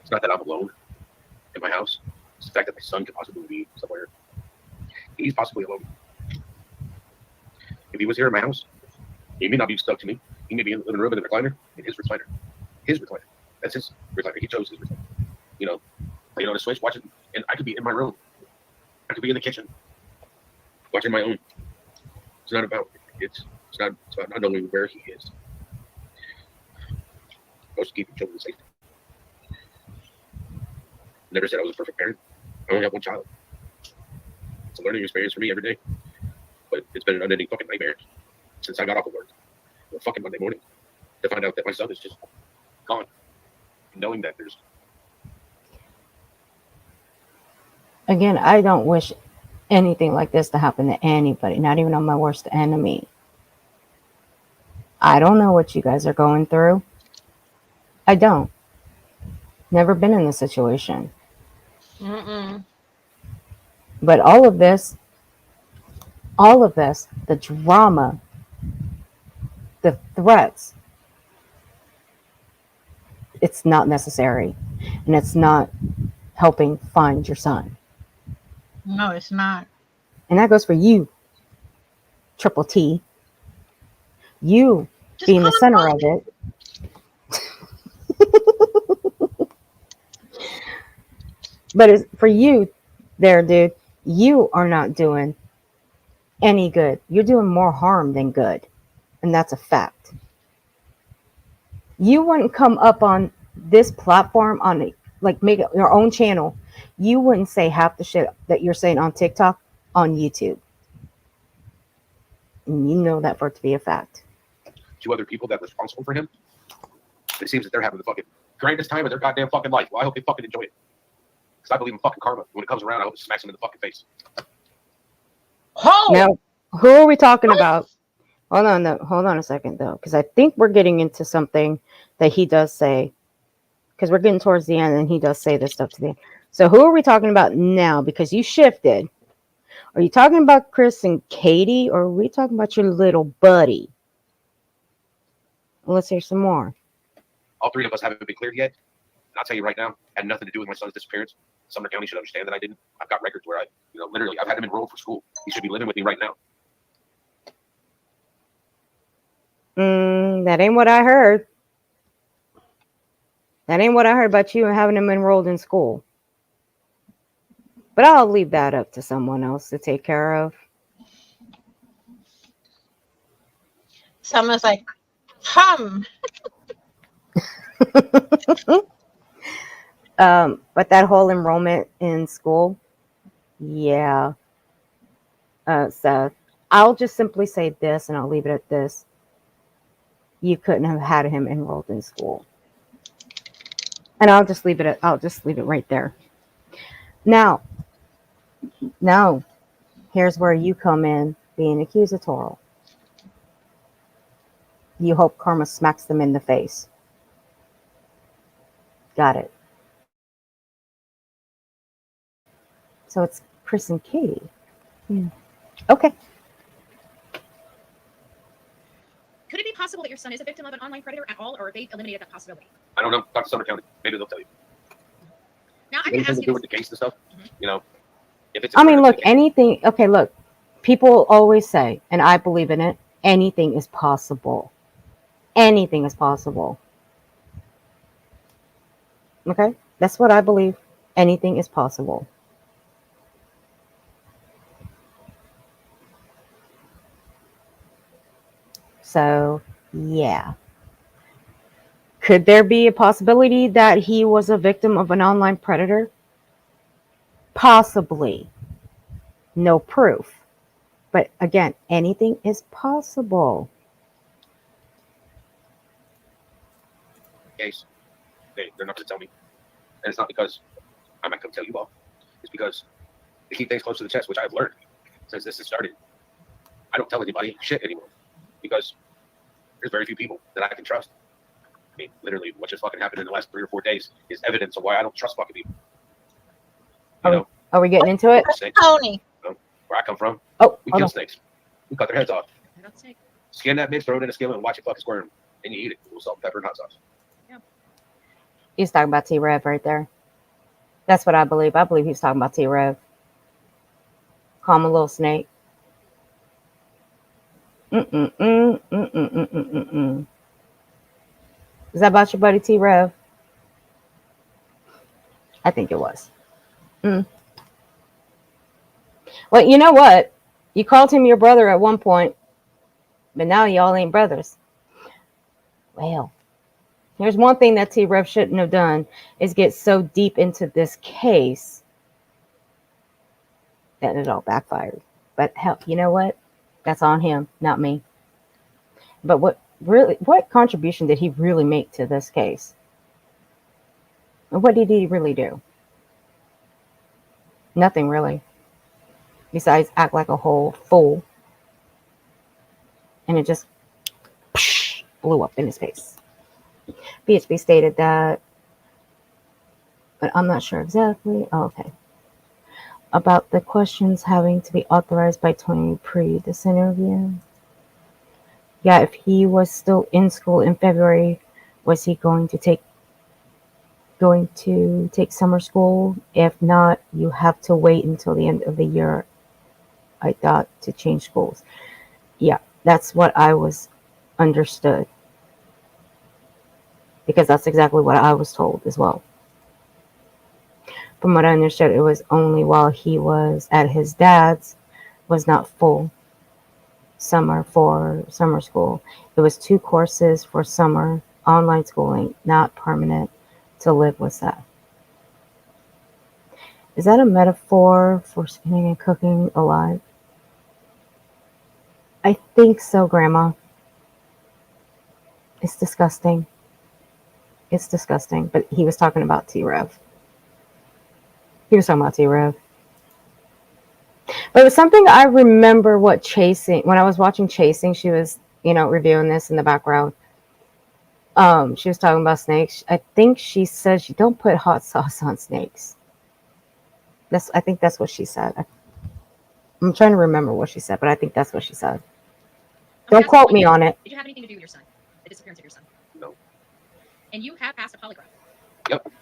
It's not that I'm alone in my house. It's the fact that my son could possibly be somewhere. He's possibly alone. If he was here in my house, he may not be stuck to me. He may be in the living room in the recliner, in his recliner. His recliner. That's his recliner. He chose his recliner. Playing on a Switch, watching, and I could be in my room. I could be in the kitchen, watching my own. It's not about not knowing where he is. Supposed to keep children safe. Never said I was a perfect parent. I only have one child. It's a learning experience for me every day. But it's been an unending fucking nightmare since I got off of work. On fucking Monday morning. To find out that my son is just gone. Knowing that there's... Again, I don't wish anything like this to happen to anybody, not even on my worst enemy. I don't know what you guys are going through. I don't. Never been in this situation. But all of this, the drama, the threats, it's not necessary. And it's not helping find your son. No, it's not. And that goes for you, Triple T. You just being the center of it. But it's for you there, dude. You are not doing any good. You're doing more harm than good. And that's a fact. You wouldn't come up on this platform make it your own channel. You wouldn't say half the shit that you're saying on TikTok on YouTube. And you know that for it to be a fact. 2 other people that are responsible for him, it seems that they're having the fucking grandest time of their goddamn fucking life. Well, I hope they fucking enjoy it. Because I believe in fucking karma. When it comes around, I hope it smacks him in the fucking face. Now, who are we talking about? Hold on a second, though. Because I think we're getting into something that he does say. Because we're getting towards the end, and he does say this stuff to the end. So who are we talking about now? Because you shifted. Are you talking about Chris and Katie, or are we talking about your little buddy? Let's hear some more. All 3 of us haven't been cleared yet. And I'll tell you right now, had nothing to do with my son's disappearance. Sumner County should understand that I didn't. I've got records where literally, I've had him enrolled for school. He should be living with me right now. That ain't what I heard. That ain't what I heard about you and having him enrolled in school. But I'll leave that up to someone else to take care of. Someone's like, come. But that whole enrollment in school, yeah. Seth, I'll just simply say this, and I'll leave it at this. You couldn't have had him enrolled in school. And I'll just leave it right there. Now, here's where you come in being accusatorial. You hope karma smacks them in the face. Got it. So it's Chris and Katie. Yeah. Okay. Could it be possible that your son is a victim of an online predator at all, or have they eliminated that possibility? I don't know. Talk to Sumner County. Maybe they'll tell you. Now, I'm going to Anything ask to you do with the case and stuff. You know, if it's. I mean, look, anything. Okay, look. People always say, and I believe in it, anything is possible. Anything is possible. Okay? That's what I believe. Anything is possible. So, yeah. Could there be a possibility that he was a victim of an online predator? Possibly. No proof. But again, anything is possible. Case, they're not going to tell me. And it's not because I might come tell you all. It's because they keep things close to the chest, which I've learned since this has started. I don't tell anybody shit anymore because there's very few people that I can trust. I mean, literally, what just fucking happened in the last 3 or 4 days is evidence of why I don't trust fucking people. Are we getting into it? Tony. Where I come from, we kill snakes. We cut their heads off. Skin that bitch, throw it in a skillet, and watch it fucking squirm. And you eat it with salt, pepper, and hot sauce. He's talking about T-Rev right there. That's what I believe. I believe he's talking about T-Rev. Call him a little snake. Is that about your buddy T-Rev? I think it was. Well, you know what? You called him your brother at one point, but now y'all ain't brothers. Well, here's one thing that T-Rev shouldn't have done is get so deep into this case that it all backfired. But hell, you know what? That's on him, not me. But what contribution did he really make to this case? And what did he really do? Nothing really. Besides act like a whole fool. And it just blew up in his face. BHB stated that, but I'm not sure exactly. Oh, okay. About the questions having to be authorized by Tony pre this interview. Yeah, if he was still in school in February, was he going to take summer school? If not, you have to wait until the end of the year, I thought, to change schools. Yeah, that's what I was understood. Because that's exactly what I was told as well. From what I understood, it was only while he was at his dad's, was not full summer for summer school. It was 2 courses for summer online schooling, not permanent to live with that. Is that a metaphor for skinning and cooking alive? I think so, Grandma. It's disgusting. It's disgusting. But he was talking about T-Rev. He was talking about T-Rev. But it was something I remember when I was watching Chasing, she was, reviewing this in the background. She was talking about snakes. I think she said she don't put hot sauce on snakes. I think that's what she said. I'm trying to remember what she said, but I think that's what she said. Don't quote me on it. Did you have anything to do with your son? The disappearance of your son? No. And you have passed a polygraph? Yep.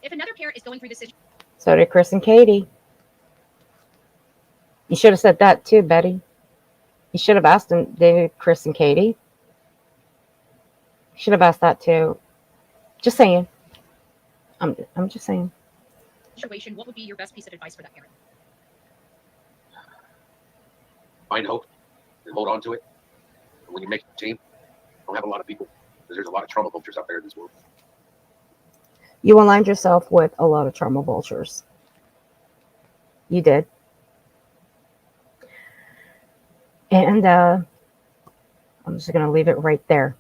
If another parent is going through this situation... So did Chris and Katie. You should have said that too, Betty. You should have asked them, did Chris and Katie? You should have asked that too. Just saying. I'm just saying. Situation, what would be your best piece of advice for that parent? Find hope and hold on to it. And when you make a team, don't have a lot of people because there's a lot of trauma vultures out there in this world. You aligned yourself with a lot of trauma vultures. You did. And I'm just going to leave it right there.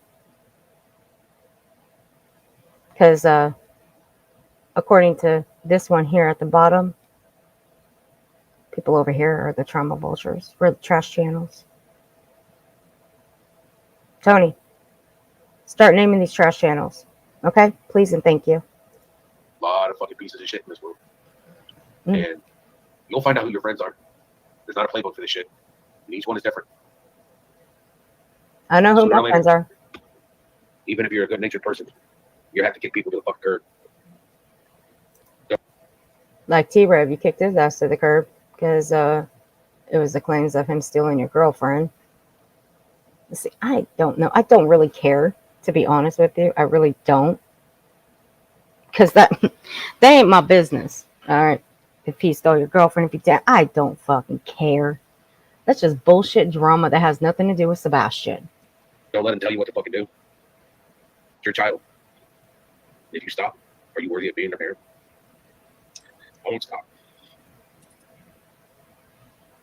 Because according to this one here at the bottom, people over here are the trauma vultures. We're the trash channels. Tony, start naming these trash channels. Okay? Please and thank you. A lot of fucking pieces of shit in this world. And you'll find out who your friends are. There's not a playbook for this shit. And each one is different. I know who my friends are. Even if you're a good-natured person, you have to kick people to the fucking curb. Like T-Rev, you kicked his ass to the curb because it was the claims of him stealing your girlfriend. See, I don't know. I don't really care, to be honest with you. I really don't. Because that ain't my business. All right. If he stole your girlfriend, if he did, I don't fucking care. That's just bullshit drama that has nothing to do with Sebastian. Don't let him tell you what to fucking do. It's your child. If you stop, are you worthy of being a parent? I won't stop.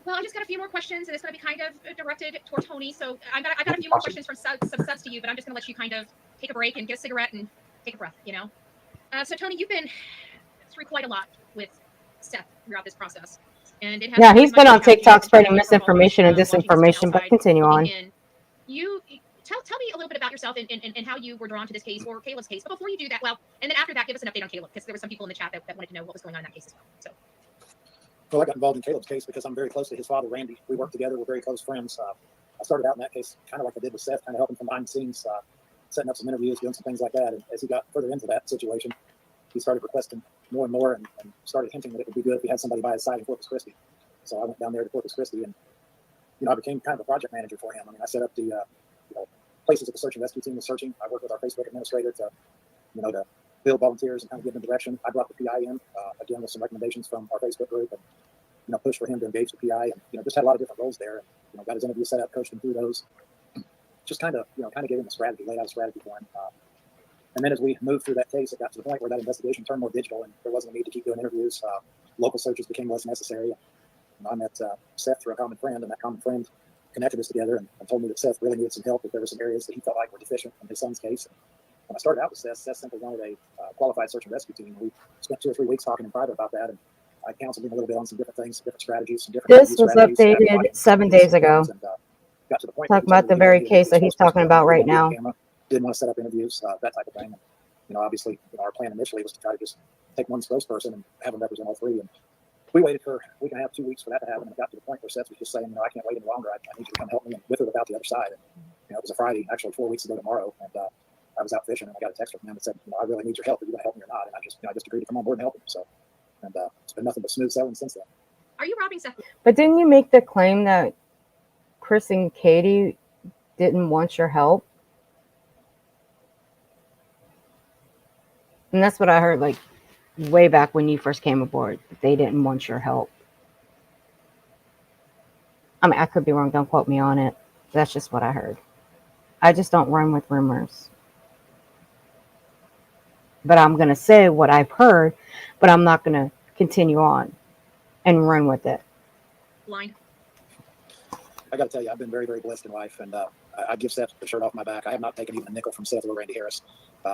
Well, I just got a few more questions, and it's going to be kind of directed toward Tony. So I got a few more questions from subs to you, but I'm just going to let you kind of take a break and get a cigarette and take a breath, you know? So, Tony, you've been through quite a lot with Seth throughout this process. And it has Yeah, he's been on TikTok spreading misinformation and disinformation, but continue on. You tell me a little bit about yourself and how you were drawn to this case or Caleb's case. But before you do that, well, and then after that, give us an update on Caleb, because there were some people in the chat that wanted to know what was going on in that case as well. So. Well, I got involved in Caleb's case because I'm very close to his father, Randy. We work together. We're very close friends. I started out in that case kind of like I did with Seth, kind of helping from behind the scenes, setting up some interviews, doing some things like that. And as he got further into that situation, he started requesting more and more and started hinting that it would be good if he had somebody by his side in Corpus Christi. So I went down there to Corpus Christi and, I became kind of a project manager for him. I mean, I set up the places that the search and rescue team was searching. I worked with our Facebook administrator to build volunteers and kind of give them direction. I brought the PI in, again, with some recommendations from our Facebook group and, push for him to engage the PI and, just had a lot of different roles there. And, got his interview set up, coached him through those. Just kind of gave him a strategy, laid out a strategy for him. And then as we moved through that case, it got to the point where that investigation turned more digital and there wasn't a need to keep doing interviews. Local searches became less necessary. I met Seth through a common friend, and that common friend connected us together and told me that Seth really needed some help, that there were some areas that he felt like were deficient in his son's case. And when I started out with Seth simply wanted a qualified search and rescue team. We spent 2 or 3 weeks talking in private about that, and I counseled him a little bit on some different things, some different strategies, some different. This was updated 7 days ago. And, got to the point talking about the very case that he's talking about right now. Didn't want to set up interviews, that type of thing. And, obviously, our plan initially was to try to just take one spokesperson and have him represent all three. And we waited for a week and a half, 2 weeks for that to happen. And it got to the point where Seth was just saying, I can't wait any longer. I need you to come help me, and with or without the other side. And, it was a Friday, actually 4 weeks ago tomorrow. And I was out fishing and I got a text from him that said, I really need your help. Are you going to help me or not? And I just agreed to come on board and help him. So, and it's been nothing but smooth sailing since then. Are you robbing Seth? But didn't you make the claim that Chris and Katie didn't want your help? And that's what I heard, like, way back when you first came aboard. They didn't want your help. I mean, I could be wrong. Don't quote me on it. That's just what I heard. I just don't run with rumors. But I'm going to say what I've heard, but I'm not going to continue on and run with it. Blind. I got to tell you, I've been very, very blessed in life, and I give Seth the shirt off my back. I have not taken even a nickel from Seth or Randy Harris.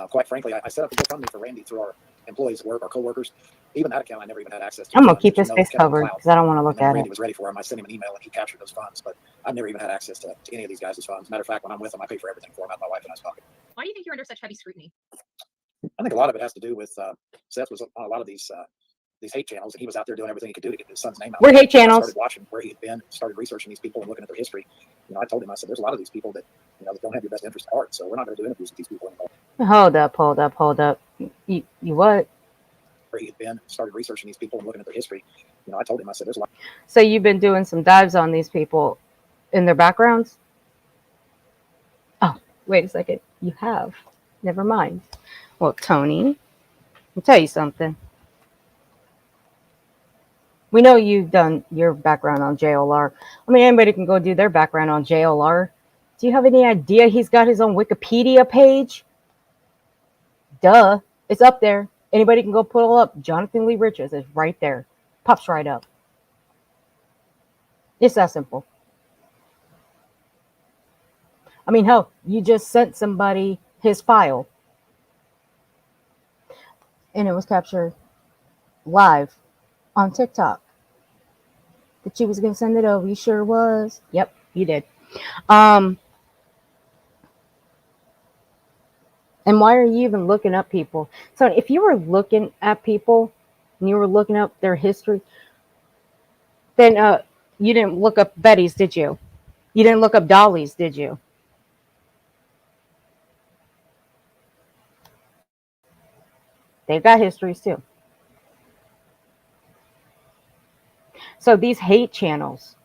Quite frankly, I set up a good company for Randy through our employees at work, our coworkers. Even that account, I never even had access to. I'm going to keep his face covered because I don't want to look at Randy it. was ready for him. I sent him an email, and he captured those funds. But I've never even had access to any of these guys' funds. Matter of fact, when I'm with them, I pay for everything for them out of my wife and I's pocket. Why do you think you're under such heavy scrutiny? I think a lot of it has to do with Seth was on a lot of these hate channels, and he was out there doing everything he could do to get his son's name out. We're hate channels. I started watching where he had been, started researching these people and looking at their history. I told him, I said, there's a lot of these people that that don't have your best interest at heart, so we're not going to do interviews with these people anymore. Hold up. You what? Where he had been, started researching these people and looking at their history. I told him, I said, there's a lot. So you've been doing some dives on these people in their backgrounds? Oh, wait a second. You have. Never mind. Well, Tony, I'll tell you something. We know you've done your background on JLR. I mean, anybody can go do their background on JLR. Do you have any idea he's got his own Wikipedia page? Duh. It's up there. Anybody can go pull up. Jonathan Lee Richards is right there. Pops right up. It's that simple. I mean, hell, you just sent somebody his file and it was captured live on TikTok that she was going to send it over. You sure was? Yep, you did. And why are you even looking up people? So if you were looking at people and you were looking up their history, then you didn't look up Betty's, did you? You didn't look up Dolly's, did you? They've got histories too. So these hate channels,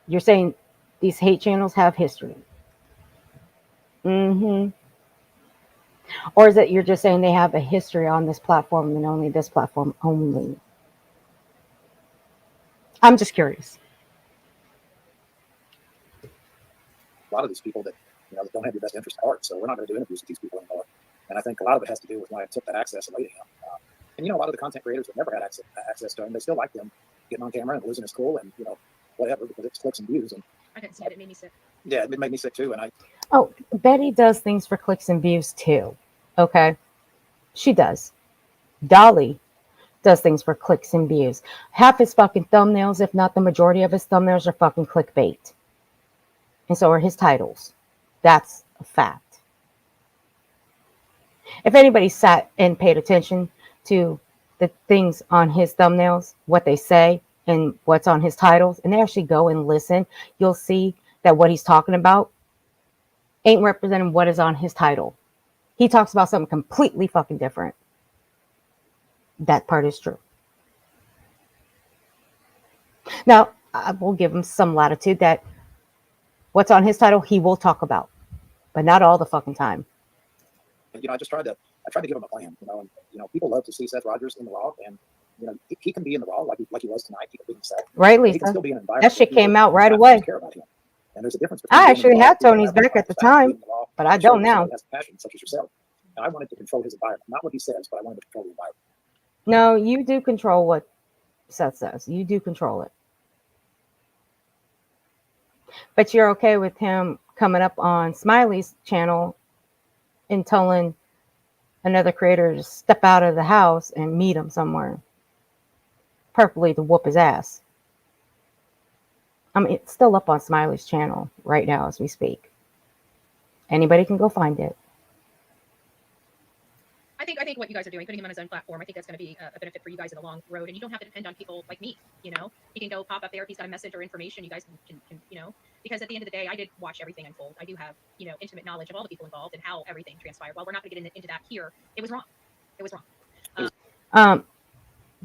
you're saying these hate channels have history. Mm-hmm. Or is it you're just saying they have a history on this platform and only this platform only? I'm just curious. A lot of these people that that don't have your best interest at heart, so we're not going to do interviews with these people anymore. And I think a lot of it has to do with why I took that access away to him. And a lot of the content creators that never had access to him, they still like them getting on camera and losing his cool and whatever, because it's clicks and views. And I didn't see it. It made me sick. Yeah, it made me sick too. And Oh, Betty does things for clicks and views too. Okay, she does. Dolly does things for clicks and views. Half his fucking thumbnails, if not the majority of his thumbnails, are fucking clickbait. And so are his titles. That's a fact. If anybody sat and paid attention to the things on his thumbnails, what they say, and what's on his titles, and they actually go and listen, you'll see that what he's talking about ain't representing what is on his title. He talks about something completely fucking different. That part is true. Now, I will give him some latitude that what's on his title, he will talk about, but not all the fucking time. I just tried to give him a plan, and people love to see Seth Rogers in the raw, and he can be in the raw like he was tonight. He can be himself. Right, Lisa? He can still be in an environment that shit came out right away. Care about him. And there's a difference. I actually had Tony's back at the time, but I don't now. Has passion such as yourself. And I wanted to control his environment, not what he says, but I wanted to control the environment. No, you do control what Seth says. You do control it. But you're okay with him coming up on Smiley's channel and telling another creator to step out of the house and meet him somewhere, preferably to whoop his ass. I mean, it's still up on Smiley's channel right now as we speak. Anybody can go find it. I think what you guys are doing, putting him on his own platform, I think that's going to be a benefit for you guys in the long road. And you don't have to depend on people like me. He can go pop up there if he's got a message or information. You guys can because at the end of the day, I did watch everything unfold. I do have intimate knowledge of all the people involved and how everything transpired. While we're not going to get into that here, it was wrong. It was wrong.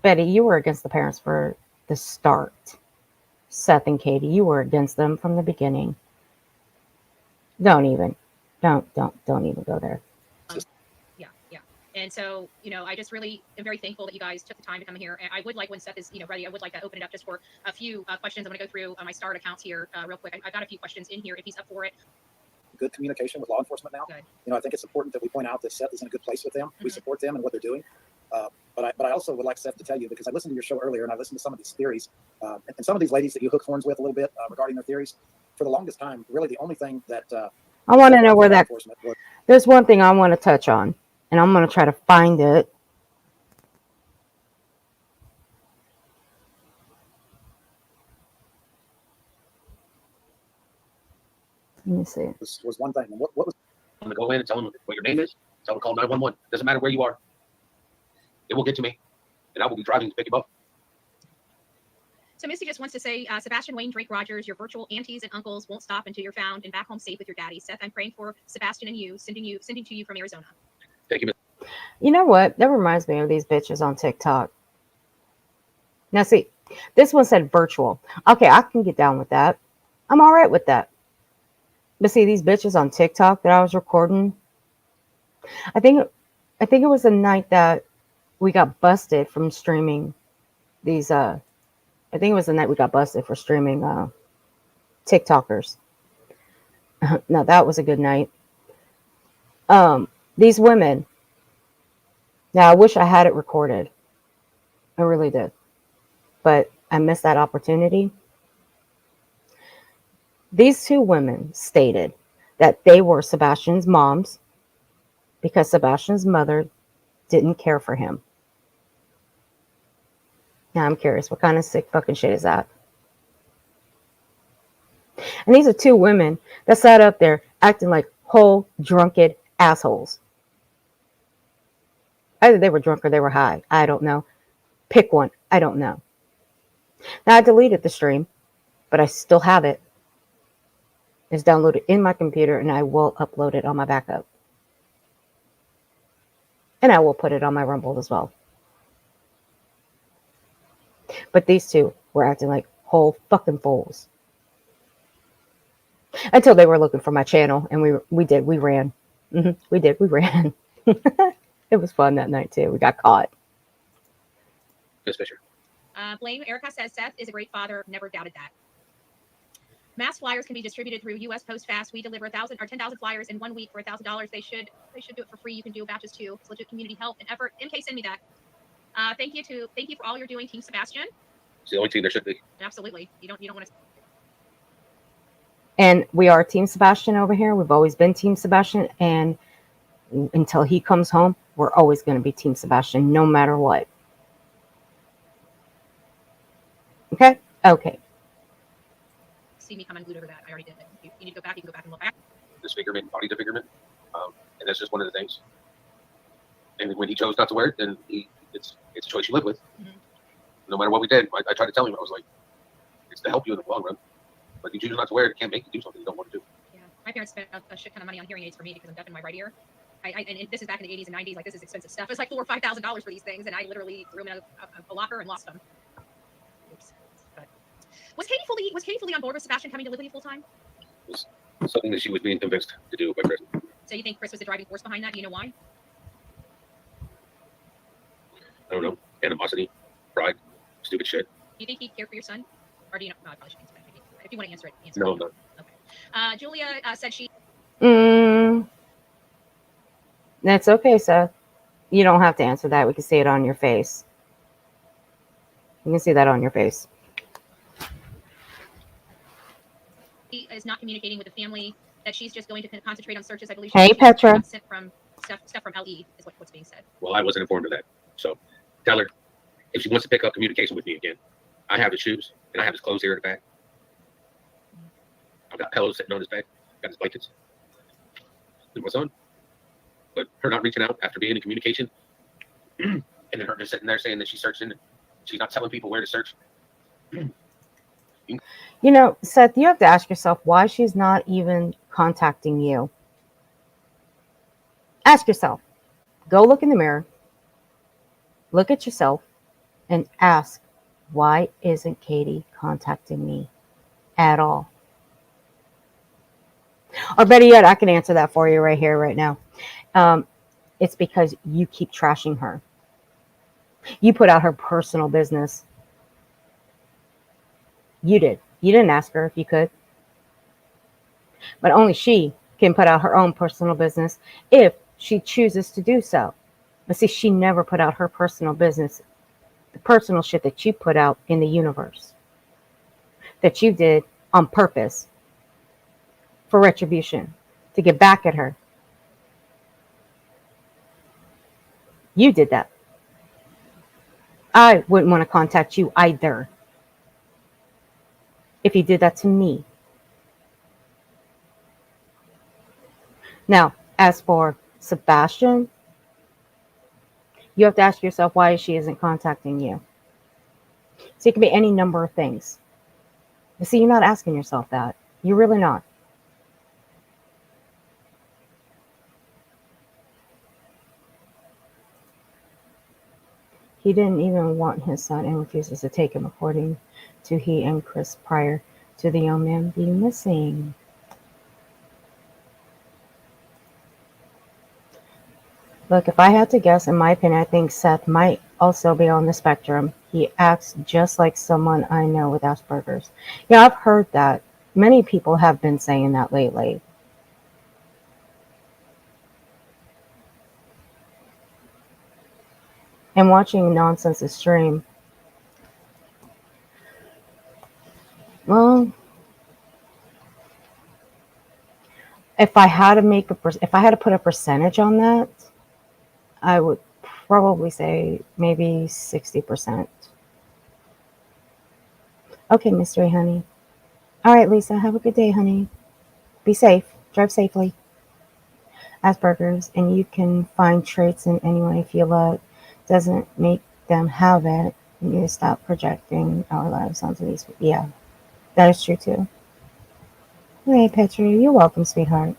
Betty, you were against the parents for the start. Seth and Katie, you were against them from the beginning. Don't even go there. Yeah. And so, I just really am very thankful that you guys took the time to come here. And I would like, when Seth is, ready, I would like to open it up just for a few questions. I'm going to go through my start accounts here real quick. I've got a few questions in here if he's up for it. Good communication with law enforcement now. Good. I think it's important that we point out that Seth is in a good place with them. Mm-hmm. We support them and what they're doing. But I also would like Seth to tell you, because I listened to your show earlier and I listened to some of these theories and some of these ladies that you hook horns with a little bit regarding their theories. For the longest time, really the only thing that I want to know where that. There's one thing I want to touch on, and I'm going to try to find it. Let me see. Was one thing. What was? I'm going to go in and tell them what your name is. Tell them to call 911. Doesn't matter where you are. It will get to me, and I will be driving to pick you up. So Missy just wants to say, Sebastian, Wayne, Drake, Rogers, your virtual aunties and uncles won't stop until you're found and back home safe with your daddy. Seth, I'm praying for Sebastian and you, sending to you from Arizona. Thank you, Miss. You know what? That reminds me of these bitches on TikTok. Now, see, this one said virtual. Okay, I can get down with that. I'm all right with that. But see, these bitches on TikTok that I was recording, I think it was the night that we got busted from streaming these, I think it was the night we got busted for streaming TikTokers. Now, that was a good night. These women, now I wish I had it recorded. I really did. But I missed that opportunity. These two women stated that they were Sebastian's moms because Sebastian's mother didn't care for him. Now I'm curious, what kind of sick fucking shit is that? And these are two women that sat up there acting like whole drunken assholes. Either they were drunk or they were high. I don't know. Pick one. I don't know. Now I deleted the stream, but I still have it. It's downloaded in my computer and I will upload it on my backup. And I will put it on my Rumble as well. But these two were acting like whole fucking fools. Until they were looking for my channel, and we ran. We ran. It was fun that night too. We got caught. Yes, Fisher. Blame Erica says Seth is a great father. Never doubted that. Mass flyers can be distributed through U.S. Post Fast. We deliver 1,000 or 10,000 flyers in 1 week for $1,000. They should do it for free. You can do batches too. It's legit community help and effort. MK, send me that. Thank you for all you're doing, Team Sebastian. It's the only team there should be. Absolutely. You don't want to. And we are Team Sebastian over here. We've always been Team Sebastian, and until he comes home, we're always going to be Team Sebastian, no matter what. Okay? Okay. See me come unglued over that. I already did it. You need to go back. You can go back and look back. Disfigurement, body disfigurement, and that's just one of the things. And when he chose not to wear it, then it's a choice you live with. Mm-hmm. No matter what we did, I tried to tell him, I was like, it's to help you in the long run. But if you choose not to wear it, it can't make you do something you don't want to do. Yeah, my parents spent a shit ton of money on hearing aids for me because I'm deaf in my right ear. And this is back in the 80s and 90s. Like, this is expensive stuff. It's like $4,000 or $5,000 for these things, and I literally threw them in a locker and lost them. Oops. But was Katie fully on board with Sebastian coming to live with you full time? It was something that she was being convinced to do by Chris. So you think Chris was the driving force behind that? Do you know why? I don't know. Animosity, pride, stupid shit. Do you think he cared for your son, or do you know? No, I probably shouldn't answer that. If you want to answer it, answer No, it. no. Okay. Julia said she. That's okay, Seth. You don't have to answer that. We can see it on your face. You can see that on your face. She is not communicating with the family. That she's just going to concentrate on searches. I believe. Hey, Petra. Sent from stuff from LE is what's being said. Well, I wasn't informed of that. So tell her if she wants to pick up communication with me again. I have his shoes and I have his clothes here in the back. I've got pillows sitting on his bed. Got his blankets. And my son. But her not reaching out after being in communication, and then her just sitting there saying that she's searching, she's not telling people where to search. You know, Seth, you have to ask yourself why she's not even contacting you. Ask yourself. Go look in the mirror. Look at yourself and ask, why isn't Katie contacting me at all? Or better yet, I can answer that for you right here, right now. It's because you keep trashing her. You put out her personal business. You did. You didn't ask her if you could. But only she can put out her own personal business if she chooses to do so. But see, she never put out her personal business. The personal shit that you put out in the universe. That you did on purpose. For retribution. To get back at her. You did that. I wouldn't want to contact you either. If you did that to me. Now, as for Sebastian, you have to ask yourself why she isn't contacting you. So it can be any number of things. But see, you're not asking yourself that. You're really not. He didn't even want his son and refuses to take him, according to he and Chris, prior to the young man being missing. Look, if I had to guess, in my opinion, I think Seth might also be on the spectrum. He acts just like someone I know with Asperger's. Yeah, I've heard that. Many people have been saying that lately. And watching Nonsense's stream, well, If I had to if I had to put a percentage on that, I would probably say maybe 60%. Okay, mystery honey. All right, Lisa, have a good day, honey. Be safe. Drive safely. Asperger's, and you can find traits in anyone you feel like doesn't make them have it. You need to stop projecting our lives onto these people. Yeah, that is true too. Hey, Petri, you're welcome, sweetheart.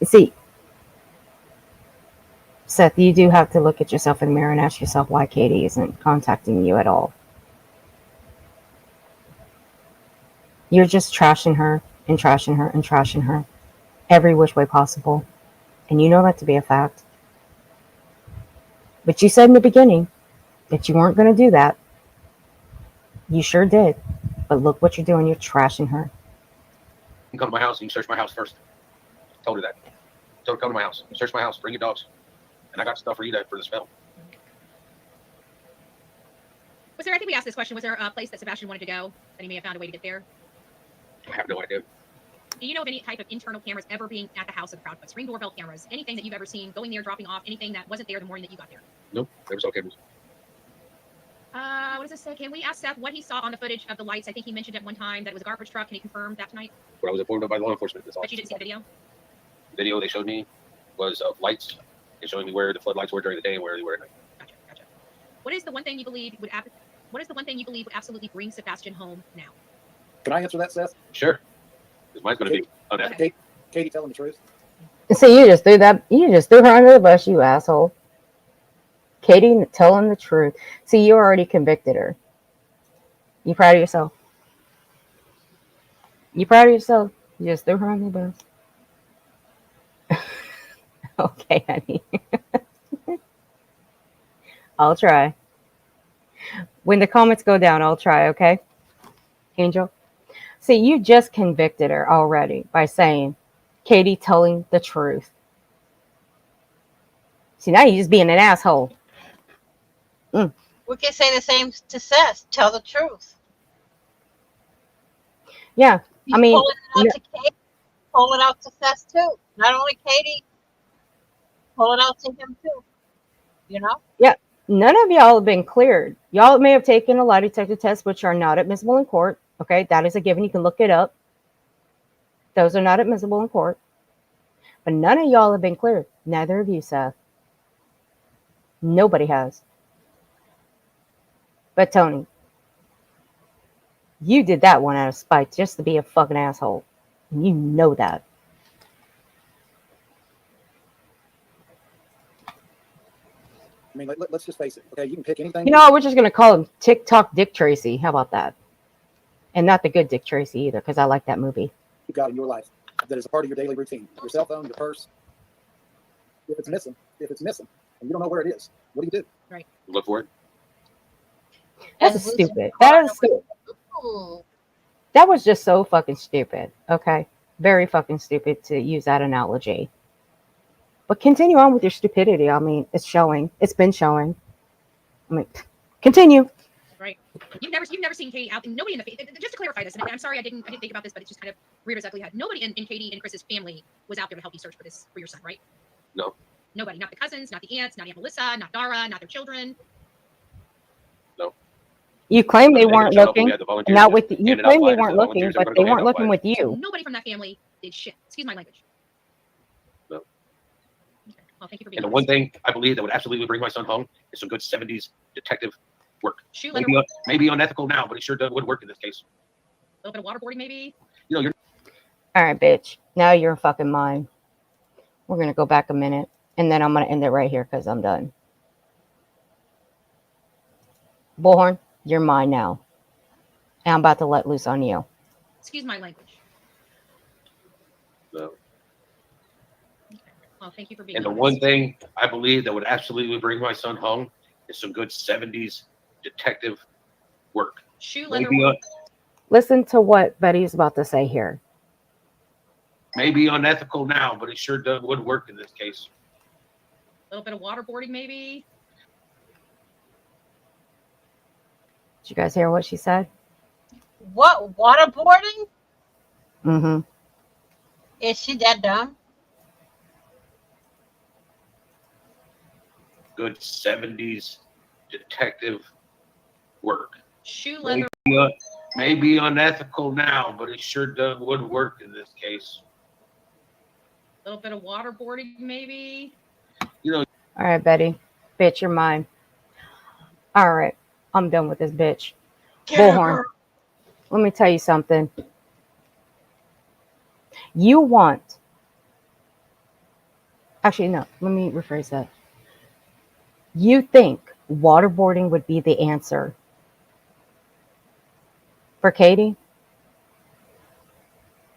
See, Seth, you do have to look at yourself in the mirror and ask yourself why Katie isn't contacting you at all. You're just trashing her and trashing her and trashing her every which way possible. And you know that to be a fact. But you said in the beginning that you weren't going to do that. You sure did. But look what you're doing. You're trashing her. You can come to my house and you search my house first. Told her that. Told her come to my house. Search my house. Bring your dogs. And I got stuff for you for the spell. Was there, I think we asked this question, was there a place that Sebastian wanted to go that he may have found a way to get there? I have no idea. Do you know of any type of internal cameras ever being at the house of Proudfoot? Ring doorbell cameras, anything that you've ever seen, going there, dropping off, anything that wasn't there the morning that you got there? Nope, there was no cameras. What does this say? Can we ask Seth what he saw on the footage of the lights? I think he mentioned at one time that it was a garbage truck. Can he confirm that tonight? What I was informed of by law enforcement. That's all. But you didn't see the video? The video they showed me was of lights. They showed me where the floodlights were during the day and where they were at night. Gotcha. What is the one thing you believe would absolutely bring Sebastian home now? Can I answer that, Seth? Sure. Because mine's going to be unethical. Katie telling the truth. See, you just threw her under the bus, you asshole. Katie telling the truth. See, you already convicted her. You proud of yourself? You proud of yourself? You just threw her under the bus. Okay, honey. I'll try. When the comments go down, I'll try, okay? Angel? See, you just convicted her already by saying Katie telling the truth. See, now you're just being an asshole. We can say the same to Seth. Tell the truth. Yeah, I mean, Pull it out to Seth too. Not only Katie, pull it out to him too. You know? Yeah, none of y'all have been cleared. Y'all may have taken a lie detector test, which are not admissible in court. Okay, that is a given. You can look it up. Those are not admissible in court. But none of y'all have been cleared. Neither of you, Seth. Nobody has. But Tony, you did that one out of spite just to be a fucking asshole. And you know that. I mean, let's just face it. Okay, you can pick anything. You know, we're just going to call him TikTok Dick Tracy. How about that? And not the good Dick Tracy either, because I like that movie. You've got in your life that is a part of your daily routine. Your cell phone, your purse. If it's missing, and you don't know where it is, what do you do? Right. Look for it. That's stupid. That is stupid. That was just so fucking stupid. Okay. Very fucking stupid to use that analogy. But continue on with your stupidity. I mean, it's showing. It's been showing. I mean, continue. Right. You've never seen Katie out. Nobody in the just to clarify this, and I'm sorry I didn't think about this, but it's just kind of weird as ugly. Nobody in Katie and Chris's family was out there to help you search for your son, right? No. Nobody. Not the cousins, not the aunts, not Aunt Melissa, not Dara, not their children. No. You claim they weren't looking. Not with you claim they weren't looking, but they weren't looking with you. So nobody from that family did shit. Excuse my language. No. Okay. Well, thank you for being. And the one thing I believe that would absolutely bring my son home is some good 70s detective work. Maybe unethical now, but it sure would work in this case. A little bit of waterboarding, maybe. You know, you're. All right, bitch. Now you're fucking mine. We're gonna go back a minute, and then I'm gonna end it right here because I'm done. Bullhorn, you're mine now, and I'm about to let loose on you. Excuse my language. No. Okay. Well, thank you for being. And the one thing I believe that would absolutely bring my son home is some good 70s detective work. Shoe leather. Listen to what Betty's about to say here. Maybe unethical now, but it sure would work in this case. A little bit of waterboarding, maybe. Did you guys hear what she said? What, waterboarding? Mm-hmm. Is she that dumb? Good 70s detective work. Shoe leather. Maybe unethical now, but it sure would work in this case. A little bit of waterboarding, maybe. You know. All right, Betty. Bitch, you're mine. All right. I'm done with this bitch. Bullhorn. Let me tell you something. You want. Actually, no. Let me rephrase that. You think waterboarding would be the answer for Katie?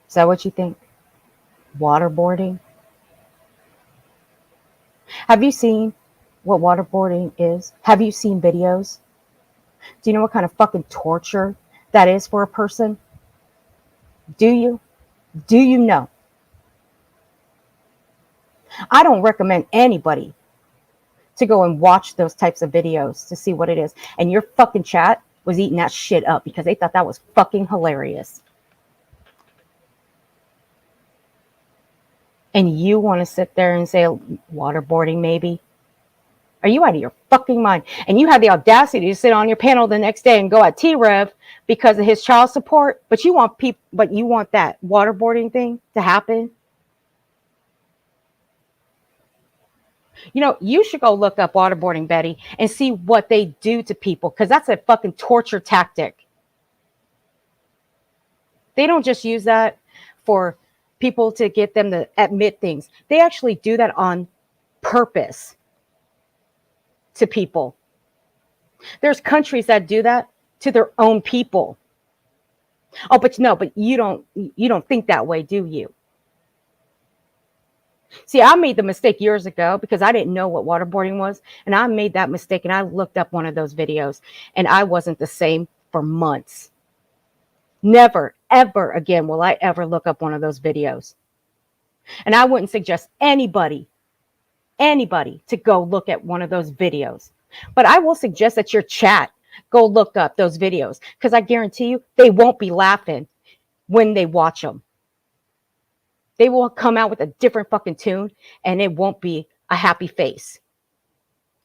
Is that what you think? Waterboarding? Have you seen what waterboarding is? Have you seen videos? Do you know what kind of fucking torture that is for a person? Do you? Do you know? I don't recommend anybody to go and watch those types of videos to see what it is. And your fucking chat was eating that shit up because they thought that was fucking hilarious. And you want to sit there and say waterboarding maybe? Are you out of your fucking mind? And you had the audacity to sit on your panel the next day and go at T-Rev because of his child support, but you want that waterboarding thing to happen? You know, you should go look up waterboarding, Betty, and see what they do to people, because that's a fucking torture tactic. They don't just use that for people to get them to admit things. They actually do that on purpose to people. There's countries that do that to their own people. Oh, but you don't think that way, do you? See, I made the mistake years ago because I didn't know what waterboarding was. And I made that mistake and I looked up one of those videos and I wasn't the same for months. Never, ever again will I ever look up one of those videos. And I wouldn't suggest anybody to go look at one of those videos. But I will suggest that your chat go look up those videos because I guarantee you they won't be laughing when they watch them. They will come out with a different fucking tune and it won't be a happy face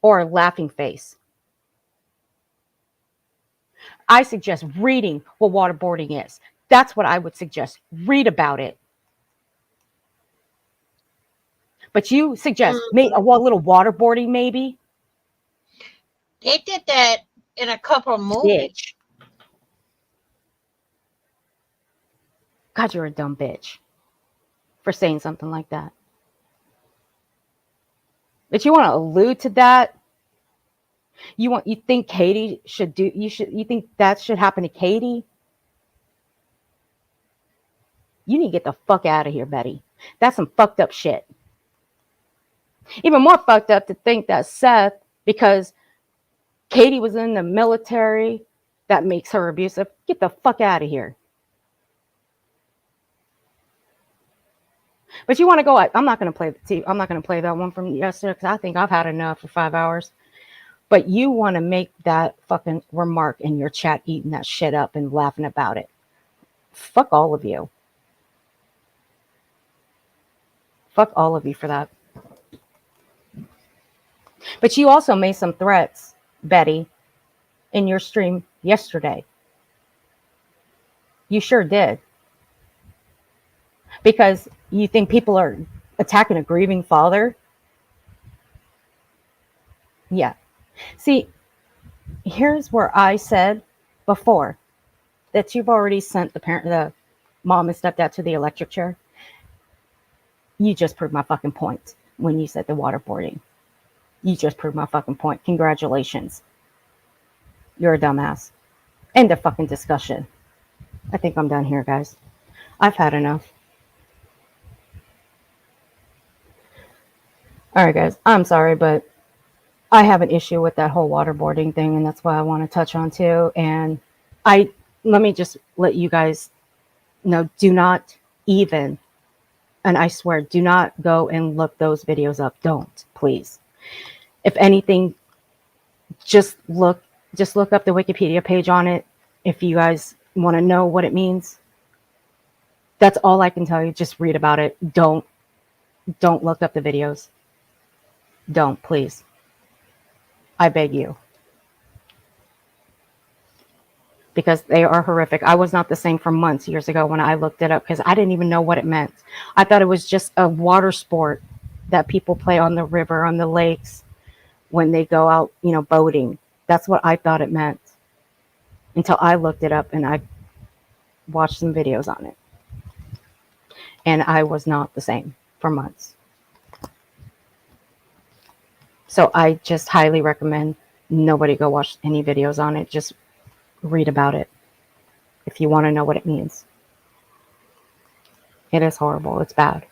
or a laughing face. I suggest reading what waterboarding is. That's what I would suggest. Read about it. But you suggest maybe a little waterboarding, maybe? They did that in a couple of movies. Bitch. God, you're a dumb bitch for saying something like that. But you want to allude to that? You think Katie should do? You think that should happen to Katie? You need to get the fuck out of here, Betty. That's some fucked up shit. Even more fucked up to think that Seth, because Katie was in the military, that makes her abusive. Get the fuck out of here. But you want to go? I'm not going to play I'm not going to play that one from yesterday because I think I've had enough for 5 hours. But you want to make that fucking remark in your chat, eating that shit up and laughing about it. Fuck all of you. Fuck all of you for that. But you also made some threats, Betty, in your stream yesterday. You sure did. Because you think people are attacking a grieving father? Yeah. See, here's where I said before that you've already sent the mom and stepdad to the electric chair. You just proved my fucking point when you said the waterboarding. You just proved my fucking point. Congratulations. You're a dumbass. End of fucking discussion. I think I'm done here, guys. I've had enough. All right, guys. I'm sorry, but I have an issue with that whole waterboarding thing, and that's why I want to touch on too. And let me just let you guys know, do not even, and I swear, do not go and look those videos up. Don't, please. If anything, just look up the Wikipedia page on it if you guys want to know what it means. That's all I can tell you. Just read about it. Don't look up the videos. Don't, please. I beg you. Because they are horrific. I was not the same for months years ago when I looked it up because I didn't even know what it meant. I thought it was just a water sport that people play on the river, on the lakes when they go out, you know, boating. That's what I thought it meant until I looked it up and I watched some videos on it. And I was not the same for months. So I just highly recommend nobody go watch any videos on it. Just read about it if you want to know what it means. It is horrible. It's bad.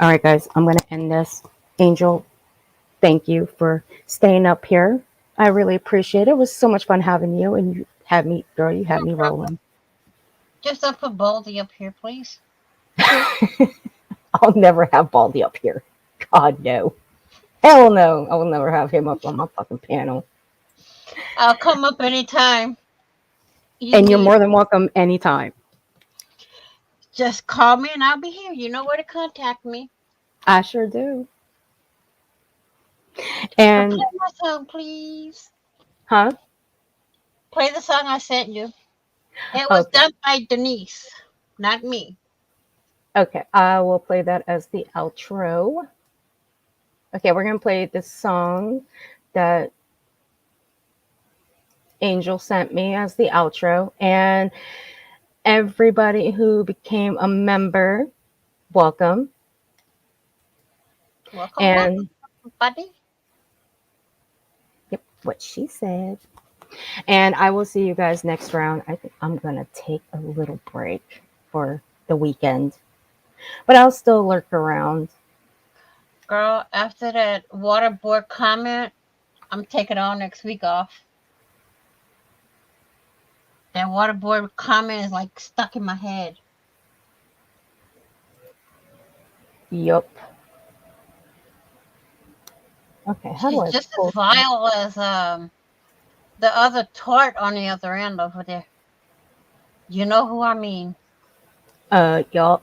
All right, guys, I'm going to end this. Angel, thank you for staying up here. I really appreciate it. It was so much fun having you, and you had me, girl, you had me rolling. Just don't put Baldy up here, please. I'll never have Baldy up here. God, no. Hell no. I will never have him up on my fucking panel. I'll come up anytime. You're more than welcome anytime. Just call me and I'll be here. You know where to contact me. I sure do. And play my song, please. Huh? Play the song I sent you. It was done by Denise, not me. Okay, I will play that as the outro. Okay, we're going to play this song that Angel sent me as the outro. And everybody who became a member, welcome. Welcome, and buddy. Yep, what she said. And I will see you guys next round. I think I'm going to take a little break for the weekend. But I'll still lurk around. Girl, after that water board comment, I'm taking all next week off. That water board comment is like stuck in my head. Yup. Okay, how do I She's just as vile as the other tort on the other end over there. You know who I mean. Yup.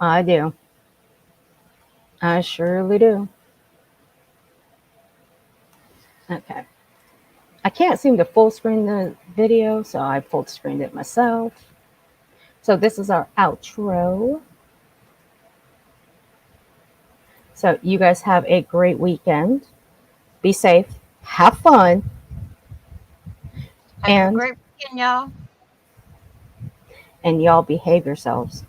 I do. I surely do. Okay. I can't seem to full screen the video, so I full screened it myself. So this is our outro. So you guys have a great weekend. Be safe. Have fun. Have a great weekend, y'all. And y'all behave yourselves.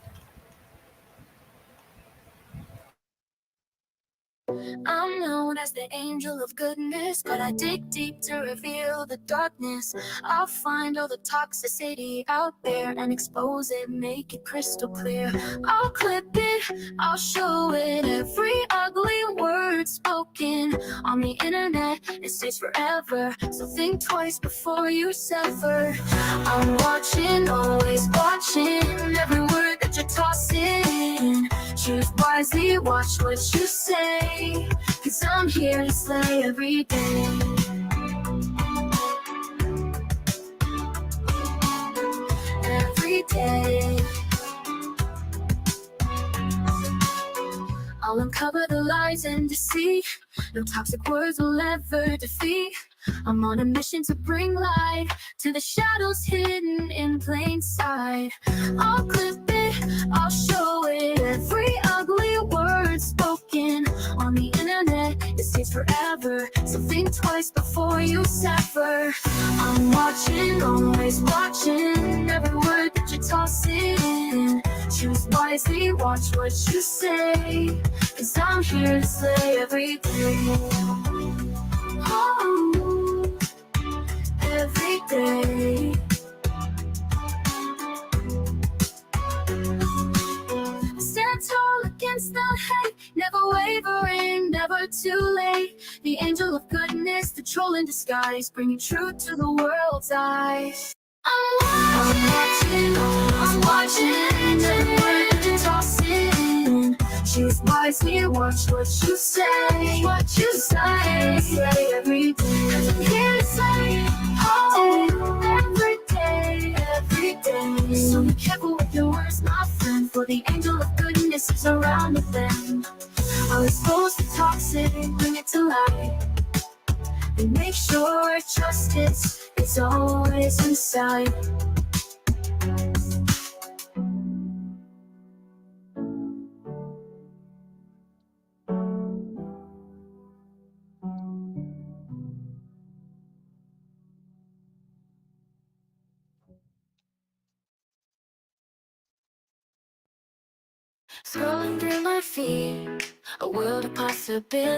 I'm known as the angel of goodness, but I dig deep to reveal the darkness. I'll find all the toxicity out there and expose it, make it crystal clear. I'll clip it, I'll show it. Every ugly word spoken on the internet, it stays forever. So think twice before you sever. I'm watching, always watching every word that you're tossing. Choose wisely, watch what you say, 'cause I'm here to slay every day. Every day. I'll uncover the lies and deceit. No toxic words will ever defeat. I'm on a mission to bring light to the shadows hidden in plain sight. I'll clip it, I'll show it. Every ugly word spoken on the internet, it stays forever. So think twice before you sever. I'm watching, always watching every word that you're tossing. Choose wisely, watch what you say, 'cause I'm here to slay every day. Oh, every day. Stand tall against the hate, never wavering, never too late. The angel of goodness, the troll in disguise, bringing truth to the world's eyes. I'm watching every word that you're tossing. Choose wisely, watch what you say, what you say. Slay every day, 'cause I'm here to slay. Oh, every day, every day. day. So be careful with your words, my friend, for the angel of goodness is around the bend. I'll expose the toxic, bring it to light, and make sure justice is always in sight. Scrolling through my feed, a world of possibility.